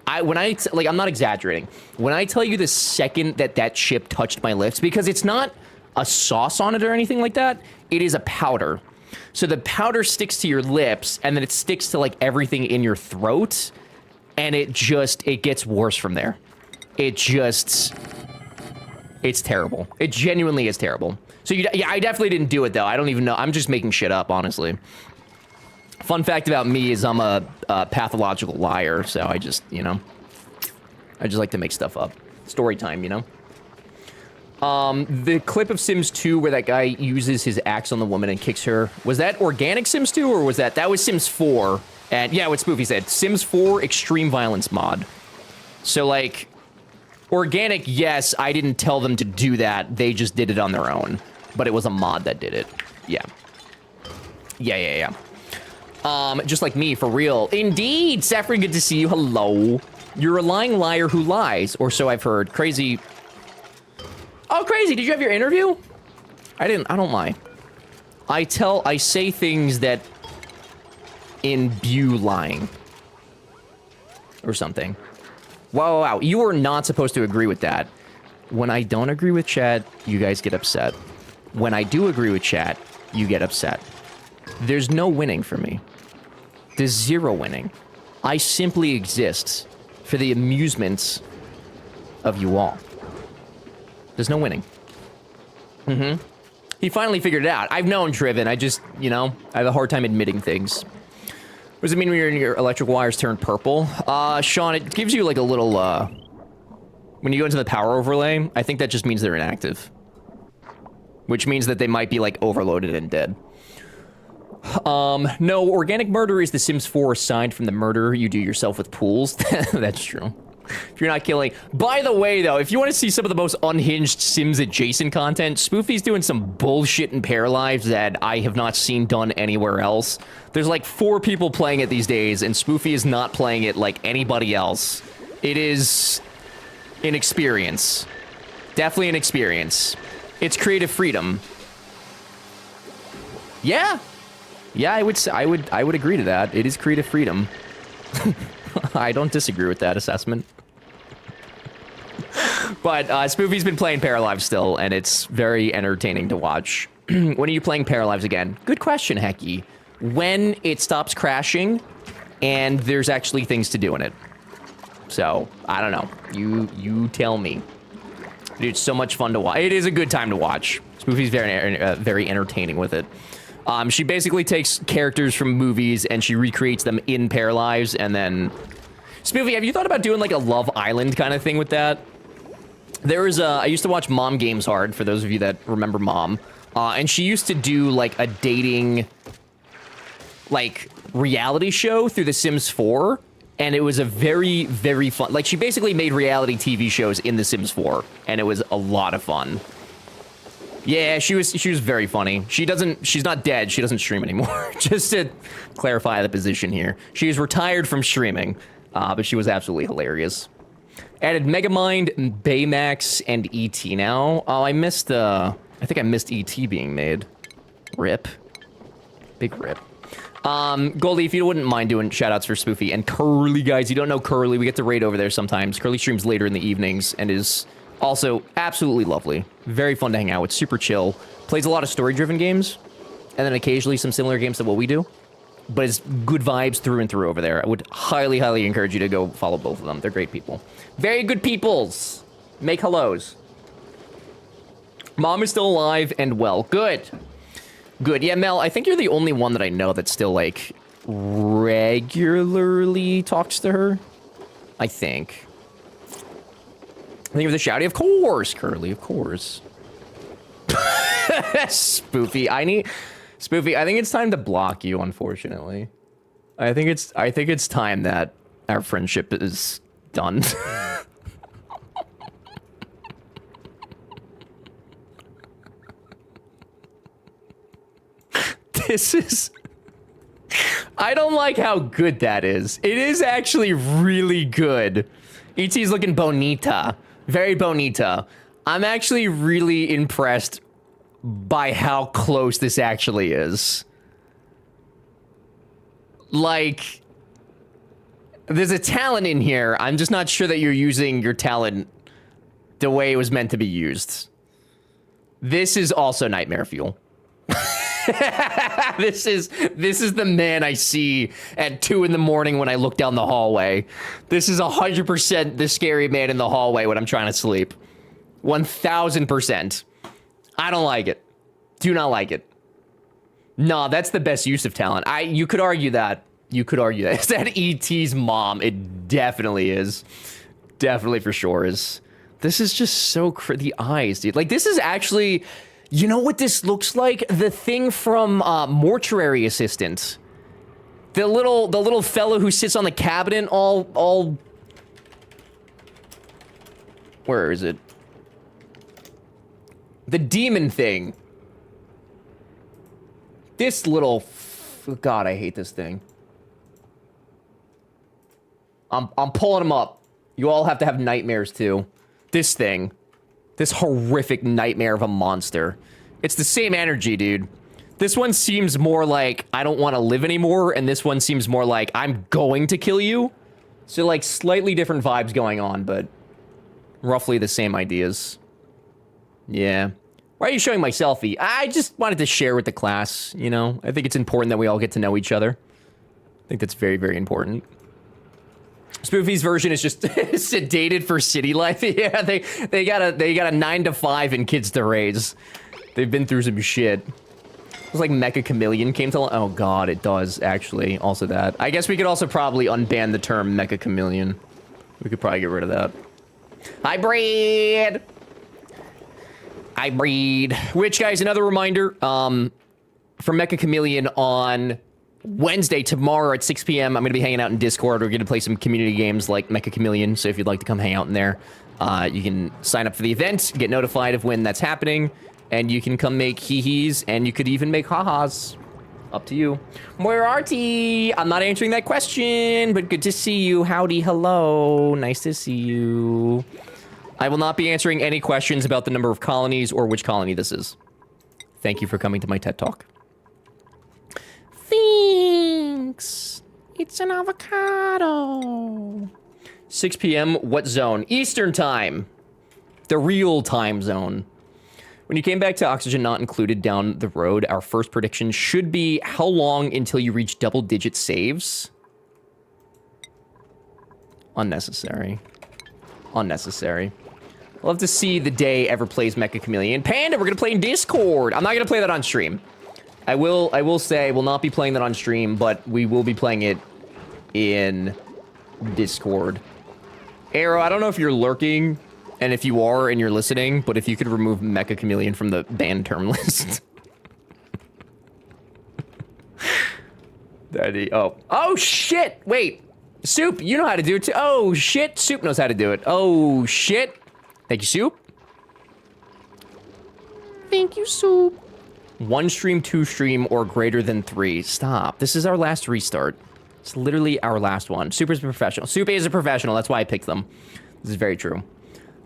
[SPEAKER 1] I'm not exaggerating. When I tell you the second that chip touched my lips, because it's not a sauce on it or anything like that, it is a powder. So the powder sticks to your lips, and then it sticks to like everything in your throat, and it gets worse from there. It's terrible. It genuinely is terrible. So yeah, I definitely didn't do it though. I don't even know. I'm just making shit up, honestly. Fun fact about me is I'm a pathological liar, so I just like to make stuff up. Story time, you know? The clip of Sims 2 where that guy uses his axe on the woman and kicks her, was that organic Sims 2 or was that was Sims 4? And yeah, what Spoofy said, Sims 4 extreme violence mod. So like, organic, yes, I didn't tell them to do that. They just did it on their own, but it was a mod that did it. Yeah. Just like me, for real. Indeed, Saffron, good to see you. Hello. You're a lying liar who lies, or so I've heard. Crazy. Oh, Crazy, did you have your interview? I don't lie. I say things that imbue lying. Or something. Wow. You are not supposed to agree with that. When I don't agree with chat, you guys get upset. When I do agree with chat, you get upset. There's no winning for me. There's zero winning. I simply exist for the amusements of you all. There's no winning. He finally figured it out. I've known Driven. I just, I have a hard time admitting things. What does it mean when your electrical wires turn purple? Sean, it gives you like a little, when you go into the power overlay, I think that just means they're inactive. Which means that they might be like overloaded and dead. No, organic murder is the Sims 4 aside from the murder you do yourself with pools. That's true. If you're not killing. By the way, though, if you want to see some of the most unhinged Sims adjacent content, Spoofy's doing some bullshit in Pair Lives that I have not seen done anywhere else. There's like 4 people playing it these days, and Spoofy is not playing it like anybody else. It is an experience. Definitely an experience. It's creative freedom. Yeah. Yeah, I would agree to that. It is creative freedom. I don't disagree with that assessment. But Spoofy's been playing Paralive still, and it's very entertaining to watch. When are you playing Paralives again? Good question, Hecky. When it stops crashing, and there's actually things to do in it. So, I don't know. You tell me. Dude, it's so much fun to watch. It is a good time to watch. Spoofy's very entertaining with it. She basically takes characters from movies and she recreates them in Paralives, and then... Spoofy, have you thought about doing like a Love Island kind of thing with that? I used to watch Mom Games Hard, for those of you that remember Mom. And she used to do like a dating, like, reality show through The Sims 4. And it was a very, very fun... Like, she basically made reality TV shows in The Sims 4. And it was a lot of fun. Yeah, she was very funny. She's not dead. She doesn't stream anymore. Just to clarify the position here. She's retired from streaming. But she was absolutely hilarious. Added Megamind, Baymax, and ET now. Oh, I think I missed ET being made. Rip. Big rip. Goldie, if you wouldn't mind doing shoutouts for Spoofy. And Curly, guys, you don't know Curly. We get to raid over there sometimes. Curly streams later in the evenings and is also absolutely lovely. Very fun to hang out with. Super chill. Plays a lot of story-driven games. And then occasionally some similar games to what we do. But it's good vibes through and through over there. I would highly, highly encourage you to go follow both of them. They're great people. Very good peoples. Make hellos. Mom is still alive and well. Good. Good. Yeah, Mel, I think you're the only one that I know that still, like, regularly talks to her. I think. I think of the shouty. Of course, Curly, of course. Spoofy, Spoofy, I think it's time to block you, unfortunately. I think it's time that our friendship is done. This is... I don't like how good that is. It is actually really good. ET's looking bonita. Very bonita. I'm actually really impressed by how close this actually is. Like, there's a talent in here. I'm just not sure that you're using your talent the way it was meant to be used. This is also nightmare fuel. This is the man I see at 2 in the morning when I look down the hallway. This is 100% the scary man in the hallway when I'm trying to sleep. 1000%. I don't like it. Do not like it. Nah, that's the best use of talent. You could argue that. You could argue that. Is that E.T.'s mom? It definitely is. Definitely for sure is. This is just so the eyes, dude. Like, this is actually... You know what this looks like? The thing from Mortuary Assistant. The little fellow who sits on the cabinet all... Where is it? The demon thing. This little... God, I hate this thing. I'm pulling him up. You all have to have nightmares too. This thing. This horrific nightmare of a monster. It's the same energy, dude. This one seems more like, I don't want to live anymore, and this one seems more like, I'm going to kill you. So, like, slightly different vibes going on, but roughly the same ideas. Yeah. Why are you showing my selfie? I just wanted to share with the class, you know? I think it's important that we all get to know each other. I think that's very, very important. Spoofy's version is just sedated for city life. Yeah, they got a 9 to 5 and kids to raise. They've been through some shit. It was like Mecha Chameleon came to... Oh god, it does, actually. Also that. I guess we could also probably unban the term Mecha Chameleon. We could probably get rid of that. I breed! I breed. Which, guys, another reminder, for Mecha Chameleon on Wednesday, tomorrow at 6 p.m. I'm going to be hanging out in Discord. We're going to play some community games like Mecha Chameleon, so if you'd like to come hang out in there, you can sign up for the event, get notified of when that's happening, and you can come make hee-hees, and you could even make ha-has. Up to you. Moriarty! I'm not answering that question, but good to see you. Howdy, hello. Nice to see you. I will not be answering any questions about the number of colonies or which colony this is. Thank you for coming to my TED Talk. Thanks. It's an avocado. 6 p.m. What zone? Eastern time. The real time zone. When you came back to oxygen not included down the road, our first prediction should be how long until you reach double-digit saves? Unnecessary. Unnecessary. I'll love to see the day ever plays Mecha Chameleon. Panda, we're gonna play in Discord. I'm not gonna play that on stream. I will say I will not be playing that on stream, but we will be playing it in Discord. Arrow, I don't know if you're lurking, and if you are and you're listening, but if you could remove Mecha Chameleon from the banned term list. Oh shit! Wait, Soup, you know how to do it too. Oh shit, Soup knows how to do it. Oh shit! Thank you, Soup. Thank you, Soup. 1 stream, 2 stream, or greater than 3. Stop. This is our last restart. It's literally our last one. Soup is a professional. Soup is a professional. That's why I picked them. This is very true.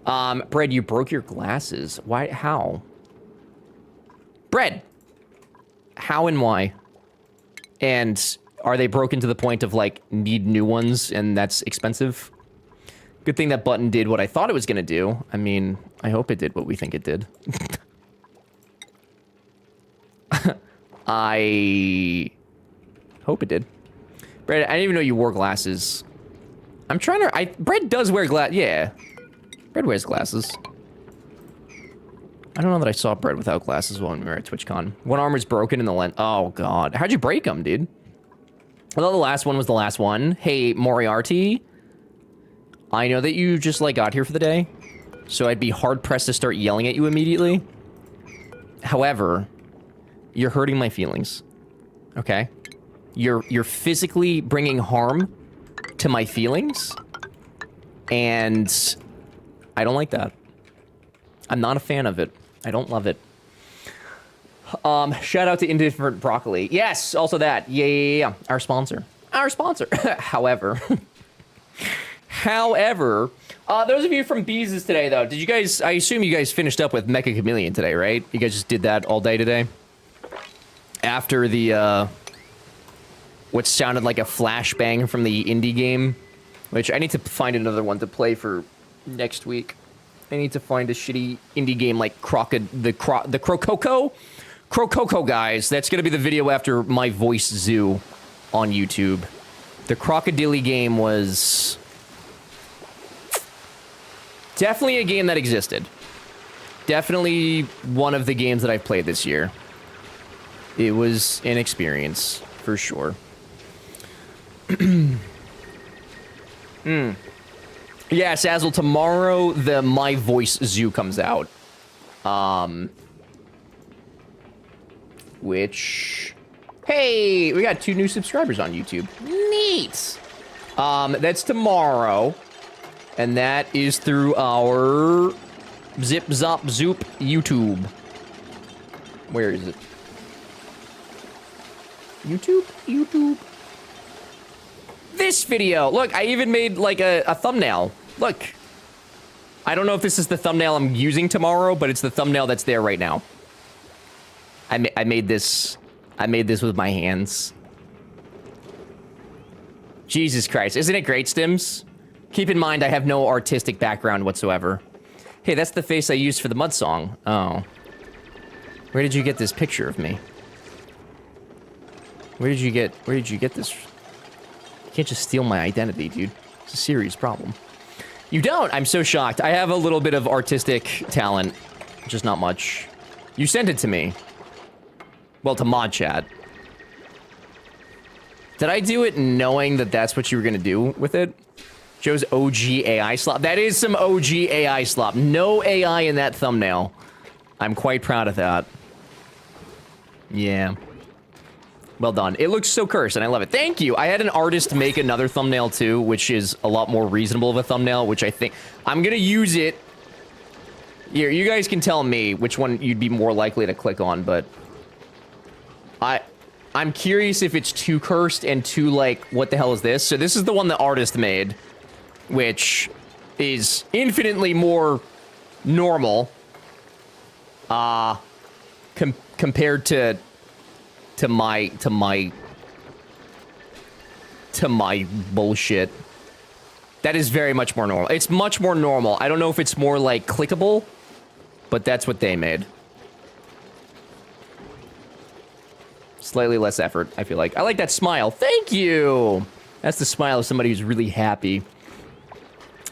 [SPEAKER 1] Bread, you broke your glasses. Why? How? Bread. How and why? And are they broken to the point of, like, need new ones and that's expensive? Good thing that button did what I thought it was gonna do. I mean, I hope it did what we think it did. I hope it did. Brett, I didn't even know you wore glasses. I'm trying to... Brett does wear yeah. Brett wears glasses. I don't know that I saw Brett without glasses when we were at TwitchCon. One arm is broken in the lens. Oh, God. How'd you break them, dude? I thought the last one was the last one. Hey, Moriarty. I know that you just, like, got here for the day. So I'd be hard-pressed to start yelling at you immediately. However... You're hurting my feelings, okay? You're physically bringing harm to my feelings, and I don't like that. I'm not a fan of it. I don't love it. Shout out to Indifferent Broccoli. Yes, also that. Yeah. Our sponsor. However, those of you from Beezus today, though, did you guys? I assume you guys finished up with Mecha Chameleon today, right? You guys just did that all day today. After the, what sounded like a flashbang from the indie game, which I need to find another one to play for next week. I need to find a shitty indie game like the Crococo guys. That's gonna be the video after my voice zoo on YouTube. The Crocodile game was definitely a game that existed. Definitely one of the games that I've played this year. It was an experience, for sure. Yeah, Sazzle, tomorrow the My Voice Zoo comes out. Which... Hey, we got 2 new subscribers on YouTube. Neat! That's tomorrow. And that is through our Zip Zop Zoop YouTube. Where is it? YouTube. This video. Look, I even made like a thumbnail. Look. I don't know if this is the thumbnail I'm using tomorrow, but it's the thumbnail that's there right now. I made this with my hands. Jesus Christ. Isn't it great, Stims? Keep in mind, I have no artistic background whatsoever. Hey, that's the face I used for the Mud song. Oh. Where did you get this picture of me? Where did you get this? You can't just steal my identity, dude. It's a serious problem. You don't? I'm so shocked. I have a little bit of artistic talent. Just not much. You sent it to me. Well, to Mod Chat. Did I do it knowing that that's what you were gonna do with it? Joe's OG AI slop. That is some OG AI slop. No AI in that thumbnail. I'm quite proud of that. Yeah. Well done. It looks so cursed, and I love it. Thank you. I had an artist make another thumbnail, too, which is a lot more reasonable of a thumbnail, which I think... I'm gonna use it. Here, you guys can tell me which one you'd be more likely to click on, but... I'm curious if it's too cursed and too, like, what the hell is this? So this is the one the artist made, which is infinitely more normal. Compared to my bullshit. That is very much more normal. It's much more normal. I don't know if it's more like clickable, but that's what they made. Slightly less effort, I feel like. I like that smile. Thank you. That's the smile of somebody who's really happy.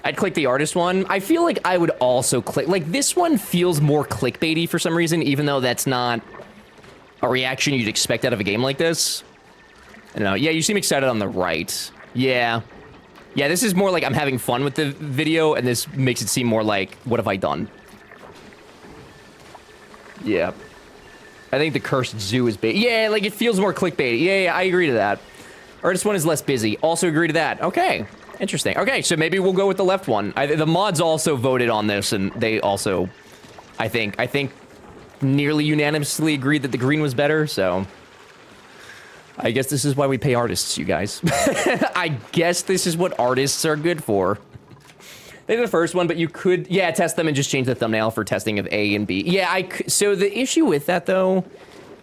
[SPEAKER 1] I'd click the artist one. I feel like I would also click... Like, this one feels more clickbaity for some reason, even though that's not a reaction you'd expect out of a game like this. I don't know. Yeah, you seem excited on the right. Yeah. Yeah, this is more like I'm having fun with the video, and this makes it seem more like, what have I done? Yeah. I think the cursed zoo is bait. Yeah, like, it feels more clickbaity. Yeah, I agree to that. Artist one is less busy. Also agree to that. Okay. Interesting. Okay, so maybe we'll go with the left one. The mods also voted on this, and they also, I think, nearly unanimously agreed that the green was better, so... I guess this is why we pay artists, you guys. I guess this is what artists are good for. They're the first one, but you could, yeah, test them and just change the thumbnail for testing of A and B. Yeah, so the issue with that, though,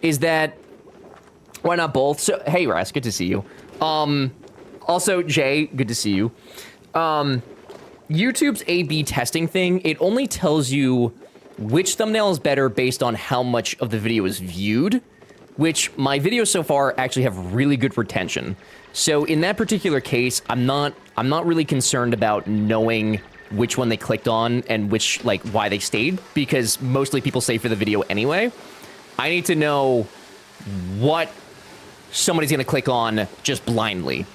[SPEAKER 1] is that, why not both? So, hey, Ras, good to see you. Also, Jay, good to see you. YouTube's A/B testing thing, it only tells you which thumbnail is better based on how much of the video is viewed, which my videos so far actually have really good retention. So in that particular case, I'm not really concerned about knowing which one they clicked on and which, like, why they stayed, because mostly people stay for the video anyway. I need to know what somebody's gonna click on just blindly.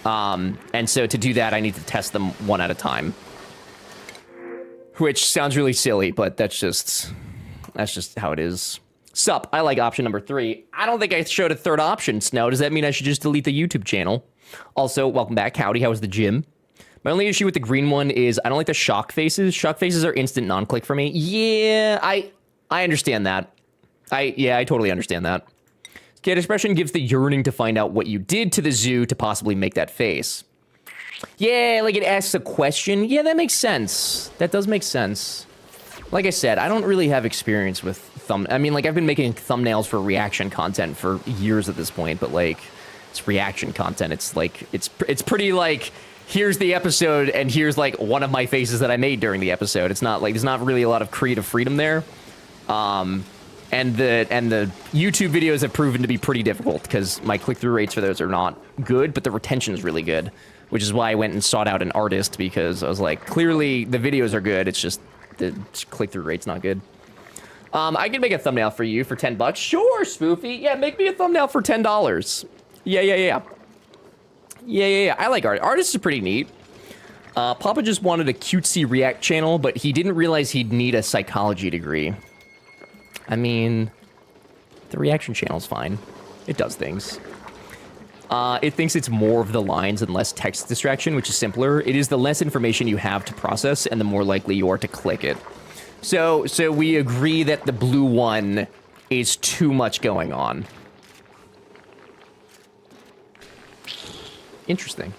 [SPEAKER 1] And so to do that, I need to test them one at a time. Which sounds really silly, but that's just how it is. Sup, I like option number 3. I don't think I showed a third option, Snow. Does that mean I should just delete the YouTube channel? Also, welcome back. Howdy, how was the gym? My only issue with the green one is I don't like the shock faces. Shock faces are instant non-click for me. Yeah, I understand that. I totally understand that. Cat expression gives the yearning to find out what you did to the zoo to possibly make that face. Yeah, like it asks a question. Yeah, that makes sense. That does make sense. Like I said, I don't really have experience with I mean, like, I've been making thumbnails for reaction content for years at this point, but, like, it's reaction content. It's, like, it's pretty, like, here's the episode, and here's, like, one of my faces that I made during the episode. It's not, like, there's not really a lot of creative freedom there. And the YouTube videos have proven to be pretty difficult, because my click-through rates for those are not good, but the retention is really good, which is why I went and sought out an artist, because I was like, clearly the videos are good, it's just the click-through rate's not good. I can make a thumbnail for you for 10 bucks. Sure, Spoofy. Yeah, make me a thumbnail for $10. Yeah. I like art. Artists are pretty neat. Papa just wanted a cutesy React channel, but he didn't realize he'd need a psychology degree. I mean, the reaction channel's fine. It does things. It thinks it's more of the lines and less text distraction, which is simpler. It is the less information you have to process, and the more likely you are to click it. So we agree that the blue one is too much going on. Interesting.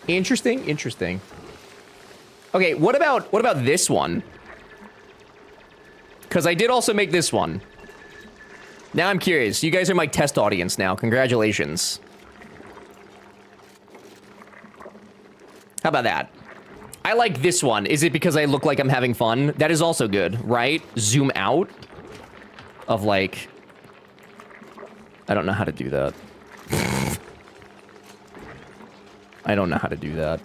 [SPEAKER 1] Interesting. Okay, what about this one? Because I did also make this one. Now I'm curious. You guys are my test audience now. Congratulations. How about that? I like this one. Is it because I look like I'm having fun? That is also good, right? Zoom out of, like... I don't know how to do that. I don't know how to do that.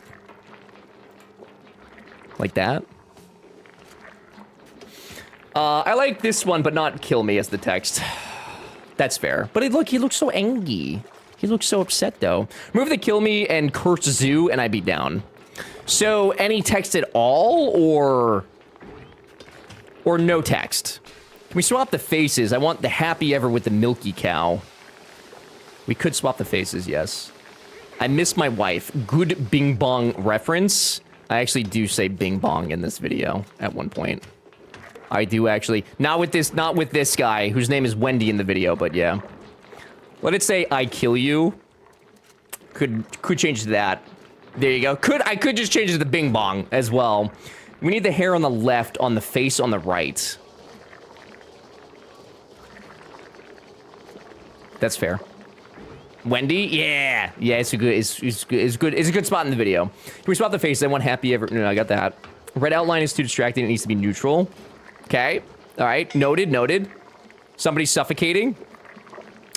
[SPEAKER 1] Like that? I like this one, but not kill me as the text. That's fair. But look, he looks so angry. He looks so upset, though. Remove the kill me and curse zoo, and I'd be down. So, any text at all, or no text? Can we swap the faces? I want the happy ever with the milky cow. We could swap the faces, yes. I miss my wife. Good Bing Bong reference. I actually do say Bing Bong in this video at one point. I do actually. Not with this guy, whose name is Wendy in the video, but yeah. Let it say I kill you. Could change to that. There you go. I could just change it to Bing Bong as well. We need the hair on the left, on the face on the right. That's fair. Wendy? Yeah. Yeah, it's a good, it's good. It's a good spot in the video. Can we spot the face? I want happy ever. No, I got that. Red outline is too distracting. It needs to be neutral. Okay. All right. Noted, noted. Somebody's suffocating.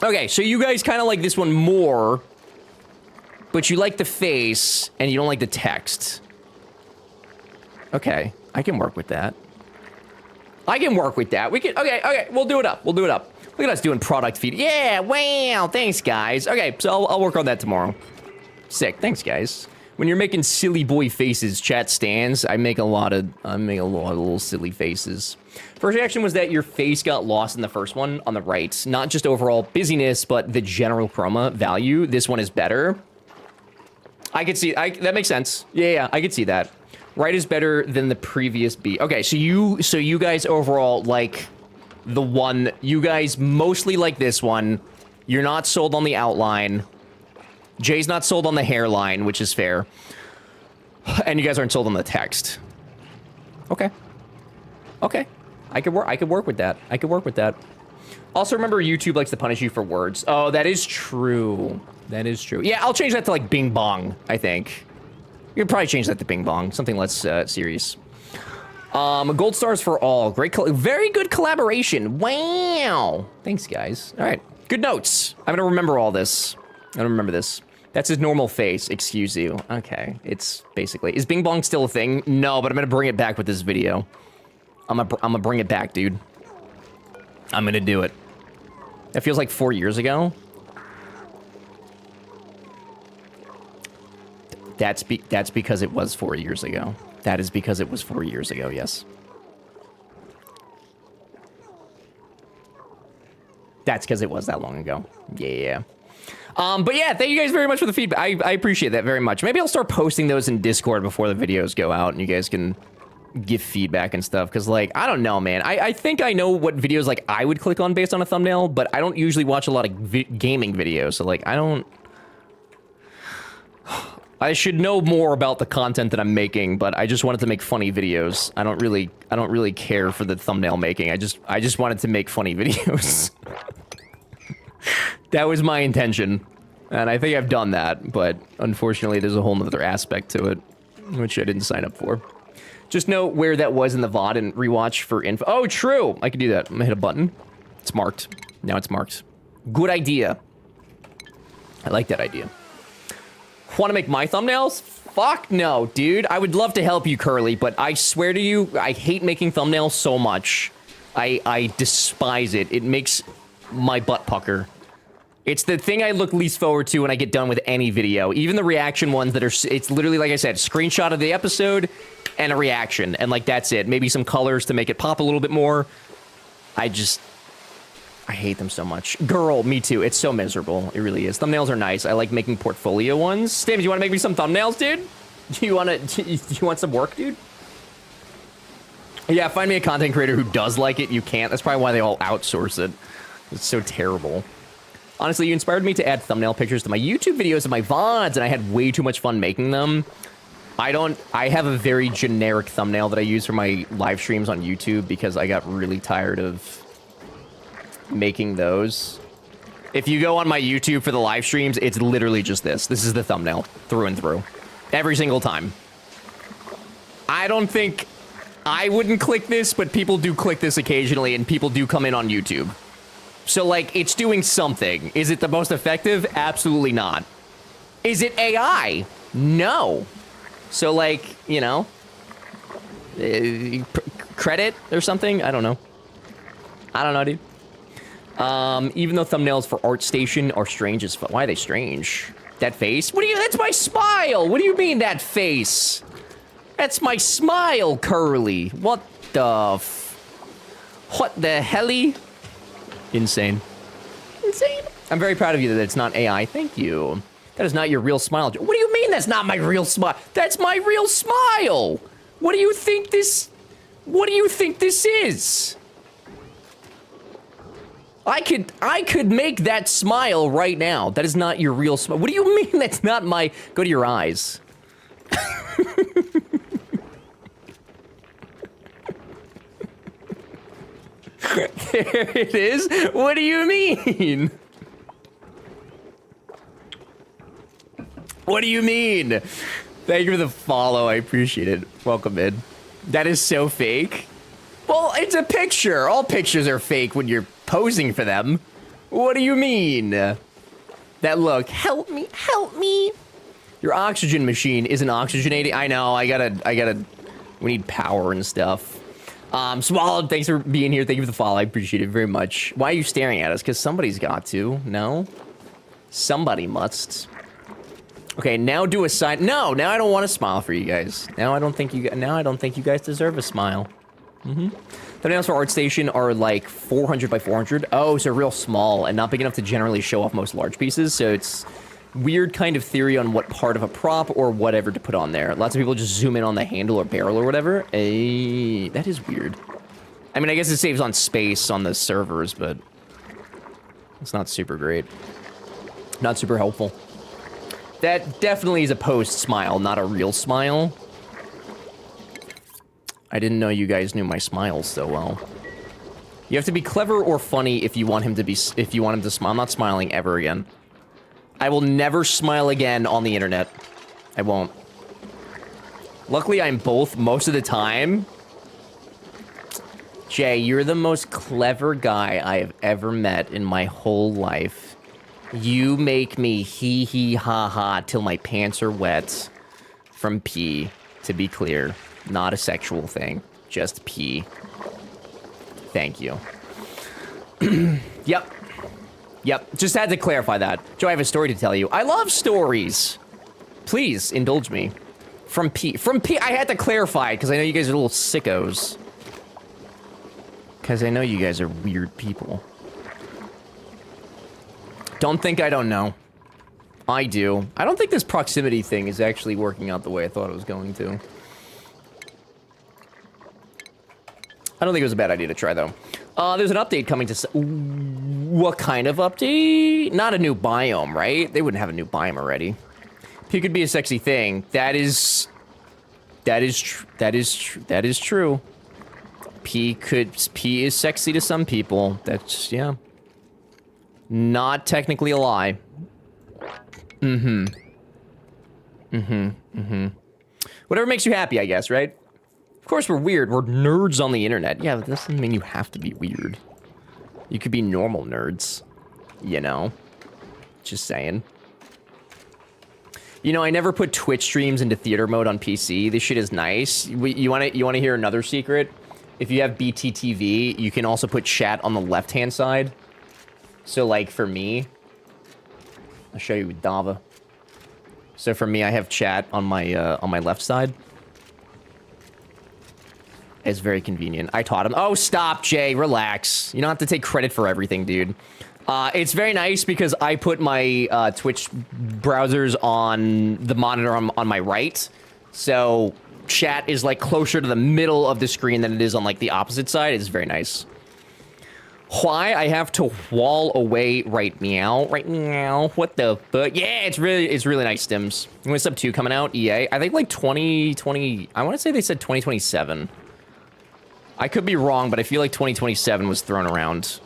[SPEAKER 1] Okay, so you guys kind of like this one more, but you like the face and you don't like the text. Okay, I can work with that. I can work with that. We can, okay, we'll do it up. We'll do it up. Look at us doing product feed. Yeah, wow, thanks, guys. Okay, so I'll work on that tomorrow. Sick, thanks, guys. When you're making silly boy faces, chat stands, I make a lot of little silly faces. First reaction was that your face got lost in the first one on the right. Not just overall busyness, but the general chroma value. This one is better. I could see, that makes sense. Yeah, I could see that. Right is better than the previous B. Okay, so you guys overall like the one, you guys mostly like this one. You're not sold on the outline. Jay's not sold on the hairline, which is fair. And you guys aren't sold on the text. Okay. Okay. I could work with that. I could work with that. Also, remember, YouTube likes to punish you for words. Oh, that is true. That is true. Yeah, I'll change that to, like, Bing Bong, I think. You could probably change that to Bing Bong. Something less serious. Gold stars for all. Very good collaboration. Wow. Thanks, guys. All right. Good notes. I'm going to remember all this. I don't remember this. That's his normal face. Excuse you. Okay. It's basically... Is Bing Bong still a thing? No, but I'm going to bring it back with this video. I'm gonna bring it back, dude. I'm gonna do it. That feels like 4 years ago. That's because it was 4 years ago. That is because it was 4 years ago, yes. That's because it was that long ago. Yeah. But yeah, thank you guys very much for the feedback. I appreciate that very much. Maybe I'll start posting those in Discord before the videos go out and you guys can give feedback and stuff. Because, like, I don't know, man. I think I know what videos, like, I would click on based on a thumbnail, but I don't usually watch a lot of gaming videos. So, like, I should know more about the content that I'm making, but I just wanted to make funny videos. I don't really care for the thumbnail making. I just wanted to make funny videos. That was my intention. And I think I've done that, but unfortunately there's a whole nother aspect to it, which I didn't sign up for. Just know where that was in the VOD and rewatch for info. Oh, true! I can do that. I'm gonna hit a button. It's marked. Now it's marked. Good idea. I like that idea. Want to make my thumbnails? Fuck no, dude. I would love to help you, Curly, but I swear to you, I hate making thumbnails so much. I despise it. It makes my butt pucker. It's the thing I look least forward to when I get done with any video. Even the reaction ones that are, it's literally, like I said, screenshot of the episode and a reaction. And, like, that's it. Maybe some colors to make it pop a little bit more. I hate them so much. Girl, me too. It's so miserable. It really is. Thumbnails are nice. I like making portfolio ones. Stamps, you want to make me some thumbnails, dude? You want some work, dude? Yeah, find me a content creator who does like it. You can't. That's probably why they all outsource it. It's so terrible. Honestly, you inspired me to add thumbnail pictures to my YouTube videos and my VODs, and I had way too much fun making them. I have a very generic thumbnail that I use for my live streams on YouTube because I got really tired of making those. If you go on my YouTube for the live streams, it's literally just this. This is the thumbnail through and through. Every single time. I don't think... I wouldn't click this, but people do click this occasionally, and people do come in on YouTube. So, like, it's doing something. Is it the most effective? Absolutely not. Is it AI? No. So, like, you know, credit or something? I don't know. Dude. Even though thumbnails for ArtStation are strange as fuck. Why are they strange? That face? That's my smile! What do you mean, that face? That's my smile, Curly. What the helly? Insane. I'm very proud of you that it's not AI. Thank you. That is not your real smile. What do you mean that's not my real smile? That's my real smile. What do you think this is? I could make that smile right now. That is not your real smile. What do you mean that's not my... Go to your eyes. There it is. What do you mean? What do you mean? Thank you for the follow. I appreciate it. Welcome in. That is so fake. Well, it's a picture. All pictures are fake when you're posing for them. What do you mean? That look. Help me. Help me. Your oxygen machine isn't oxygenating. I know. I gotta. We need power and stuff. Swallowed, thanks for being here. Thank you for the follow. I appreciate it very much. Why are you staring at us? Because somebody's got to. No? Somebody must. Okay, now do a sign. No, now I don't want to smile for you guys. Now I don't think you guys deserve a smile. The nails for ArtStation are like 400 by 400. Oh, so real small and not big enough to generally show off most large pieces. So it's weird kind of theory on what part of a prop or whatever to put on there. Lots of people just zoom in on the handle or barrel or whatever. That is weird. I mean, I guess it saves on space on the servers, but it's not super great. Not super helpful. That definitely is a post smile, not a real smile. I didn't know you guys knew my smiles so well. You have to be clever or funny if you want him to smile. I'm not smiling ever again. I will never smile again on the internet. I won't. Luckily, I'm both most of the time. Jay, you're the most clever guy I have ever met in my whole life. You make me hee hee ha ha till my pants are wet from pee, to be clear. Not a sexual thing, just pee. Thank you. Yep. Yep, just had to clarify that. Joe, I have a story to tell you. I love stories. Please, indulge me. From pee. I had to clarify, because I know you guys are little sickos. Because I know you guys are weird people. Don't think I don't know. I do. I don't think this proximity thing is actually working out the way I thought it was going to. I don't think it was a bad idea to try, though. There's an update coming to... What kind of update? Not a new biome, right? They wouldn't have a new biome already. P could be a sexy thing. That is true. P is sexy to some people. That's, yeah. Not technically a lie. Whatever makes you happy, I guess, right? Of course we're weird. We're nerds on the internet. Yeah, that doesn't mean you have to be weird. You could be normal nerds. You know? Just saying. You know, I never put Twitch streams into theater mode on PC. This shit is nice. You want to hear another secret? If you have BTTV, you can also put chat on the left-hand side. So, like, for me... I'll show you with Dava. So, for me, I have chat on my left side. It's very convenient. I taught him. Oh, stop, Jay. Relax. You don't have to take credit for everything, dude. It's very nice because I put my Twitch browsers on the monitor on my right. So chat is like closer to the middle of the screen than it is on like the opposite side. It's very nice. Why I have to wall away right meow. What the fuck? Yeah, it's really nice, Stims. When Sub 2 coming out, EA. I think like 2020. I want to say they said 2027. I could be wrong, but I feel like 2027 was thrown around.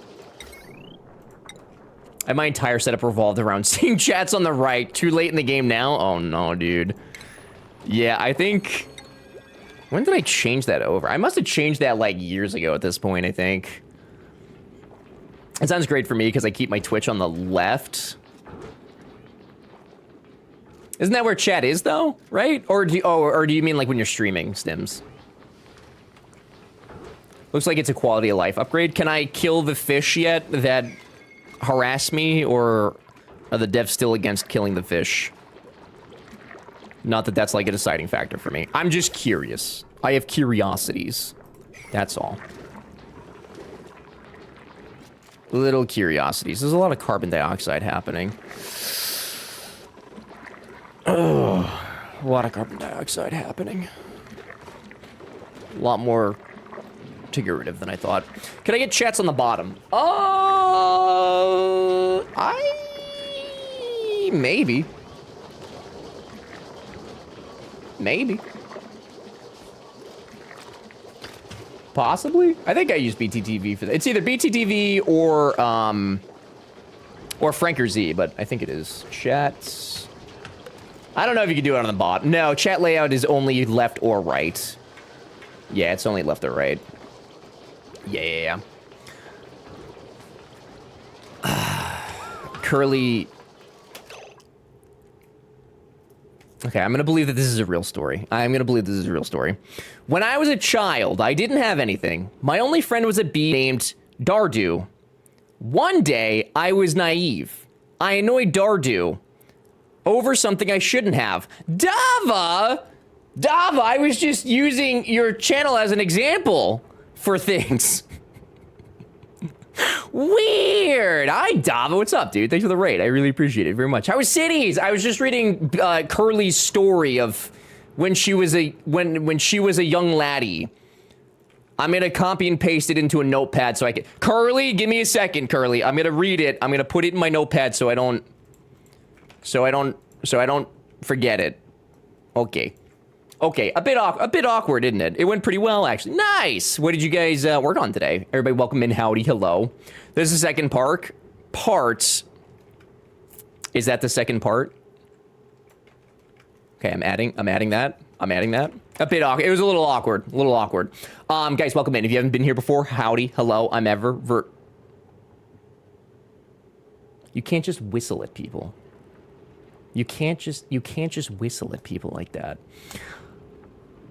[SPEAKER 1] And my entire setup revolved around seeing chats on the right. Too late in the game now? Oh no, dude. Yeah, I think... When did I change that over? I must have changed that like years ago at this point, I think. It sounds great for me because I keep my Twitch on the left. Isn't that where chat is though? Right? Or do you mean like when you're streaming, Stims? Looks like it's a quality of life upgrade. Can I kill the fish yet that harass me, or are the devs still against killing the fish? Not that that's like a deciding factor for me. I'm just curious. I have curiosities. That's all. Little curiosities. There's a lot of carbon dioxide happening. Oh, a lot of carbon dioxide happening. A lot more figurative than I thought. Can I get chats on the bottom? Maybe. Possibly? I think I use BTTV for that. It's either BTTV or Franker Z, but I think it is. Chats. I don't know if you can do it on the bot. No, chat layout is only left or right. Yeah, it's only left or right. Yeah. Curly. Okay, I'm gonna believe that this is a real story. I'm gonna believe this is a real story. When I was a child, I didn't have anything. My only friend was a bee named Dardu. One day, I was naive. I annoyed Dardu over something I shouldn't have. Dava, I was just using your channel as an example for things. Weird. Hi, Dava. What's up, dude? Thanks for the raid. I really appreciate it very much. How was cities? I was just reading Curly's story of when she was a young laddie. I'm gonna copy and paste it into a notepad so I can. Curly, give me a second, Curly. I'm gonna read it. I'm gonna put it in my notepad so I don't forget it. Okay. Okay, a bit awkward, isn't it? It went pretty well, actually. Nice! What did you guys work on today? Everybody, welcome in. Howdy, hello. There's the second part. Parts. Is that the second part? Okay, I'm adding that. A bit awkward. It was a little awkward. Guys, welcome in. If you haven't been here before, howdy, hello. I'm Ever. You can't just whistle at people. You can't just whistle at people like that.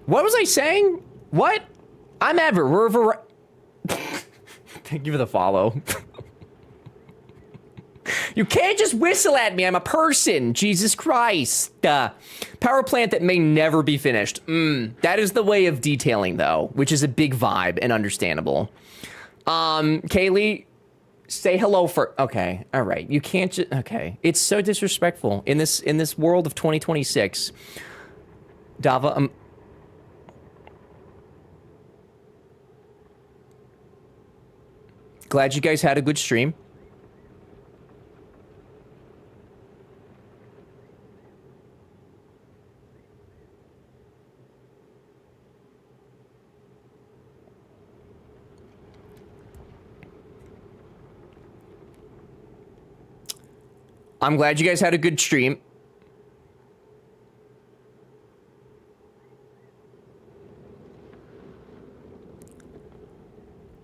[SPEAKER 1] What was I saying? What? I'm Ever. Thank you for the follow. You can't just whistle at me. I'm a person. Jesus Christ. Power plant that may never be finished. That is the way of detailing, though, which is a big vibe and understandable. Kaylee, say hello for. Okay, all right. You can't just. Okay, it's so disrespectful in this world of 2026. Dava, glad you guys had a good stream. I'm glad you guys had a good stream.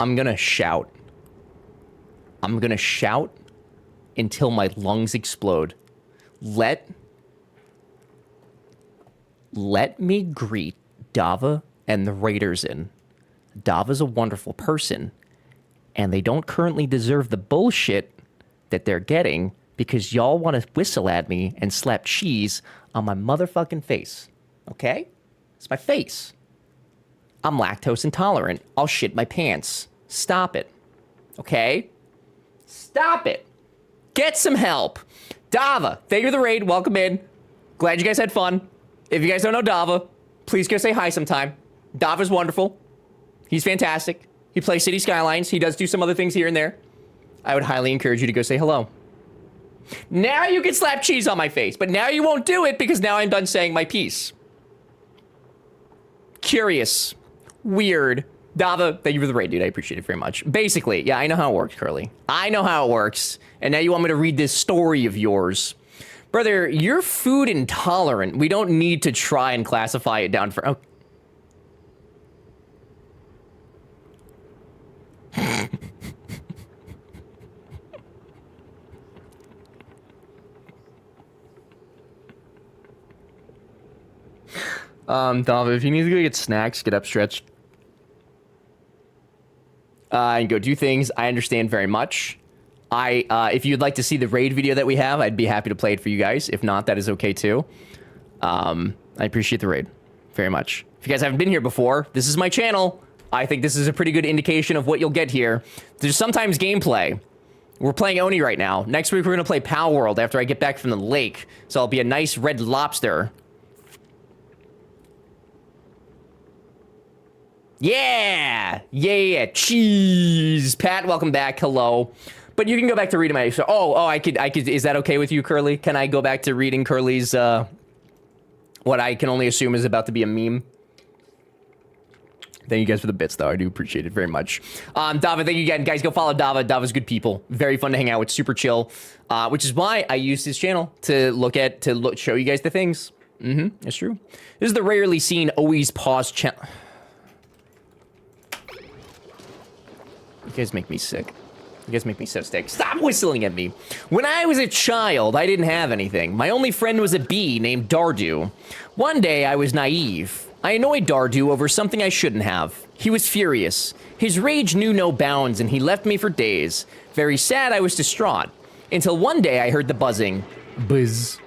[SPEAKER 1] I'm gonna shout. I'm gonna shout until my lungs explode. Let me greet Dava and the Raiders in. Dava's a wonderful person, and they don't currently deserve the bullshit that they're getting because y'all want to whistle at me and slap cheese on my motherfucking face. Okay? It's my face. I'm lactose intolerant. I'll shit my pants. Stop it. Okay? Stop it. Get some help. Dava, thank you for the raid. Welcome in. Glad you guys had fun. If you guys don't know Dava, please go say hi sometime. Dava's wonderful. He's fantastic. He plays City Skylines. He does do some other things here and there. I would highly encourage you to go say hello. Now you can slap cheese on my face, but now you won't do it because now I'm done saying my piece. Curious. Weird. Dava, thank you for the raid, dude. I appreciate it very much. Basically, yeah, I know how it works, Curly. I know how it works. And now you want me to read this story of yours. Brother, you're food intolerant. We don't need to try and classify it down for... Oh. Dava, if you need to go get snacks, get up, stretch. And go do things. I understand very much. If you'd like to see the raid video that we have, I'd be happy to play it for you guys. If not, that is okay too. I appreciate the raid very much. If you guys haven't been here before, this is my channel. I think this is a pretty good indication of what you'll get here. There's sometimes gameplay. We're playing Oni right now. Next week, we're going to play Pal World after I get back from the lake. So I'll be a nice red lobster. Yeah! Yeah! Cheese! Pat, welcome back. Hello. But you can go back to reading my... I could... Is that okay with you, Curly? Can I go back to reading Curly's, what I can only assume is about to be a meme? Thank you guys for the bits, though. I do appreciate it very much. Dava, thank you again. Guys, go follow Dava. Dava's good people. Very fun to hang out with. Super chill. Which is why I use his channel to show you guys the things. It's true. This is the rarely seen always pause challenge. You guys make me sick. You guys make me so sick. Stop whistling at me. When I was a child, I didn't have anything. My only friend was a bee named Dardu. One day, I was naive. I annoyed Dardu over something I shouldn't have. He was furious. His rage knew no bounds, and he left me for days. Very sad, I was distraught. Until one day, I heard the buzzing. Buzz.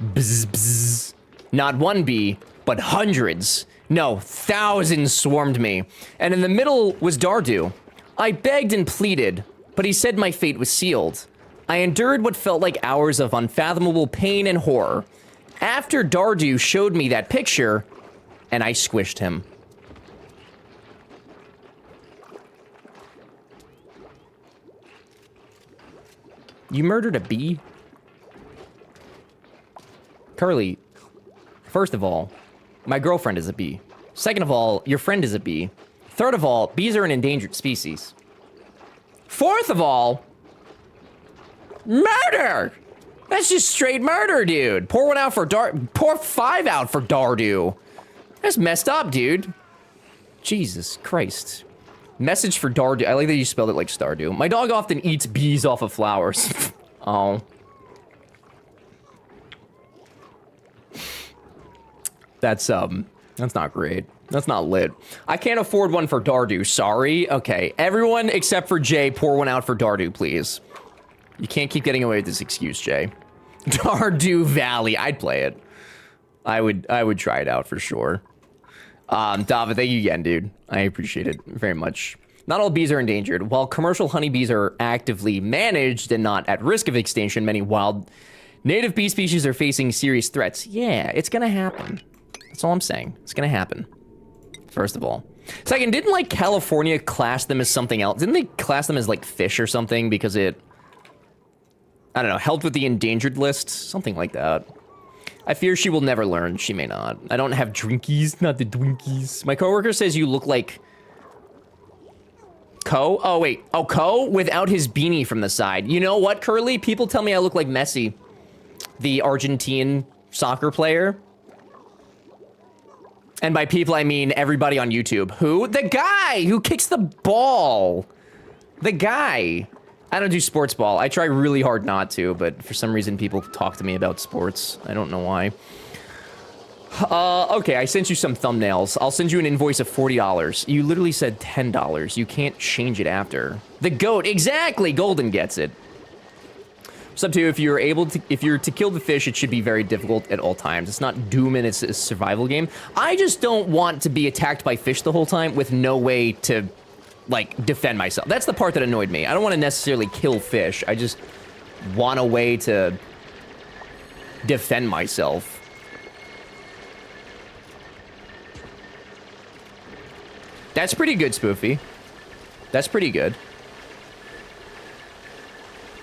[SPEAKER 1] Bzz, bzz. Not one bee, but hundreds. No, thousands swarmed me. And in the middle was Dardu. I begged and pleaded, but he said my fate was sealed. I endured what felt like hours of unfathomable pain and horror. After Dardu showed me that picture, and I squished him. You murdered a bee? Curly, first of all, my girlfriend is a bee. Second of all, your friend is a bee. Third of all, bees are an endangered species. Fourth of all, murder! That's just straight murder, dude. Pour one out for pour 5 out for Dardu. That's messed up, dude. Jesus Christ. Message for Dardu. I like that you spelled it like Stardew. My dog often eats bees off of flowers. Oh. That's not great. That's not lit. I can't afford one for Dardu, sorry. Okay, everyone except for Jay, pour one out for Dardu, please. You can't keep getting away with this excuse, Jay. Dardu Valley, I'd play it. I would try it out for sure. David, thank you again, dude. I appreciate it very much. Not all bees are endangered. While commercial honeybees are actively managed and not at risk of extinction, many wild native bee species are facing serious threats. Yeah, it's gonna happen. That's all I'm saying. It's gonna happen. First of all. Second, didn't like California class them as something else? Didn't they class them as like fish or something because it, I don't know, helped with the endangered list? Something like that. I fear she will never learn. She may not. I don't have drinkies, not the Dwinkies. My coworker says you look like Ko? Oh, wait. Oh, Ko without his beanie from the side. You know what, Curly? People tell me I look like Messi, the Argentine soccer player. And by people, I mean everybody on YouTube. Who? The guy who kicks the ball. The guy. I don't do sports ball. I try really hard not to, but for some reason people talk to me about sports. I don't know why. Okay, I sent you some thumbnails. I'll send you an invoice of $40. You literally said $10. You can't change it after. The goat, exactly! Golden gets it. Sub 2, if you're to kill the fish, it should be very difficult at all times. It's not Doom and it's a survival game. I just don't want to be attacked by fish the whole time with no way to, like, defend myself. That's the part that annoyed me. I don't want to necessarily kill fish. I just want a way to defend myself. That's pretty good, Spoofy. That's pretty good.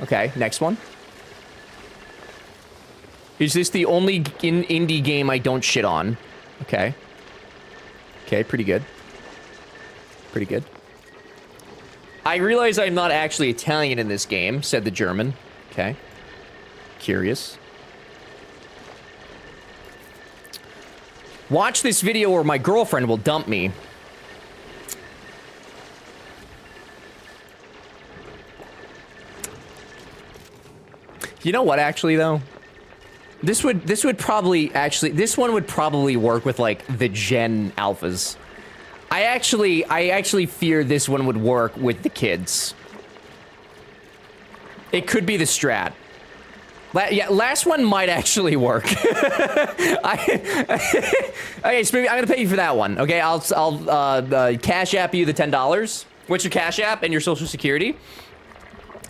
[SPEAKER 1] Okay, next one. Is this the only indie game I don't shit on? Okay. Okay, pretty good. Pretty good. I realize I'm not actually Italian in this game, said the German. Okay. Curious. Watch this video or my girlfriend will dump me. You know what, actually, though? This would probably, actually, this one would probably work with, like, the Gen Alphas. I actually fear this one would work with the kids. It could be the strat. Yeah, last one might actually work. Okay, Spoofy, I'm gonna pay you for that one. Okay, I'll Cash App you the $10. What's your Cash App and your Social Security?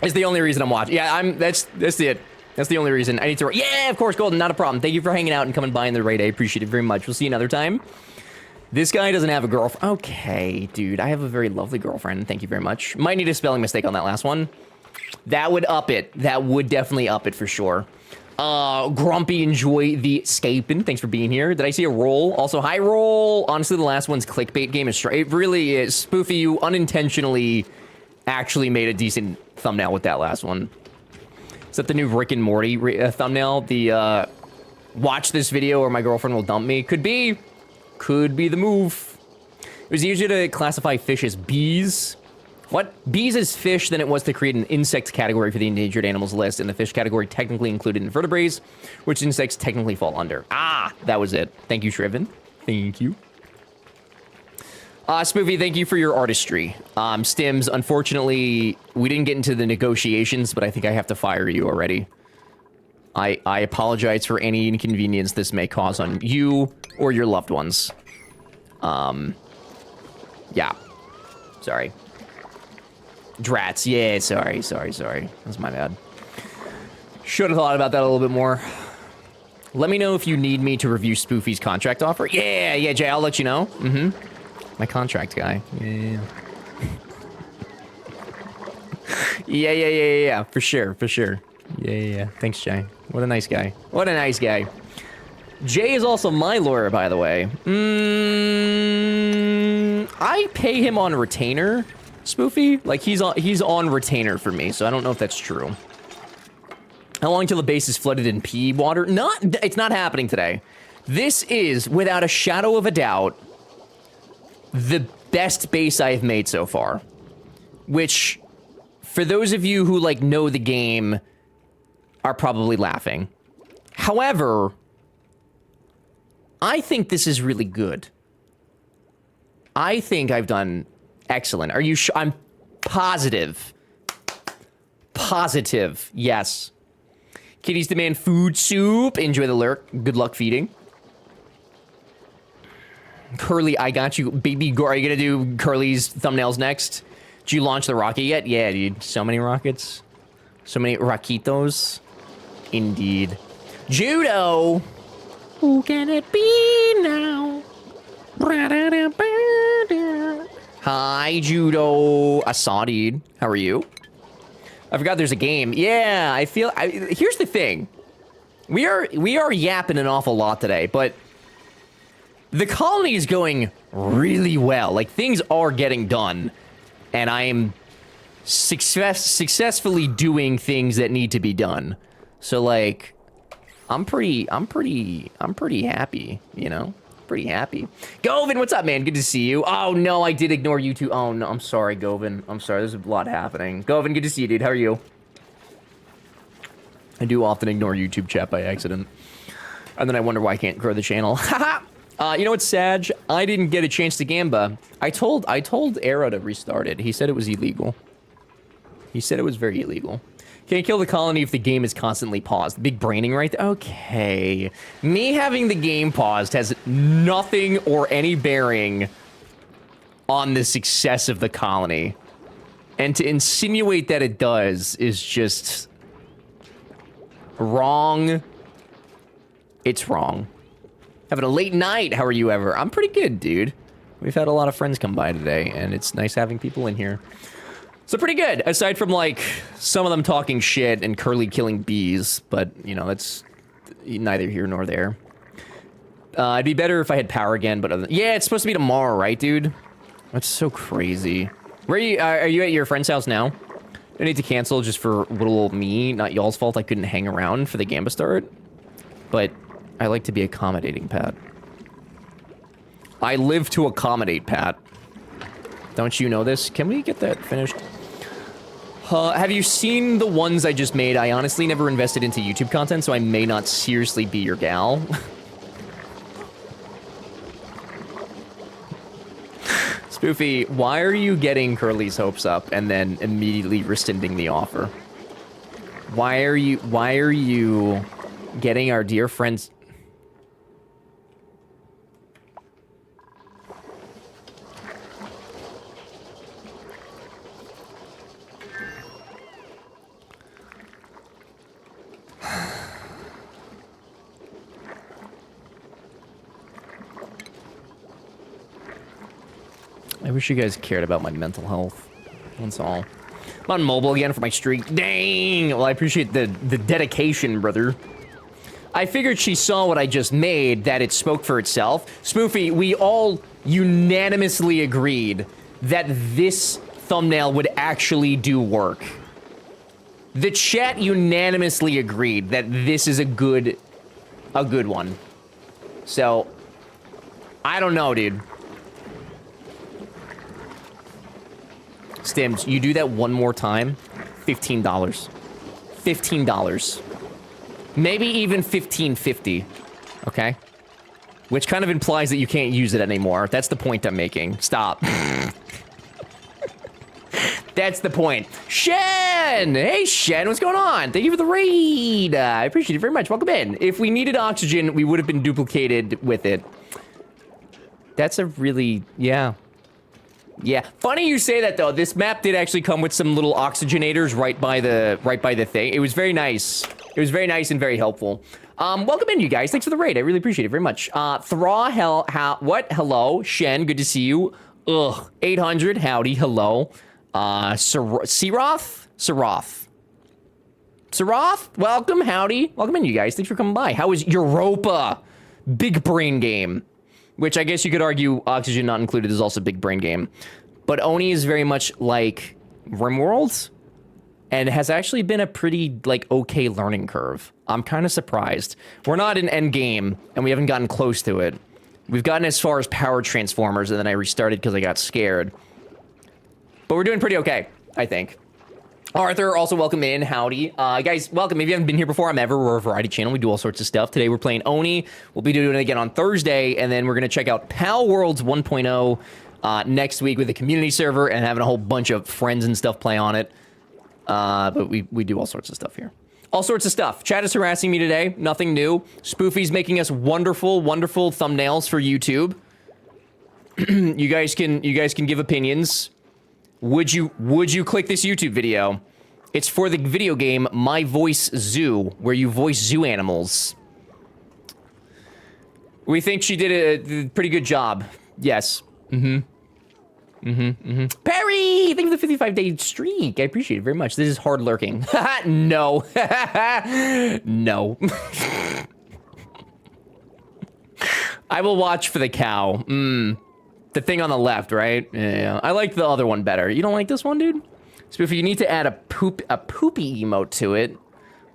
[SPEAKER 1] Is the only reason I'm watching. Yeah, that's it. That's the only reason. I need to. Yeah, of course, Golden, not a problem. Thank you for hanging out and coming by in the raid. I appreciate it very much. We'll see you another time. This guy doesn't have a girlfriend. Okay, dude, I have a very lovely girlfriend. Thank you very much. Might need a spelling mistake on that last one. That would up it. That would definitely up it for sure. Grumpy, enjoy the escaping. Thanks for being here. Did I see a roll? Also, hi, roll. Honestly, the last one's clickbait game. It really is. Spoofy, you unintentionally actually made a decent thumbnail with that last one. Is that the new Rick and Morty thumbnail? The watch this video or my girlfriend will dump me. Could be the move. It was easier to classify fish as bees. What? Bees as fish than it was to create an insect category for the endangered animals list, and the fish category technically included invertebrates, which insects technically fall under. Ah, that was it. Thank you, Shriven. Thank you. Spoofy, thank you for your artistry. Stims, unfortunately, we didn't get into the negotiations, but I think I have to fire you already. I apologize for any inconvenience this may cause on you or your loved ones. Yeah. Sorry. Drats. Yeah, sorry. That's my bad. Should have thought about that a little bit more. Let me know if you need me to review Spoofy's contract offer. Yeah, Jay, I'll let you know. My contract guy. Yeah. Yeah. For sure. Yeah. Thanks, Jay. What a nice guy. Jay is also my lawyer, by the way. I pay him on retainer, Spoofy. Like, he's on retainer for me, so I don't know if that's true. How long till the base is flooded in pea water? It's not happening today. This is, without a shadow of a doubt, the best base I've made so far. Which, for those of you who, like, know the game, are probably laughing. However, I think this is really good. I think I've done excellent. Are you sure? I'm positive. Positive, yes. Kitties demand food soup. Enjoy the lurk. Good luck feeding. Curly, I got you. Baby, are you gonna do Curly's thumbnails next? Did you launch the rocket yet? Yeah, dude. So many rockets. So many Rakitos. Indeed. Judo! Who can it be now? Hi, Judo. Assadid. How are you? I forgot there's a game. Yeah, here's the thing. We are yapping an awful lot today, but the colony is going really well. Like, things are getting done, and I am successfully doing things that need to be done. So, like, I'm pretty happy, you know? Pretty happy. Govin, what's up, man? Good to see you. Oh, no, I did ignore you too. Oh, no, I'm sorry, Govin. I'm sorry, there's a lot happening. Govin, good to see you, dude. How are you? I do often ignore YouTube chat by accident. And then I wonder why I can't grow the channel. Haha! You know what's sad? I didn't get a chance to Gamba. I told Arrow to restart it. He said it was illegal. He said it was very illegal. Can't kill the colony if the game is constantly paused. Big braining right there. Okay. Me having the game paused has nothing or any bearing on the success of the colony. And to insinuate that it does is just wrong. It's wrong. Having a late night. How are you ever? I'm pretty good, dude. We've had a lot of friends come by today, and it's nice having people in here. So pretty good, aside from, like, some of them talking shit and Curly killing bees, but, you know, that's neither here nor there. It'd be better if I had power again, but yeah, it's supposed to be tomorrow, right, dude? That's so crazy. Where are you at your friend's house now? I need to cancel just for little me, not y'all's fault I couldn't hang around for the Gamba start. But I like to be accommodating, Pat. I live to accommodate, Pat. Don't you know this? Can we get that finished? Have you seen the ones I just made? I honestly never invested into YouTube content, so I may not seriously be your gal. Spoofy, why are you getting Curly's hopes up and then immediately rescinding the offer? Why are you getting our dear friends... I wish you guys cared about my mental health. That's all. I'm on mobile again for my streak. Dang! Well, I appreciate the dedication, brother. I figured she saw what I just made, that it spoke for itself. Spoofy, we all unanimously agreed that this thumbnail would actually do work. The chat unanimously agreed that this is a good a good one. So, I don't know, dude. Stims, you do that one more time, $15. $15. Maybe even $15.50. Okay? Which kind of implies that you can't use it anymore. That's the point I'm making. Stop. That's the point. Shen! Hey, Shen, what's going on? Thank you for the raid. I appreciate it very much. Welcome in. If we needed oxygen, we would have been duplicated with it. That's a really... Yeah. Yeah. Funny you say that, though. This map did actually come with some little oxygenators right by the thing. It was very nice. It was very nice and very helpful. Welcome in, you guys. Thanks for the raid. I really appreciate it very much. What? Hello. Shen, good to see you. Ugh. 800, howdy, hello. Siroth? Siroth? Welcome, howdy. Welcome in, you guys. Thanks for coming by. How is Europa? Big brain game. Which I guess you could argue Oxygen Not Included is also big brain game. But Oni is very much like RimWorld. And has actually been a pretty, like, okay learning curve. I'm kind of surprised. We're not in endgame, and we haven't gotten close to it. We've gotten as far as power transformers, and then I restarted because I got scared. But we're doing pretty okay, I think. Arthur, also welcome in. Howdy. Guys, welcome. If you haven't been here before, I'm Ever. We're a variety channel. We do all sorts of stuff. Today we're playing Oni. We'll be doing it again on Thursday, and then we're going to check out Pal Worlds 1.0 next week with a community server and having a whole bunch of friends and stuff play on it. But we do all sorts of stuff here. All sorts of stuff. Chat is harassing me today. Nothing new. Spoofy's making us wonderful, wonderful thumbnails for YouTube. You guys can give opinions. Would you click this YouTube video? It's for the video game My Voice Zoo, where you voice zoo animals. We think she did a pretty good job. Yes. Perry! Thank you for the 55-day streak. I appreciate it very much. This is hard lurking. No. No. I will watch for the cow. The thing on the left, right? Yeah. I like the other one better. You don't like this one, dude? Spoofy, you need to add a poopy emote to it.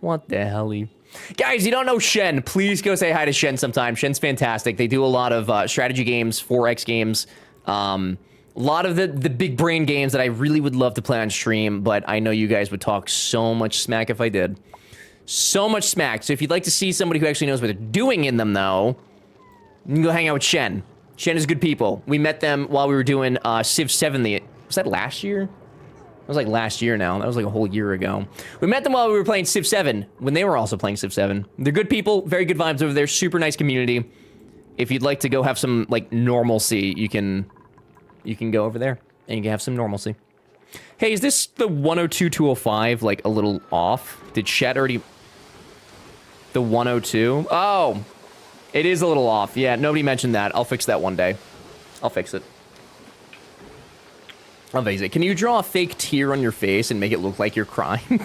[SPEAKER 1] What the hell? Guys, you don't know Shen. Please go say hi to Shen sometime. Shen's fantastic. They do a lot of strategy games, 4X games. A lot of the big brain games that I really would love to play on stream, but I know you guys would talk so much smack if I did. So much smack. So if you'd like to see somebody who actually knows what they're doing in them, though, you can go hang out with Shen. Shen is good people. We met them while we were doing Civ 7. Was that last year? That was like last year now. That was like a whole year ago. We met them while we were playing Civ 7, when they were also playing Civ 7. They're good people, very good vibes over there, super nice community. If you'd like to go have some, like, normalcy, you can go over there, and you can have some normalcy. Hey, is this the 102-205, like, a little off? Did chat already... The 102? Oh! It is a little off. Yeah, nobody mentioned that. I'll fix that one day. I'll fix it. I'll fix it. Can you draw a fake tear on your face and make it look like you're crying?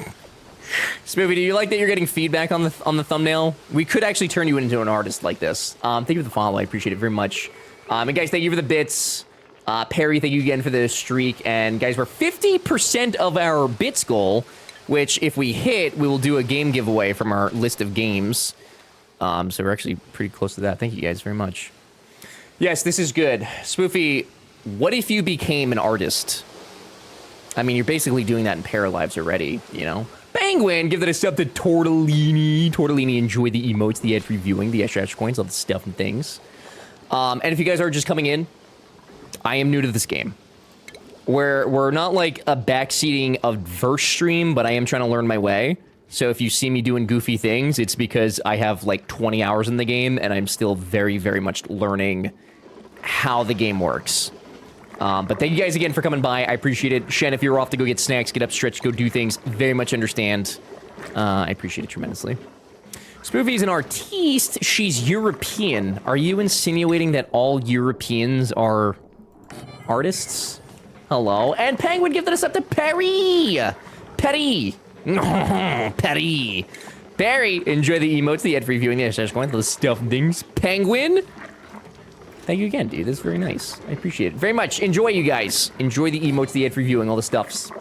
[SPEAKER 1] Spoofy, do you like that you're getting feedback on the thumbnail? We could actually turn you into an artist like this. Thank you for the follow. I appreciate it very much. And guys, thank you for the bits. Perry, thank you again for the streak. And guys, we're 50% of our bits goal, which if we hit, we will do a game giveaway from our list of games. So we're actually pretty close to that. Thank you guys very much. Yes, this is good. Spoofy, what if you became an artist? I mean, you're basically doing that in Paralives already, you know? Penguin, give that a sub to Tortellini. Tortellini, enjoy the emotes, the ad reviewing, the extra coins, all the stuff and things. And if you guys are just coming in, I am new to this game. We're not like a backseating of verse stream, but I am trying to learn my way. So if you see me doing goofy things, it's because I have like 20 hours in the game and I'm still very, very much learning how the game works. But thank you guys again for coming by. I appreciate it. Shen, if you're off to go get snacks, get up, stretch, go do things, very much understand. I appreciate it tremendously. Spoofy's an artiste. She's European. Are you insinuating that all Europeans are artists? Hello. And Penguin gifted us up to Perry. Petty. Petty. Barry, enjoy the emotes, the ad for reviewing, the going, the stuff things. Penguin. Thank you again, dude. That's very nice. I appreciate it very much. Enjoy, you guys. Enjoy the emotes, the ad for reviewing, all the stuffs.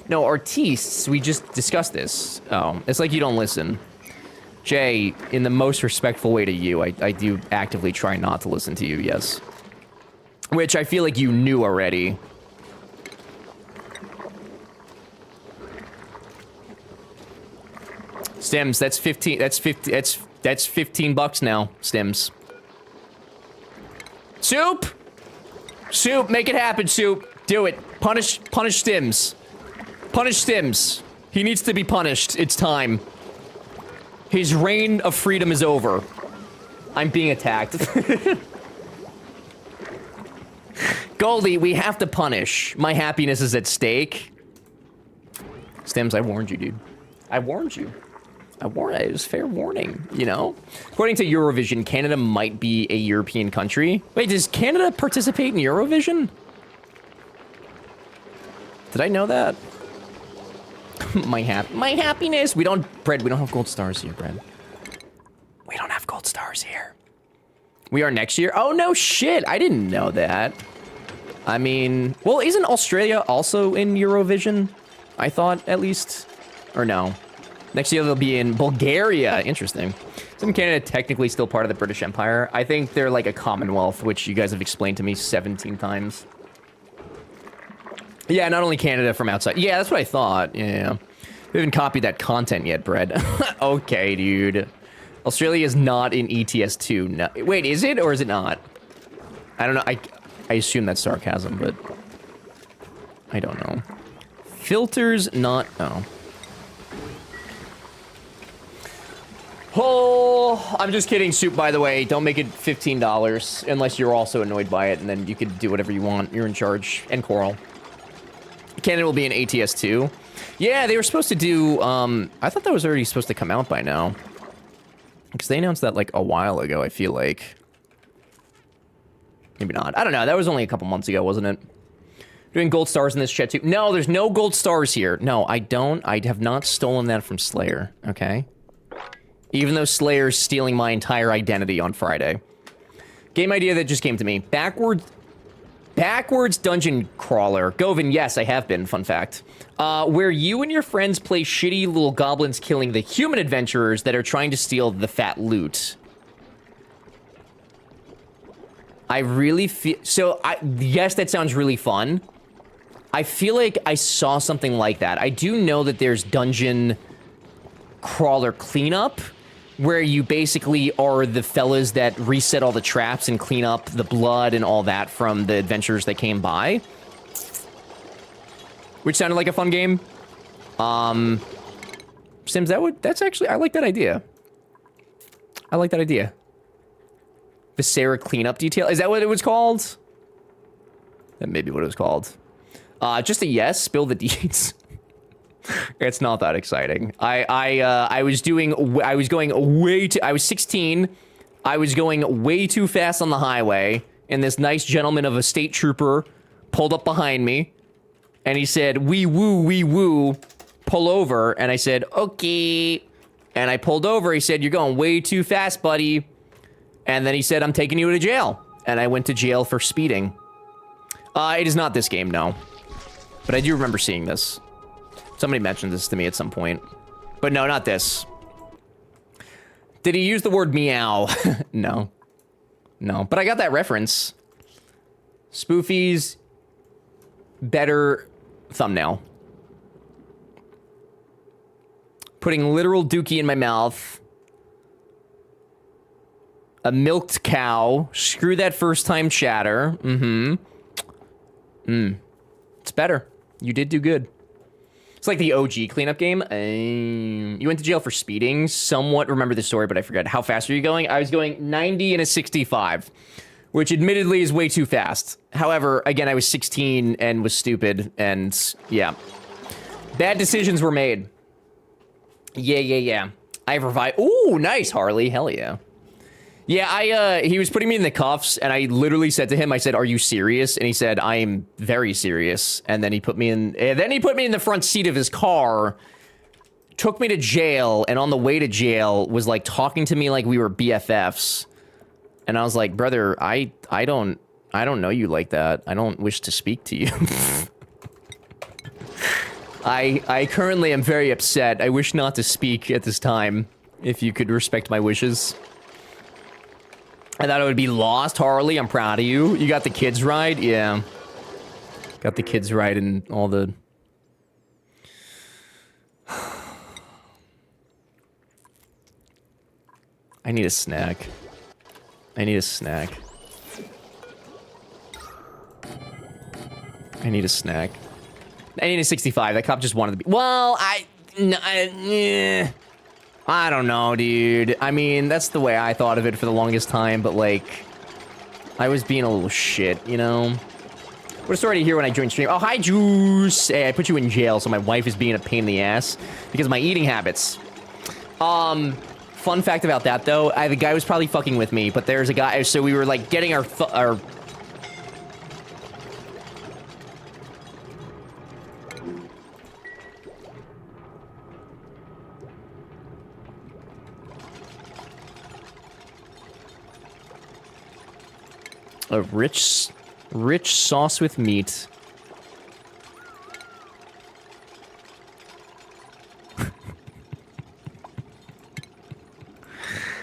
[SPEAKER 1] No, artistes, we just discussed this. Oh, it's like you don't listen. Jay, in the most respectful way to you, I do actively try not to listen to you, yes. Which I feel like you knew already. Stims, that's 15, that's 15 bucks now, Stims. Soup! Soup, make it happen, Soup. Do it. Punish Stims. Punish Stims. He needs to be punished. It's time. His reign of freedom is over. I'm being attacked. Goldie, we have to punish. My happiness is at stake. Stims, I warned you, dude. I warned you. It was fair warning, you know? According to Eurovision, Canada might be a European country. Wait, does Canada participate in Eurovision? Did I know that? my happiness. We don't have gold stars here, Brad. We don't have gold stars here. We are next year? Oh, no shit. I didn't know that. I mean, well, isn't Australia also in Eurovision? I thought, at least. Or no. Next year they'll be in Bulgaria. Interesting. Isn't Canada technically still part of the British Empire? I think they're like a Commonwealth, which you guys have explained to me 17 times. Yeah, not only Canada from outside. Yeah, that's what I thought. Yeah. We haven't copied that content yet, Brett. Okay, dude. Australia is not in ETS2. No. Wait, is it or is it not? I don't know. I assume that's sarcasm, but I don't know. Filters not... Oh. Oh, I'm just kidding, Soup, by the way. Don't make it $15 unless you're also annoyed by it, and then you can do whatever you want. You're in charge. And Coral. Canada will be in ATS2. Yeah, they were supposed to do, I thought that was already supposed to come out by now. Because they announced that, like, a while ago, I feel like. Maybe not. I don't know. That was only a couple months ago, wasn't it? Doing gold stars in this chat, too. No, there's no gold stars here. No, I don't. I have not stolen that from Slayer, okay? Even though Slayer's stealing my entire identity on Friday. Game idea that just came to me. Backwards dungeon crawler. Govin, yes, I have been, fun fact. Where you and your friends play shitty little goblins killing the human adventurers that are trying to steal the fat loot. I really feel... So, yes, that sounds really fun. I feel like I saw something like that. I do know that there's dungeon crawler cleanup, where you basically are the fellas that reset all the traps and clean up the blood and all that from the adventurers that came by. Which sounded like a fun game. Sims, that's actually, I like that idea. I like that idea. The Sarah cleanup detail. Is that what it was called? That may be what it was called. Just a yes, spill the deeds. It's not that exciting. I was I was 16. I was going way too fast on the highway, and this nice gentleman of a state trooper pulled up behind me, and he said, wee woo, pull over, and I said, okay, and I pulled over. He said, you're going way too fast, buddy, and then he said, I'm taking you to jail, and I went to jail for speeding. It is not this game, no, but I do remember seeing this. Somebody mentioned this to me at some point. But no, not this. Did he use the word meow? No. No, but I got that reference. Spoofies. Better thumbnail. Putting literal dookie in my mouth. A milked cow. Screw that first time chatter. It's better. You did do good. It's like the OG cleanup game. You went to jail for speeding. Somewhat remember the story, but I forgot. How fast are you going? I was going 90 and a 65, which admittedly is way too fast. However, again, I was 16 and was stupid, and yeah. Bad decisions were made. Yeah. I've revived. Ooh, nice, Harley. Hell yeah. Yeah, he was putting me in the cuffs, and I literally said to him, I said, are you serious? And he said, I am very serious. And then he put me in the front seat of his car, took me to jail, and on the way to jail was like talking to me like we were BFFs. And I was like, brother, I don't know you like that. I don't wish to speak to you. I currently am very upset. I wish not to speak at this time. if you could respect my wishes. I thought it would be Lost, Harley. I'm proud of you. You got the kids right? Yeah. Got the kids right and all the... I need a snack. I need a snack. I need a snack. I need a 65. That cop just wanted to be... Well, I don't know, dude. I mean, that's the way I thought of it for the longest time, but, like... I was being a little shit, you know? What a story to hear when I joined stream. Oh, hi, Juice! Hey, I put you in jail, so my wife is being a pain in the ass because of my eating habits. Fun fact about that, though, the guy was probably fucking with me, but there's a guy... So we were, like, getting our... A rich sauce with meat.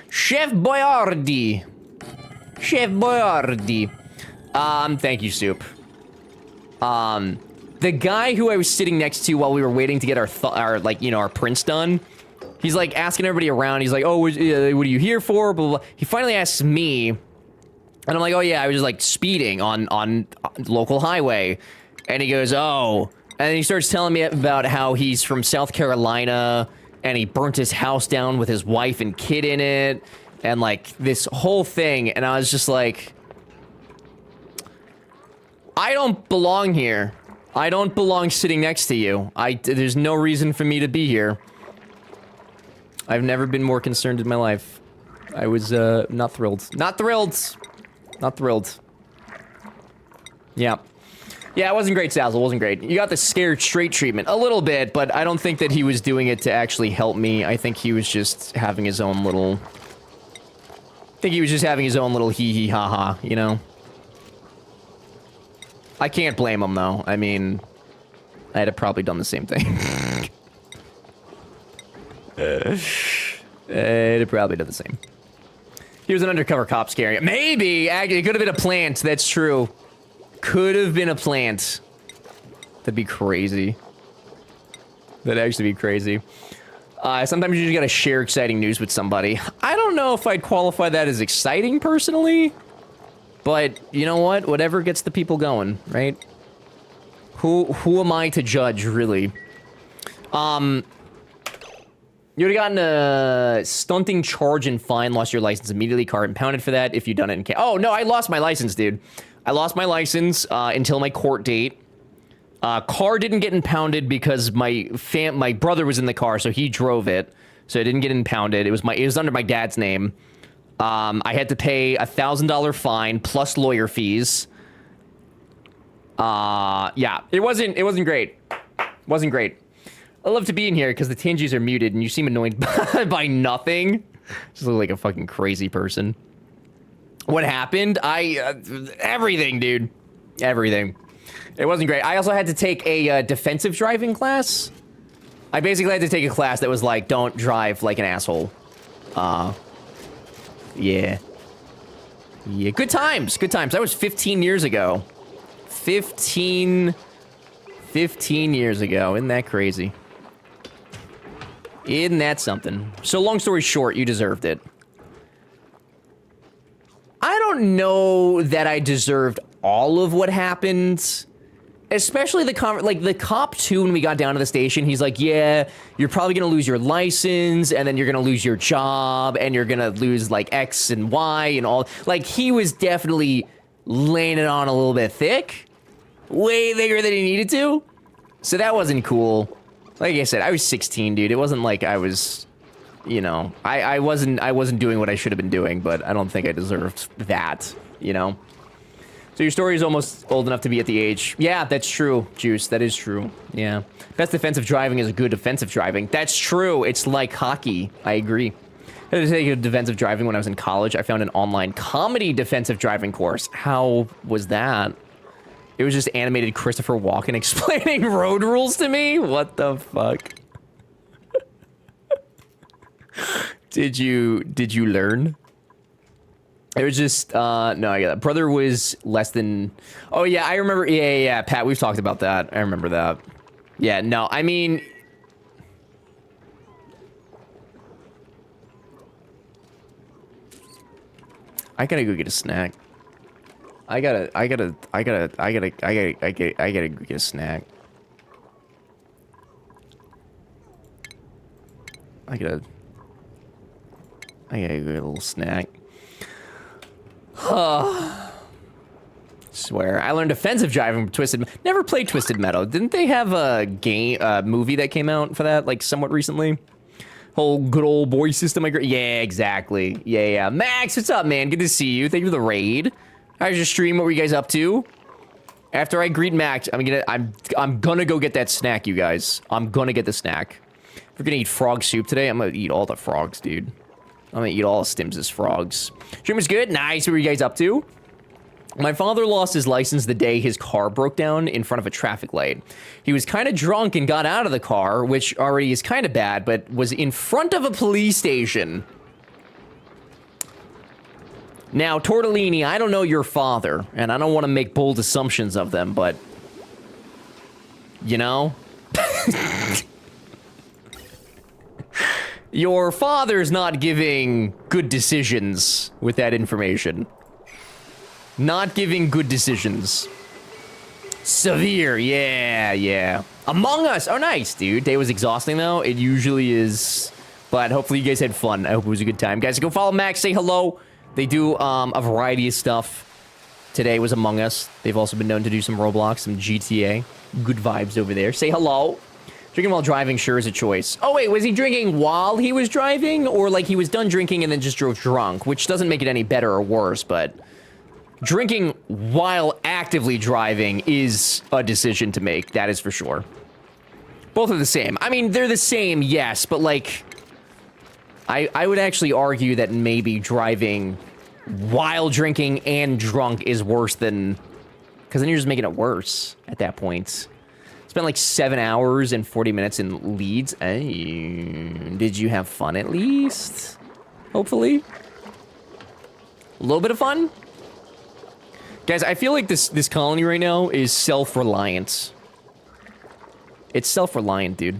[SPEAKER 1] Chef Boyardee. Chef Boyardee. Thank you, Soup. The guy who I was sitting next to while we were waiting to get our like, you know, our prints done, he's like asking everybody around. He's like, oh, what are you here for? Blah, blah, blah. He finally asks me, and I'm like, oh yeah, I was just like speeding on local highway. And he goes, oh. And then he starts telling me about how he's from South Carolina and he burnt his house down with his wife and kid in it. And like this whole thing. And I was just like, I don't belong here. I don't belong sitting next to you. There's no reason for me to be here. I've never been more concerned in my life. I was, not thrilled. Not thrilled! Not thrilled. Yeah. Yeah, it wasn't great, Sazzle. It wasn't great. You got the scared straight treatment. A little bit, but I don't think that he was doing it to actually help me. I think he was just having his own little... hee-hee-ha-ha, you know? I can't blame him, though. I mean... I'd have probably done the same thing. I'd have probably done the same. He was an undercover cop scaring it. Maybe! Actually, it could have been a plant. That's true. Could have been a plant. That'd be crazy. That'd actually be crazy. Sometimes you just gotta share exciting news with somebody. I don't know if I'd qualify that as exciting, personally. But, you know what? Whatever gets the people going, right? Who am I to judge, really? You would've gotten a stunting charge and fine, lost your license immediately, car impounded for that if you'd done it in Oh, no, I lost my license, dude. I lost my license until my court date. Car didn't get impounded because my brother was in the car, so he drove it. So it didn't get impounded. It was under my dad's name. I had to pay a $1,000 fine plus lawyer fees. Yeah, it wasn't great. Wasn't great. I love to be in here because the Tingies are muted and you seem annoyed by nothing. Just look like a fucking crazy person. What happened? Everything, dude. Everything. It wasn't great. I also had to take a defensive driving class. I basically had to take a class that was like, don't drive like an asshole. Yeah. Yeah, good times. Good times. That was 15 years ago. 15 years ago. Isn't that crazy? Isn't that something? So long story short, you deserved it. I don't know that I deserved all of what happened. Especially the cop too, when we got down to the station, he's like, yeah, you're probably gonna lose your license, and then you're gonna lose your job, and you're gonna lose, like, X and Y and all. Like, he was definitely laying it on a little bit thick. Way bigger than he needed to. So that wasn't cool. Like I said, I was 16, dude. It wasn't like I was, you know, I wasn't doing what I should have been doing, but I don't think I deserved that, you know? So your story is almost old enough to be at the age. Yeah, that's true, Juice. That is true. Yeah. Best defensive driving is a good defensive driving. That's true. It's like hockey. I agree. I had to take a defensive driving when I was in college. I found an online comedy defensive driving course. How was that? It was just animated Christopher Walken explaining road rules to me? What the fuck? Did you learn? It was just no, I got that. Brother was less than. Oh yeah, I remember. Yeah, Pat, we've talked about that. I remember that. Yeah, no, I mean, I gotta go get a snack. I gotta go get a snack. I gotta go get a little snack. Swear, I learned offensive driving from Twisted. Never played Twisted Metal. Didn't they have a movie that came out for that, like, somewhat recently? Whole good old boy system. Yeah, exactly. Yeah. Max, what's up, man? Good to see you. Thank you for the raid. How's your stream? What were you guys up to? After I greet Max, I'm gonna go get that snack, you guys. I'm gonna get the snack. If we're gonna eat frog soup today, I'm gonna eat all the frogs, dude. I'm gonna eat all of Stims' frogs. Stream was good. Nice. What were you guys up to? My father lost his license the day his car broke down in front of a traffic light. He was kind of drunk and got out of the car, which already is kind of bad, but was in front of a police station. Now, Tortellini, I don't know your father, and I don't want to make bold assumptions of them, but... You know? Your father's not giving good decisions with that information. Not giving good decisions. Severe, yeah. Among Us, oh nice, dude. Day was exhausting though. It usually is, but hopefully you guys had fun. I hope it was a good time. Guys, go follow Max, say hello. They do a variety of stuff. Today was Among Us. They've also been known to do some Roblox, some GTA. Good vibes over there. Say hello. Drinking while driving sure is a choice. Oh wait, was he drinking while he was driving? Or like he was done drinking and then just drove drunk? Which doesn't make it any better or worse, but... Drinking while actively driving is a decision to make, that is for sure. Both are the same. I mean, they're the same, yes, but like... I would actually argue that maybe driving while drinking and drunk is worse than... Because then you're just making it worse at that point. Spent like 7 hours and 40 minutes in Leeds. Hey, did you have fun at least? Hopefully. A little bit of fun? Guys, I feel like this colony right now is self-reliant. It's self-reliant, dude.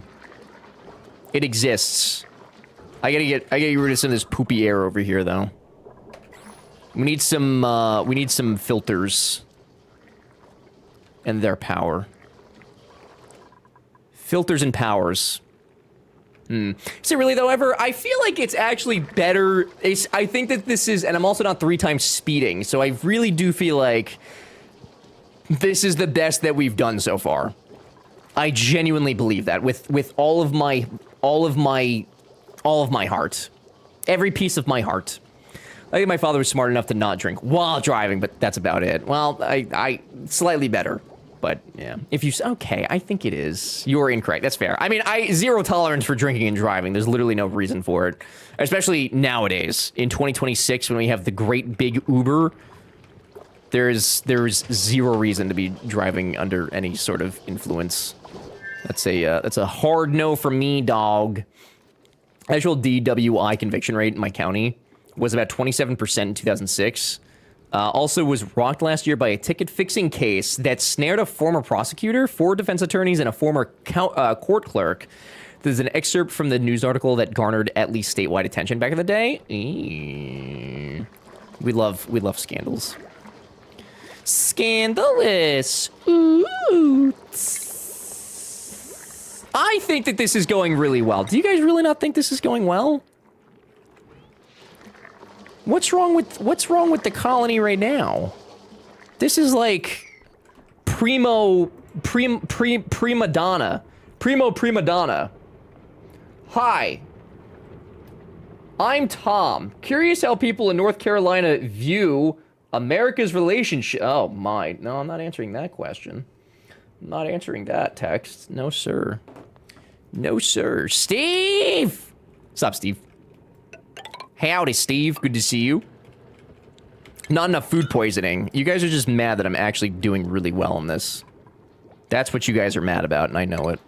[SPEAKER 1] It exists. I gotta get rid of some of this poopy air over here, though. We need some filters. And their power. Filters and powers. Is it really, though, ever? I feel like it's actually better. I think that this is, and I'm also not 3 times speeding, so I really do feel like this is the best that we've done so far. I genuinely believe that with all of my heart, every piece of my heart. I think my father was smart enough to not drink while driving, but that's about it. Well, I slightly better. But, yeah. If you... Okay, I think it is. You're incorrect. That's fair. I mean, zero tolerance for drinking and driving. There's literally no reason for it. Especially nowadays. In 2026, when we have the great big Uber, there's zero reason to be driving under any sort of influence. That's a hard no for me, dog. Actual DWI conviction rate in my county was about 27% in 2006. Also was rocked last year by a ticket-fixing case that snared a former prosecutor, 4 defense attorneys, and a former court clerk. There's an excerpt from the news article that garnered at least statewide attention back in the day. We love scandals. Scandalous. Ooh. I think that this is going really well. Do you guys really not think this is going well? What's wrong with the colony right now? This is like prima donna. Hi. I'm Tom. Curious how people in North Carolina view America's relationship. Oh my. No, I'm not answering that question. I'm not answering that text. No, sir. No, sir. Steve! What's up, Steve? Howdy, Steve. Good to see you. Not enough food poisoning. You guys are just mad that I'm actually doing really well on this. That's what you guys are mad about, and I know it.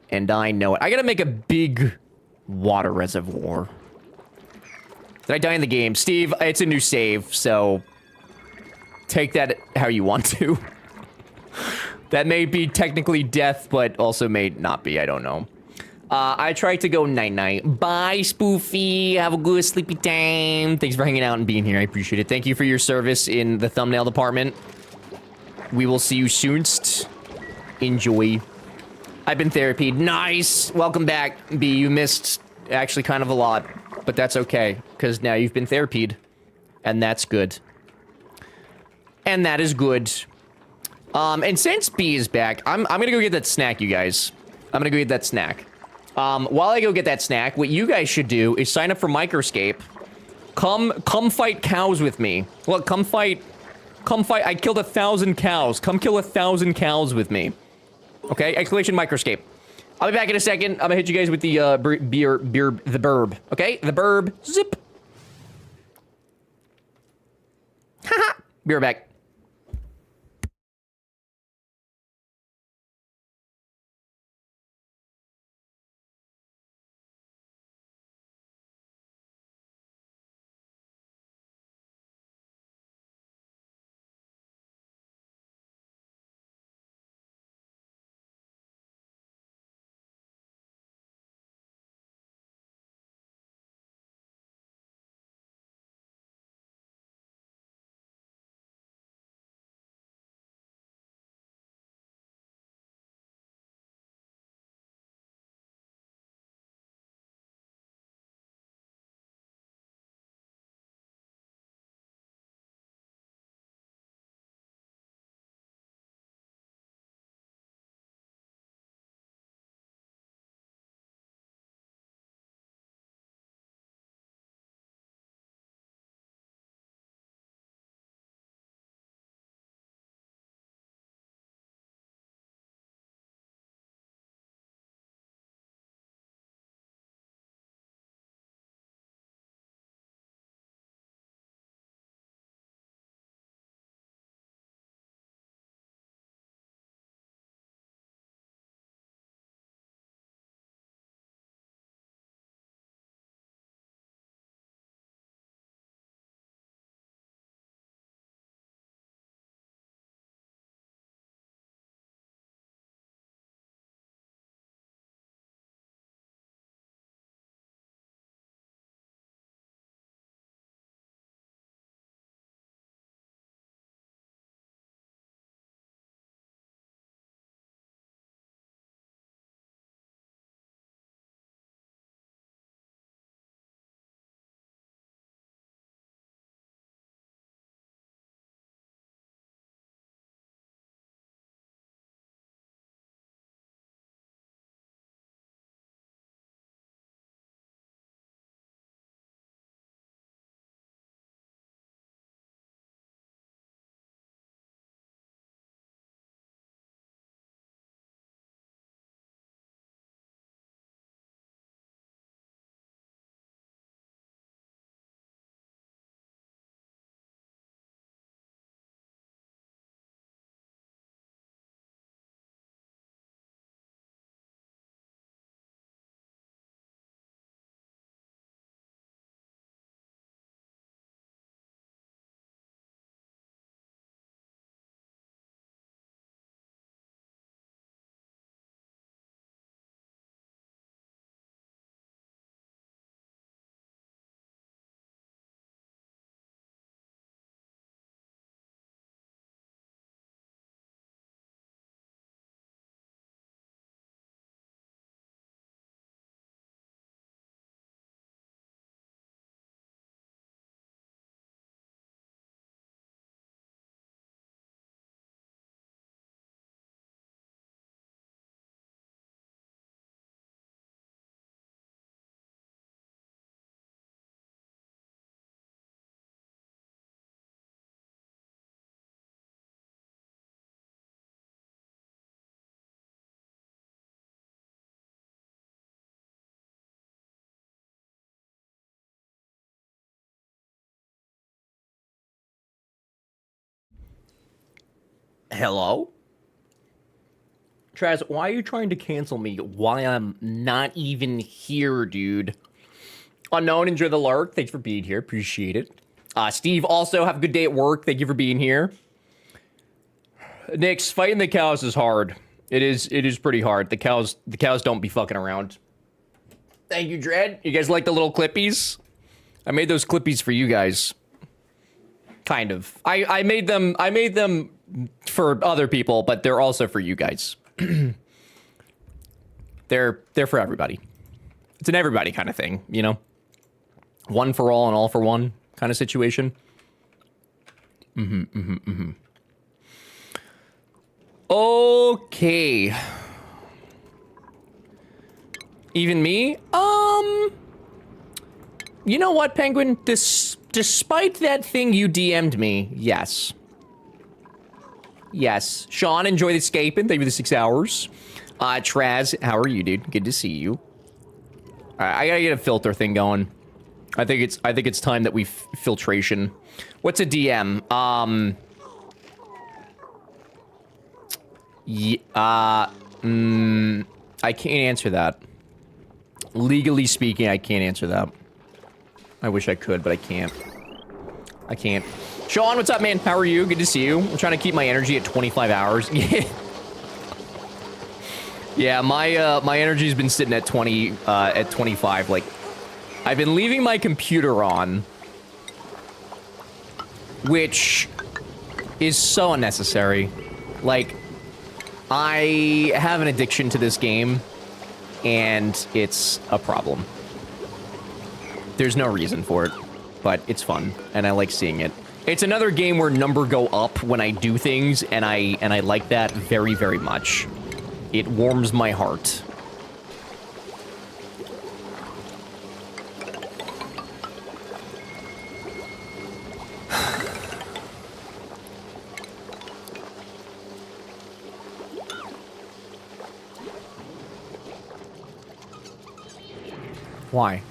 [SPEAKER 1] And I know it. I gotta make a big Water reservoir. Did I die in the game? Steve, it's a new save, so take that how you want to. That may be technically death, but also may not be. I don't know. I tried to go night-night. Bye, Spoofy. Have a good sleepy time. Thanks for hanging out and being here. I appreciate it. Thank you for your service in the thumbnail department. We will see you soon. Enjoy. I've been therapied. Nice. Welcome back, B. You missed actually kind of a lot, but that's okay, because now you've been therapied, and that's good. And that is good. And since B is back, I'm gonna go get that snack, you guys. I'm gonna go get that snack. While I go get that snack, what you guys should do is sign up for Microscape. Come fight cows with me. Look, come fight. I killed 1,000 cows. Come kill 1,000 cows with me. Okay, exclamation Microscape. I'll be back in a second. I'm gonna hit you guys with the the burb. Okay, the burb. Zip. Haha. Be right back. Hello? Traz, why are you trying to cancel me while I'm not even here, dude? Unknown, enjoy the lark. Thanks for being here. Appreciate it. Steve, also have a good day at work. Thank you for being here. Nix, fighting the cows is hard. It is pretty hard. The cows don't be fucking around. Thank you, Dread. You guys like the little clippies? I made those clippies for you guys. Kind of. I made them for other people, but they're also for you guys. They're for everybody. It's an everybody kind of thing, you know? One for all and all for one kind of situation. Okay. Even me? You know what, Penguin? Despite that thing you DM'd me, yes. Yes. Sean, enjoy the escaping. Thank you for the 6 hours. Traz, how are you, dude? Good to see you. All right, I gotta get a filter thing going. I think it's time that we filtration. What's a DM? I can't answer that. Legally speaking, I can't answer that. I wish I could, but I can't. I can't. Sean, what's up, man? How are you? Good to see you. I'm trying to keep my energy at 25 hours. Yeah, my energy's been sitting at 25. Like, I've been leaving my computer on, which is so unnecessary. Like, I have an addiction to this game, and it's a problem. There's no reason for it, but it's fun, and I like seeing it. It's another game where number go up when I do things, and I like that very, very much. It warms my heart. Why?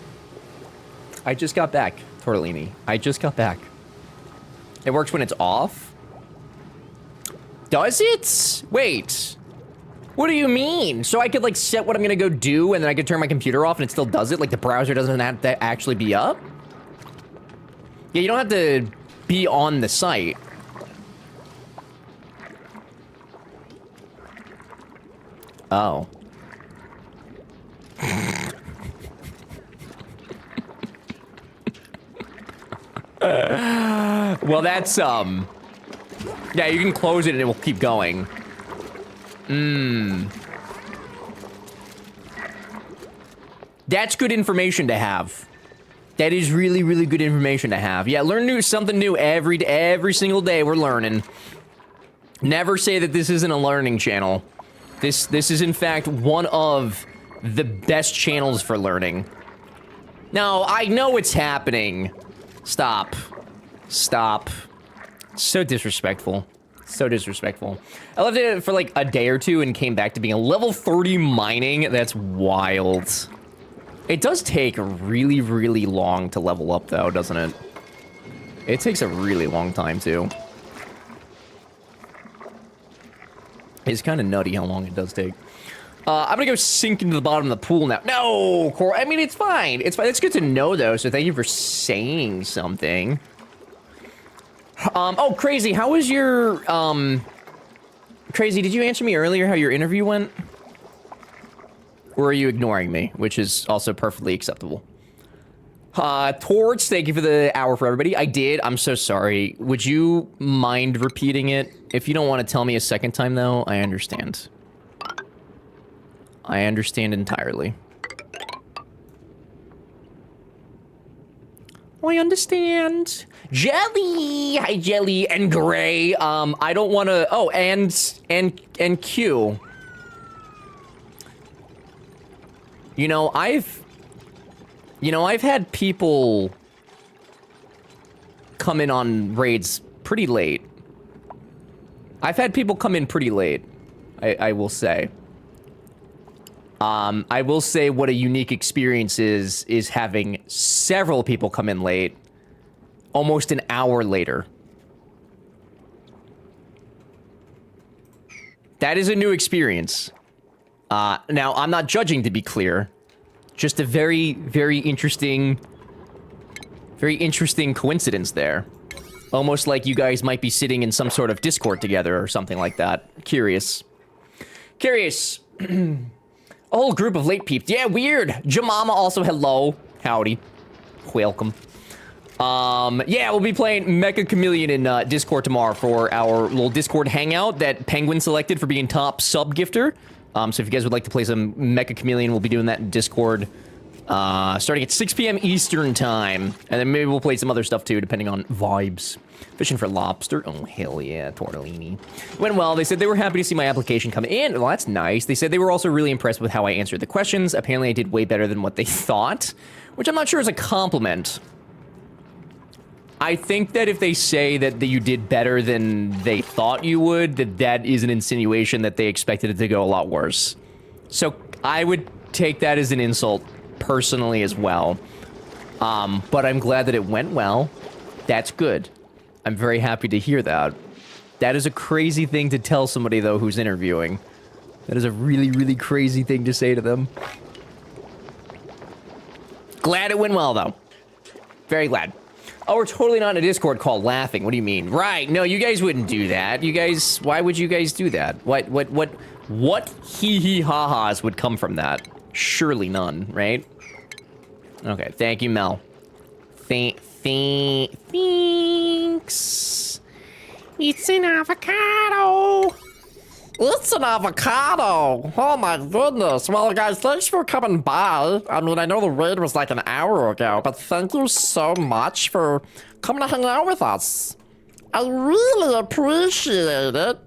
[SPEAKER 1] I just got back, Tortellini. I just got back. It works when it's off? Does it? Wait. What do you mean? So I could, like, set what I'm gonna go do, and then I could turn my computer off, and it still does it? Like, the browser doesn't have to actually be up? Yeah, you don't have to be on the site. Oh. Well, that's, yeah, you can close it and it will keep going. That's good information to have. That is really, really good information to have. Yeah, learn something new every single day we're learning. Never say that this isn't a learning channel. This is, in fact, one of the best channels for learning. Now, I know it's happening. Stop. Stop. So disrespectful. So disrespectful. I left it for like a day or two and came back to being a level 30 mining. That's wild. It does take really, really long to level up though, doesn't it? It takes a really long time too. It's kind of nutty how long it does take. I'm gonna go sink into the bottom of the pool now. No, Cor. I mean, it's fine. It's fine. It's good to know though, so thank you for saying something. Oh, Crazy, how was your, Crazy, did you answer me earlier how your interview went? Or are you ignoring me? Which is also perfectly acceptable. Torch, thank you for the hour for everybody. I did. I'm so sorry. Would you mind repeating it? If you don't want to tell me a second time, though, I understand. I understand entirely. I understand. Jelly! Hi, Jelly and Gray. I don't want to... Oh, and Q. You know, I've had people come in on raids pretty late. I've had people come in pretty late, I will say. I will say what a unique experience is having several people come in late, almost an hour later. That is a new experience. Now, I'm not judging, to be clear. Just a very, very interesting coincidence there. Almost like you guys might be sitting in some sort of Discord together or something like that. Curious. Curious. A whole group of late peeps. Yeah, weird. Jamama also, hello. Howdy. Welcome. Yeah, we'll be playing Mecha Chameleon in Discord tomorrow for our little Discord hangout that Penguin selected for being top sub gifter. So if you guys would like to play some Mecha Chameleon, we'll be doing that in Discord. Starting at 6 p.m. Eastern time. And then maybe we'll play some other stuff too, depending on vibes. Fishing for lobster. Oh, hell yeah, tortellini. Went well. They said they were happy to see my application come in. Well, that's nice. They said they were also really impressed with how I answered the questions. Apparently, I did way better than what they thought, which I'm not sure is a compliment. I think that if they say that you did better than they thought you would, that is an insinuation that they expected it to go a lot worse. So I would take that as an insult personally as well. But I'm glad that it went well. That's good. I'm very happy to hear that. That is a crazy thing to tell somebody, though, who's interviewing. That is a really, really crazy thing to say to them. Glad it went well, though. Very glad. Oh, we're totally not in a Discord call laughing. What do you mean? Right. No, you guys wouldn't do that. You guys, why would you guys do that? What hee-hee-ha-has would come from that? Surely none, right? Okay, thank you, Mel. Thanks. It's an avocado. It's an avocado. Oh my goodness. Well, guys, thanks for coming by. I mean, I know the raid was like an hour ago, but thank you so much for coming to hang out with us. I really appreciate it.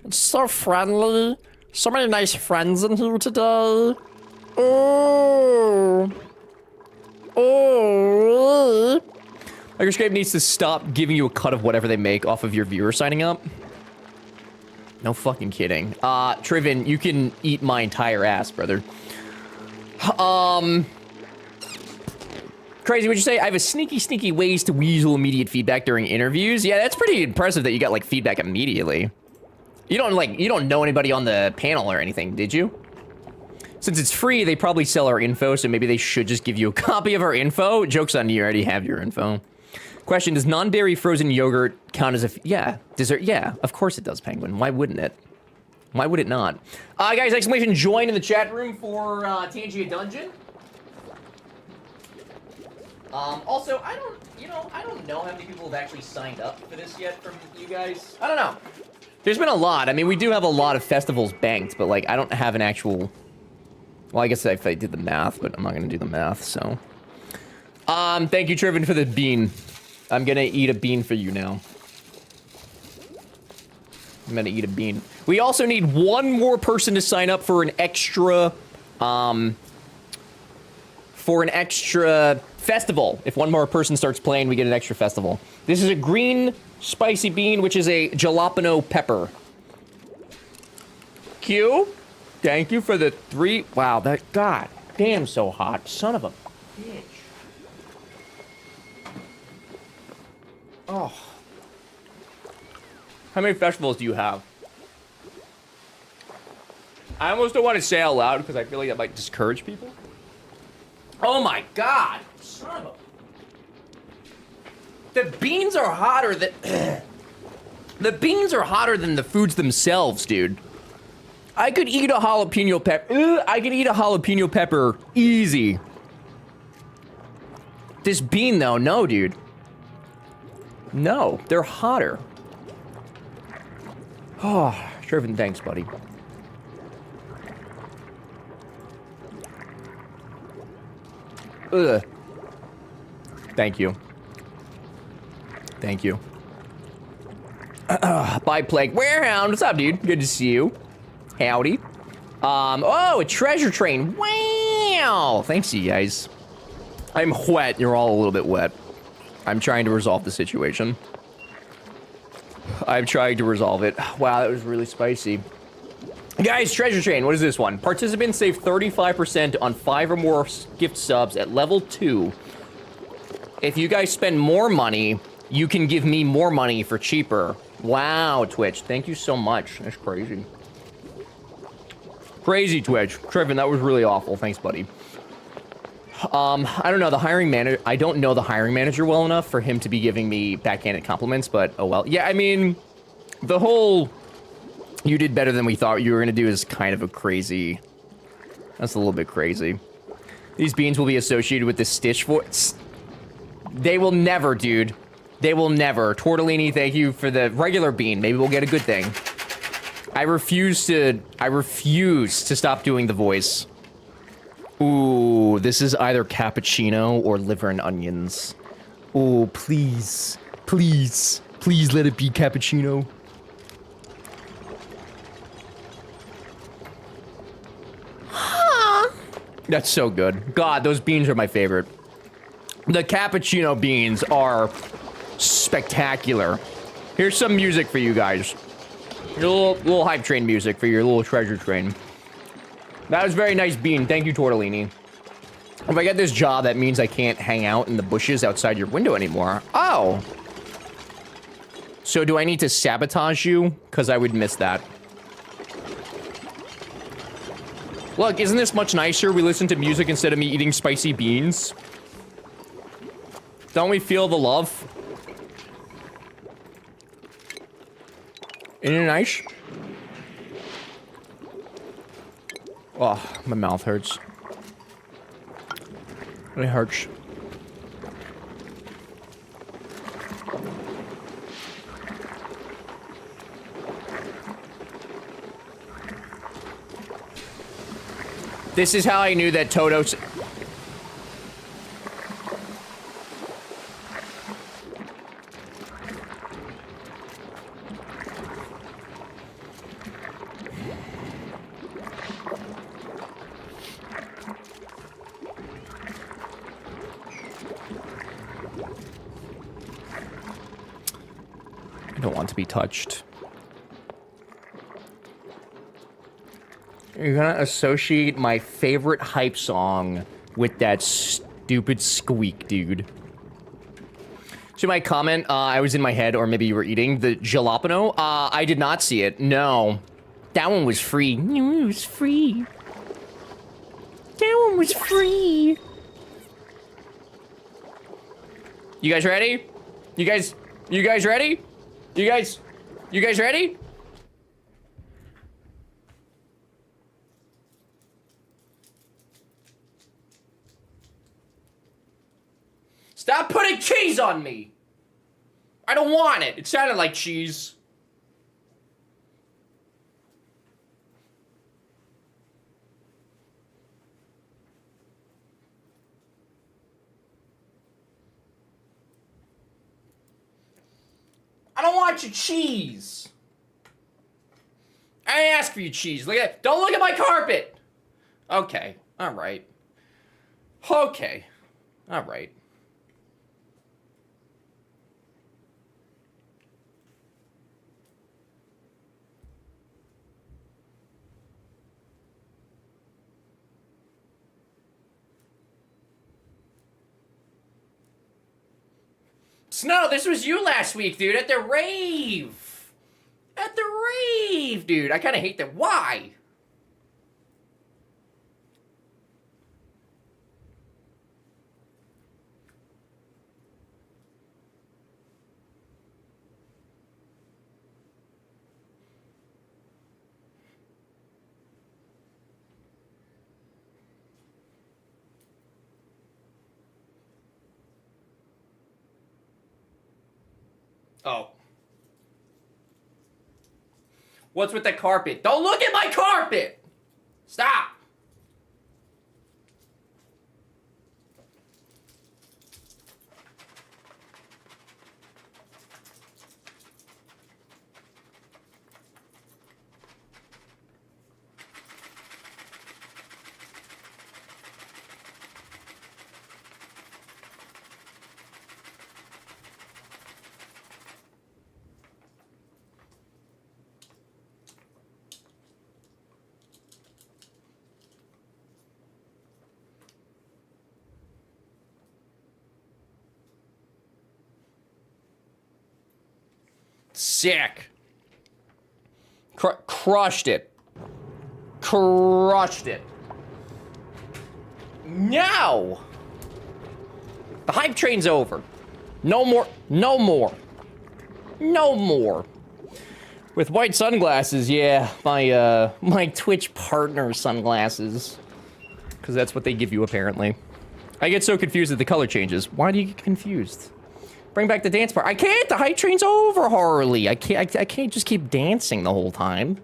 [SPEAKER 1] It's so friendly. So many nice friends in here today. Oh. Oh. Microscope needs to stop giving you a cut of whatever they make off of your viewer signing up. No fucking kidding. Triven, you can eat my entire ass, brother. Crazy, what'd you say? I have a sneaky ways to weasel immediate feedback during interviews. Yeah, that's pretty impressive that you got, like, feedback immediately. You don't know anybody on the panel or anything, did you? Since it's free, they probably sell our info, so maybe they should just give you a copy of our info. Joke's on you, you already have your info. Question, does non-dairy frozen yogurt count as a... Yeah, dessert? Yeah, of course it does, Penguin. Why wouldn't it? Why would it not? Guys, exclamation join in the chat room for Tangia Dungeon. Also, I don't know how many people have actually signed up for this yet from you guys. I don't know. There's been a lot. I mean, we do have a lot of festivals banked, but, like, I don't have an actual... Well, I guess if I did the math, but I'm not gonna do the math, so... Thank you, Triven, for the bean. I'm gonna eat a bean for you now. I'm gonna eat a bean. We also need one more person to sign up for an extra, festival. If one more person starts playing, we get an extra festival. This is a green spicy bean, which is a jalapeno pepper. Q, thank you for the 3. Wow, that, god damn, so hot. Son of a bitch. Oh. How many festivals do you have? I almost don't want to say out loud because I feel like that might discourage people. Oh my god! Son of a... The beans are hotter than... The beans are hotter than the foods themselves, dude. I could eat a jalapeno pepper. I could eat a jalapeno pepper easy. This bean, though, no, dude. No, they're hotter. Oh, Shervin, thanks, buddy. Ugh. Thank you. Thank you. Bye, Plague. Warehound, what's up, dude? Good to see you. Howdy. Oh, a treasure train. Wow. Thanks, you guys. I'm wet. You're all a little bit wet. I'm trying to resolve the situation. I'm trying to resolve it. Wow, that was really spicy. Guys, treasure train, what is this one? Participants save 35% on 5 or more gift subs at level 2. If you guys spend more money, you can give me more money for cheaper. Wow, Twitch, thank you so much. That's crazy. Crazy Twitch. Triffin, that was really awful. Thanks, buddy. I don't know the hiring manager. I don't know the hiring manager well enough for him to be giving me backhanded compliments, but oh well. Yeah, I mean, the whole you did better than we thought you were gonna do is kind of a crazy. That's a little bit crazy. These beans will be associated with the Stitch voice. They will never, dude. They will never. Tortellini, thank you for the regular bean. Maybe we'll get a good thing. I refuse to stop doing the voice. Ooh, this is either cappuccino or liver and onions. Oh, please. Please. Please let it be cappuccino. That's so good. God, those beans are my favorite. The cappuccino beans are spectacular. Here's some music for you guys. A little hype train music for your little treasure train. That was very nice bean. Thank you, Tortellini. If I get this job, that means I can't hang out in the bushes outside your window anymore. Oh. So do I need to sabotage you? Because I would miss that. Look, isn't this much nicer? We listen to music instead of me eating spicy beans. Don't we feel the love? Isn't it nice? Oh, my mouth hurts. It hurts. This is how I knew that Toto's... I don't want to be touched. You're gonna associate my favorite hype song with that stupid squeak, dude. So my comment, I was in my head, or maybe you were eating, the jalapeno, I did not see it, no. That one was free. No, it was free. That one was free. You guys ready? You guys ready? You guys ready? Stop putting cheese on me! I don't want it. It sounded like cheese. I don't want your cheese. I didn't ask for your cheese. Look at, don't look at my carpet. Okay, all right. Okay, all right. Snow, this was you last week, dude, at the rave. At the rave, dude. I kind of hate that. Why? Oh. What's with the carpet? Don't look at my carpet! Stop! Sick. Crushed it. crushed it. Now, the hype train's over. No more, no more, no more. With white sunglasses, yeah, my Twitch partner sunglasses. Because that's what they give you, apparently. I get so confused at the color changes. Why do you get confused? Bring back the dance part. I can't, the hype train's over, Harley. I can't just keep dancing the whole time.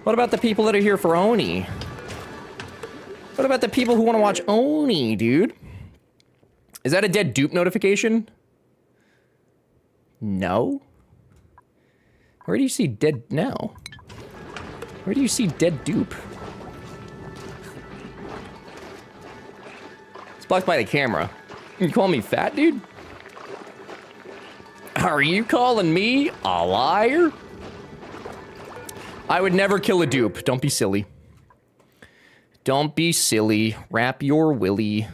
[SPEAKER 1] What about the people that are here for Oni? What about the people who want to watch Oni, dude? Is that a dead dupe notification? No. Where do you see dead now? Where do you see dead dupe? It's blocked by the camera. You call me fat, dude? Are you calling me a liar? I would never kill a dupe. Don't be silly. Don't be silly. Wrap your willy. I'm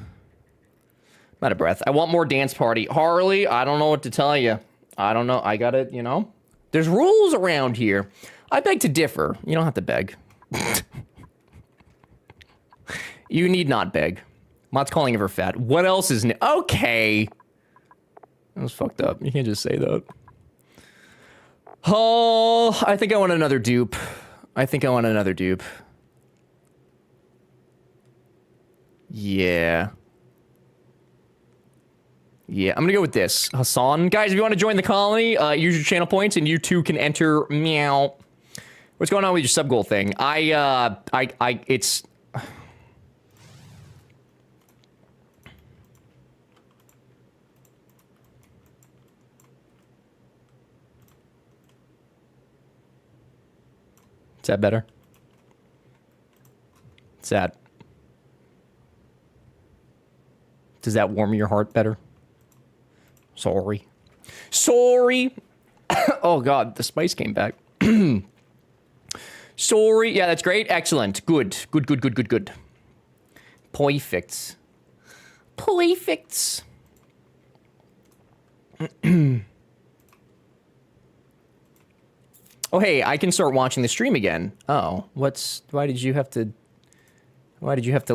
[SPEAKER 1] out of breath. I want more dance party. Harley, I don't know what to tell you. I don't know. I gotta, you know. There's rules around here. I beg to differ. You don't have to beg. You need not beg. I'm not calling her fat. What else is new? Okay. That was fucked up. You can't just say that. Oh, I think I want another dupe. I think I want another dupe. Yeah. Yeah, I'm gonna go with this. Hassan. Guys, if you want to join the colony, use your channel points and you too can enter meow. What's going on with your sub goal thing? It's... Is that better? Is that... Does that warm your heart better? Sorry. Sorry! Oh god, the spice came back. Sorry. Yeah, that's great. Excellent. Good. Good, good, good, good, good. Perfect. Perfect. Oh, hey, I can start watching the stream again. Oh, why did you have to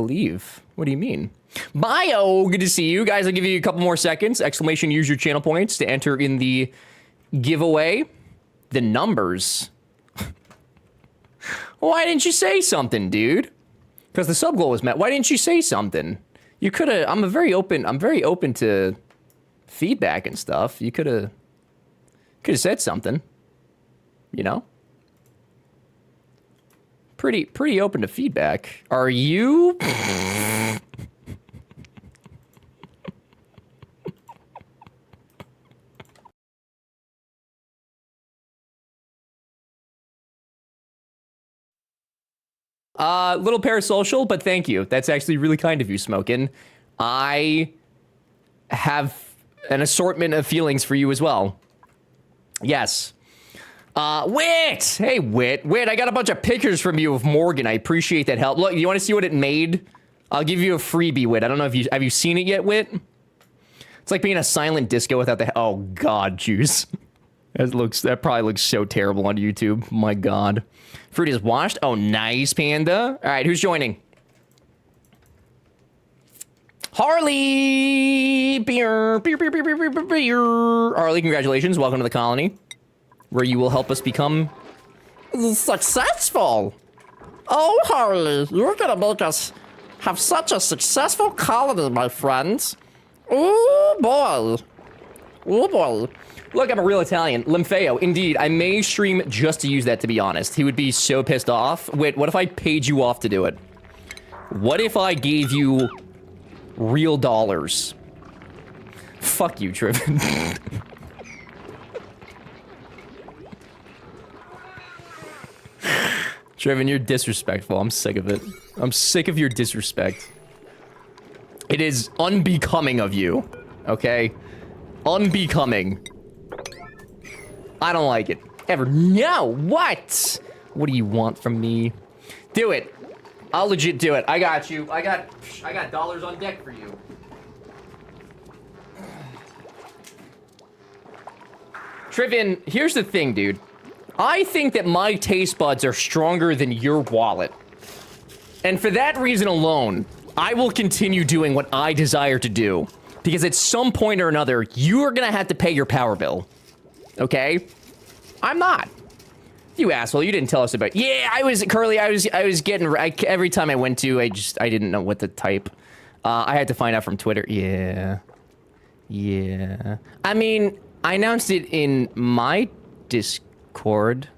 [SPEAKER 1] leave? What do you mean? Bio, good to see you. Guys, I'll give you a couple more seconds. Exclamation, use your channel points to enter in the giveaway. The numbers. Why didn't you say something, dude? Because the sub goal was met. Why didn't you say something? You could have, I'm very open to feedback and stuff. You could have said something. You know? Pretty open to feedback. Are you? Little parasocial, but thank you. That's actually really kind of you, Smokin'. I have an assortment of feelings for you as well. Yes. Wit! Hey, Wit. Wit, I got a bunch of pictures from you of Morgan. I appreciate that help. Look, you want to see what it made? I'll give you a freebie, Wit. I don't know if have you seen it yet, Wit? It's like being a silent disco without the, oh god, juice. That probably looks so terrible on YouTube. My god. Fruit is washed. Oh, nice, Panda. All right, who's joining? Harley! Beer, beer, beer, beer, beer, beer, beer, beer. Harley, congratulations. Welcome to the colony, where you will help us become successful. Oh, Harley, you're gonna make us have such a successful colony, my friends. Oh, boy. Oh, boy. Look, I'm a real Italian. Limfeo, indeed. I may stream just to use that, to be honest. He would be so pissed off. Wait, what if I paid you off to do it? What if I gave you real dollars? Fuck you, Triven. Triven, you're disrespectful. I'm sick of it. I'm sick of your disrespect. It is unbecoming of you, okay? Unbecoming. I don't like it. Ever. No! What? What do you want from me? Do it. I'll legit do it. I got you. I got dollars on deck for you. Trivian, here's the thing, dude. I think that my taste buds are stronger than your wallet. And for that reason alone, I will continue doing what I desire to do. Because at some point or another, you are gonna have to pay your power bill. Okay? I'm not. You asshole, you didn't tell us about. Yeah, Curly, I was getting, every time I went to, I didn't know what to type. I had to find out from Twitter. Yeah. Yeah. I mean, I announced it in my Discord.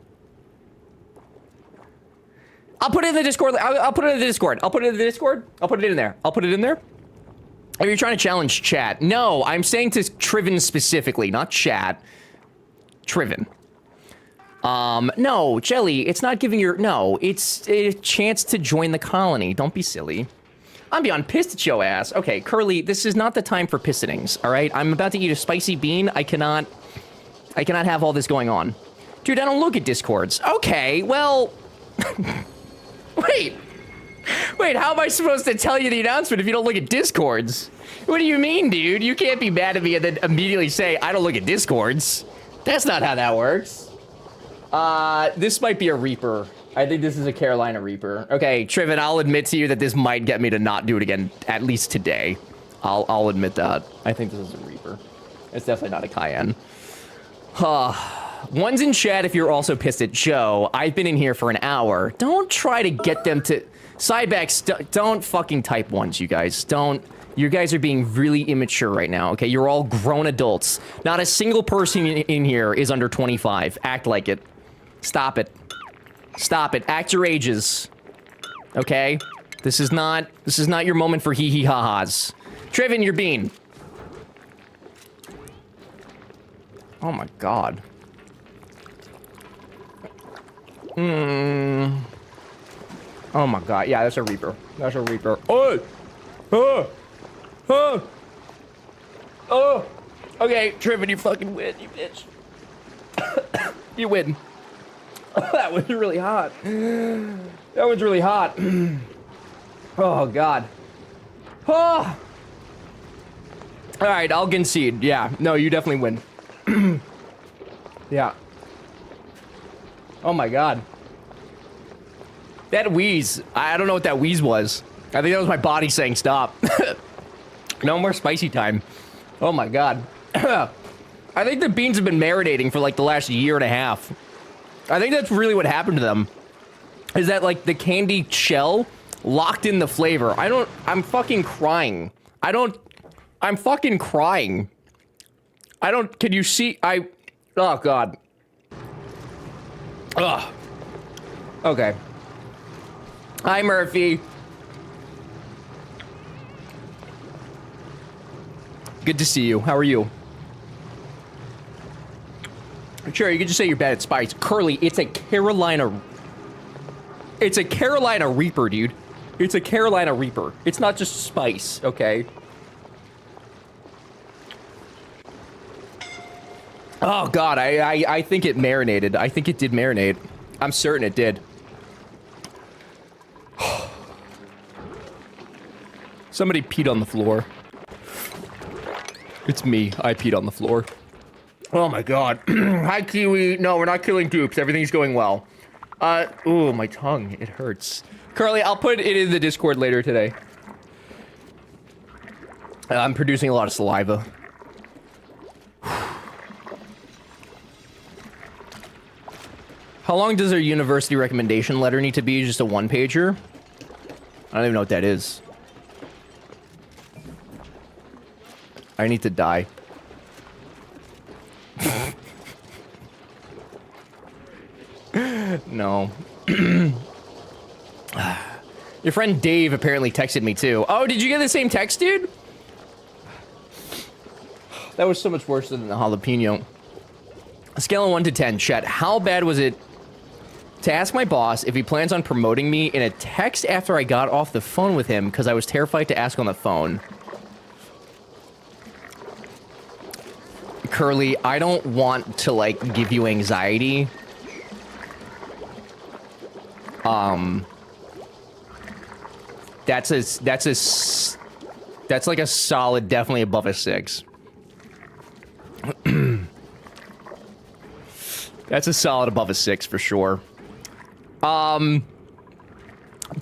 [SPEAKER 1] I'll put it in the Discord. I'll put it in the Discord. I'll put it in the Discord. I'll put it in there. I'll put it in there. If you're trying to challenge chat. No, I'm saying to Triven specifically, not chat. Triven. No, Jelly, it's not giving your... No, it's a chance to join the colony. Don't be silly. I'm beyond pissed at your ass. Okay, Curly, this is not the time for pissonings, all right? I'm about to eat a spicy bean. I cannot have all this going on. Dude, I don't look at Discords. Okay, well... Wait, how am I supposed to tell you the announcement if you don't look at Discords? What do you mean, dude? You can't be mad at me and then immediately say, I don't look at Discords. That's not how that works. This might be a Reaper. I think this is a Carolina Reaper. Okay, Triven, I'll admit to you that this might get me to not do it again, at least today. I'll admit that. I think this is a Reaper. It's definitely not a Cayenne. One's in chat if you're also pissed at Joe. I've been in here for an hour. Don't try to get them to... Cybex, don't fucking type ones, you guys. Don't... You guys are being really immature right now, okay? You're all grown adults. Not a single person in here is under 25. Act like it. Stop it. Stop it. Act your ages. Okay? This is not your moment for hee-hee-ha-has. Triven, you're bean. Oh my god. Oh my god. Yeah, that's a Reaper. That's a Reaper. Oh! Oh! Oh! Oh! Okay, Triven, you fucking win, you bitch. You win. That was really hot. That was really hot. Oh, God. Oh! Alright, I'll concede. Yeah, no, you definitely win. Yeah. Oh my god. That wheeze. I don't know what that wheeze was. I think that was my body saying stop. No more spicy time. Oh my god. I think the beans have been marinating for like the last year and a half. I think that's really what happened to them. Is that like the candy shell locked in the flavor. I'm fucking crying. I'm fucking crying. Can you see? Oh god. Ugh. Okay. Hi, Murphy. Good to see you. How are you? Sure, you could just say you're bad at spice. Curly, it's a Carolina... It's a Carolina Reaper, dude. It's a Carolina Reaper. It's not just spice, okay? Oh, God, I think it marinated. I think it did marinate. I'm certain it did. Somebody peed on the floor. It's me. I peed on the floor. Oh my god. Hi, Kiwi. No, we're not killing dupes. Everything's going well. Ooh, my tongue. It hurts. Carly, I'll put it in the Discord later today. I'm producing a lot of saliva. How long does our university recommendation letter need to be? Just a one-pager? I don't even know what that is. I need to die. No. Your friend Dave apparently texted me too. Oh, did you get the same text, dude? That was so much worse than the jalapeno. A scale of 1 to 10, chat. How bad was it to ask my boss if he plans on promoting me in a text after I got off the phone with him because I was terrified to ask on the phone? Curly, I don't want to, like, give you anxiety. That's like a solid, definitely above a 6. That's a solid above a 6 for sure.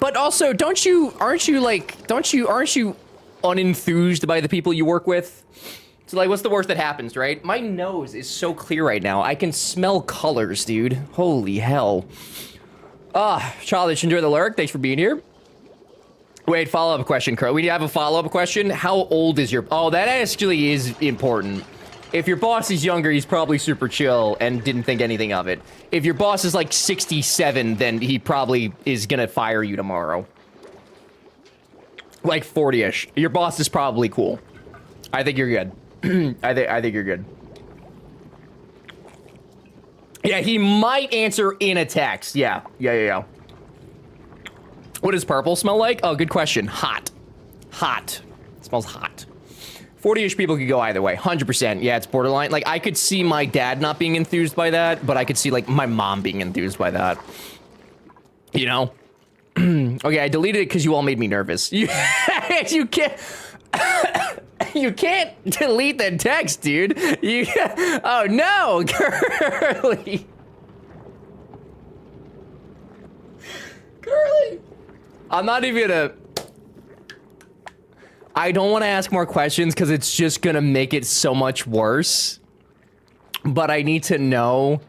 [SPEAKER 1] But also, aren't you unenthused by the people you work with? So like, what's the worst that happens, right? My nose is so clear right now. I can smell colors, dude. Holy hell. Childish, enjoy the lurk. Thanks for being here. Wait, follow-up question, Crow. We have a follow-up question. How old is your... Oh, that actually is important. If your boss is younger, he's probably super chill and didn't think anything of it. If your boss is like 67, then he probably is gonna fire you tomorrow. Like 40-ish. Your boss is probably cool. I think you're good. I think you're good. Yeah, he might answer in a text. Yeah. What does purple smell like? Oh, good question. Hot. Hot. It smells hot. 40-ish people could go either way. 100%. Yeah, it's borderline. Like, I could see my dad not being enthused by that, but I could see, like, my mom being enthused by that. You know? Okay, I deleted it because you all made me nervous. You can't... You can't delete the text, dude. Oh, no, Curly. Curly. I'm not even gonna... I don't want to ask more questions because it's just gonna make it so much worse. But I need to know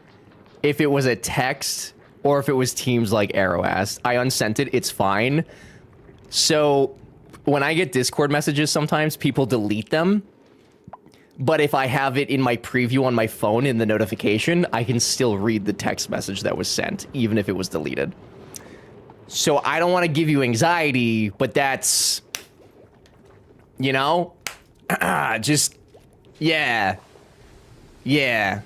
[SPEAKER 1] if it was a text or if it was teams like Arrow asked. I unsent it, it's fine. So when I get Discord messages, sometimes people delete them. But if I have it in my preview on my phone in the notification, I can still read the text message that was sent, even if it was deleted. So I don't want to give you anxiety, but that's... You know? Just... Yeah. Yeah.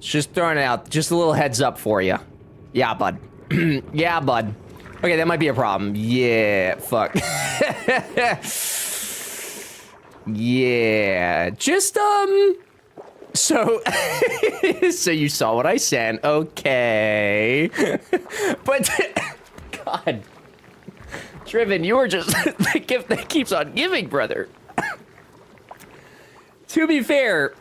[SPEAKER 1] Just throwing it out. Just a little heads up for you. Yeah, bud. Yeah, bud. Okay, that might be a problem. Yeah, fuck. Yeah. Just, So... so you saw what I sent. Okay. But... God... Driven, you were just the gift that keeps on giving, brother. To be fair,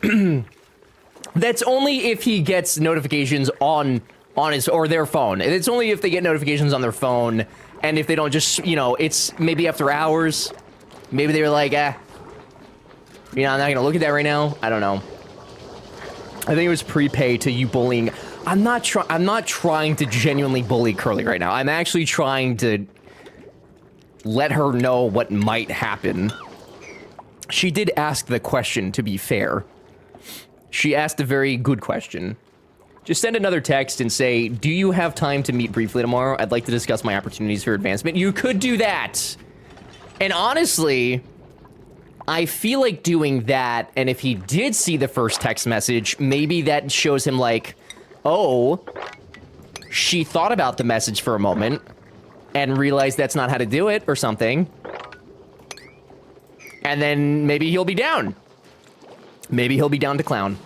[SPEAKER 1] that's only if he gets notifications on his or their phone. It's only if they get notifications on their phone, and if they don't just, you know, it's maybe after hours. Maybe they were like, you know, I'm not gonna look at that right now. I don't know. I think it was prepay to you bullying. I'm not trying to genuinely bully Curly right now. I'm actually trying to let her know what might happen. She did ask the question, to be fair. She asked a very good question. Just send another text and say, do you have time to meet briefly tomorrow? I'd like to discuss my opportunities for advancement. You could do that. And honestly, I feel like doing that, and if he did see the first text message, maybe that shows him like, oh, she thought about the message for a moment and realized that's not how to do it or something. And then maybe he'll be down. Maybe he'll be down to clown.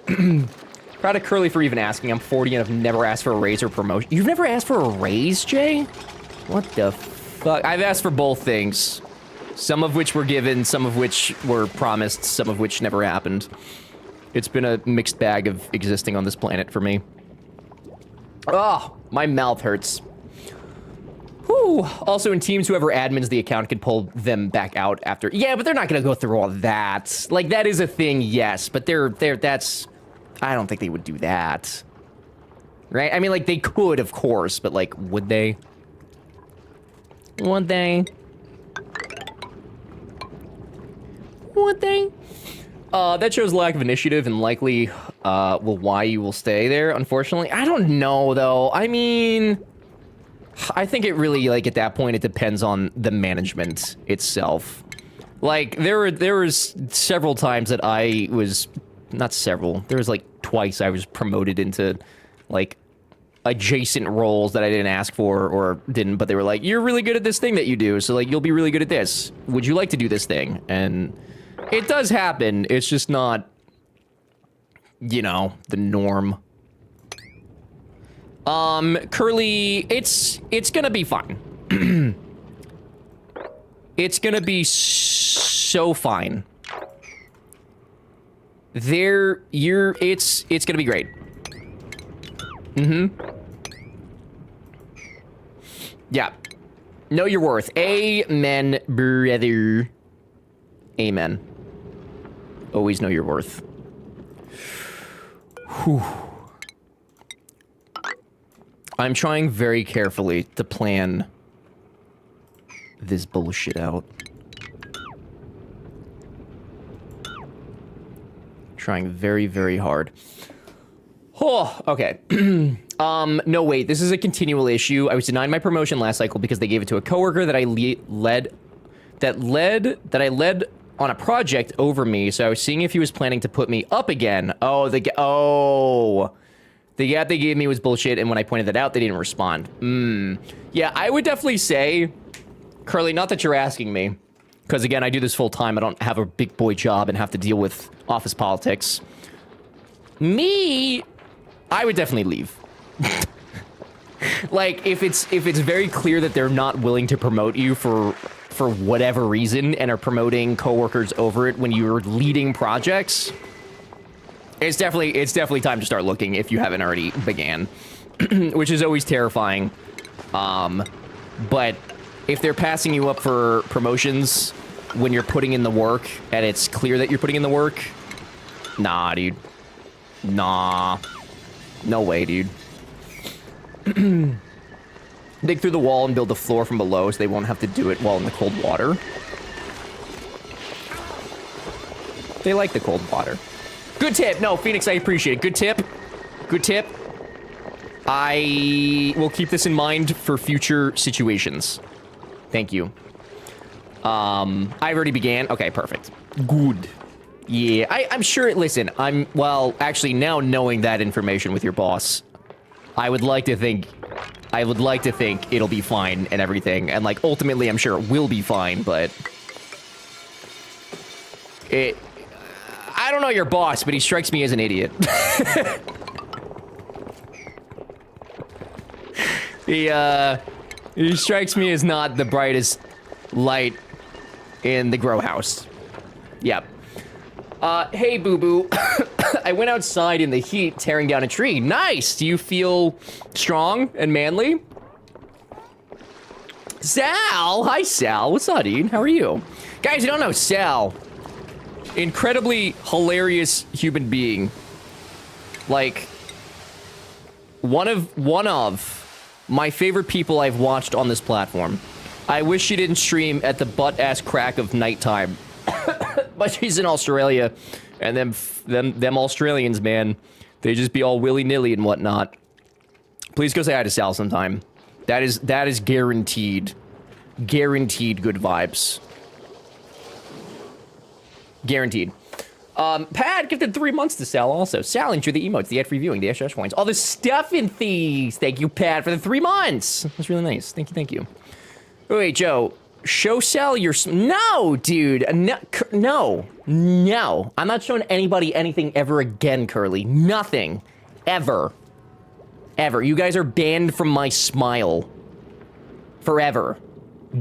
[SPEAKER 1] Proud of Curly for even asking. I'm 40 and I've never asked for a raise or promotion. You've never asked for a raise, Jay? What the fuck? I've asked for both things. Some of which were given, some of which were promised, some of which never happened. It's been a mixed bag of existing on this planet for me. Oh, my mouth hurts. Whew. Also, in teams, whoever admins the account can pull them back out after. Yeah, but they're not gonna go through all that. Like, that is a thing, yes, but that's... I don't think they would do that. Right? I mean, like, they could, of course, but, like, would they? Would they? Would they? That shows lack of initiative and likely, why you will stay there, unfortunately. I don't know, though. I mean... I think it really, like, at that point, it depends on the management itself. Like, there was several times that I was... Not several. There was, like, twice I was promoted into, like, adjacent roles that I didn't ask for or didn't, but they were like, you're really good at this thing that you do, so, like, you'll be really good at this. Would you like to do this thing? And it does happen. It's just not, you know, the norm. Curly, it's gonna be fine. It's gonna be so fine. It's gonna be great. Yeah. Know your worth. Amen, brother. Amen. Always know your worth. Whew. I'm trying very carefully to plan this bullshit out. Trying very, very hard. Oh, okay. No, wait, this is a continual issue. I was denied my promotion last cycle because they gave it to a coworker that I led on a project over me, so I was seeing if he was planning to put me up again. Oh, the gap they gave me was bullshit, and when I pointed that out, they didn't respond. Yeah, I would definitely say, Curly, not that you're asking me, because again, I do this full time. I don't have a big boy job and have to deal with office politics. Me, I would definitely leave. Like, if it's very clear that they're not willing to promote you for whatever reason and are promoting coworkers over it when you're leading projects, it's definitely time to start looking if you haven't already began, which is always terrifying. But if they're passing you up for promotions when you're putting in the work and it's clear that you're putting in the work, nah, dude. Nah. No way, dude. Dig through the wall and build the floor from below so they won't have to do it while in the cold water. They like the cold water. Good tip. No, Phoenix, I appreciate it. Good tip. Good tip. I will keep this in mind for future situations. Thank you. I've already began. Okay, perfect. Good. Yeah, I'm sure, listen, well, actually, now knowing that information with your boss, I would like to think it'll be fine and everything, and, like, ultimately, I'm sure it will be fine, but I don't know your boss, but he strikes me as an idiot. He strikes me as not the brightest light in the grow house. Yep. Hey, boo-boo. I went outside in the heat tearing down a tree. Nice! Do you feel strong and manly? Sal! Hi, Sal. What's up, dude? How are you? Guys, you don't know Sal. Incredibly hilarious human being. Like, one of my favorite people I've watched on this platform. I wish she didn't stream at the butt-ass crack of nighttime. But she's in Australia, and them Australians, man, they just be all willy-nilly and whatnot. Please go say hi to Sal sometime. That is guaranteed. Guaranteed good vibes. Guaranteed. Pat gifted 3 months to Sal also. Sal, enjoy the emotes, the ad reviewing, the SH points, all the stuff in thieves. Thank you, Pat, for the 3 months. That's really nice. Thank you, thank you. Wait, Joe. Show Sal your... No, dude. No. I'm not showing anybody anything ever again, Curly. Nothing. Ever. Ever. You guys are banned from my smile. Forever.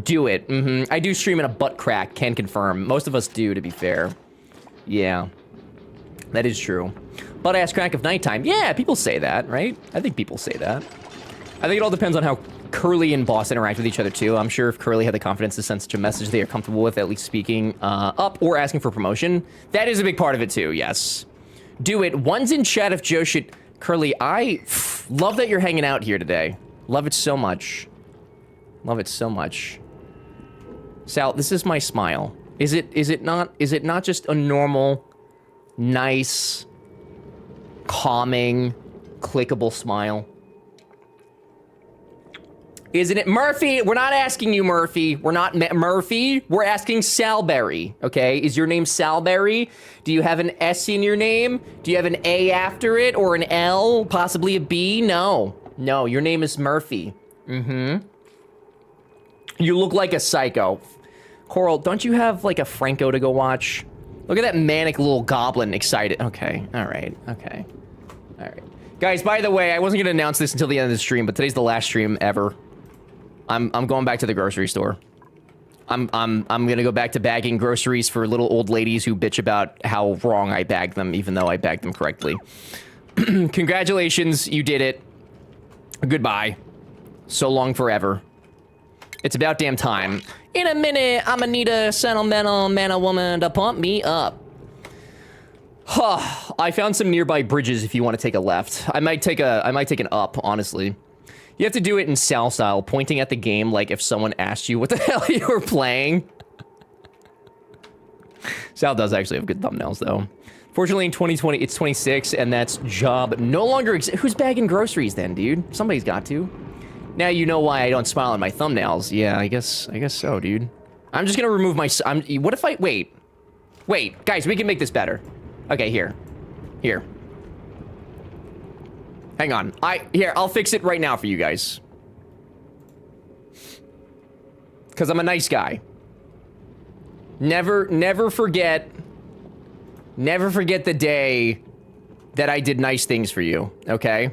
[SPEAKER 1] Do it. I do stream in a butt crack, can confirm. Most of us do, to be fair. Yeah. That is true. Butt-ass crack of nighttime. Yeah, people say that, right? I think people say that. I think it all depends on how Curly and Boss interact with each other, too. I'm sure if Curly had the confidence to send such a message they are comfortable with, at least speaking up or asking for promotion, that is a big part of it, too, yes. Do it. One's in chat if Joe should... Curly, I love that you're hanging out here today. Love it so much. Love it so much. Sal, this is my smile. Is it not just a normal, nice, calming, clickable smile? Isn't it? Murphy, we're not asking you, Murphy. We're not Murphy. We're asking Salberry, okay? Is your name Salberry? Do you have an S in your name? Do you have an A after it or an L? Possibly a B? No. No, your name is Murphy. You look like a psycho. Coral, don't you have, like, a Franco to go watch? Look at that manic little goblin excited. Okay, all right, okay. All right. Guys, by the way, I wasn't gonna announce this until the end of the stream, but today's the last stream ever. I'm going back to the grocery store. I'm gonna go back to bagging groceries for little old ladies who bitch about how wrong I bagged them, even though I bagged them correctly. Congratulations, you did it. Goodbye. So long forever. It's about damn time. In a minute, I'ma need a sentimental man or woman to pump me up. Huh. I found some nearby bridges if you want to take a left. I might take an up, honestly. You have to do it in Sal style, pointing at the game like if someone asked you what the hell you were playing. Sal does actually have good thumbnails, though. Fortunately, in 2020, it's 26, and that's job no longer exists. Who's bagging groceries then, dude? Somebody's got to. Now you know why I don't smile on my thumbnails. Yeah, I guess so, dude. I'm just gonna remove my... what if I... Wait, guys, we can make this better. Okay, here. Hang on. I'll fix it right now for you guys. Because I'm a nice guy. Never forget the day that I did nice things for you, okay?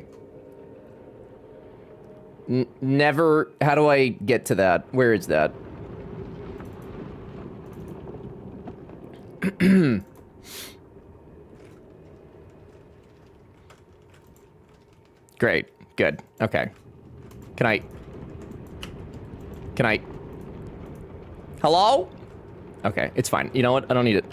[SPEAKER 1] Never... How do I get to that? Where is that? Great. Good. Okay. Can I... Hello? Okay, it's fine. You know what? I don't need it.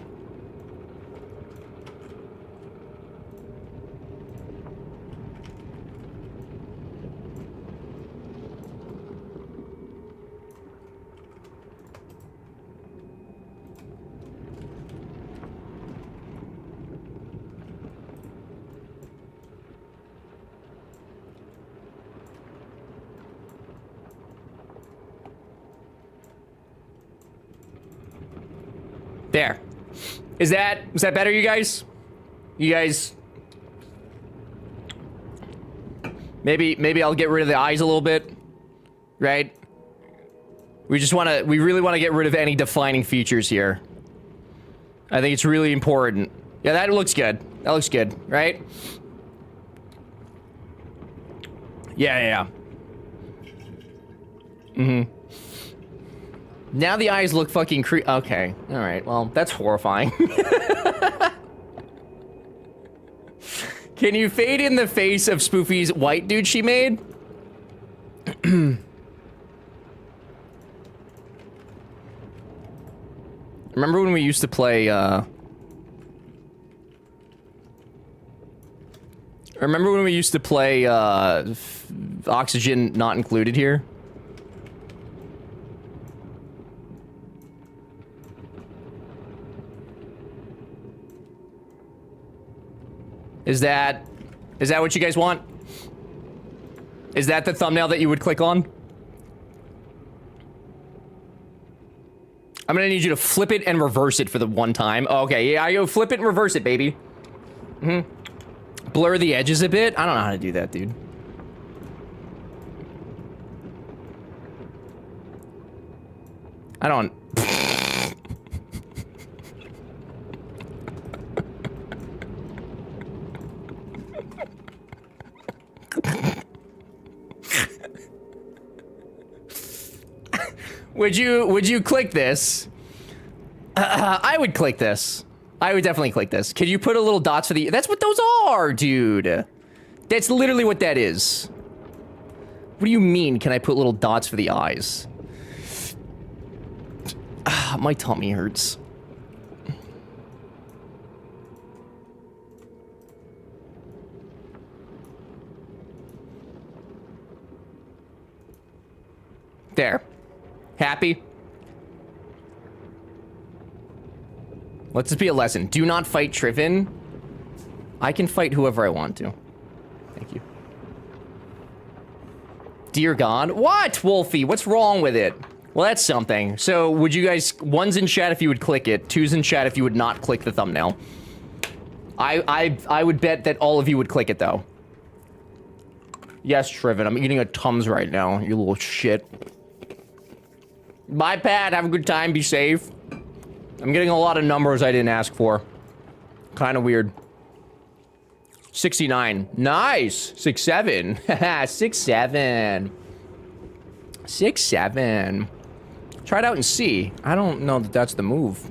[SPEAKER 1] There. Was that better, you guys? You guys... Maybe I'll get rid of the eyes a little bit. Right? We really want to get rid of any defining features here. I think it's really important. Yeah, that looks good. That looks good, right? Yeah. Mm-hmm. Now the eyes look fucking okay. Alright, well, that's horrifying. Can you fade in the face of Spoofy's white dude she made? Remember when we used to play, Oxygen Not Included here? Is that what you guys want? Is that the thumbnail that you would click on? I'm gonna need you to flip it and reverse it for the one time. Oh, okay, yeah, I go flip it and reverse it, baby. Blur the edges a bit? I don't know how to do that, dude. I don't... Would you click this? I would click this. I would definitely click this. Could you put a little dots for the... That's what those are, dude. That's literally what that is. What do you mean, can I put little dots for the eyes? My tummy hurts. There. Happy? Let this be a lesson. Do not fight Triffin. I can fight whoever I want to. Thank you. Dear God. What, Wolfie? What's wrong with it? Well, that's something. So, would you guys... One's in chat if you would click it. Two's in chat if you would not click the thumbnail. I would bet that all of you would click it, though. Yes, Triffin. I'm eating a Tums right now, you little shit. Bye, Pat. Have a good time. Be safe. I'm getting a lot of numbers I didn't ask for. Kind of weird. 69. Nice. 6-7. Haha, 6-7. 6-7. Try it out and see. I don't know that that's the move.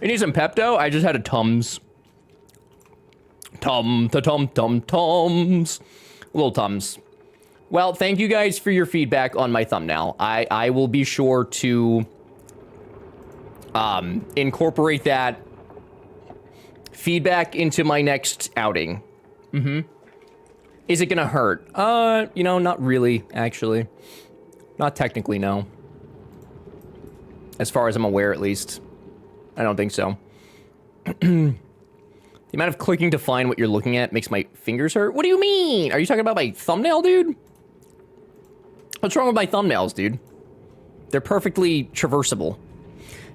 [SPEAKER 1] You need some Pepto? I just had a Tums. Tums. Little Tums. Well, thank you guys for your feedback on my thumbnail. I will be sure to incorporate that feedback into my next outing. Is it gonna hurt? You know, not really, actually. Not technically, no. As far as I'm aware, at least. I don't think so. The amount of clicking to find what you're looking at makes my fingers hurt. What do you mean? Are you talking about my thumbnail, dude? What's wrong with my thumbnails, dude? They're perfectly traversable.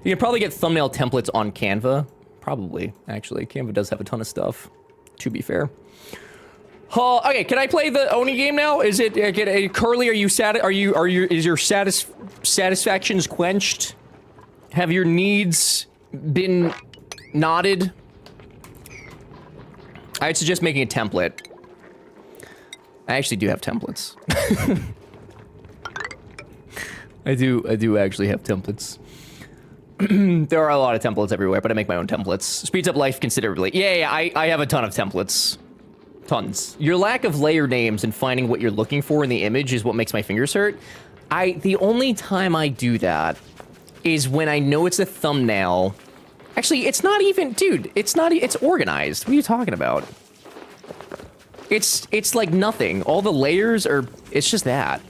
[SPEAKER 1] You can probably get thumbnail templates on Canva. Probably, actually. Canva does have a ton of stuff, to be fair. Okay, can I play the Oni game now? Is it Curly? Are you is your satisfactions quenched? Have your needs been nodded? I'd suggest making a template. I actually do have templates. I do actually have templates. There are a lot of templates everywhere, but I make my own templates. Speeds up life considerably. Yeah, I have a ton of templates. Tons. Your lack of layer names and finding what you're looking for in the image is what makes my fingers hurt. The only time I do that is when I know it's a thumbnail. Actually, it's not even, dude, it's organized. What are you talking about? It's like nothing. All the layers are, it's just that.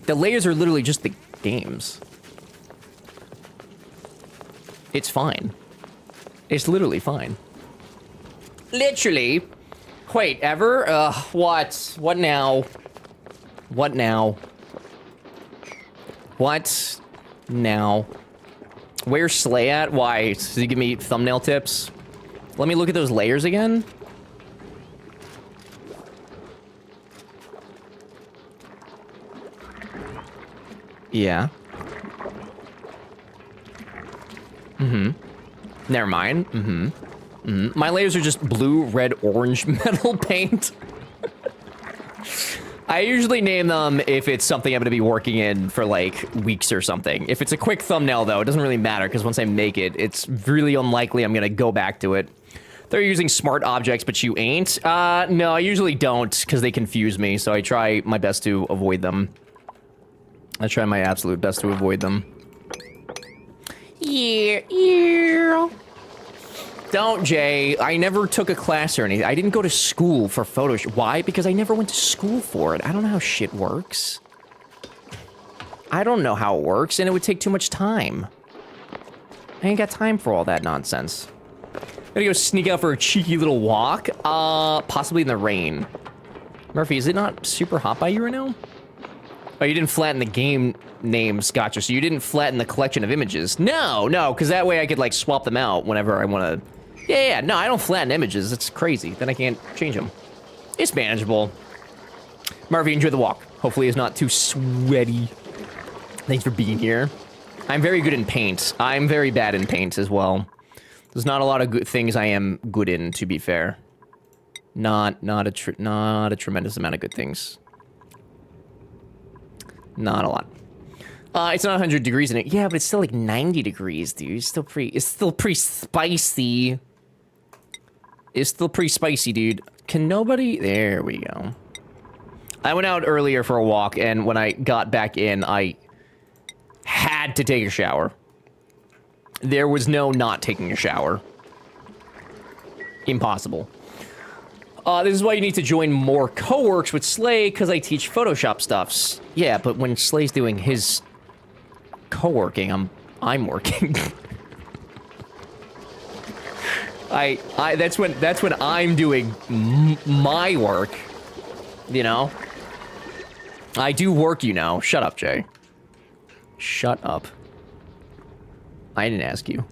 [SPEAKER 1] The layers are literally just the games. It's fine. It's literally fine. Literally. Wait, ever? What? What now? What now? What now? Where's Slay at? Why? Does he give me thumbnail tips? Let me look at those layers again. Yeah. Never mind. My layers are just blue, red, orange metal paint. I usually name them if it's something I'm going to be working in for like weeks or something. If it's a quick thumbnail though, it doesn't really matter because once I make it, it's really unlikely I'm going to go back to it. They're using smart objects, but you ain't? No, I usually don't because they confuse me, so I try my best to avoid them. I try my absolute best to avoid them. Yeah. Don't, Jay. I never took a class or anything. I didn't go to school for Photoshop. Why? Because I never went to school for it. I don't know how shit works. I don't know how it works, and it would take too much time. I ain't got time for all that nonsense. Gotta go sneak out for a cheeky little walk. Possibly in the rain. Murphy, is it not super hot by you right now? Oh, you didn't flatten the game names, gotcha. So you didn't flatten the collection of images. No, because that way I could, like, swap them out whenever I want to... Yeah, no, I don't flatten images. It's crazy. Then I can't change them. It's manageable. Murphy, enjoy the walk. Hopefully it's not too sweaty. Thanks for being here. I'm very good in paint. I'm very bad in paint as well. There's not a lot of good things I am good in, to be fair. Not a tremendous amount of good things. Not a lot. It's not 100 degrees in it. Yeah, but it's still like 90 degrees, dude. It's still pretty spicy. It's still pretty spicy, dude. Can nobody... There we go. I went out earlier for a walk, and when I got back in, I had to take a shower. There was no not taking a shower. Impossible. This is why you need to join more co-works with Slay, because I teach Photoshop stuffs. Yeah, but when Slay's doing his co-working, I'm working. That's when I'm doing my work. You know? I do work, you know. Shut up, Jay. Shut up. I didn't ask you.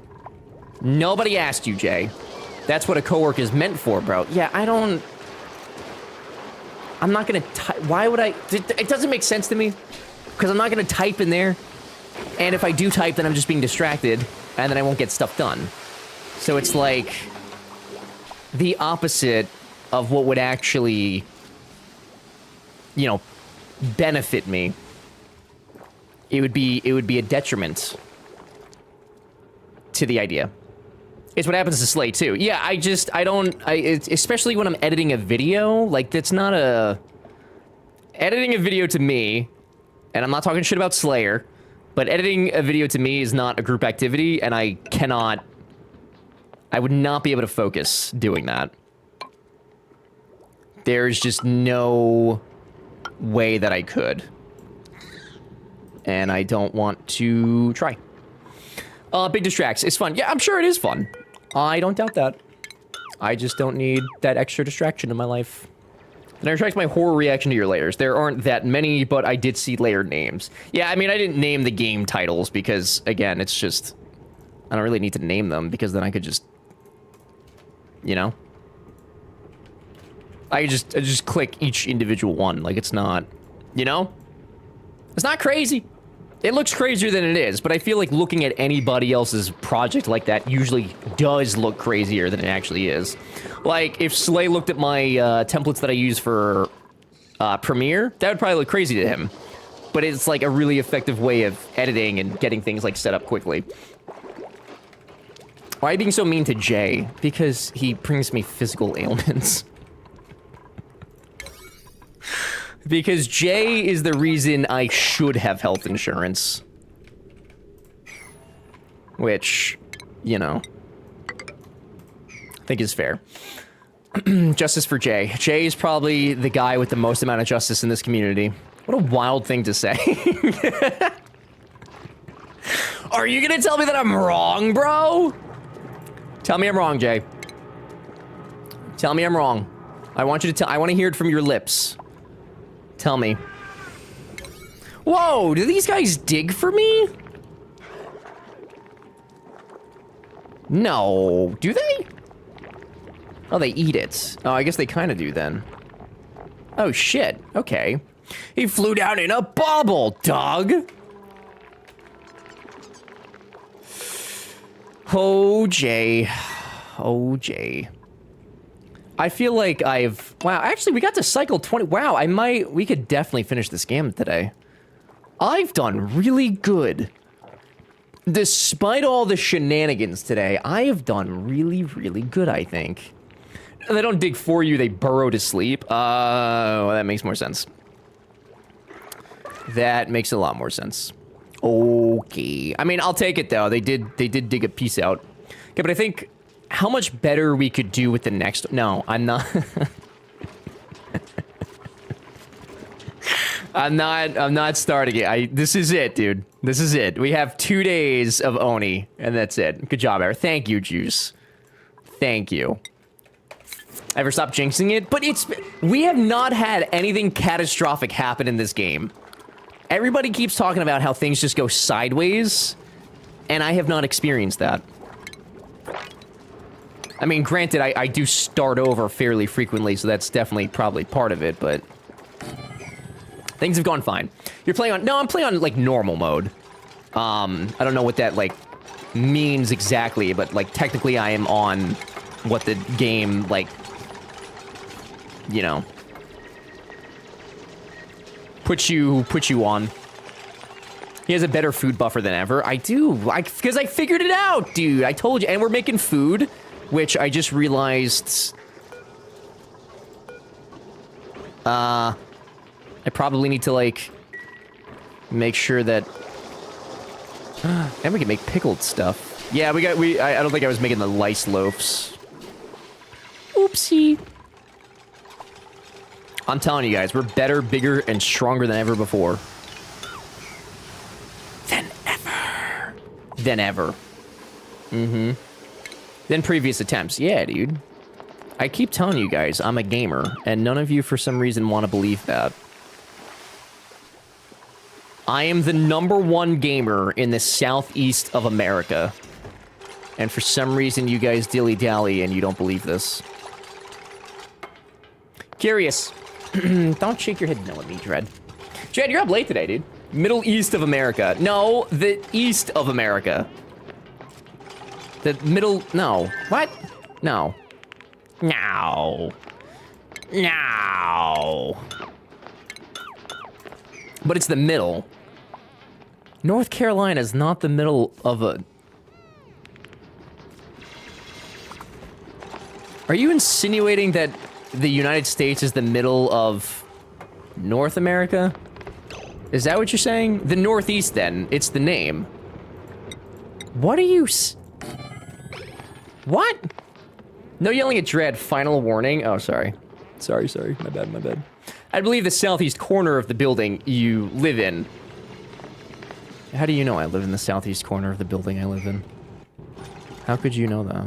[SPEAKER 1] Nobody asked you, Jay. That's what a co-work is meant for, bro. Yeah, I'm not gonna type. Why would I? It doesn't make sense to me. Because I'm not gonna type in there. And if I do type, then I'm just being distracted. And then I won't get stuff done. So it's like the opposite of what would actually, you know, benefit me. It would be a detriment to the idea. It's what happens to Slay too. Yeah, especially when I'm editing a video, like that's not a, editing a video to me, and I'm not talking shit about Slayer, but editing a video to me is not a group activity, and I would not be able to focus doing that. There's just no way that I could. And I don't want to try. Big Distracts. It's fun. Yeah, I'm sure it is fun. I don't doubt that. I just don't need that extra distraction in my life. That retracts my horror reaction to your layers. There aren't that many, but I did see layered names. Yeah, I mean, I didn't name the game titles because, again, it's just... I don't really need to name them because then I could just... You know? I just click each individual one. Like, it's not... You know? It's not crazy. It looks crazier than it is, but I feel like looking at anybody else's project like that usually does look crazier than it actually is. Like, if Slay looked at my templates that I use for Premiere, that would probably look crazy to him. But it's like a really effective way of editing and getting things like set up quickly. Why are you being so mean to Jay? Because he brings me physical ailments. Because Jay is the reason I should have health insurance. Which, you know, I think is fair. Justice for Jay. Jay is probably the guy with the most amount of justice in this community. What a wild thing to say. Are you gonna tell me that I'm wrong, bro? Tell me I'm wrong, Jay. Tell me I'm wrong. I want you to tell. I want to hear it from your lips. Tell me. Whoa, do these guys dig for me? No, do they? Oh, they eat it. Oh, I guess they kind of do then. Oh, shit. Okay. He flew down in a bubble, dog. Oh, Jay. Oh, Jay. I feel like I've... Wow, actually, we got to cycle 20... Wow, we could definitely finish this game today. I've done really good. Despite all the shenanigans today, I have done really, really good, I think. They don't dig for you, they burrow to sleep. Well, that makes more sense. That makes a lot more sense. Okay. I mean, I'll take it, though. They did dig a piece out. Okay, but I think... How much better we could do with the next... No, I'm not... I'm not starting it. This is it, dude. This is it. We have 2 days of Oni, and that's it. Good job, Eric. Thank you, Juice. Thank you. Ever stop jinxing it? But we have not had anything catastrophic happen in this game. Everybody keeps talking about how things just go sideways, and I have not experienced that. I mean, granted, I do start over fairly frequently, so that's definitely probably part of it, but... Things have gone fine. You're playing on... No, I'm playing on, like, normal mode. I don't know what that, like, means exactly, but, like, technically I am on what the game, like... You know... Puts you on. He has a better food buffer than ever. I do. Because I figured it out, dude. I told you. And we're making food... Which I just realized... I probably need to, like... Make sure that... And we can make pickled stuff. Yeah, I don't think I was making the lice loaves. Oopsie. I'm telling you guys, we're better, bigger, and stronger than ever before. Than ever. Mm-hmm. Than previous attempts. Yeah, dude. I keep telling you guys, I'm a gamer, and none of you for some reason want to believe that. I am the #1 gamer in the southeast of America. And for some reason, you guys dilly-dally and you don't believe this. Curious. Don't shake your head no at me, Dread. Dread, you're up late today, dude. Middle East of America. No, the East of America. The middle... No. What? No. No. No. But it's the middle. North Carolina is not the middle of a... Are you insinuating that the United States is the middle of North America? Is that what you're saying? The Northeast, then. It's the name. What are you What? No yelling at Dread. Final warning. Oh, sorry. Sorry. My bad. I believe the southeast corner of the building you live in. How do you know I live in the southeast corner of the building I live in? How could you know that?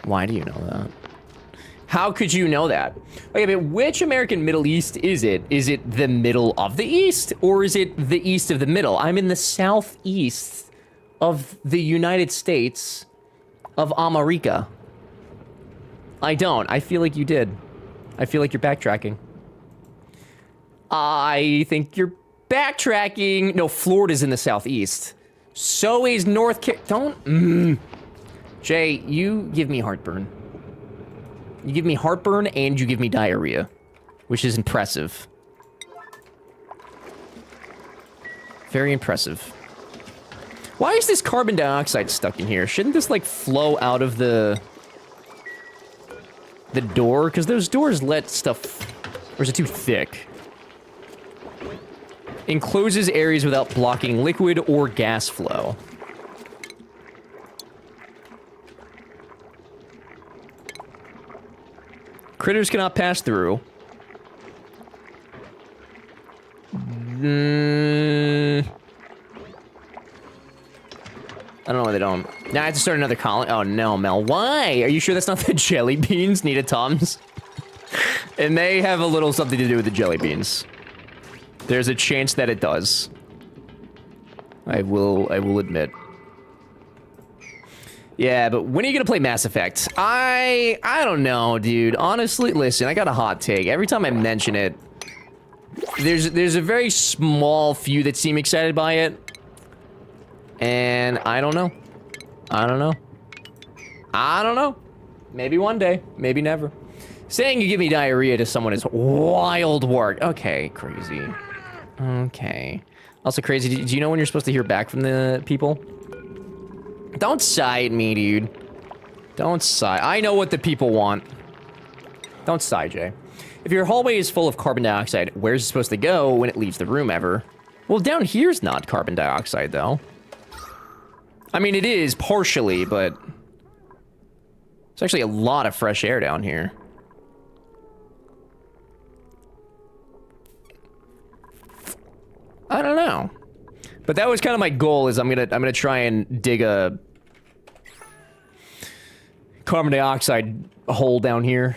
[SPEAKER 1] Why do you know that? How could you know that? Okay, but which American Middle East is it? Is it the middle of the East, or is it the east of the middle? I'm in the southeast of the United States of America. I don't. I feel like you did. I feel like you're backtracking. I think you're backtracking. No, Florida's in the southeast. So is North Don't. Jay, you give me heartburn. You give me heartburn and you give me diarrhea, which is impressive. Very impressive. Why is this carbon dioxide stuck in here? Shouldn't this, like, flow out of the door? Because those doors let stuff... Or is it too thick? Encloses areas without blocking liquid or gas flow. Critters cannot pass through. I don't know why they don't. Now I have to start another colony. Oh no, Mel. Why? Are you sure that's not the jelly beans, Nita Toms? It may have a little something to do with the jelly beans. There's a chance that it does. I will admit. Yeah, but when are you gonna play Mass Effect? I don't know, dude. Honestly, listen, I got a hot take. Every time I mention it, there's a very small few that seem excited by it. And I don't know. I don't know. Maybe one day, maybe never. Saying you give me diarrhea to someone is wild work. Okay, crazy. Okay. Also crazy, do you know when you're supposed to hear back from the people? Don't sigh at me, dude. Don't sigh. I know what the people want. Don't sigh, Jay. If your hallway is full of carbon dioxide, where's it supposed to go when it leaves the room ever? Well, down here's not carbon dioxide, though. I mean, it is, partially, but... There's actually a lot of fresh air down here. I don't know. But that was kind of my goal, is I'm gonna try and dig a carbon dioxide hole down here.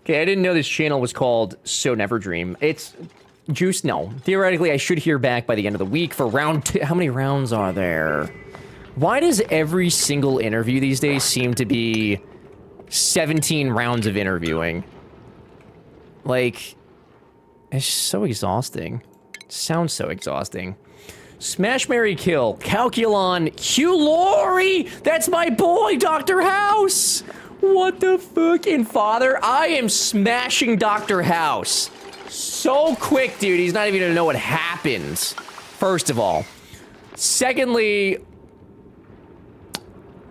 [SPEAKER 1] Okay, I didn't know this channel was called So Never Dream. It's Juice. No, theoretically, I should hear back by the end of the week for round 2. How many rounds are there? Why does every single interview these days seem to be 17 rounds of interviewing? Like, it's so exhausting. Sounds so exhausting. Smash, marry, kill. Calculon. Hugh Laurie! That's my boy, Dr. House! What the fuck? And Father, I am smashing Dr. House. So quick, dude. He's not even gonna know what happens. First of all. Secondly,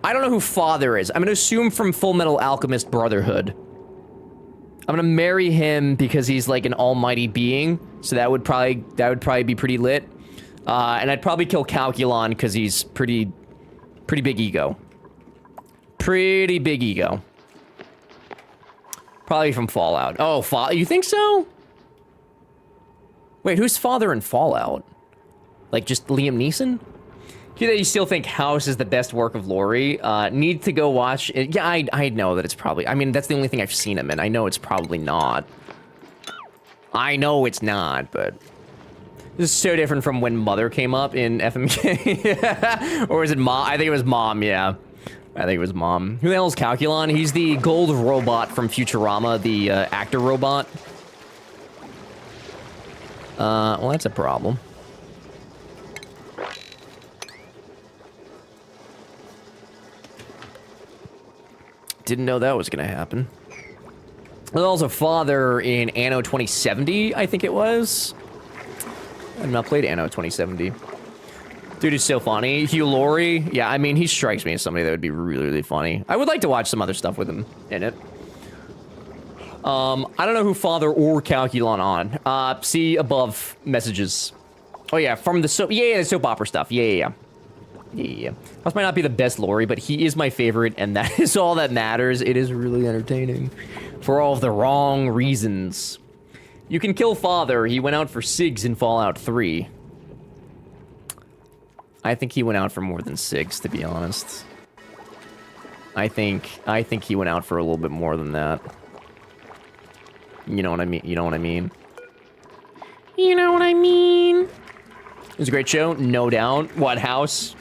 [SPEAKER 1] I don't know who Father is. I'm gonna assume from Full Metal Alchemist Brotherhood. I'm gonna marry him because he's like an almighty being, so that would probably be pretty lit. And I'd probably kill Calculon because he's pretty big ego. Pretty big ego. Probably from Fallout. Oh, you think so? Wait, who's Father in Fallout? Like just Liam Neeson? You still think House is the best work of Laurie? Need to go watch it. Yeah, I know that it's probably... I mean, that's the only thing I've seen him in. I know it's probably not. I know it's not, but... This is so different from when Mother came up in FMK. Or is it Mom? I think it was Mom, yeah. I think it was Mom. Who the hell is Calculon? He's the gold robot from Futurama, the actor robot. Well, that's a problem. Didn't know that was gonna happen. There's also Father in Anno 2070, I think it was. I've not played Anno 2070. Dude is so funny. Hugh Laurie, yeah, I mean, he strikes me as somebody that would be really, really funny. I would like to watch some other stuff with him in it. I don't know who Father or Calculon on. See above messages. Oh yeah, from the soap. Yeah, the soap opera stuff. Yeah. This might not be the best Lori, but he is my favorite, and that is all that matters. It is really entertaining. For all of the wrong reasons. You can kill Father. He went out for SIGs in Fallout 3. I think he went out for more than SIGs, to be honest. I think he went out for a little bit more than that. You know what I mean? You know what I mean? You know what I mean? It was a great show, no doubt. What house?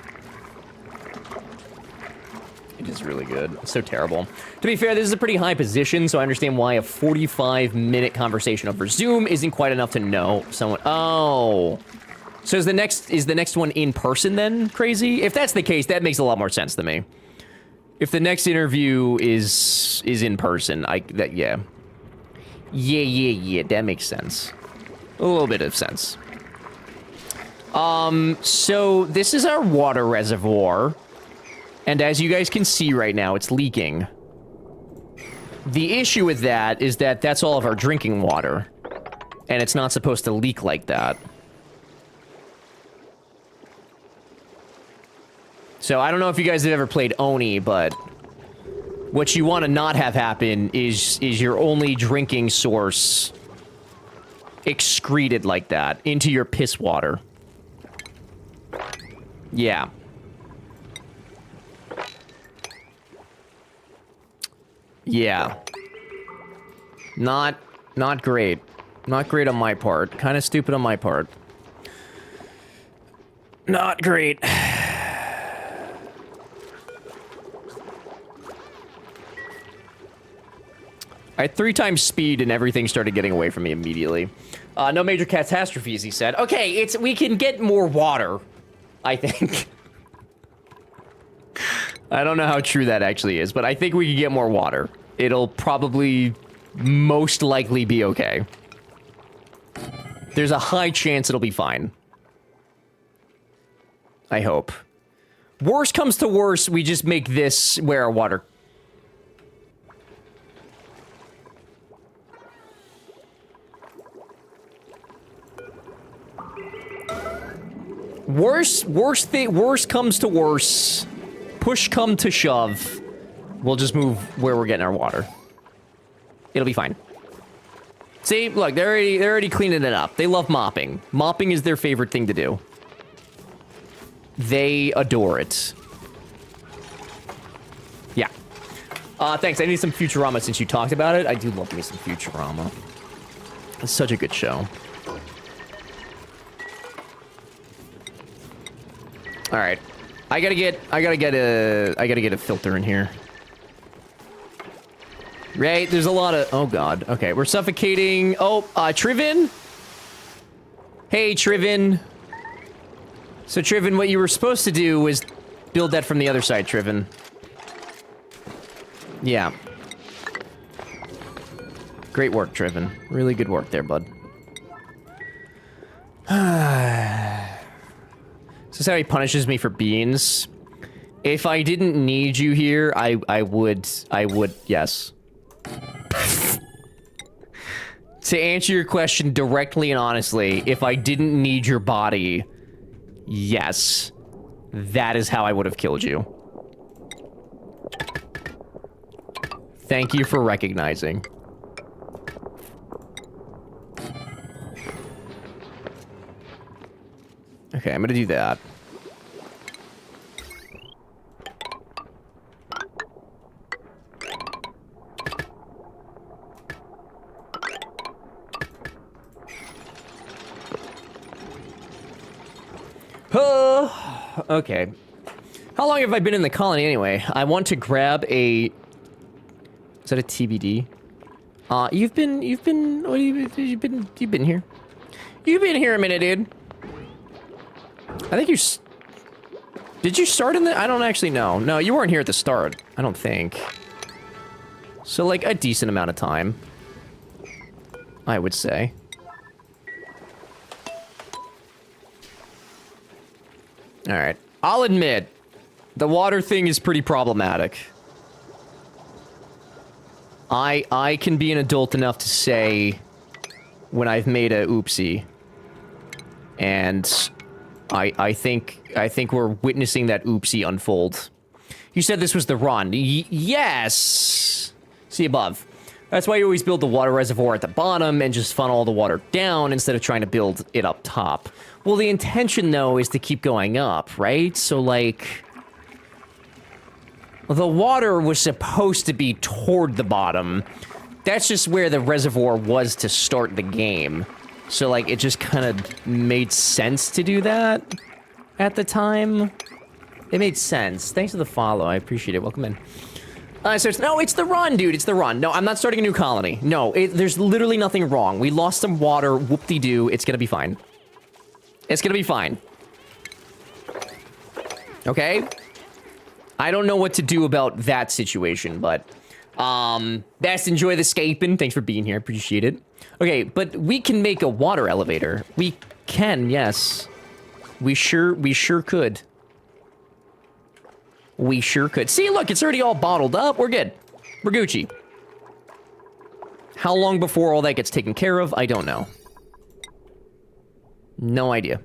[SPEAKER 1] It is really good. It's so terrible. To be fair, this is a pretty high position, so I understand why a 45-minute conversation over Zoom isn't quite enough to know someone. Oh. So is the next one in person then, Crazy? If that's the case, that makes a lot more sense to me. If the next interview is in person, yeah. Yeah, that makes sense. A little bit of sense. So this is our water reservoir. And as you guys can see right now, it's leaking. The issue with that is that that's all of our drinking water. And it's not supposed to leak like that. So I don't know if you guys have ever played Oni, but what you want to not have happen is your only drinking source excreted like that into your piss water. Yeah. Yeah. Not great. Not great on my part. Kind of stupid on my part. Not great. I had 3 times speed and everything started getting away from me immediately. No major catastrophes, he said. Okay, we can get more water, I think. I don't know how true that actually is, but I think we can get more water. It'll probably most likely be okay. There's a high chance it'll be fine. I hope. Worst comes to worst, we just make this where our water... Worst comes to worst. Push come to shove. We'll just move where we're getting our water. It'll be fine. See, look, they're already cleaning it up. They love mopping. Mopping is their favorite thing to do. They adore it. Yeah. Thanks. I need some Futurama since you talked about it. I do love me some Futurama. It's such a good show. All right. I gotta get a filter in here. Right? There's a lot of... Oh, God. Okay, we're suffocating. Oh, Trivin? Hey, Trivin. So, Trivin, what you were supposed to do was build that from the other side, Trivin. Yeah. Great work, Trivin. Really good work there, bud. This is how he punishes me for beans. If I didn't need you here, I would, yes. To answer your question directly and honestly, if I didn't need your body, yes. That is how I would have killed you. Thank you for recognizing. Okay, I'm gonna do that. Okay. How long have I been in the colony anyway? I want to grab a... Is that a TBD? You've been here? You've been here a minute, dude. I think you... Did you start in the... I don't actually know. No, you weren't here at the start. I don't think. So, like, a decent amount of time. I would say. Alright. I'll admit, the water thing is pretty problematic. I can be an adult enough to say when I've made a oopsie. And I think we're witnessing that oopsie unfold. You said this was the run. Yes! See above. That's why you always build the water reservoir at the bottom and just funnel all the water down instead of trying to build it up top. Well, the intention, though, is to keep going up, right? So, like... the water was supposed to be toward the bottom. That's just where the reservoir was to start the game. So, like, it just kind of made sense to do that at the time. It made sense. Thanks for the follow. I appreciate it. Welcome in. So it's the run, dude. It's the run. No, I'm not starting a new colony. No, there's literally nothing wrong. We lost some water. Whoop-de-doo. It's gonna be fine. It's gonna be fine. Okay? I don't know what to do about that situation, but... Best enjoy the scaping. Thanks for being here. Appreciate it. Okay, but we can make a water elevator. We can, yes. We sure could. We sure could. See, look, it's already all bottled up. We're good. We're Gucci. How long before all that gets taken care of? I don't know. No idea.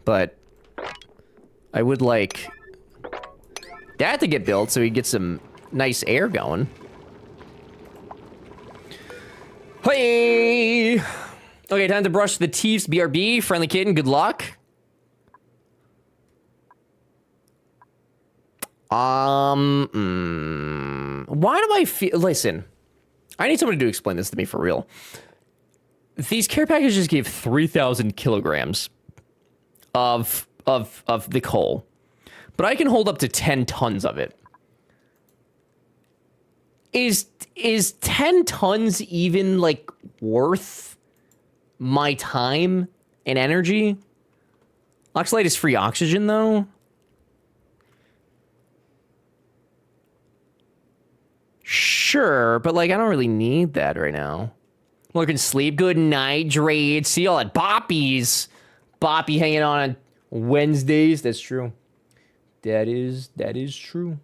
[SPEAKER 1] But I would like that to get built so we get some nice air going. Hey! Okay, time to brush the teeth. BRB, friendly kitten, good luck. Why do I feel... Listen, I need somebody to explain this to me for real. These care packages gave 3,000 kilograms of the coal, but I can hold up to 10 tons of it. Is 10 tons even, like, worth my time and energy? Oxalate is free oxygen, though. Sure, but, like, I don't really need that right now. Looking sleep. Good night, Drade. See y'all at Boppy's. Boppy hanging on Wednesdays. That's true. That is true.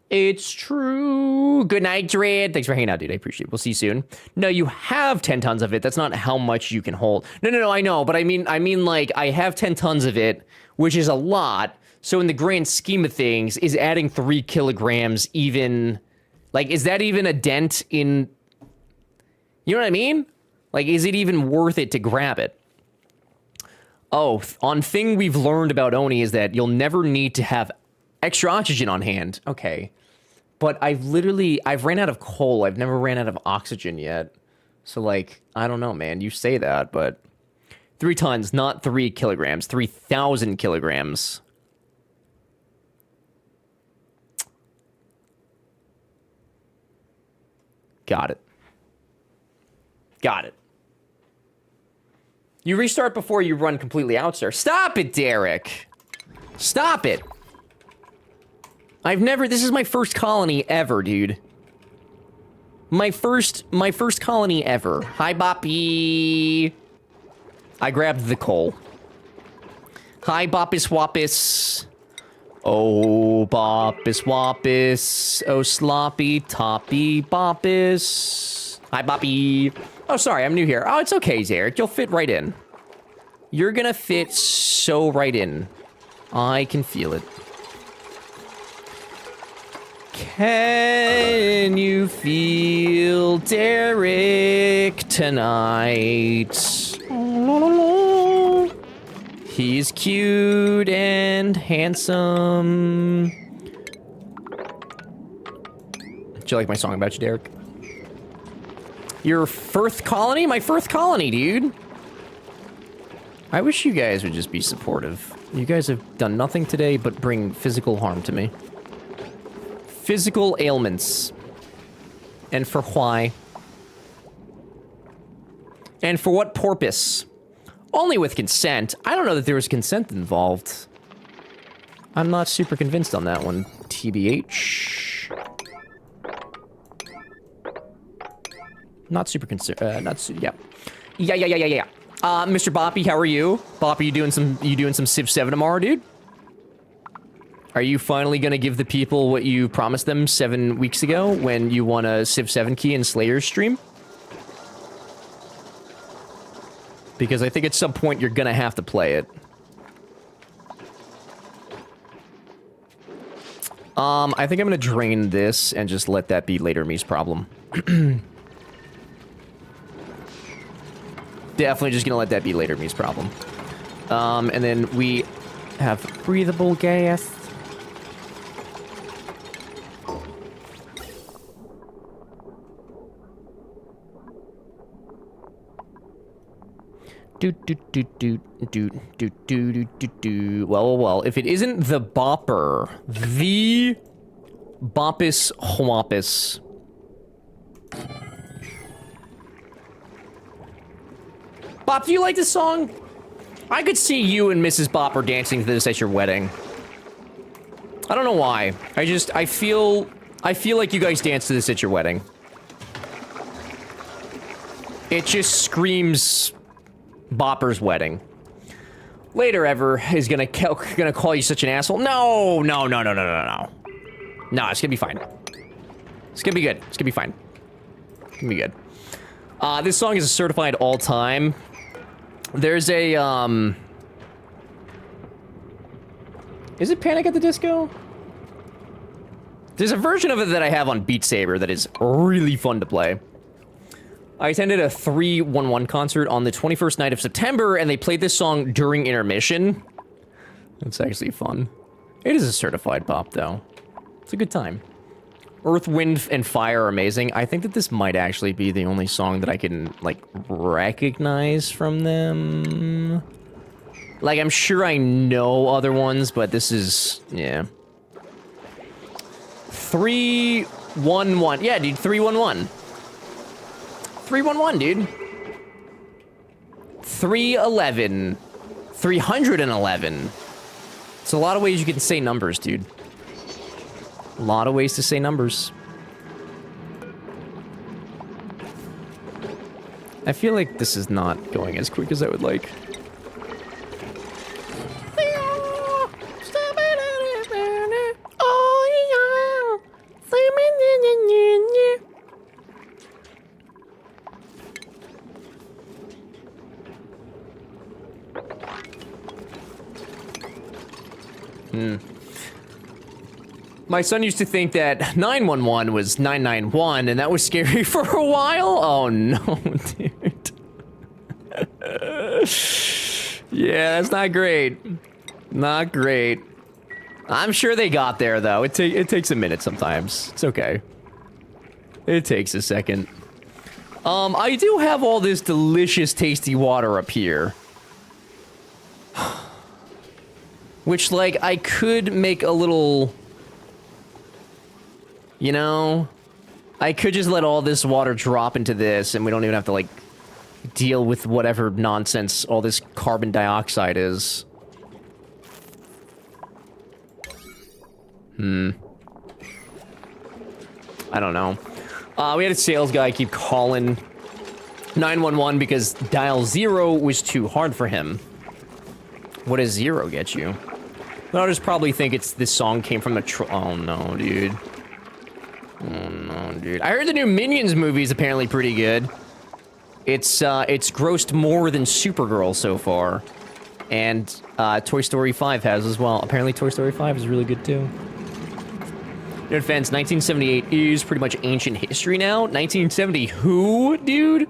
[SPEAKER 1] It's true. Good night, Drade. Thanks for hanging out, dude. I appreciate it. We'll see you soon. No, you have 10 tons of it. That's not how much you can hold. No, I know. But I mean, like, I have 10 tons of it, which is a lot. So in the grand scheme of things, is adding 3 kilograms even... Like, is that even a dent in... You know what I mean? Like, is it even worth it to grab it? Oh, on thing we've learned about Oni is that you'll never need to have extra oxygen on hand. Okay. But I've ran out of coal. I've never ran out of oxygen yet. So, like, I don't know, man. You say that, but 3 tons, not 3 kilograms. 3,000 kilograms. Got it. Got it. You restart before you run completely out, sir. Stop it, Derek. Stop it. This is my first colony ever, dude. My first colony ever. Hi, Boppy. I grabbed the coal. Hi, Boppus Wappus. Oh, Boppus Wappus. Oh, sloppy toppy Boppus. Hi, Boppy. Oh, sorry, I'm new here. Oh, it's okay, Derek. You'll fit right in. You're gonna fit so right in. I can feel it. Can you feel Derek tonight? He's cute and handsome. Do you like my song about you, Derek? Your Firth colony? My Firth colony, dude. I wish you guys would just be supportive. You guys have done nothing today but bring physical harm to me. Physical ailments. And for why? And for what purpose? Only with consent. I don't know that there was consent involved. I'm not super convinced on that one. TBH. Not super concerned. Yeah. Mr. Boppy, how are you? Boppy, you doing some Civ 7 tomorrow, dude? Are you finally gonna give the people what you promised them 7 weeks ago when you won a Civ 7 key in Slayer's stream? Because I think at some point you're gonna have to play it. I think I'm gonna drain this and just let that be later me's problem. Definitely just gonna let that be later me's problem. And then we have breathable gas. Well, if it isn't the Bopper, the Boppus Whoppus. Bop, do you like this song? I could see you and Mrs. Bopper dancing to this at your wedding. I don't know why. I feel like you guys dance to this at your wedding. It just screams Bopper's wedding. Later ever is gonna call you such an asshole. No. No, it's gonna be fine. It's gonna be good. It's gonna be fine. It's gonna be good. This song is a certified all-time. There's a, is it Panic at the Disco? There's a version of it that I have on Beat Saber that is really fun to play. I attended a 311 concert on the 21st night of September, and they played this song during intermission. It's actually fun. It is a certified pop, though. It's a good time. Earth, Wind, and Fire are amazing. I think that this might actually be the only song that I can, like, recognize from them. Like, I'm sure I know other ones, but this is... yeah. 311. Yeah, dude, 311. 311, dude. 311. 311. It's a lot of ways you can say numbers, dude. A lot of ways to say numbers. I feel like this is not going as quick as I would like. My son used to think that 911 was 991, and that was scary for a while. Oh no, dude. Yeah, that's not great. Not great. I'm sure they got there, though. It takes a minute sometimes. It's okay. It takes a second. I do have all this delicious, tasty water up here. Which, like, I could make a little... You know? I could just let all this water drop into this, and we don't even have to, like, deal with whatever nonsense all this carbon dioxide is. I don't know. We had a sales guy keep calling 911 because dial 0 was too hard for him. What does 0 get you? I'll just probably think it's this song came from the oh no, dude. Oh no, dude. I heard the new Minions movie is apparently pretty good. It's grossed more than Supergirl so far. And Toy Story 5 has as well. Apparently Toy Story 5 is really good too. No offense, 1978 is pretty much ancient history now. 1970 who, dude?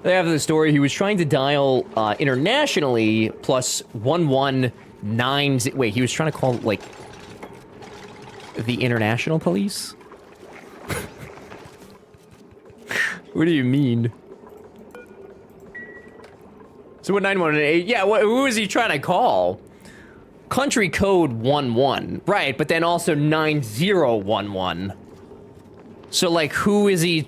[SPEAKER 1] They have the story. He was trying to dial internationally plus 119. Wait, he was trying to call, like, the international police? What do you mean? So what 918? Yeah, who is he trying to call? Country code 11. Right, but then also 9011. So, like, who is he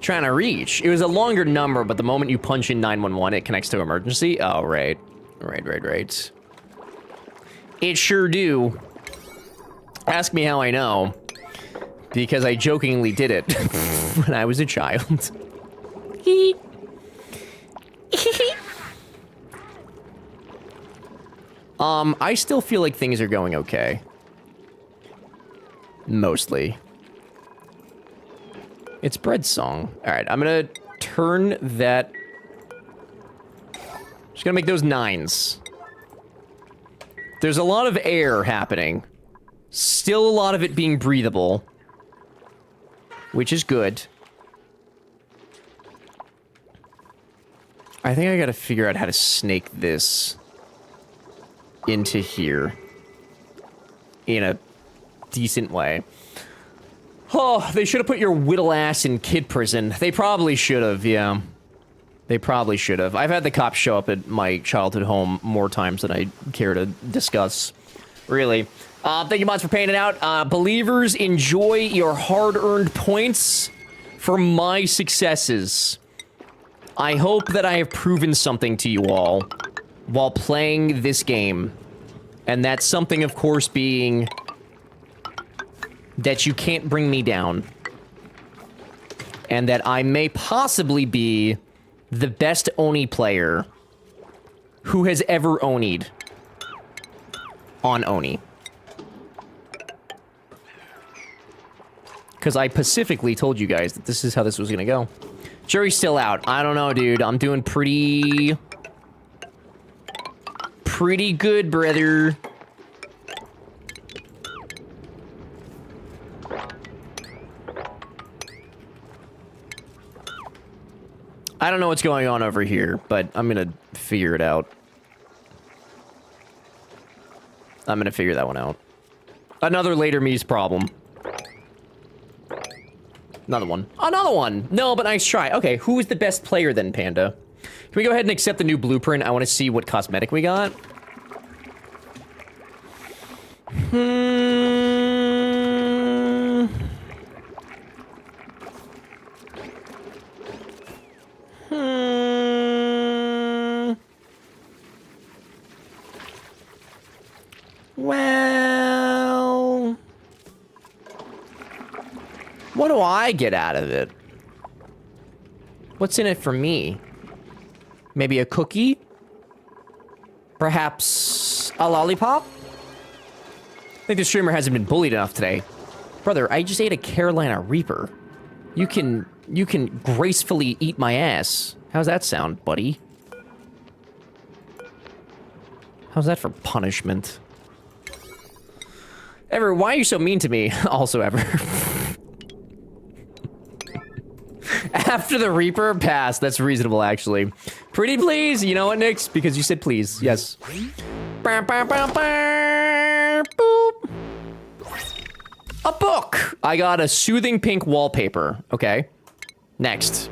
[SPEAKER 1] trying to reach? It was a longer number, but the moment you punch in 911, it connects to emergency. Oh, right. Right. It sure do. Ask me how I know. Because I jokingly did it when I was a child. I still feel like things are going okay. Mostly. It's Bread Song. Alright, I'm gonna turn that... Just gonna make those 9s. There's a lot of air happening. Still a lot of it being breathable. Which is good. I think I gotta figure out how to snake this into here in a decent way. Oh, they should have put your whittle ass in kid prison. They probably should have, yeah. They probably should have. I've had the cops show up at my childhood home more times than I care to discuss. Really. Thank you, mods, for paying it out. Believers, enjoy your hard-earned points for my successes. I hope that I have proven something to you all while playing this game. And that something, of course, being that you can't bring me down. And that I may possibly be the best Oni player who has ever Oni'd on Oni. Because I pacifically told you guys that this is how this was gonna go. Jury's still out. I don't know, dude. I'm doing pretty good, brother. I don't know what's going on over here, but I'm gonna figure it out. I'm gonna figure that one out. Another later me's problem. Another one. Another one! No, but nice try. Okay, who is the best player then, Panda? Can we go ahead and accept the new blueprint? I want to see what cosmetic we got. Well... What do I get out of it? What's in it for me? Maybe a cookie? Perhaps a lollipop? I think the streamer hasn't been bullied enough today. Brother, I just ate a Carolina Reaper. You can gracefully eat my ass. How's that sound, buddy? How's that for punishment? Ever, why are you so mean to me? Also, Ever. After the Reaper pass, that's reasonable, actually. Pretty please, you know what, Nix? Because you said please, yes. Boop. A book! I got a soothing pink wallpaper. Okay. Next.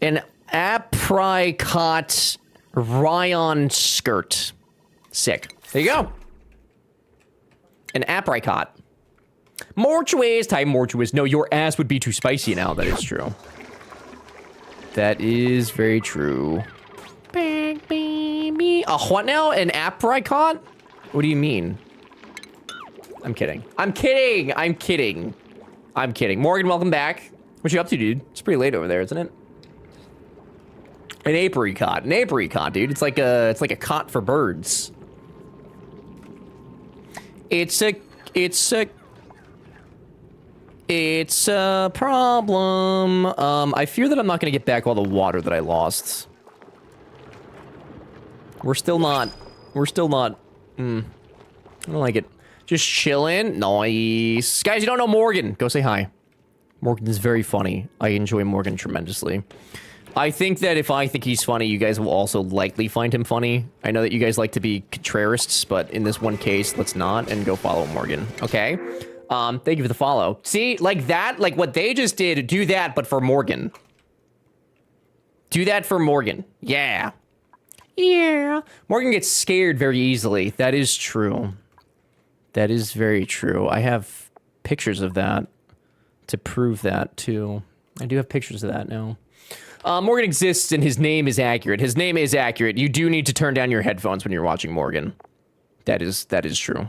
[SPEAKER 1] An apricot rayon skirt. Sick. There you go. An apricot. Mortuous, type mortuous. No, your ass would be too spicy now. That is true. That is very true. Big baby. What now? An apricot? What do you mean? I'm kidding. I'm kidding. I'm kidding. I'm kidding. Morgan, welcome back. What you up to, dude? It's pretty late over there, isn't it? An apricot. An apricot, dude. It's like a cot for birds. It's a problem. I fear that I'm not gonna get back all the water that I lost. We're still not. I don't like it. Just chilling. Nice. Guys, you don't know Morgan. Go say hi. Morgan is very funny. I enjoy Morgan tremendously. I think that if I think he's funny, you guys will also likely find him funny. I know that you guys like to be contrarists, but in this one case, let's not, and go follow Morgan, okay? Thank you for the follow. See, like that, like what they just did, do that, but for Morgan. Do that for Morgan. Yeah. Yeah. Morgan gets scared very easily. That is true. That is very true. I have pictures of that to prove that, too. I do have pictures of that now. Morgan exists and his name is accurate. His name is accurate. You do need to turn down your headphones when you're watching Morgan. That is true.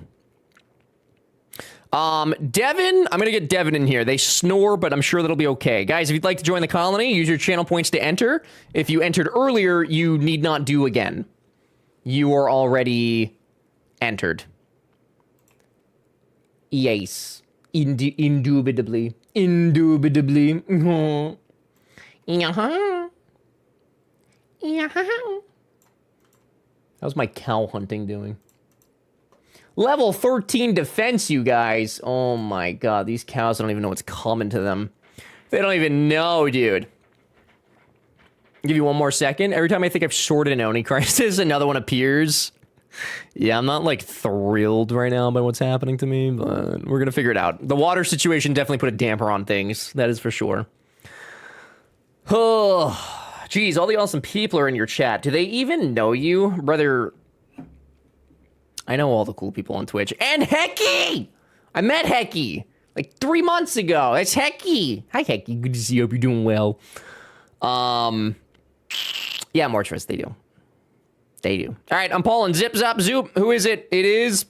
[SPEAKER 1] Devin, I'm gonna get Devin in here. They snore, but I'm sure that'll be okay. Guys, if you'd like to join the colony, use your channel points to enter. If you entered earlier, you need not do again. You are already entered. Yes. Indubitably. Indubitably. Yeah. How's my cow hunting doing? Level 13 defense, you guys. Oh my god, these cows don't even know what's coming to them. They don't even know, dude. I'll give you one more second. Every time I think I've sorted an Oni crisis, another one appears. Yeah, I'm not, like, thrilled right now by what's happening to me, but we're gonna figure it out. The water situation definitely put a damper on things. That is for sure. Oh, geez, all the awesome people are in your chat. Do they even know you? Brother, I know all the cool people on Twitch. And Hecky! I met Hecky, like, 3 months ago. It's Hecky. Hi, Hecky. Good to see you. Hope you're doing well. Yeah, Mortress, they do. They do. All right, I'm Paul and Zip Zop Zoop. Who is it? It is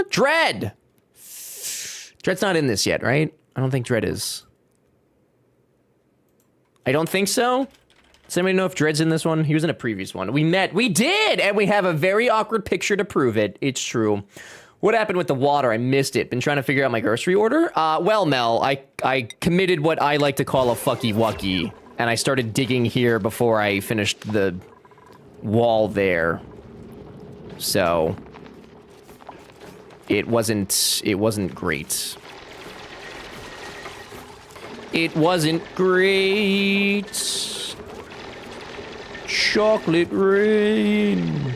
[SPEAKER 1] Dread. Dread's not in this yet, right? I don't think Dread is. I don't think so. Does anybody know if Dread's in this one? He was in a previous one. We met. We did! And we have a very awkward picture to prove it. It's true. What happened with the water? I missed it. Been trying to figure out my grocery order. Well, Mel, I committed what I like to call a fucky wucky. And I started digging here before I finished the wall there. So it wasn't great. It wasn't great. Chocolate rain.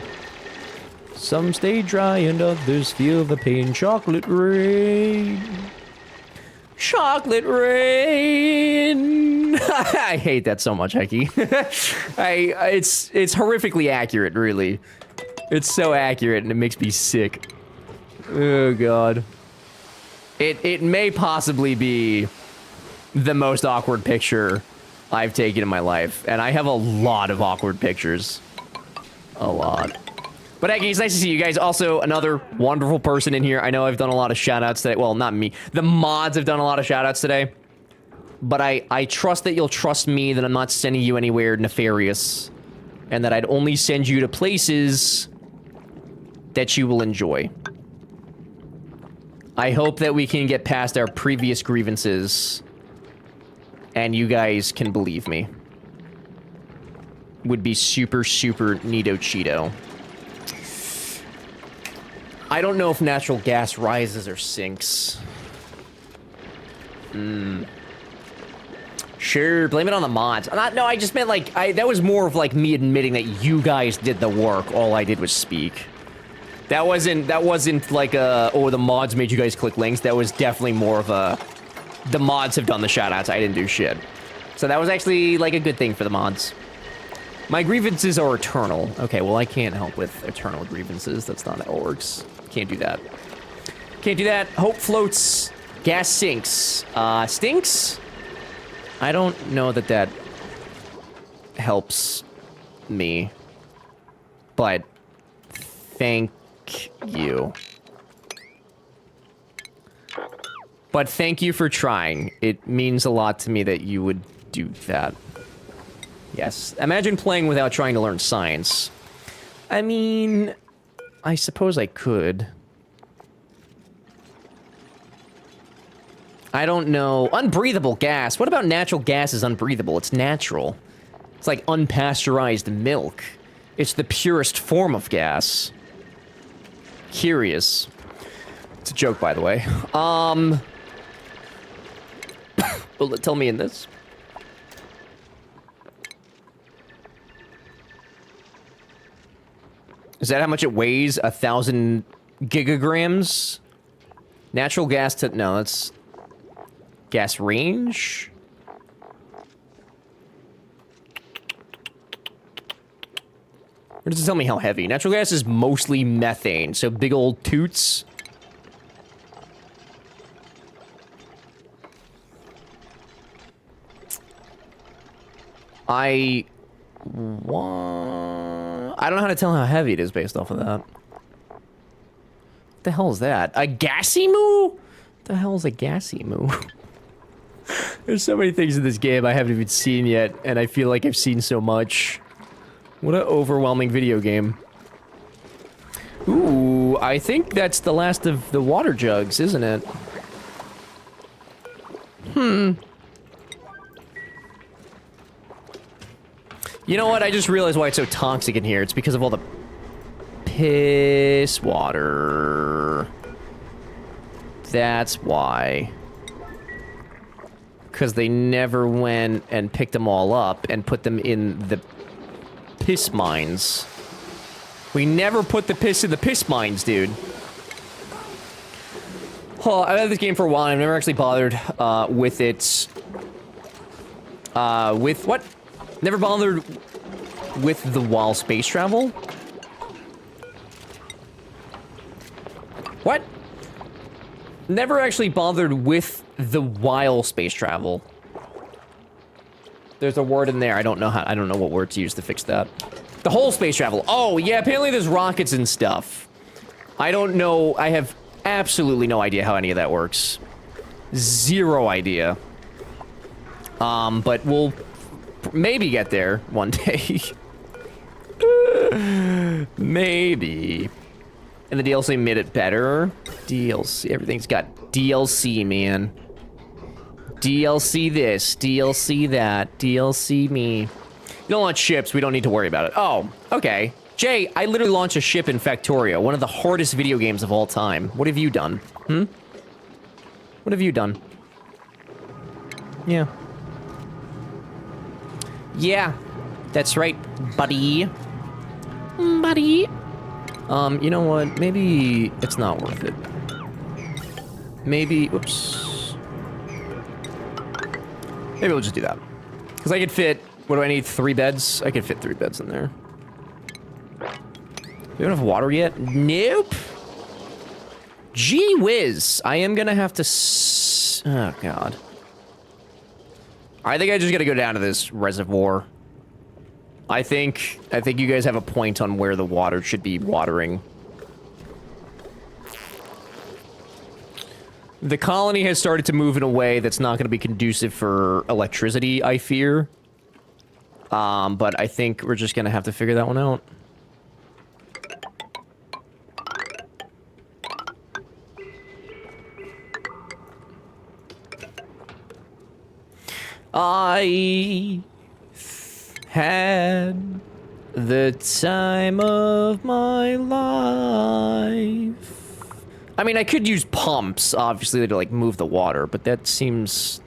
[SPEAKER 1] Some stay dry and others feel the pain. Chocolate rain. Chocolate rain. I hate that so much, Hecky. It's horrifically accurate, really. It's so accurate and it makes me sick. Oh god. It may possibly be the most awkward picture I've taken in my life, and I have a lot of awkward pictures. A lot. But Hecky, it's nice to see you guys. Also, another wonderful person in here. I know I've done a lot of shoutouts today. Well, not me. The mods have done a lot of shoutouts today. But I trust that you'll trust me that I'm not sending you anywhere nefarious. And that I'd only send you to places that you will enjoy. I hope that we can get past our previous grievances. And you guys can believe me. Would be super, super neato Cheeto. I don't know if natural gas rises or sinks. Sure, blame it on the mods. No, I just meant like, that was more of like me admitting that you guys did the work. All I did was speak. That wasn't like oh, the mods made you guys click links. That was definitely more of a, the mods have done the shoutouts. I didn't do shit. So that was actually like a good thing for the mods. My grievances are eternal. Okay, well I can't help with eternal grievances. That's not how it works. Can't do that. Can't do that. Hope floats. Gas sinks. Stinks? I don't know that that helps me. But thank you. But thank you for trying. It means a lot to me that you would do that. Yes. Imagine playing without trying to learn science. I mean, I suppose I could. I don't know. Unbreathable gas. What about natural gas is unbreathable? It's natural. It's like unpasteurized milk. It's the purest form of gas. Curious. It's a joke, by the way. Will it tell me in this? Is that how much it weighs? 1,000 gigagrams? Natural gas to... No, that's... Gas range? Or does it tell me how heavy? Natural gas is mostly methane, so big old toots. I don't know how to tell how heavy it is based off of that. the hell is that? A gassy moo? What the hell is a gassy moo? There's so many things in this game I haven't even seen yet, and I feel like I've seen so much. What an overwhelming video game. Ooh, I think that's the last of the water jugs, isn't it? You know what? I just realized why it's so toxic in here. It's because of all the piss water. That's why. Because they never went and picked them all up and put them in the piss mines. We never put the piss in the piss mines, dude. Oh, I've had this game for a while. I've never actually bothered with it. With what? Never bothered with the while space travel? What? Never actually bothered with the while space travel. There's a word in there. I don't know what word to use to fix that. The whole space travel. Oh, yeah, apparently there's rockets and stuff. I don't know. I have absolutely no idea how any of that works. Zero idea. But we'll maybe get there one day. Maybe. And the DLC made it better. DLC. Everything's got DLC, man. DLC this, DLC that, DLC me. You don't launch ships, we don't need to worry about it. Oh, okay. Jay, I literally launched a ship in Factorio, one of the hardest video games of all time. What have you done? What have you done? Yeah. Yeah. That's right, buddy. Buddy. You know what? Maybe it's not worth it. Maybe, oops. Maybe we'll just do that. Because I could fit, what do I need, 3 beds? I could fit 3 beds in there. We don't have water yet? Nope. Gee whiz. I am gonna have to oh, God. I think I just gotta go down to this reservoir. I think you guys have a point on where the water should be watering. The colony has started to move in a way that's not going to be conducive for electricity, I fear. But I think we're just going to have to figure that one out. I had the time of my life. I mean, I could use pumps, obviously, to, like, move the water, but that seems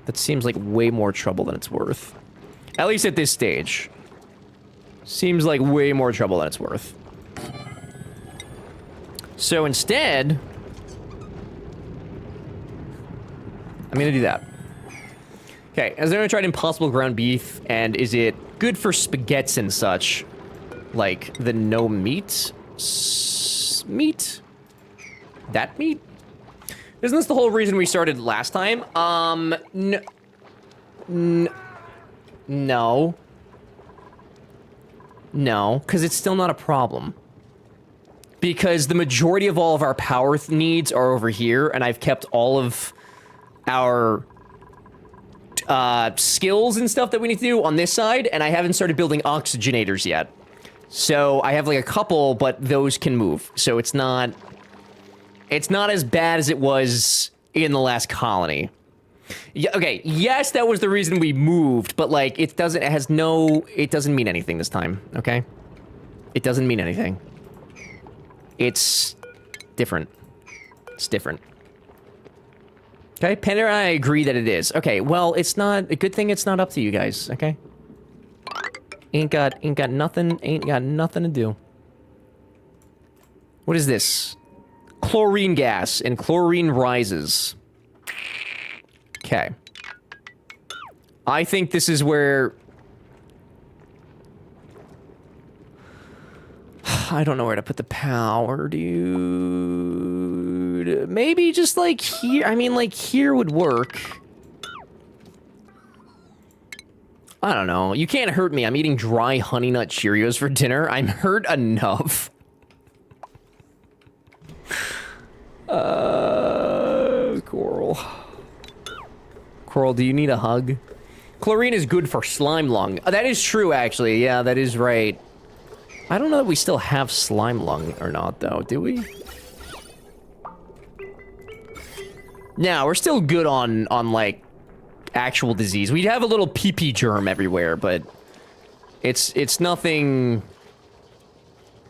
[SPEAKER 1] like way more trouble than it's worth. At least at this stage. Seems like way more trouble than it's worth. So instead, I'm gonna do that. Okay, has anyone tried Impossible Ground Beef, and is it good for spaghettis and such? Like, the no meat? Meat? That meat? Isn't this the whole reason we started last time? No. No, because it's still not a problem. Because the majority of all of our power needs are over here, and I've kept all of our skills and stuff that we need to do on this side, and I haven't started building oxygenators yet. So I have like a couple, but those can move. So it's not as bad as it was in the last colony. Yeah, okay, yes, that was the reason we moved, but like it doesn't mean anything this time, okay? It doesn't mean anything. It's different. It's different. Okay, Panda and I agree that it is. Okay, well, it's not a good thing it's not up to you guys, okay? Ain't got nothing to do. What is this? Chlorine gas, and chlorine rises. Okay. I think this is where... I don't know where to put the power, dude. Maybe just like here. I mean, like here would work. I don't know. You can't hurt me. I'm eating dry Honey Nut Cheerios for dinner. I'm hurt enough. Coral. Coral, do you need a hug? Chlorine is good for slime lung. That is true, actually. Yeah, that is right. I don't know that we still have slime lung or not, though. Do we? No, we're still good on like, actual disease. We have a little pee-pee germ everywhere, but it's nothing...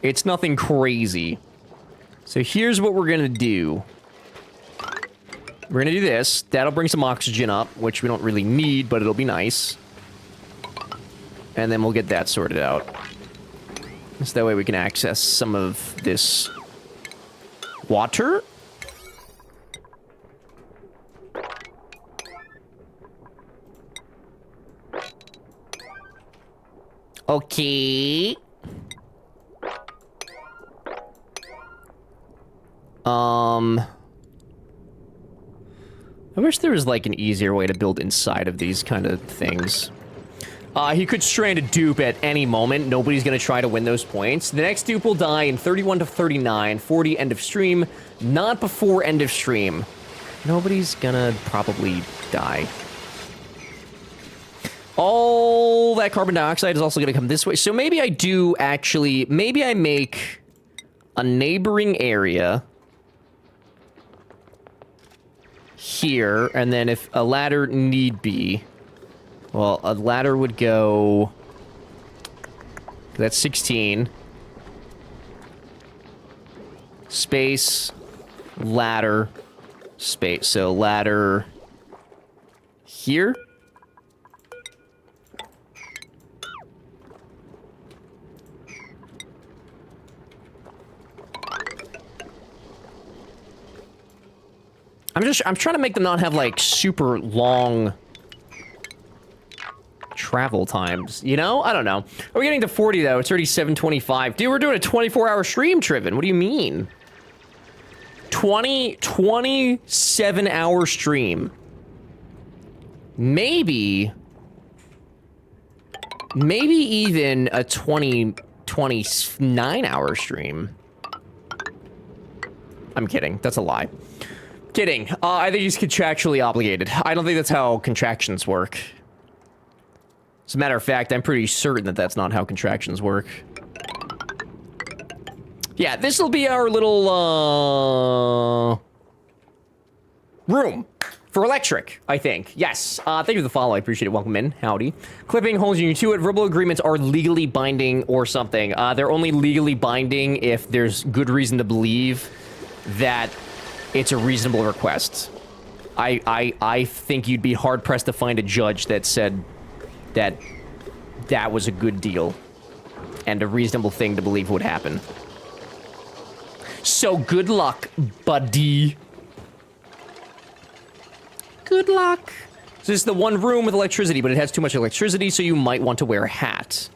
[SPEAKER 1] It's nothing crazy. So here's what we're gonna do. We're gonna do this. That'll bring some oxygen up, which we don't really need, but it'll be nice. And then we'll get that sorted out. So that way we can access some of this water. Okay. I wish there was like an easier way to build inside of these kind of things. He could strand a dupe at any moment. Nobody's gonna try to win those points. The next dupe will die in 31 to 39, 40 end of stream, not before end of stream. Nobody's gonna probably die. All that carbon dioxide is also gonna come this way. So maybe I do actually, maybe I make a neighboring area here, and then if a ladder need be, well, a ladder would go, that's 16. Space, ladder, space. So ladder here. I'm trying to make them not have like super long travel times, you know? I don't know. Are we getting to 40 though? It's already 7:25. Dude, we're doing a 24-hour stream, Triven. What do you mean? 27-hour stream. Maybe even a 29-hour stream. I'm kidding. That's a lie. Kidding. I think he's contractually obligated. I don't think that's how contractions work. As a matter of fact, I'm pretty certain that that's not how contractions work. Yeah, this will be our little, room for electric, I think. Yes. Thank you for the follow. I appreciate it. Welcome in. Howdy. Clipping holes you to it. Verbal agreements are legally binding or something. They're only legally binding if there's good reason to believe that it's a reasonable request. I think you'd be hard-pressed to find a judge that said that that was a good deal and a reasonable thing to believe would happen. So good luck, buddy. Good luck. So this is the one room with electricity, but it has too much electricity, so you might want to wear a hat.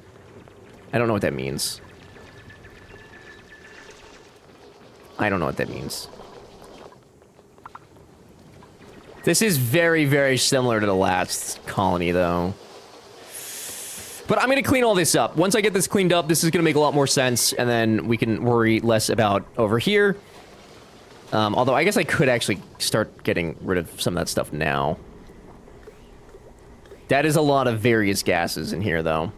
[SPEAKER 1] I don't know what that means. I don't know what that means. This is very, very similar to the last colony, though. But I'm going to clean all this up. Once I get this cleaned up, this is going to make a lot more sense, and then we can worry less about over here. Although, I guess I could actually start getting rid of some of that stuff now. That is a lot of various gases in here, though.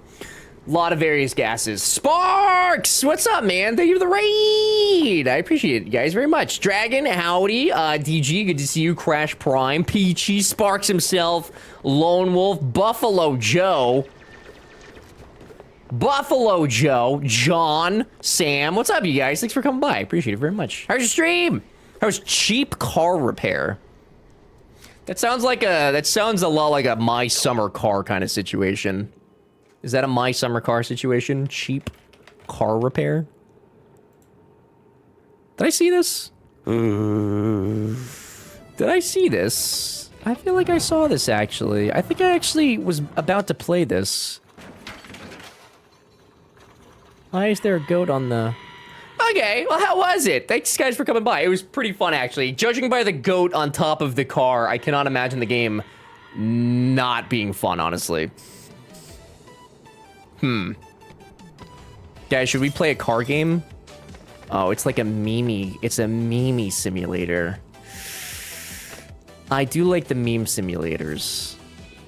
[SPEAKER 1] A lot of various gases. Sparks! What's up, man? Thank you for the raid! I appreciate it, guys, very much. Dragon, howdy. DG, good to see you. Crash Prime. Peachy, Sparks himself. Lone Wolf. Buffalo Joe. Buffalo Joe. John. Sam. What's up, you guys? Thanks for coming by. I appreciate it very much. How's your stream? How's cheap car repair? That sounds like a... That sounds a lot like a My Summer Car kind of situation. Is that a My Summer Car situation? Cheap car repair? Did I see this? Did I see this? I feel like I saw this, actually. I think I actually was about to play this. Why is there a goat on the... Okay, well, how was it? Thanks, guys, for coming by. It was pretty fun, actually. Judging by the goat on top of the car, I cannot imagine the game not being fun, honestly. Guys, should we play a car game? Oh, it's like a meme. It's a meme simulator. I do like the meme simulators.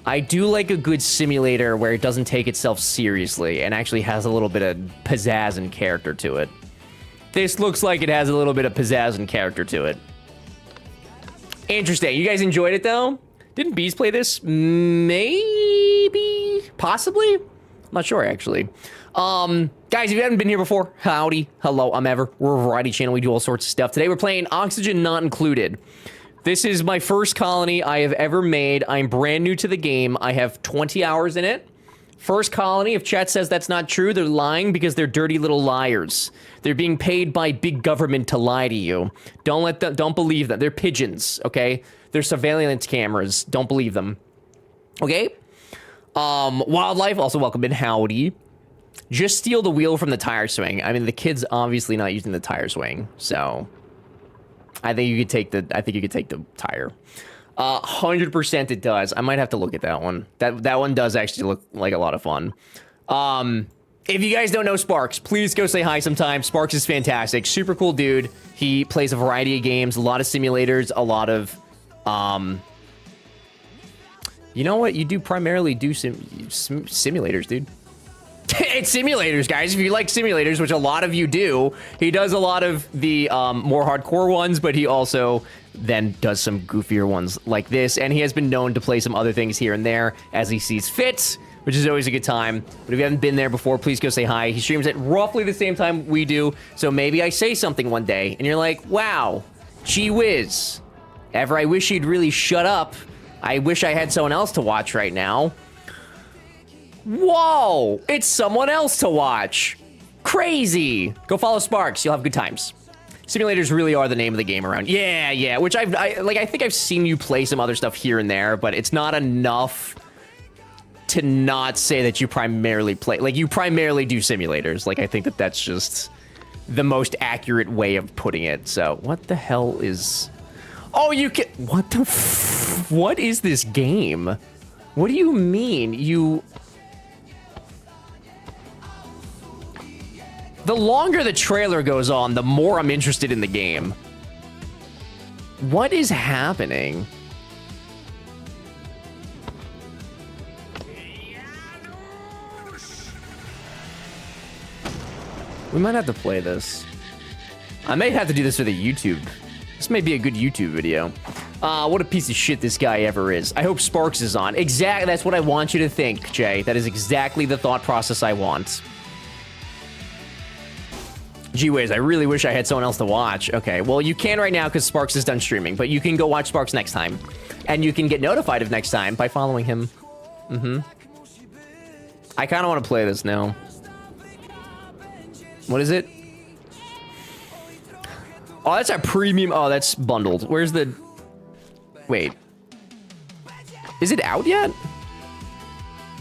[SPEAKER 1] I do like a good simulator where it doesn't take itself seriously and actually has a little bit of pizzazz and character to it. This looks like it has a little bit of pizzazz and character to it. Interesting. You guys enjoyed it, though? Didn't Bees play this? Maybe? Possibly? I'm not sure, actually. Guys, if you haven't been here before, howdy. Hello, I'm Ever. We're a variety channel. We do all sorts of stuff. Today, we're playing Oxygen Not Included. This is my first colony I have ever made. I'm brand new to the game. I have 20 hours in it. First colony. If chat says that's not true, they're lying because they're dirty little liars. They're being paid by big government to lie to you. Don't believe them. They're pigeons, okay? They're surveillance cameras. Don't believe them. Okay? Wildlife, also welcome in. Howdy. Just steal the wheel from the tire swing. I mean, the kid's obviously not using the tire swing, so I think you could take the tire. 100% it does. I might have to look at that one. That one does actually look like a lot of fun. If you guys don't know Sparks, please go say hi sometime. Sparks is fantastic. Super cool dude. He plays a variety of games, a lot of simulators, a lot of you know what? You do primarily do simulators, dude. It's simulators, guys. If you like simulators, which a lot of you do, he does a lot of the more hardcore ones, but he also then does some goofier ones like this, and he has been known to play some other things here and there as he sees fit, which is always a good time. But if you haven't been there before, please go say hi. He streams at roughly the same time we do, so maybe I say something one day, and you're like, wow, gee whiz. Ever, I wish you'd really shut up. I wish I had someone else to watch right now. Whoa, it's someone else to watch. Crazy. Go follow Sparks. You'll have good times. Simulators really are the name of the game around. Yeah, which I think I've seen you play some other stuff here and there, but it's not enough to not say that you primarily play. Like, you primarily do simulators. Like, I think that's just the most accurate way of putting it. So, what the hell is... Oh, you can... What is this game? What do you mean? The longer the trailer goes on, the more I'm interested in the game. What is happening? We might have to play this. I may have to do this for the YouTube. This may be a good YouTube video. What a piece of shit this guy ever is. I hope Sparks is on. Exactly, that's what I want you to think, Jay. That is exactly the thought process I want. Gee whiz, I really wish I had someone else to watch. Okay, well, you can right now because Sparks is done streaming, but you can go watch Sparks next time. And you can get notified of next time by following him. I kind of want to play this now. What is it? Oh, that's a premium. Oh, that's bundled. Where's the... Wait. Is it out yet?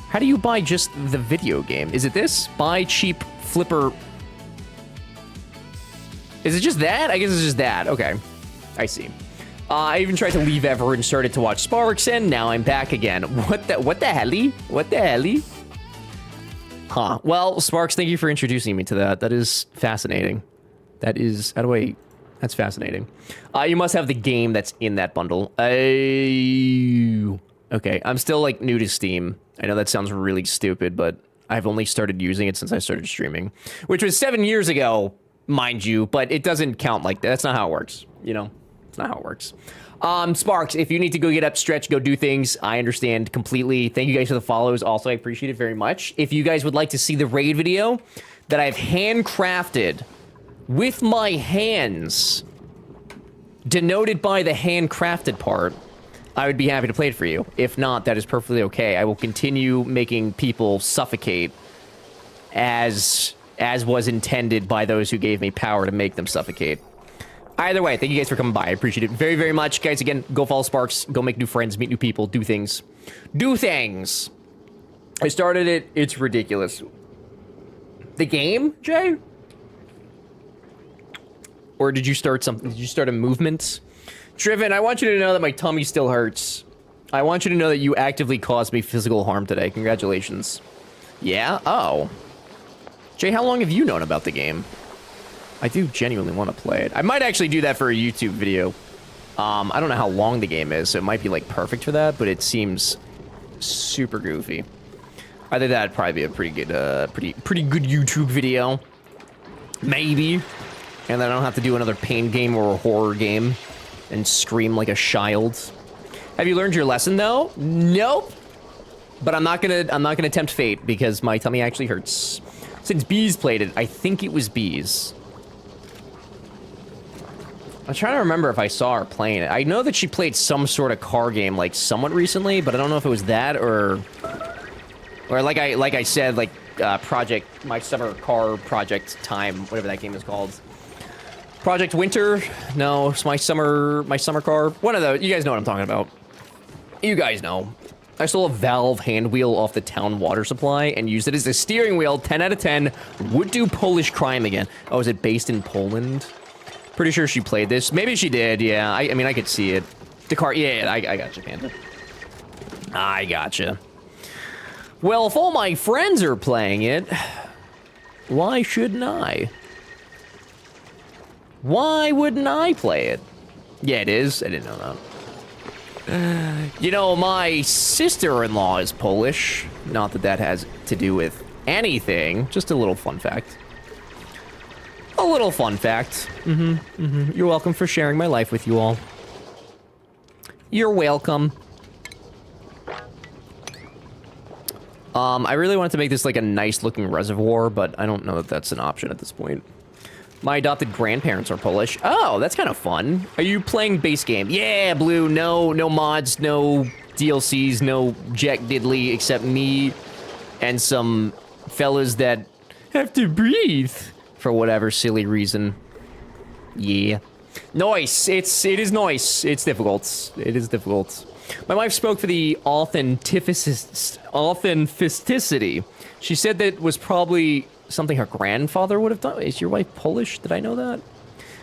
[SPEAKER 1] How do you buy just the video game? Is it this? Buy cheap flipper... Is it just that? I guess it's just that. Okay. I see. I even tried to leave Ever and started to watch Sparks, and now I'm back again. What the helly? What the helly? Huh. Well, Sparks, thank you for introducing me to that. That is fascinating. That is... How do I... That's fascinating. You must have the game that's in that bundle. Okay. I'm still, like, new to Steam. I know that sounds really stupid, but I've only started using it since I started streaming. Which was 7 years ago, mind you, but it doesn't count like that. That's not how it works, you know? It's not how it works. Sparks, if you need to go get up, stretch, go do things, I understand completely. Thank you guys for the follows. Also, I appreciate it very much. If you guys would like to see the raid video that I've handcrafted with my hands, denoted by the handcrafted part, I would be happy to play it for you. If not, that is perfectly okay. I will continue making people suffocate as was intended by those who gave me power to make them suffocate. Either way, thank you guys for coming by. I appreciate it very, very much. Guys, again, go follow Sparks. Go make new friends, meet new people, do things. Do things! I started it. It's ridiculous. The game, Jay? Or did you start something? Did you start a movement? Driven, I want you to know that my tummy still hurts. I want you to know that you actively caused me physical harm today. Congratulations. Yeah? Oh. Jay, how long have you known about the game? I do genuinely want to play it. I might actually do that for a YouTube video. I don't know how long the game is, so it might be like perfect for that, but it seems super goofy. I think that'd probably be a pretty good, pretty good YouTube video. Maybe. And then I don't have to do another pain game or a horror game and scream like a child. Have you learned your lesson though? Nope. But I'm not gonna tempt fate because my tummy actually hurts. Since Bees played it, I think it was Bees. I'm trying to remember if I saw her playing it. I know that she played some sort of car game like somewhat recently, but I don't know if it was that or like I said, like Project, my summer car project time, whatever that game is called. Project Winter? No, it's my summer car. One of those. You guys know what I'm talking about. You guys know. I stole a Valve hand wheel off the town water supply and used it as a steering wheel. 10 out of 10. Would do Polish crime again. Oh, is it based in Poland? Pretty sure she played this. Maybe she did, yeah. I mean, I could see it. The car, yeah, I gotcha, Panda. I gotcha. Well, if all my friends are playing it, why shouldn't I? Why wouldn't I play it? Yeah, it is. I didn't know that. You know, my sister-in-law is Polish. Not that that has to do with anything. Just a little fun fact. A little fun fact. You're welcome for sharing my life with you all. You're welcome. I really wanted to make this like a nice-looking reservoir, but I don't know that that's an option at this point. My adopted grandparents are Polish. Oh, that's kind of fun. Are you playing base game? Yeah, Blue. No mods, no DLCs, no Jack Diddley, except me and some fellas that have to breathe for whatever silly reason. Yeah. Noise. It is noise. It's difficult. It is difficult. My wife spoke for the authenticity. She said that was probably something her grandfather would have done. Is your wife Polish? Did I know that?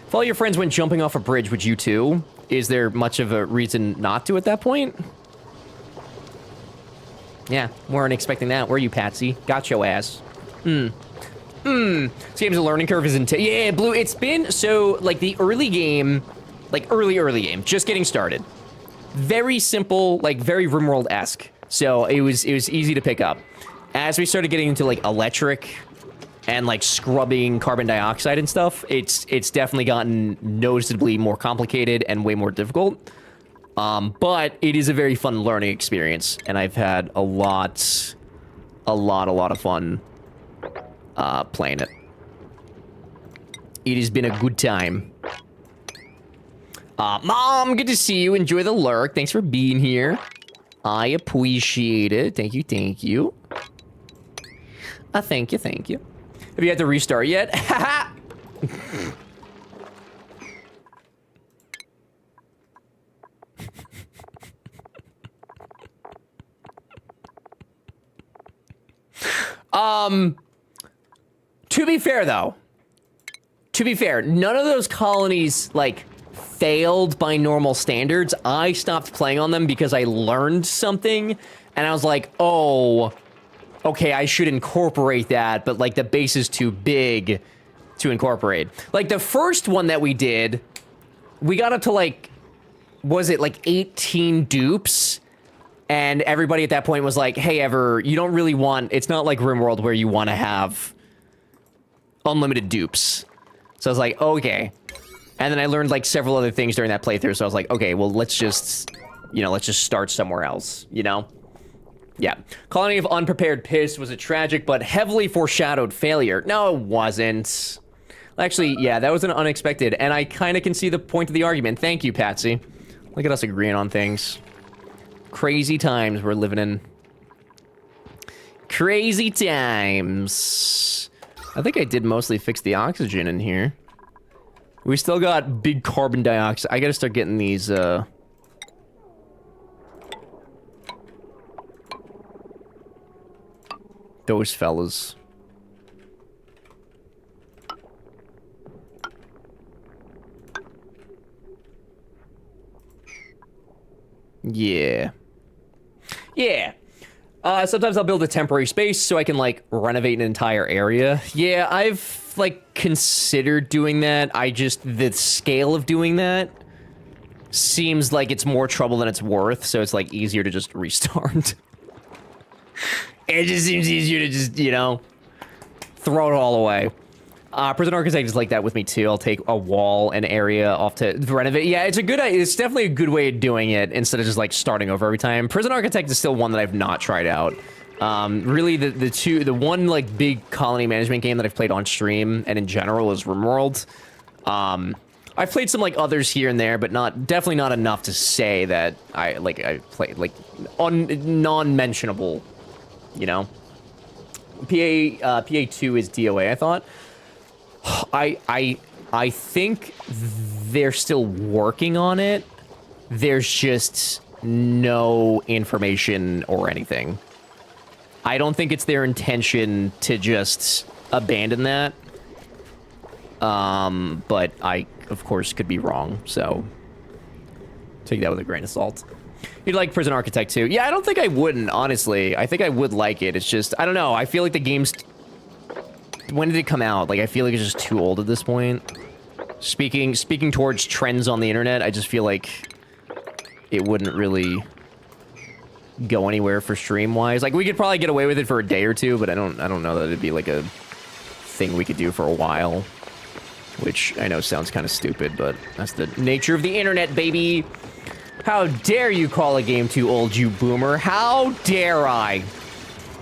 [SPEAKER 1] If all your friends went jumping off a bridge, would you too? Is there much of a reason not to at that point? Yeah, weren't expecting that, were you, Patsy? Got your ass. This game's a learning curve, isn't it? Yeah, Blue, it's been, so, like, the early game, like, early game, just getting started. Very simple, like, very RimWorld-esque. So, it was easy to pick up. As we started getting into, like, electric and, like, scrubbing carbon dioxide and stuff, it's definitely gotten noticeably more complicated and way more difficult. But it is a very fun learning experience, and I've had a lot of fun playing it. It has been a good time. Mom, good to see you. Enjoy the lurk. Thanks for being here. I appreciate it. Thank you, thank you. Thank you, thank you. Have you had to restart yet? Haha! To be fair, though. To be fair, none of those colonies, like, failed by normal standards. I stopped playing on them because I learned something, and I was like, oh, okay, I should incorporate that, but, like, the base is too big to incorporate. Like, the first one that we did, we got up to, like, was it, like, 18 dupes? And everybody at that point was like, hey, Ever, you don't really want... It's not like RimWorld where you want to have unlimited dupes. So I was like, okay. And then I learned, like, several other things during that playthrough, so I was like, okay, well, let's just, you know, let's just start somewhere else, you know? Yeah. Colony of Unprepared Piss was a tragic but heavily foreshadowed failure. No, it wasn't. Actually, yeah, that was an unexpected, and I kind of can see the point of the argument. Thank you, Patsy. Look at us agreeing on things. Crazy times we're living in. Crazy times. I think I did mostly fix the oxygen in here. We still got big carbon dioxide. I gotta start getting these, those fellas. Yeah. Yeah. Sometimes I'll build a temporary space so I can, like, renovate an entire area. Yeah, I've, like, considered doing that. The scale of doing that seems like it's more trouble than it's worth, so it's, like, easier to just restart. It just seems easier to just, you know, throw it all away. Prison Architect is like that with me too. I'll take a wall, an area off to renovate. Yeah, it's definitely a good way of doing it instead of just like starting over every time. Prison Architect is still one that I've not tried out. Really the one like big colony management game that I've played on stream and in general is RimWorld. I've played some like others here and there, but definitely not enough to say that I played like non-mentionable, you know. PA2 is DOA, I thought. I think they're still working on it. There's just no information or anything. I don't think it's their intention to just abandon that. But I, of course, could be wrong, so take that with a grain of salt. You'd like Prison Architect too? Yeah, I don't think I wouldn't, honestly. I think I would like it. It's just, I don't know. I feel like the game's... When did it come out? Like, I feel like it's just too old at this point. Speaking towards trends on the internet, I just feel like it wouldn't really go anywhere for stream-wise. Like, we could probably get away with it for a day or two, but I don't know that it'd be like a thing we could do for a while. Which I know sounds kind of stupid, but that's the nature of the internet, baby. How dare you call a game too old, you boomer? How dare I?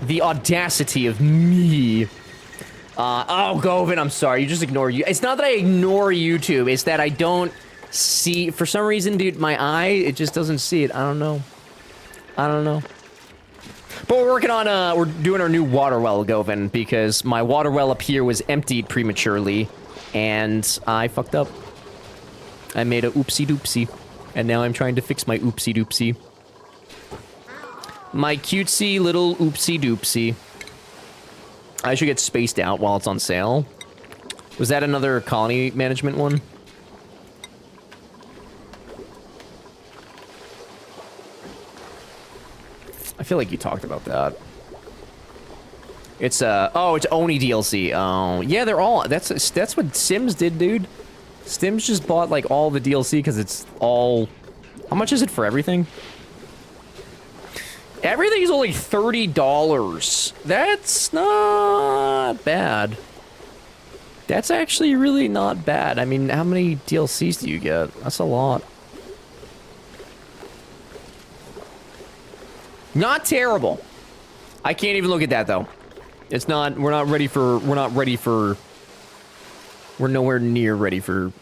[SPEAKER 1] The audacity of me. Oh, Govin, I'm sorry. You just ignore you. It's not that I ignore YouTube. It's that I don't see... For some reason, dude, my eye, it just doesn't see it. I don't know. But we're working on, we're doing our new water well, Govin, because my water well up here was emptied prematurely, and I fucked up. I made a oopsie-doopsie, and now I'm trying to fix my oopsie-doopsie. My cutesy little oopsie-doopsie. I should get Spaced Out while it's on sale. Was that another colony management one? I feel like you talked about that. It's oh, it's Oni DLC. Oh, yeah, they're all. That's what Sims did, dude. Sims just bought like all the DLC because it's all. How much is it for everything? Everything's only $30. That's not bad. That's actually really not bad. I mean, how many DLCs do you get? That's a lot. Not terrible. I can't even look at that though. It's not. We're not ready for. We're nowhere near ready for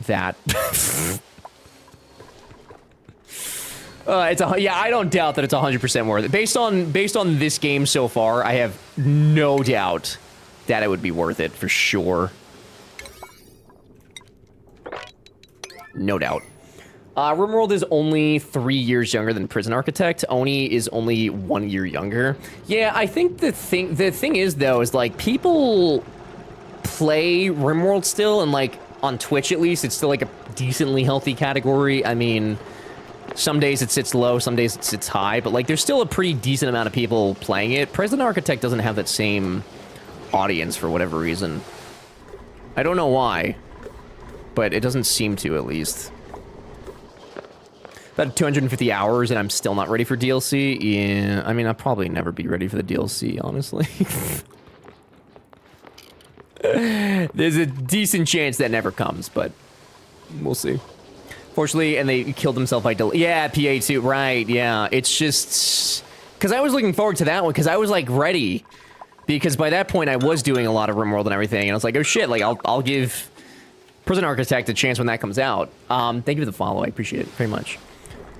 [SPEAKER 1] that. Yeah, I don't doubt that it's 100% worth it. Based on this game so far, I have no doubt that it would be worth it for sure. No doubt. RimWorld is only 3 years younger than Prison Architect. Oni is only 1 year younger. Yeah, I think the thing is though is like people play RimWorld still, and like on Twitch at least, it's still like a decently healthy category. I mean, some days it sits low, some days it sits high, but like there's still a pretty decent amount of people playing it. Prison Architect doesn't have that same audience for whatever reason. I don't know why, but it doesn't seem to, at least. About 250 hours and I'm still not ready for DLC? Yeah, I mean, I'll probably never be ready for the DLC, honestly. There's a decent chance that never comes, but we'll see. Fortunately, and they killed themselves by delay. Yeah, PA2, right, yeah. It's just... Because I was looking forward to that one, because I was, like, ready. Because by that point, I was doing a lot of RimWorld and everything, and I was like, oh shit, like, I'll give Prison Architect a chance when that comes out. Thank you for the follow, I appreciate it very much.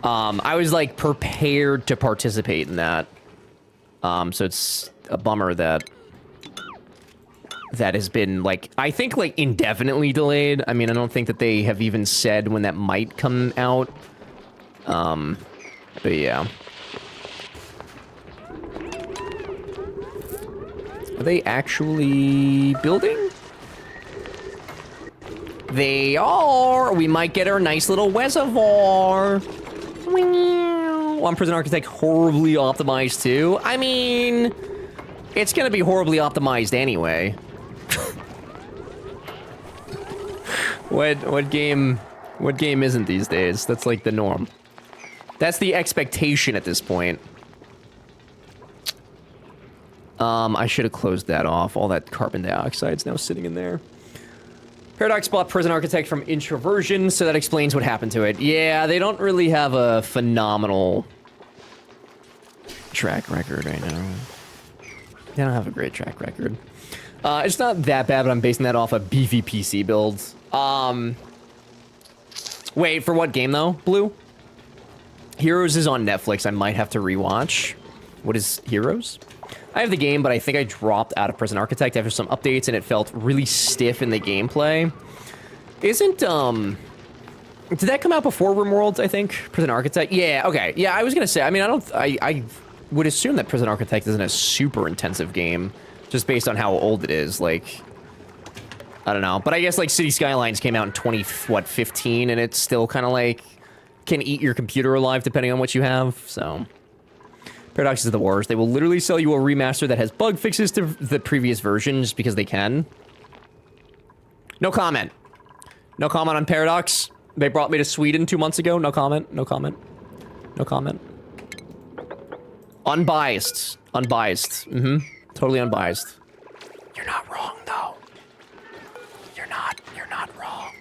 [SPEAKER 1] I was, like, prepared to participate in that. So it's a bummer that has been, like, I think, like, indefinitely delayed. I mean, I don't think that they have even said when that might come out. But yeah. Are they actually building? They are! We might get our nice little reservoir. On Prison Architect, horribly optimized too. I mean, it's gonna be horribly optimized anyway. What game isn't these days? That's like the norm. That's the expectation at this point. I should have closed that off. All that carbon dioxide's now sitting in there. Paradox bought Prison Architect from Introversion, so that explains what happened to it. Yeah, they don't really have a phenomenal track record right now. They don't have a great track record. It's not that bad, but I'm basing that off a beefy PC build. Wait, for what game though, Blue? Heroes is on Netflix. I might have to rewatch. What is Heroes? I have the game, but I think I dropped out of Prison Architect after some updates, and it felt really stiff in the gameplay. Isn't, did that come out before RimWorld, I think? Prison Architect? Yeah, okay. Yeah, I was gonna say, I mean, I would assume that Prison Architect isn't a super intensive game, just based on how old it is, like... I don't know, but I guess, like, City Skylines came out in 15, and it's still kind of, like, can eat your computer alive depending on what you have, so... Paradox is the worst. They will literally sell you a remaster that has bug fixes to the previous version just because they can. No comment. No comment on Paradox. They brought me to Sweden 2 months ago. No comment. No comment. No comment. Unbiased. Unbiased. Mm-hmm. Totally unbiased. You're not wrong, though. You're not wrong.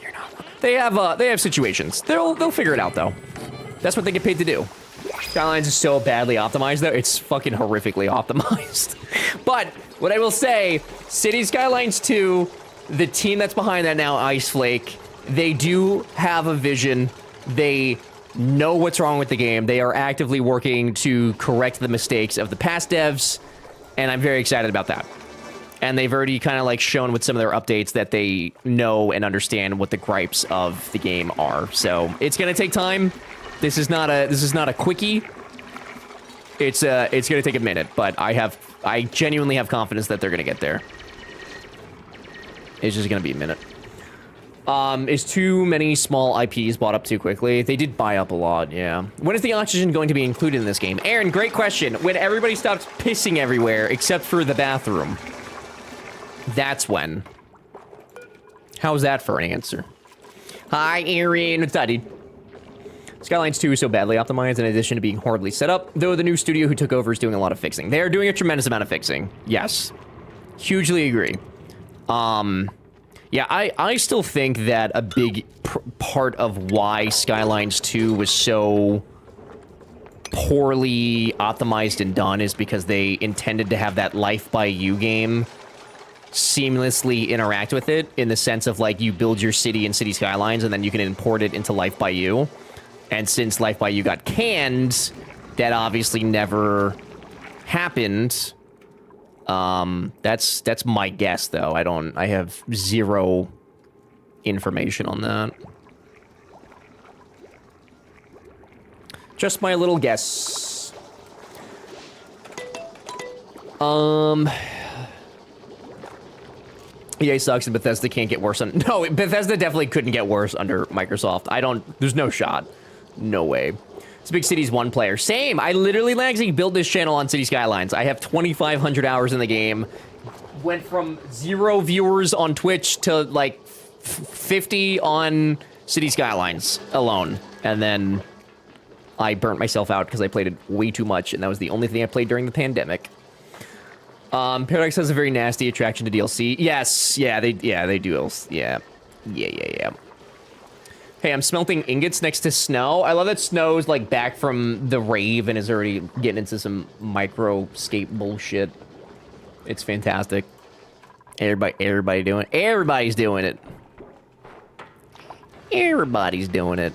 [SPEAKER 1] You're not wrong. They have situations. They'll figure it out, though. That's what they get paid to do. Skylines is so badly optimized, though. It's fucking horrifically optimized. But, what I will say, City Skylines 2, the team that's behind that now, Iceflake, they do have a vision. They know what's wrong with the game. They are actively working to correct the mistakes of the past devs, and I'm very excited about that. And they've already kind of like shown with some of their updates that they know and understand what the gripes of the game are. So, it's gonna take time. This is not a quickie. It's gonna take a minute, but I genuinely have confidence that they're gonna get there. It's just gonna be a minute. Is too many small IPs bought up too quickly? They did buy up a lot, yeah. When is the oxygen going to be included in this game? Aaron, great question. When everybody stops pissing everywhere except for the bathroom. That's when. How's that for an answer? Hi, Aaron. What's up, dude? Skylines 2 is so badly optimized in addition to being horribly set up, though the new studio who took over is doing a lot of fixing. They are doing a tremendous amount of fixing. Yes. Hugely agree. Yeah, I still think that a big part of why Skylines 2 was so poorly optimized and done is because they intended to have that Life by You game seamlessly interact with it, in the sense of, like, you build your city in City Skylines and then you can import it into Life by You. And since Life by You got canned, that obviously never happened. That's my guess, though. I have zero information on that. Just my little guess. EA sucks and Bethesda can't get worse. No, Bethesda definitely couldn't get worse under Microsoft. There's no shot. No way. It's Big Cities 1 player. Same. I literally, Lagsy, built this channel on City Skylines. I have 2,500 hours in the game. Went from 0 viewers on Twitch to, like, 50 on City Skylines alone. And then I burnt myself out because I played it way too much, and that was the only thing I played during the pandemic. Paradox has a very nasty attraction to DLC. Yes. Yeah, they do. Yeah. Hey, I'm smelting ingots next to Snow. I love that Snow's, like, back from the rave and is already getting into some microscape bullshit. It's fantastic. Everybody's doing it. Everybody's doing it. Everybody's doing it.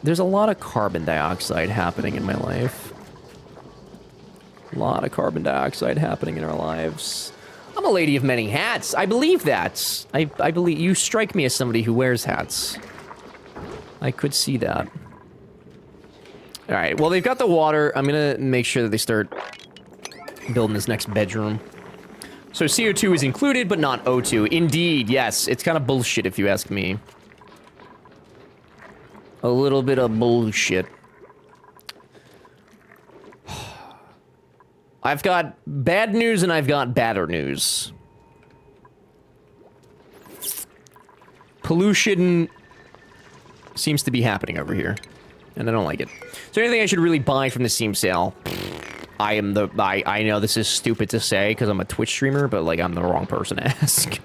[SPEAKER 1] There's a lot of carbon dioxide happening in my life. A lot of carbon dioxide happening in our lives. I'm a lady of many hats. I believe that. I believe you strike me as somebody who wears hats. I could see that. All right, well, they've got the water. I'm gonna make sure that they start building this next bedroom. So CO2 is included, but not O2. Indeed, yes. It's kind of bullshit, if you ask me. A little bit of bullshit. I've got bad news and I've got badder news. Pollution seems to be happening over here, and I don't like it. Is there anything I should really buy from the Steam sale? I know this is stupid to say because I'm a Twitch streamer, but like I'm the wrong person to ask.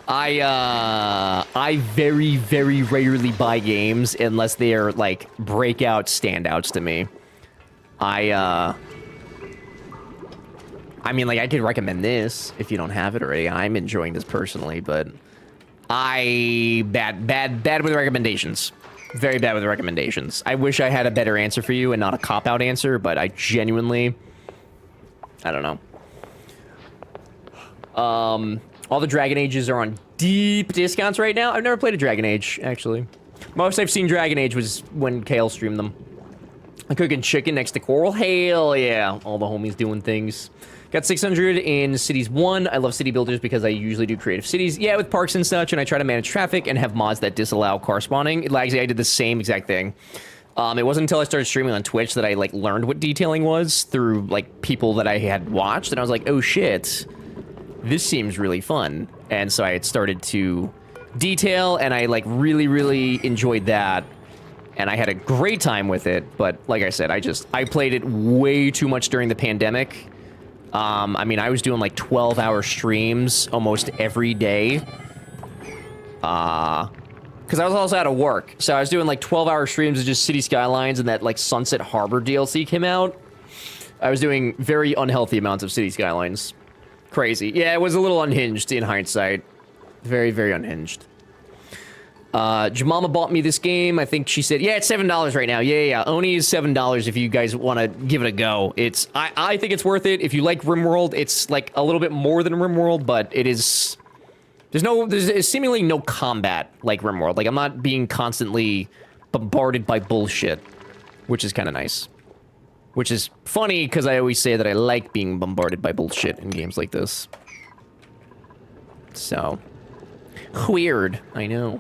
[SPEAKER 1] I very, very rarely buy games unless they are like breakout standouts to me. I mean, like, I could recommend this if you don't have it already. I'm enjoying this personally, but bad with recommendations. Very bad with recommendations. I wish I had a better answer for you and not a cop-out answer, but I genuinely, I don't know. All the Dragon Ages are on deep discounts right now. I've never played a Dragon Age, actually. Most I've seen Dragon Age was when Kale streamed them. I'm cooking chicken next to Coral. Hell yeah. All the homies doing things. Got 600 in Cities 1. I love city builders because I usually do creative cities. Yeah, with parks and such, and I try to manage traffic and have mods that disallow car spawning. Lagsy, I did the same exact thing. It wasn't until I started streaming on Twitch that I, like, learned what detailing was through, like, people that I had watched, and I was like, oh shit, this seems really fun. And so I had started to detail, and I, like, really, really enjoyed that. And I had a great time with it, but like I said, I played it way too much during the pandemic. I mean, I was doing like 12-hour streams almost every day. Because I was also out of work. So I was doing like 12-hour streams of just City Skylines, and that like Sunset Harbor DLC came out. I was doing very unhealthy amounts of City Skylines. Crazy. Yeah, it was a little unhinged in hindsight. Very, very unhinged. Jamama bought me this game. I think she said, yeah, it's $7 right now. Yeah. Oni is $7 if you guys want to give it a go. I think it's worth it. If you like RimWorld, it's like a little bit more than RimWorld, but it is... There's seemingly no combat like RimWorld. Like, I'm not being constantly bombarded by bullshit, which is kind of nice. Which is funny, because I always say that I like being bombarded by bullshit in games like this. So... weird. I know.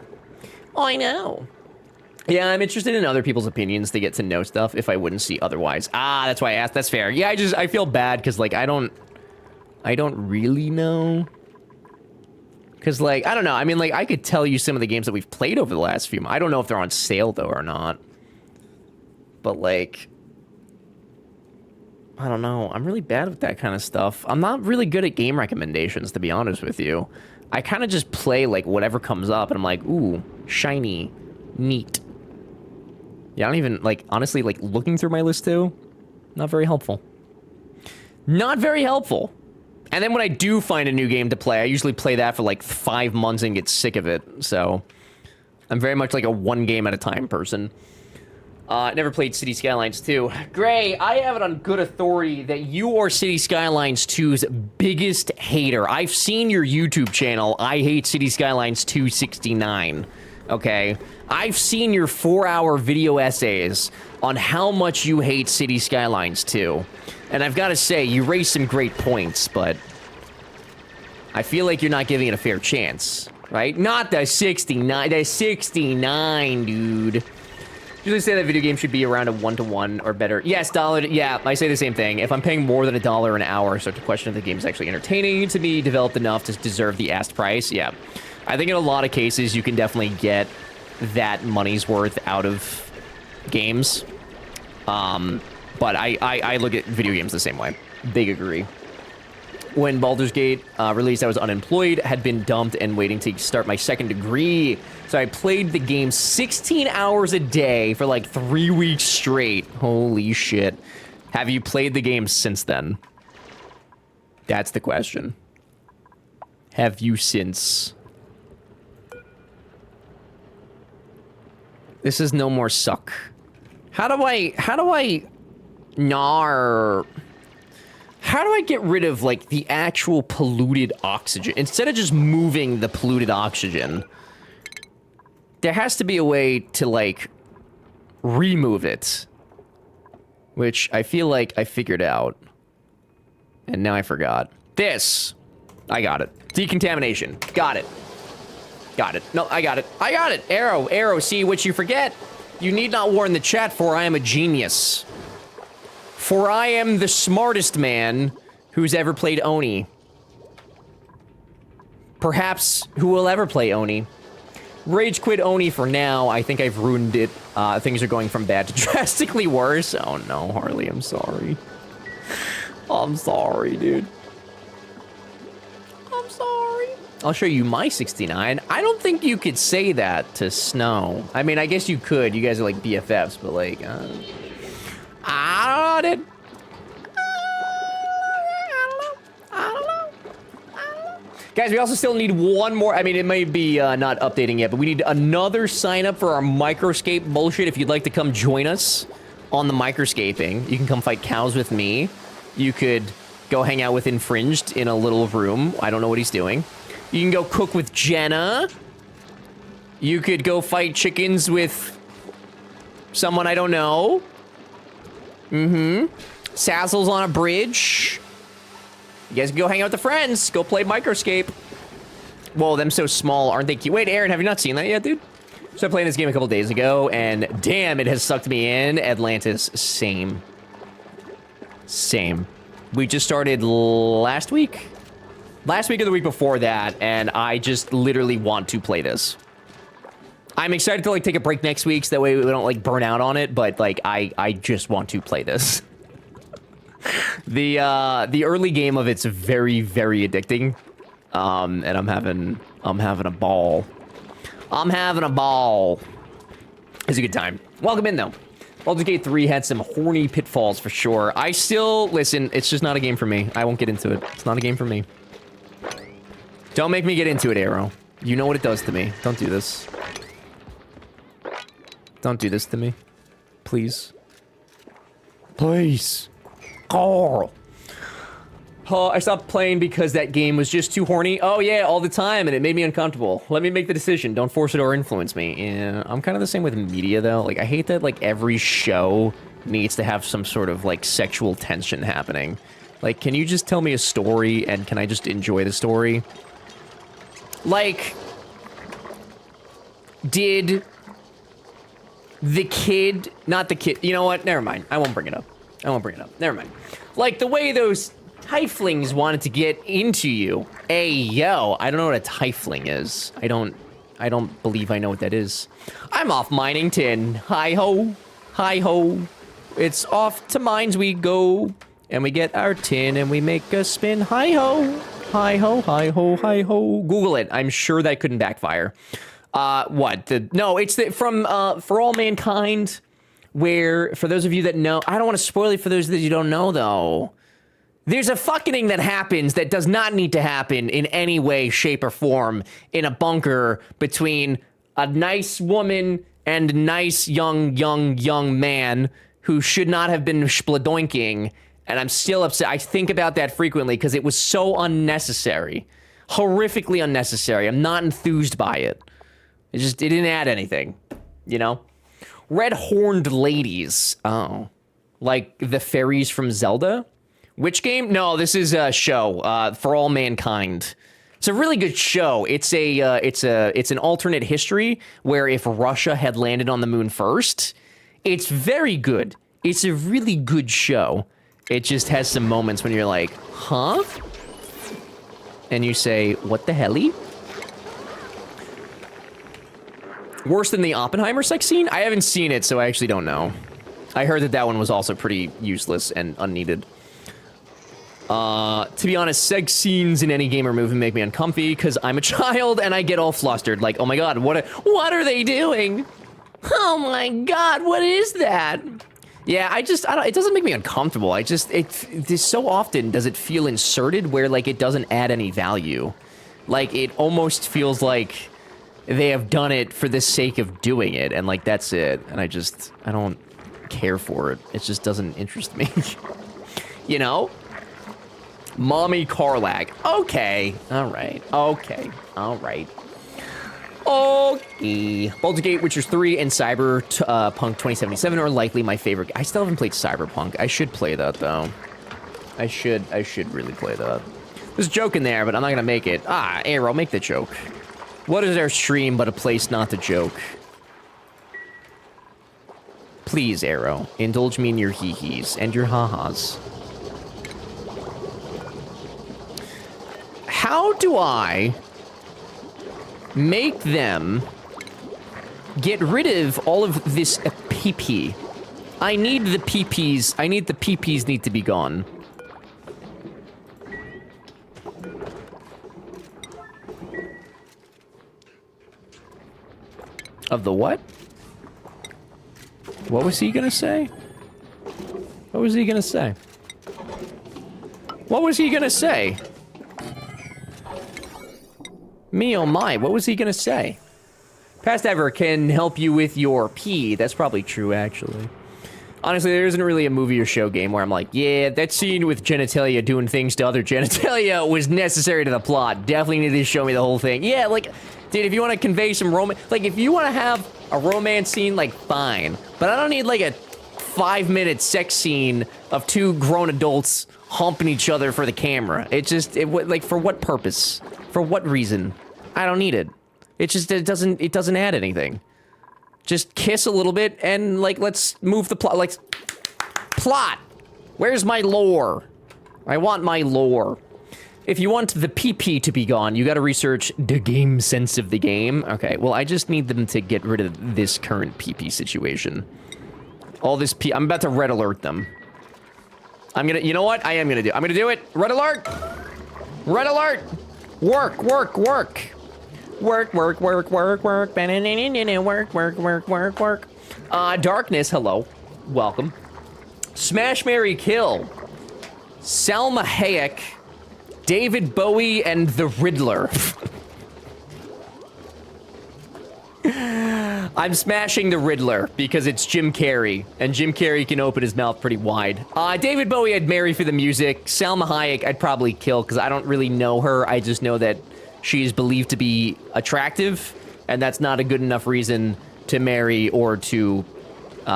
[SPEAKER 1] I know. Yeah, I'm interested in other people's opinions to get to know stuff if I wouldn't see otherwise. Ah, that's why I asked. That's fair. Yeah, I feel bad because, like, I don't really know. Because, like, I don't know. I mean, like, I could tell you some of the games that we've played over the last few months. I don't know if they're on sale, though, or not. But, like, I don't know. I'm really bad with that kind of stuff. I'm not really good at game recommendations, to be honest with you. I kind of just play, like, whatever comes up, and I'm like, ooh, shiny, neat. Yeah, I don't even, like, honestly, like, looking through my list, too, not very helpful. Not very helpful. And then when I do find a new game to play, I usually play that for, like, 5 months and get sick of it, so... I'm very much like a one game at a time person. Never played City Skylines 2. Gray, I have it on good authority that you are City Skylines 2's biggest hater. I've seen your YouTube channel, I Hate City Skylines 269. Okay? I've seen your 4-hour video essays on how much you hate City Skylines 2. And I've got to say, you raised some great points, but... I feel like you're not giving it a fair chance. Right? Not the 69. The 69, dude. Usually say that video games should be around a 1-to-1 or better. Yes, dollar. Yeah, I say the same thing. If I'm paying more than $1 an hour, I start to question if the game is actually entertaining to be developed enough to deserve the asked price. Yeah, I think in a lot of cases you can definitely get that money's worth out of games. But I look at video games the same way. Big agree. When Baldur's Gate released, I was unemployed, had been dumped, and waiting to start my second degree. So I played the game 16 hours a day for like 3 weeks straight. Holy shit. Have you played the game since then? That's the question. Have you since? This is no more suck. How do I get rid of, like, the actual polluted oxygen? Instead of just moving the polluted oxygen, there has to be a way to, like, remove it. Which I feel like I figured out. And now I forgot. This! I got it. Decontamination. Got it. Got it. No, I got it. I got it! Arrow, see what you forget. You need not warn the chat, for I am a genius. For I am the smartest man who's ever played Oni. Perhaps who will ever play Oni. Rage quit Oni for now. I think I've ruined it. Things are going from bad to drastically worse. Oh no, Harley, I'm sorry. I'm sorry, dude. I'm sorry. I'll show you my 69. I don't think you could say that to Snow. I mean, I guess you could. You guys are like BFFs, but like, I don't know. Guys, we also still need one more. I mean, it may be not updating yet, but we need another sign up for our microscape bullshit. If you'd like to come join us on the microscaping, you can come fight cows with me. You could go hang out with Infringed in a little room. I don't know what he's doing. You can go cook with Jenna. You could go fight chickens with someone I don't know. Sassel's on a bridge. You guys can go hang out with the friends. Go play Microscape. Whoa, them so small, aren't they cute? Wait, Aaron, have you not seen that yet, dude? So I played this game a couple days ago, and damn, it has sucked me in. Atlantis, same. Same. We just started last week? Last week or the week before that, and I just literally want to play this. I'm excited to, like, take a break next week, so that way we don't, like, burn out on it, but, like, I just want to play this. The early game of it's very, very addicting. And I'm having a ball. I'm having a ball. It's a good time. Welcome in, though. Baldur's Gate 3 had some horny pitfalls for sure. I still, listen, it's just not a game for me. I won't get into it. It's not a game for me. Don't make me get into it, Arrow. You know what it does to me. Don't do this. Don't do this to me. Please. Please. Carl. Oh, I stopped playing because that game was just too horny. Oh yeah, all the time, and it made me uncomfortable. Let me make the decision. Don't force it or influence me. Yeah, I'm kind of the same with media, though. Like, I hate that, like, every show needs to have some sort of, like, sexual tension happening. Like, can you just tell me a story, and can I just enjoy the story? Like, did the kid... Not the kid... You know what? Never mind. I won't bring it up. Never mind. Like, the way those tieflings wanted to get into you. Hey, yo. I don't know what a tiefling is. I don't believe I know what that is. I'm off mining tin. Hi-ho. Hi-ho. It's off to mines we go. And we get our tin and we make a spin. Hi-ho. Hi-ho, hi-ho, hi-ho. Google it. I'm sure that couldn't backfire. What? No, it's from For All Mankind... Where, for those of you that know, I don't want to spoil it for those that you don't know, though. There's a fucking that happens that does not need to happen in any way, shape, or form in a bunker between a nice woman and a nice young man who should not have been spladoinking, and I'm still upset. I think about that frequently because it was so unnecessary. Horrifically unnecessary. I'm not enthused by it. It didn't add anything, you know? Red Horned Ladies. Oh. Like the fairies from Zelda? Which game? No, this is a show. For All Mankind. It's a really good show. It's an alternate history where if Russia had landed on the moon first, it's very good. It's a really good show. It just has some moments when you're like, huh? And you say, what the helly? Worse than the Oppenheimer sex scene? I haven't seen it, so I actually don't know. I heard that one was also pretty useless and unneeded. To be honest, sex scenes in any game or movie make me uncomfy because I'm a child and I get all flustered. Like, oh my god, what are they doing? Oh my god, what is that? Yeah, it doesn't make me uncomfortable. It so often does it feel inserted where, like, it doesn't add any value. Like, it almost feels like they have done it for the sake of doing it, and, like, that's it. And I don't care for it. It just doesn't interest me. You know? Mommy Carlag. Okay. Alright. Okay. Alright. Okay. Baldur's Gate, Witcher 3, and Cyberpunk 2077 are likely my favorite. I still haven't played Cyberpunk. I should play that, though. I should really play that. There's a joke in there, but I'm not gonna make it. Ah, Arrow, make the joke. What is our stream but a place not to joke? Please, Arrow, indulge me in your hee-hees and your ha-has. How do I make them get rid of all of this PP? I need the PPs. I need the PPs need to be gone. Of the what? What was he gonna say? What was he gonna say? What was he gonna say? Me oh my, what was he gonna say? Past Ever can help you with your pee. That's probably true, actually. Honestly, there isn't really a movie or show game where I'm like, yeah, that scene with genitalia doing things to other genitalia was necessary to the plot. Definitely need to show me the whole thing. Yeah, like, dude, if you want to convey some romance, like, if you want to have a romance scene, like, fine. But I don't need, like, a 5-minute sex scene of two grown adults humping each other for the camera. It just, like, for what purpose? For what reason? I don't need it. It just, it doesn't add anything. Just kiss a little bit and, like, let's move the plot. Like, plot! Where's my lore? I want my lore. If you want the PP to be gone, you gotta research the game sense of the game. Okay, well, I just need them to get rid of this current PP situation. All this I'm about to red alert them. I'm gonna, you know what? I'm gonna do it. Red alert! Red alert! Work, work, work! Work, work, work, work, work. Work, work, work, work, work. Darkness, hello. Welcome. Smash, Marry, Kill. Salma Hayek, David Bowie, and the Riddler. I'm smashing the Riddler because it's Jim Carrey, and Jim Carrey can open his mouth pretty wide. David Bowie I'd marry for the music. Salma Hayek I'd probably kill because I don't really know her. I just know that she is believed to be attractive, and that's not a good enough reason to marry or to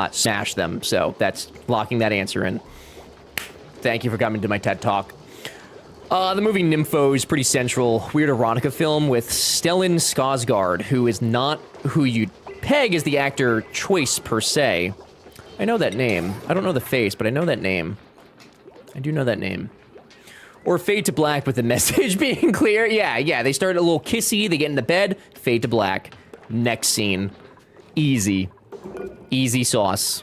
[SPEAKER 1] smash them. So that's locking that answer in. Thank you for coming to my TED Talk. The movie Nympho is pretty central. Weird erotica film with Stellan Skarsgård, who is not who you'd peg as the actor choice per se. I know that name. I don't know the face, but I know that name. I do know that name. Or Fade to Black with the message being clear. Yeah, they start a little kissy, they get into bed, fade to black. Next scene. Easy. Easy sauce.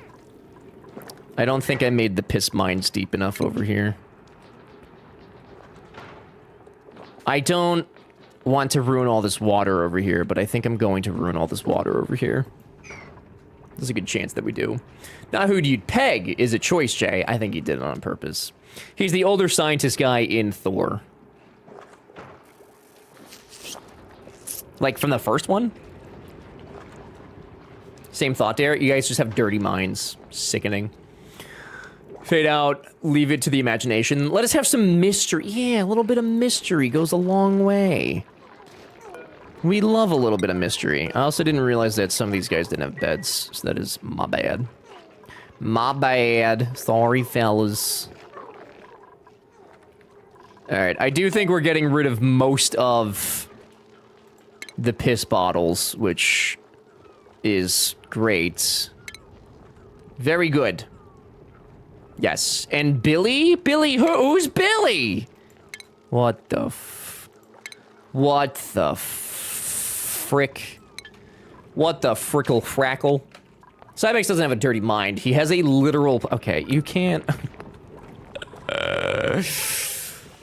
[SPEAKER 1] I don't think I made the piss mines deep enough over here. I don't want to ruin all this water over here, but I think I'm going to ruin all this water over here. There's a good chance that we do. Now, who do you peg is a choice, Jay. I think he did it on purpose. He's the older scientist guy in Thor. Like, from the first one? Same thought there. You guys just have dirty minds. Sickening. Fade out. Leave it to the imagination. Let us have some mystery. Yeah, a little bit of mystery goes a long way. We love a little bit of mystery. I also didn't realize that some of these guys didn't have beds, so that is my bad. My bad. Sorry, fellas. Alright, I do think we're getting rid of most of the piss bottles, which is great. Very good. Yes. And Billy? Billy, who's Billy? What the What the frick? What the frickle frackle? Cybex doesn't have a dirty mind. He has a literal... Okay, you can't...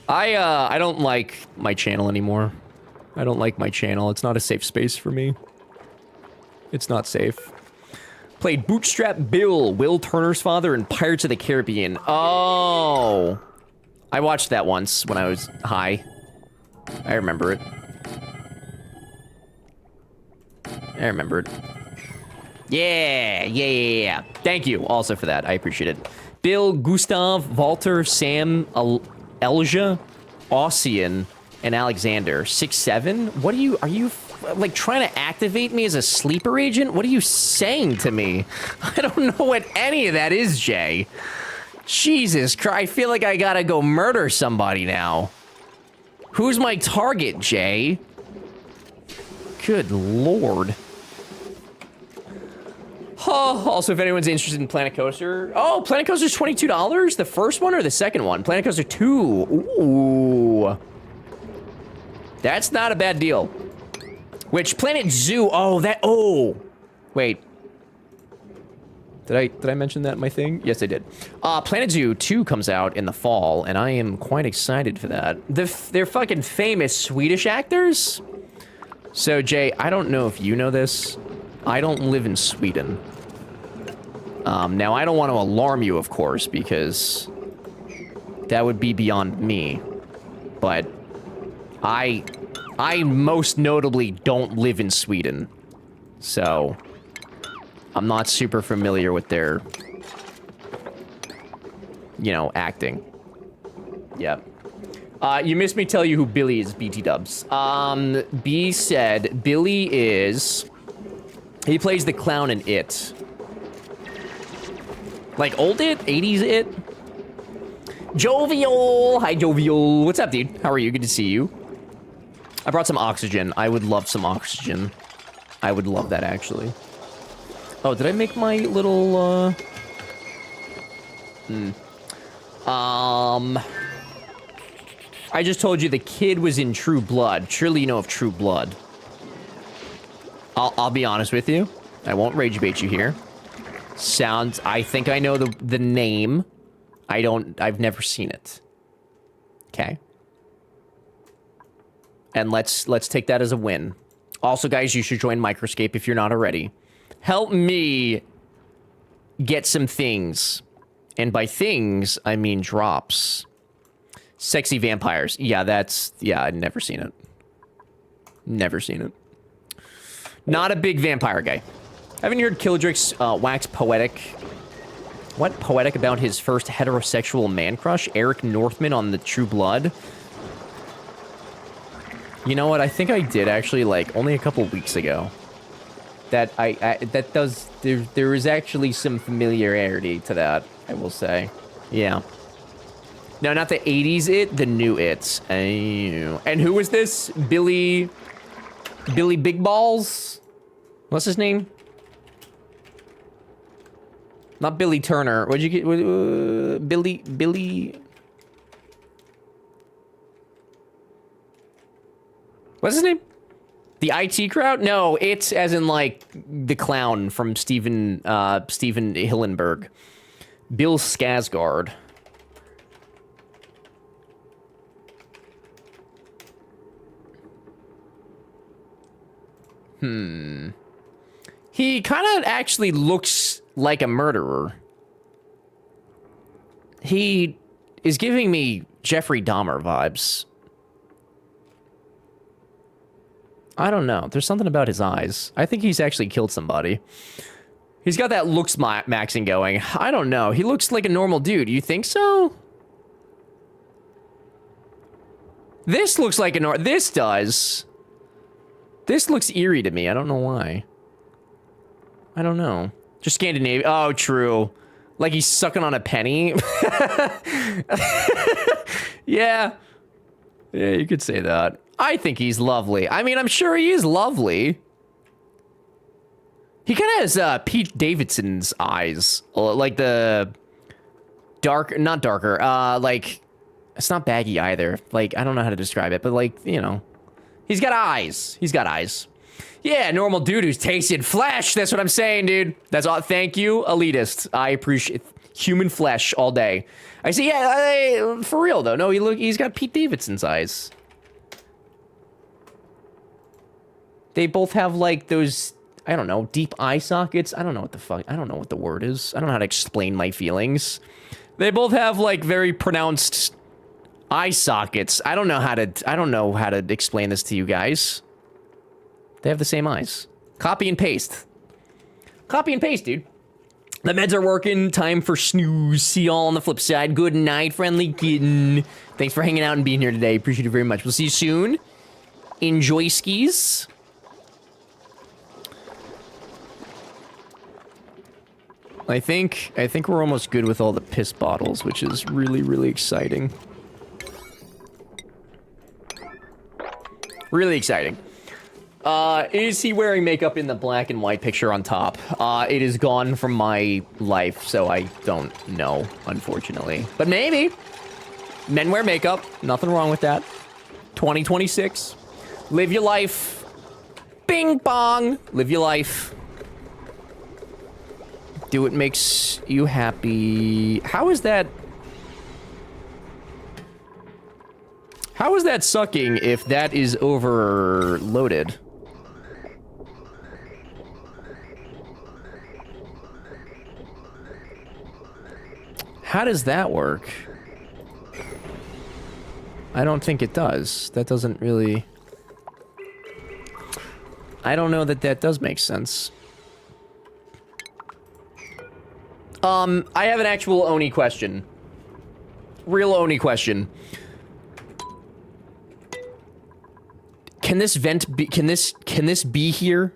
[SPEAKER 1] I don't like my channel anymore. I don't like my channel. It's not a safe space for me. It's not safe. Played Bootstrap Bill, Will Turner's father, in Pirates of the Caribbean. Oh! I watched that once when I was high. I remember it. I remember it. Yeah. Thank you also for that. I appreciate it. Bill, Gustav, Walter, Sam, Elja, Ossian, and Alexander. 6'7"? What are you like trying to activate me as a sleeper agent? What are you saying to me? I don't know what any of that is, Jay. Jesus Christ, I feel like I gotta go murder somebody now. Who's my target, Jay? Good lord. Oh, also, if anyone's interested in Planet Coaster. Oh, Planet Coaster's $22? The first one or the second one? Planet Coaster 2. Ooh. That's not a bad deal. Which, Planet Zoo. Oh, that. Oh. Wait. Did I mention that in my thing? Yes, I did. Planet Zoo 2 comes out in the fall, and I am quite excited for that. They're fucking famous Swedish actors. So, Jay, I don't know if you know this. I don't live in Sweden. Now, I don't want to alarm you, of course, because that would be beyond me. But I most notably don't live in Sweden. So I'm not super familiar with their, you know, acting. Yep. You missed me tell you who Billy is, BT Dubs. B said Billy is... He plays the clown in It. Like old It? 80s It? Jovial! Hi, Jovial. What's up, dude? How are you? Good to see you. I brought some oxygen. I would love some oxygen. I would love that, actually. Oh, did I make my little, I just told you the kid was in True Blood. Surely you know of True Blood. I'll be honest with you. I won't rage bait you here. Sounds... I think I know the name. I've never seen it. Okay. And let's take that as a win. Also, guys, you should join Microscape if you're not already. Help me get some things. And by things, I mean drops. Sexy vampires. Yeah, that's... Yeah, I've never seen it. Never seen it. Not a big vampire guy. Haven't you heard Kildrick's wax poetic? What poetic about his first heterosexual man crush? Eric Northman on the True Blood? You know what? I think I did actually, like, only a couple weeks ago. That that does... There is actually some familiarity to that, I will say. Yeah. No, not the 80s It, the new It. And who was this? Billy Big Balls? What's his name? Not Billy Turner. What'd you get? Billy... What's his name? The IT crowd? No, it's as in, like, the clown from Steven Hillenberg. Bill Skarsgård. He kind of actually looks like a murderer. He is giving me Jeffrey Dahmer vibes. I don't know. There's something about his eyes. I think he's actually killed somebody. He's got that looks maxing going. I don't know. He looks like a normal dude. You think so? This looks like a this does. This looks eerie to me. I don't know why. I don't know. Just Scandinavia. Oh, true. Like he's sucking on a penny. Yeah. Yeah, you could say that. I think he's lovely. I mean, I'm sure he is lovely. He kind of has Pete Davidson's eyes. Like the dark, not darker. Like, it's not baggy either. Like, I don't know how to describe it, but like, you know. He's got eyes. He's got eyes. Yeah, normal dude who's tasted flesh. That's what I'm saying, dude. That's all. Thank you, elitist. I appreciate human flesh all day. I see. Yeah, for real though. No, he's got Pete Davidson's eyes. They both have like those, I don't know, deep eye sockets. I don't know what the fuck. I don't know what the word is. I don't know how to explain my feelings. They both have like very pronounced eye sockets. I don't know how to explain this to you guys. They have the same eyes. Copy and paste. Copy and paste, dude. The meds are working. Time for snooze. See y'all on the flip side. Good night, friendly kitten. Thanks for hanging out and being here today. Appreciate it very much. We'll see you soon. Enjoy skis. I think we're almost good with all the piss bottles, which is really, really exciting. Really exciting. Is he wearing makeup in the black and white picture on top? It is gone from my life, so I don't know, unfortunately. But maybe. Men wear makeup. Nothing wrong with that. 2026. Live your life. Bing bong. Live your life. Do what makes you happy. How is that? How is that sucking if that is overloaded? How does that work? I don't think it does. That doesn't really... I don't know that that does make sense. I have an actual Oni question. Real Oni question. Can this vent be... Can this be here?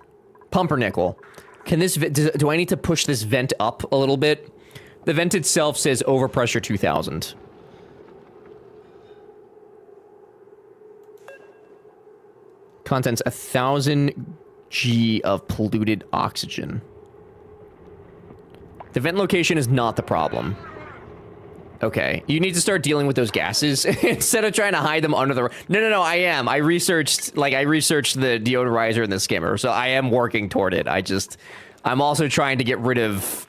[SPEAKER 1] Pumpernickel. Can this... Do I need to push this vent up a little bit? The vent itself says overpressure 2000. Contents 1000 G of polluted oxygen. The vent location is not the problem. Okay, you need to start dealing with those gases instead of trying to hide them under the... No, I am. I researched the deodorizer and the skimmer, so I am working toward it. I'm also trying to get rid of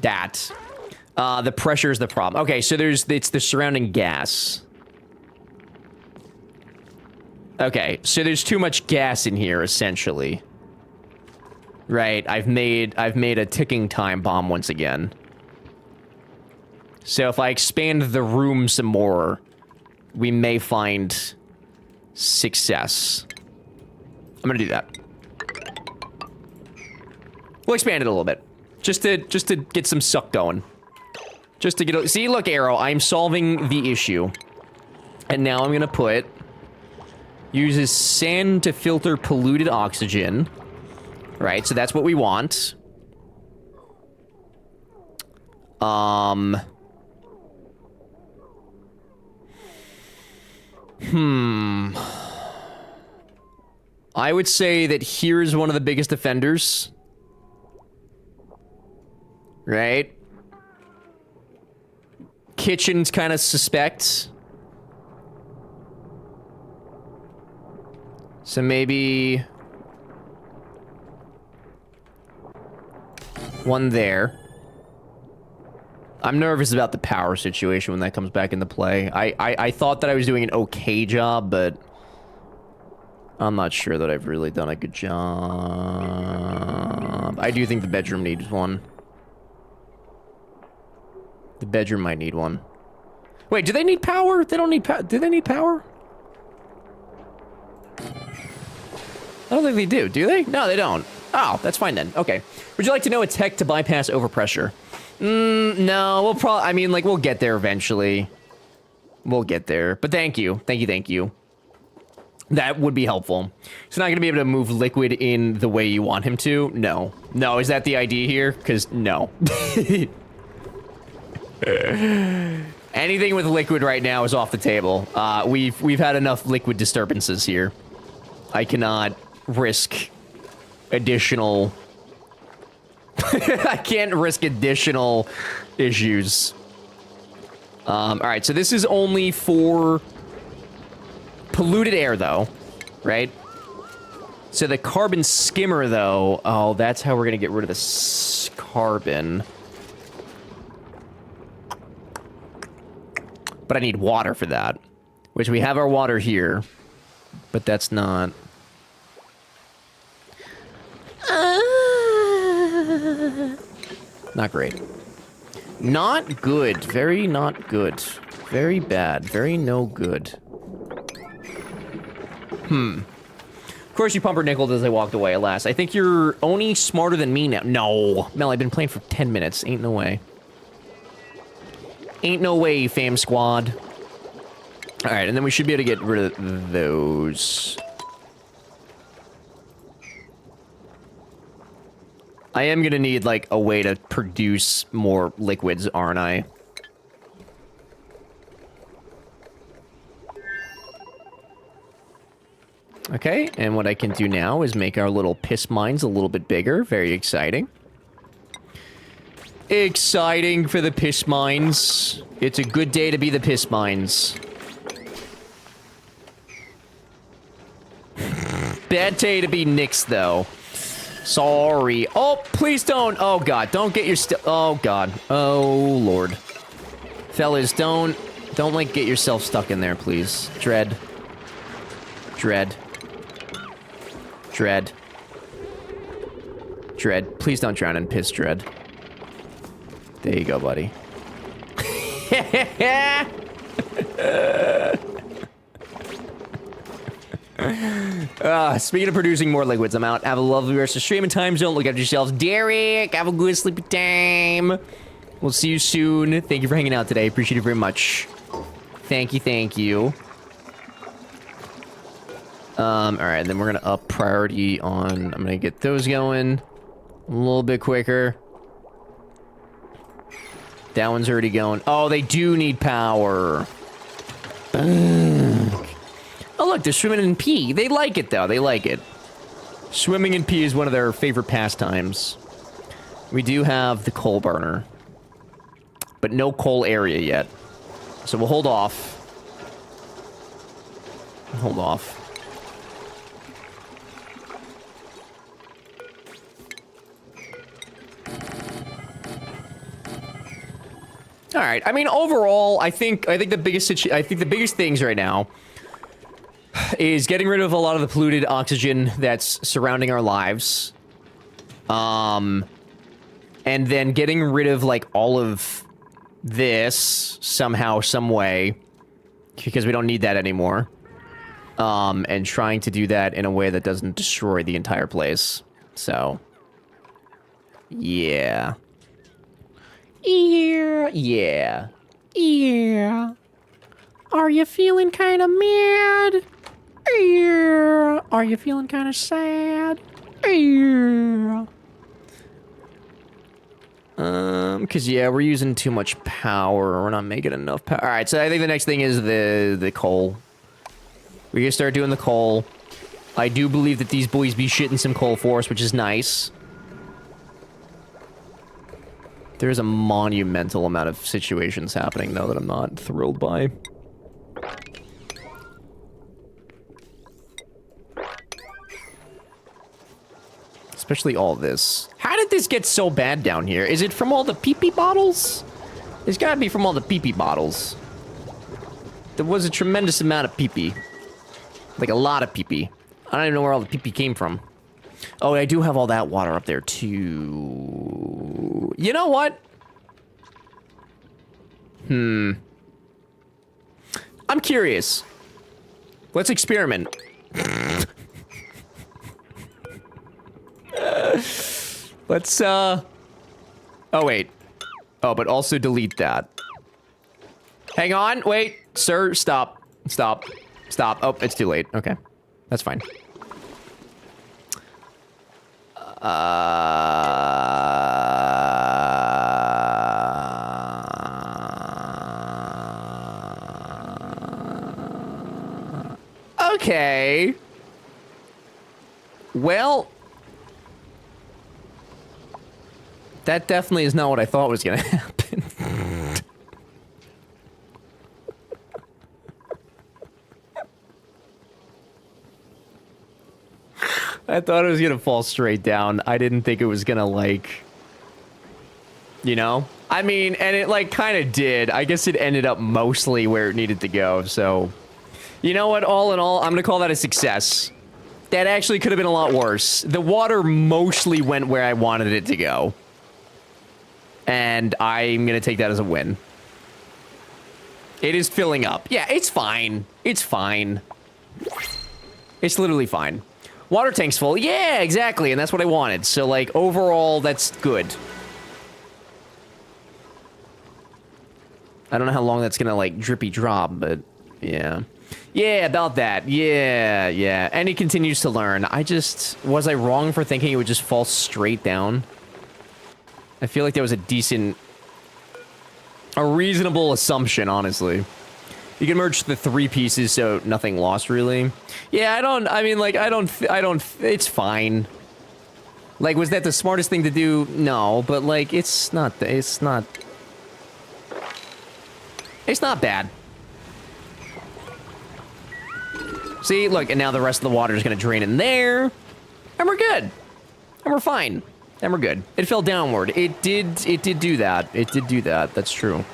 [SPEAKER 1] that. The pressure is the problem. Okay, so it's the surrounding gas. Okay, so there's too much gas in here, essentially. Right, I've made a ticking time bomb once again. So if I expand the room some more, we may find success. I'm gonna do that. We'll expand it a little bit. Just to get some suck going. Just to get... See, look, Arrow, I'm solving the issue. And now I'm gonna put... Uses sand to filter polluted oxygen. Right, so that's what we want. I would say that here's one of the biggest offenders. Right? Kitchen's kind of suspect. So maybe... one there. I'm nervous about the power situation when that comes back into play. I thought that I was doing an okay job, but... I'm not sure that I've really done a good job. I do think the bedroom needs one. The bedroom might need one. Wait, do they need power? They don't need power. Do they need power? I don't think they do. Do they? No, they don't. Oh, that's fine then. Okay. Would you like to know a tech to bypass overpressure? No, we'll probably... I mean, like, we'll get there eventually. We'll get there. But thank you. Thank you. That would be helpful. He's not going to be able to move liquid in the way you want him to? No. No, is that the idea here? Because, no. Anything with liquid right now is off the table. We've had enough liquid disturbances here. I cannot risk additional... I can't risk additional issues. Alright, so this is only for polluted air, though, right? So the carbon skimmer, though... Oh, that's how we're gonna get rid of this carbon. But I need water for that. Which we have our water here. But that's not... Not great. Not good. Very not good. Very bad. Very no good. Of course you pumpernickeled as I walked away, alas. I think you're only smarter than me now. No. Mel, I've been playing for 10 minutes. Ain't no way. Ain't no way, fam squad. Alright, and then we should be able to get rid of those. I am gonna need, like, a way to produce more liquids, aren't I? Okay, and what I can do now is make our little piss mines a little bit bigger. Very exciting. Exciting for the piss mines. It's a good day to be the piss mines. Bad day to be Nyx, though. Sorry. Oh, please don't. Oh, God. Don't get your oh, God. Oh, Lord. Fellas, don't, like, get yourself stuck in there, please. Dread. Dread. Dread. Dread. Please don't drown in piss, Dread. There you go, buddy. Speaking of producing more liquids, I'm out. Have a lovely rest of stream and time zone. Look after yourselves. Derek, have a good sleepy time. We'll see you soon. Thank you for hanging out today. Appreciate it very much. Thank you, thank you. Alright, then we're gonna up priority on... I'm gonna get those going a little bit quicker. That one's already going. Oh, they do need power. Oh, look, they're swimming in pee. They like it, though. They like it. Swimming in pee is one of their favorite pastimes. We do have the coal burner. But no coal area yet. So we'll hold off. Hold off. All right. I mean, overall, I think the biggest things right now is getting rid of a lot of the polluted oxygen that's surrounding our lives. And then getting rid of like all of this somehow, some way, because we don't need that anymore. And trying to do that in a way that doesn't destroy the entire place. So, yeah. Yeah. Are you feeling kind of mad? Yeah. Are you feeling kind of sad? Yeah. Because, yeah, we're using too much power. We're not making enough power. All right, so I think the next thing is the coal. We're gonna start doing the coal. I do believe that these boys be shitting some coal for us, which is nice. There's a monumental amount of situations happening, though, that I'm not thrilled by. Especially all this. How did this get so bad down here? Is it from all the pee-pee bottles? It's gotta be from all the pee-pee bottles. There was a tremendous amount of pee-pee. Like, a lot of pee-pee. I don't even know where all the pee-pee came from. Oh, I do have all that water up there, too. You know what? I'm curious. Let's experiment. Let's, oh, wait. Oh, but also delete that. Hang on, wait. Sir, stop. Stop. Stop. Oh, it's too late. Okay. That's fine. Okay. Well, that definitely is not what I thought was gonna happen. I thought it was gonna fall straight down. I didn't think it was gonna, like... You know? I mean, and it, like, kind of did. I guess it ended up mostly where it needed to go, so... You know what? All in all, I'm gonna call that a success. That actually could have been a lot worse. The water mostly went where I wanted it to go. And I'm gonna take that as a win. It is filling up. Yeah, it's fine. It's fine. It's literally fine. Water tank's full. Yeah, exactly, and that's what I wanted. So, like, overall, that's good. I don't know how long that's gonna, like, drippy drop, but yeah. Yeah, about that. Yeah, yeah. And he continues to learn. Was I wrong for thinking it would just fall straight down? I feel like that was a reasonable assumption, honestly. You can merge the 3 pieces, so nothing lost, really. Yeah, it's fine. Like, was that the smartest thing to do? No, but, like, it's not bad. See, look, and now the rest of the water is gonna drain in there, and we're good. And we're fine. And we're good. It fell downward. It did do that. It did do that. That's true.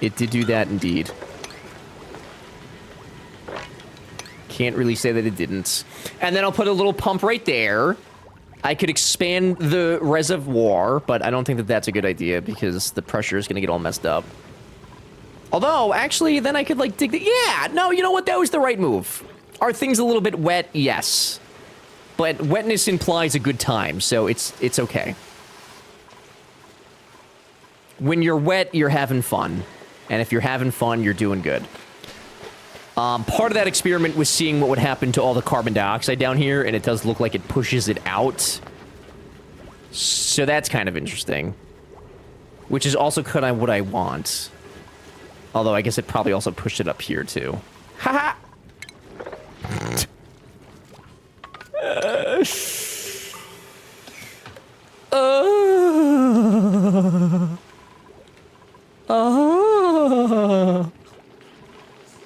[SPEAKER 1] It did do that indeed. Can't really say that it didn't. And then I'll put a little pump right there. I could expand the reservoir, but I don't think that that's a good idea because the pressure is going to get all messed up. Although, actually, then I could, like, dig the... Yeah! No, you know what? That was the right move. Are things a little bit wet? Yes. But wetness implies a good time, so it's okay. When you're wet, you're having fun. And if you're having fun, you're doing good. Part of that experiment was seeing what would happen to all the carbon dioxide down here, and it does look like it pushes it out. So that's kind of interesting. Which is also kind of what I want. Although I guess it probably also pushed it up here, too. Haha!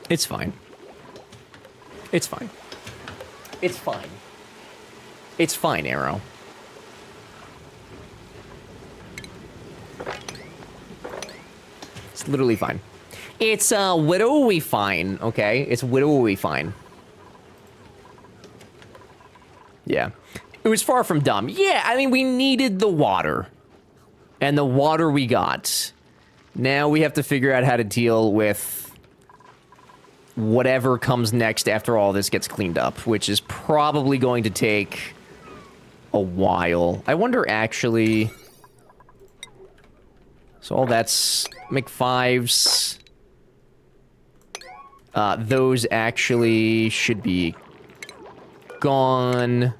[SPEAKER 1] It's fine. It's fine. It's fine. It's fine, Arrow. It's literally fine. It's, widowy fine, okay? It's widowy fine. Yeah. It was far from dumb. Yeah, I mean, we needed the water. And the water we got. Now we have to figure out how to deal with whatever comes next after all this gets cleaned up, which is probably going to take a while. I wonder, actually... So all that's McFives. Those actually should be gone.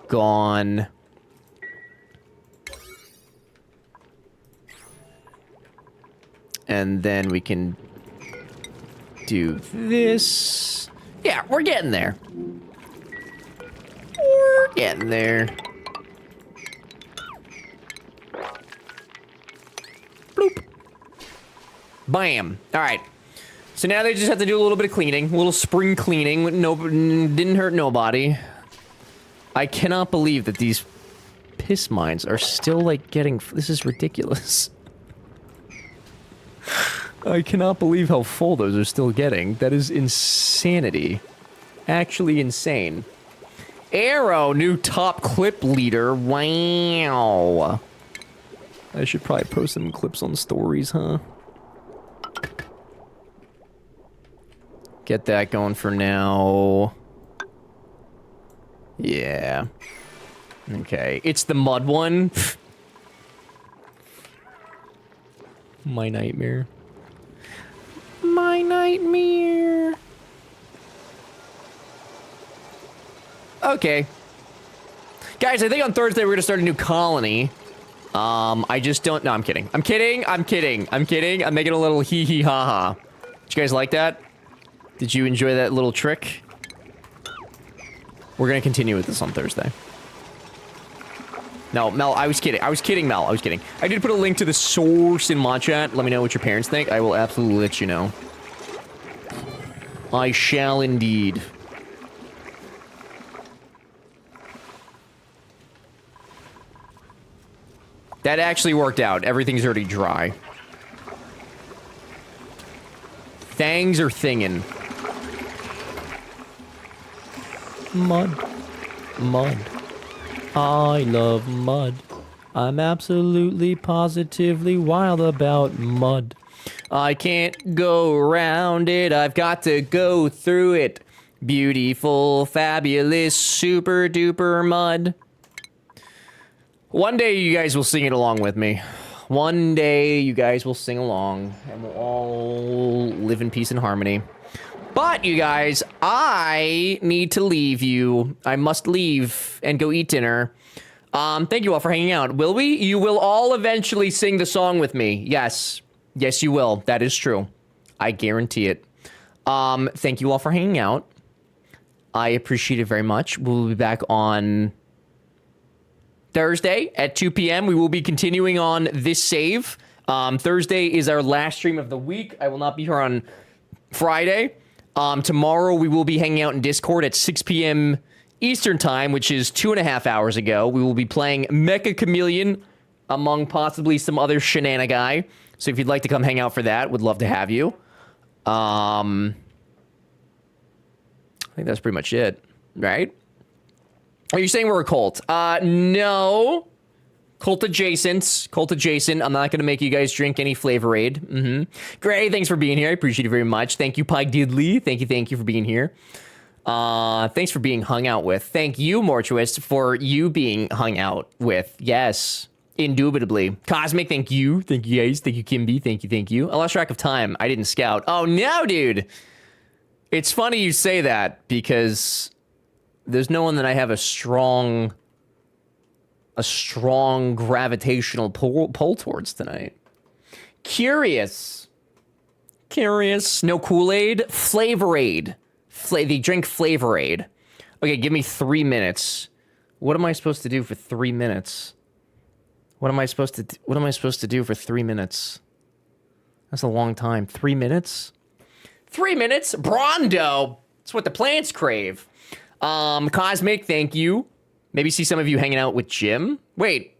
[SPEAKER 1] Gone. And then we can do this. Yeah, we're getting there. We're getting there. Bloop. Bam. All right. So now they just have to do a little bit of cleaning, a little spring cleaning. No, didn't hurt nobody. I cannot believe that these piss mines are still, like, getting... This is ridiculous. I cannot believe how full those are still getting. That is insanity. Actually insane. Arrow, new top clip leader. Wow. I should probably post some clips on stories, huh? Get that going for now. Yeah. Okay. It's the mud one. My nightmare. My nightmare. Okay. Guys, I think on Thursday we're gonna start a new colony. I just don't... No, I'm kidding. I'm kidding. I'm kidding. I'm kidding. I'm making a little hee-hee-ha-ha. Did you guys like that? Did you enjoy that little trick? We're gonna continue with this on Thursday. No, Mel, I was kidding. I was kidding, Mel. I was kidding. I did put a link to the source in mod chat. Let me know what your parents think. I will absolutely let you know. I shall indeed. That actually worked out. Everything's already dry. Thangs are thingin'. Mud. Mud. I love mud. I'm absolutely positively wild about mud. I can't go around it. I've got to go through it. Beautiful, fabulous, super duper mud. One day you guys will sing it along with me. One day you guys will sing along and we'll all live in peace and harmony. But, you guys, I need to leave you. I must leave and go eat dinner. Thank you all for hanging out. Will we? You will all eventually sing the song with me. Yes. Yes, you will. That is true. I guarantee it. Thank you all for hanging out. I appreciate it very much. We'll be back on Thursday at 2 p.m. We will be continuing on this save. Thursday is our last stream of the week. I will not be here on Friday. Tomorrow we will be hanging out in Discord at 6 p.m. Eastern time, which is 2.5 hours ago. We will be playing Mecha Chameleon among possibly some other shenanigan. So if you'd like to come hang out for that, would love to have you. I think that's pretty much it, right? Are you saying we're a cult? No. Cult adjacent. Cult adjacent. I'm not going to make you guys drink any Flavor Aid. Great. Thanks for being here. I appreciate it very much. Thank you, Pike Diddley. Thank you for being here. Thanks for being hung out with. Thank you, Mortuist, for you being hung out with. Yes. Indubitably. Cosmic, thank you. Thank you, guys. Thank you, Kimby. Thank you. I lost track of time. I didn't scout. Oh, no, dude. It's funny you say that because there's no one that I have a strong gravitational pull towards tonight. Curious. No Kool-Aid. Flavor Aid. They drink Flavor Aid. Okay, give me 3 minutes. What am I supposed to do for 3 minutes? What am I supposed to do for 3 minutes? That's a long time. 3 minutes? 3 minutes? Brondo! It's what the plants crave. Cosmic, thank you. Maybe see some of you hanging out with Jim. Wait.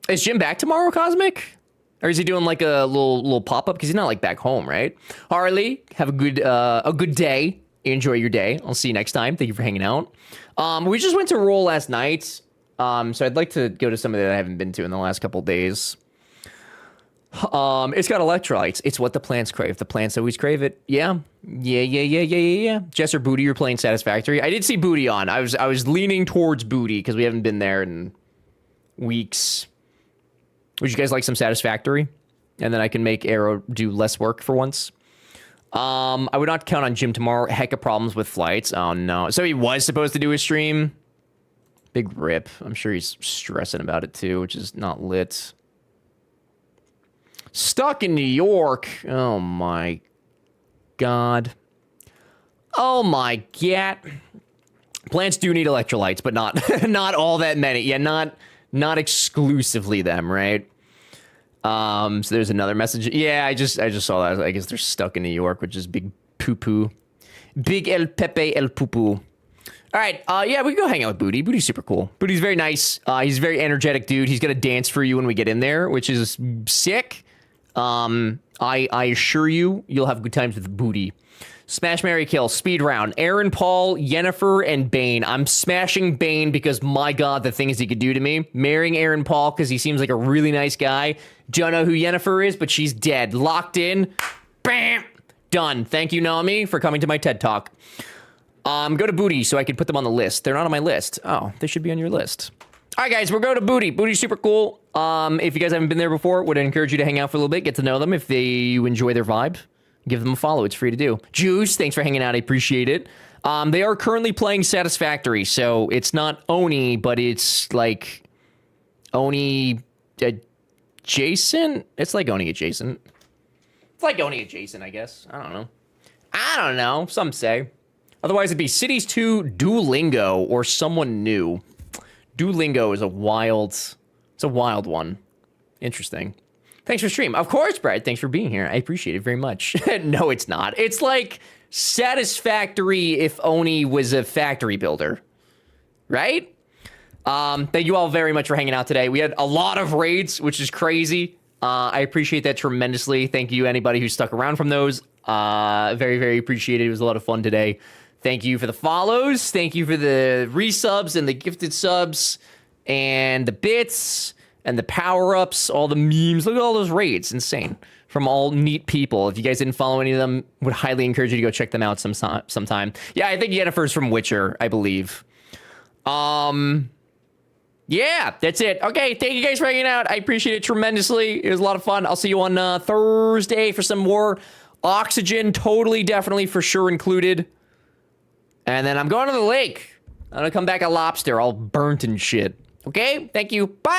[SPEAKER 1] Is Jim back tomorrow, Cosmic? Or is he doing like a little pop-up? Because he's not like back home, right? Harley, have a good day. Enjoy your day. I'll see you next time. Thank you for hanging out. We just went to Roll last night. So I'd like to go to somebody that I haven't been to in the last couple days. It's got electrolytes. It's what the plants crave. The plants always crave it. Yeah. Jess or Booty, you're playing Satisfactory. I did see Booty on. I was leaning towards Booty because we haven't been there in weeks. Would you guys like some Satisfactory? And then I can make Arrow do less work for once. I would not count on Jim tomorrow. Heck of problems with flights. Oh no. So he was supposed to do a stream. Big rip. I'm sure he's stressing about it too, which is not lit. Stuck in New York. Oh my God. Oh my God. Plants do need electrolytes, but not all that many. Yeah, not exclusively them, right? So there's another message. Yeah, I just saw that. I guess they're stuck in New York, which is big poo-poo. Big El Pepe El Poo-poo. All right, yeah, we can go hang out with Booty. Booty's super cool. Booty's very nice. He's a very energetic dude. He's gonna dance for you when we get in there, which is sick. I assure you, you'll have good times with Booty. Smash, Marry, Kill, speed round. Aaron Paul, Yennefer, and Bane. I'm smashing Bane because, my God, the things he could do to me. Marrying Aaron Paul because he seems like a really nice guy. Don't know who Yennefer is, but she's dead. Locked in. Bam! Done. Thank you, Nami, for coming to my TED Talk. Go to Booty so I can put them on the list. They're not on my list. Oh, they should be on your list. All right, guys, we'll go to Booty. Booty's super cool. If you guys haven't been there before, would encourage you to hang out for a little bit, get to know them. If you enjoy their vibe, give them a follow. It's free to do. Juice, thanks for hanging out. I appreciate it. They are currently playing Satisfactory, so it's not Oni, but it's like Oni adjacent. It's like Oni adjacent. It's like Oni adjacent, I guess. I don't know. Some say. Otherwise, it'd be Cities 2, Duolingo, or someone new. Duolingo is a wild one. Interesting. Thanks for stream. Of course, Brad. Thanks for being here. I appreciate it very much. No, it's not. It's like Satisfactory if Oni was a factory builder. Right? Thank you all very much for hanging out today. We had a lot of raids, which is crazy. I appreciate that tremendously. Thank you, anybody who stuck around from those. Very, very appreciated. It was a lot of fun today. Thank you for the follows. Thank you for the resubs and the gifted subs and the bits and the power-ups, all the memes. Look at all those raids. Insane. From all neat people. If you guys didn't follow any of them, would highly encourage you to go check them out sometime. Yeah, I think Yennefer's from Witcher, I believe. Yeah, that's it. Okay, thank you guys for hanging out. I appreciate it tremendously. It was a lot of fun. I'll see you on Thursday for some more Oxygen. Totally, definitely, for sure included. And then I'm going to the lake. I'm going to come back a lobster all burnt and shit. Okay? Thank you. Bye!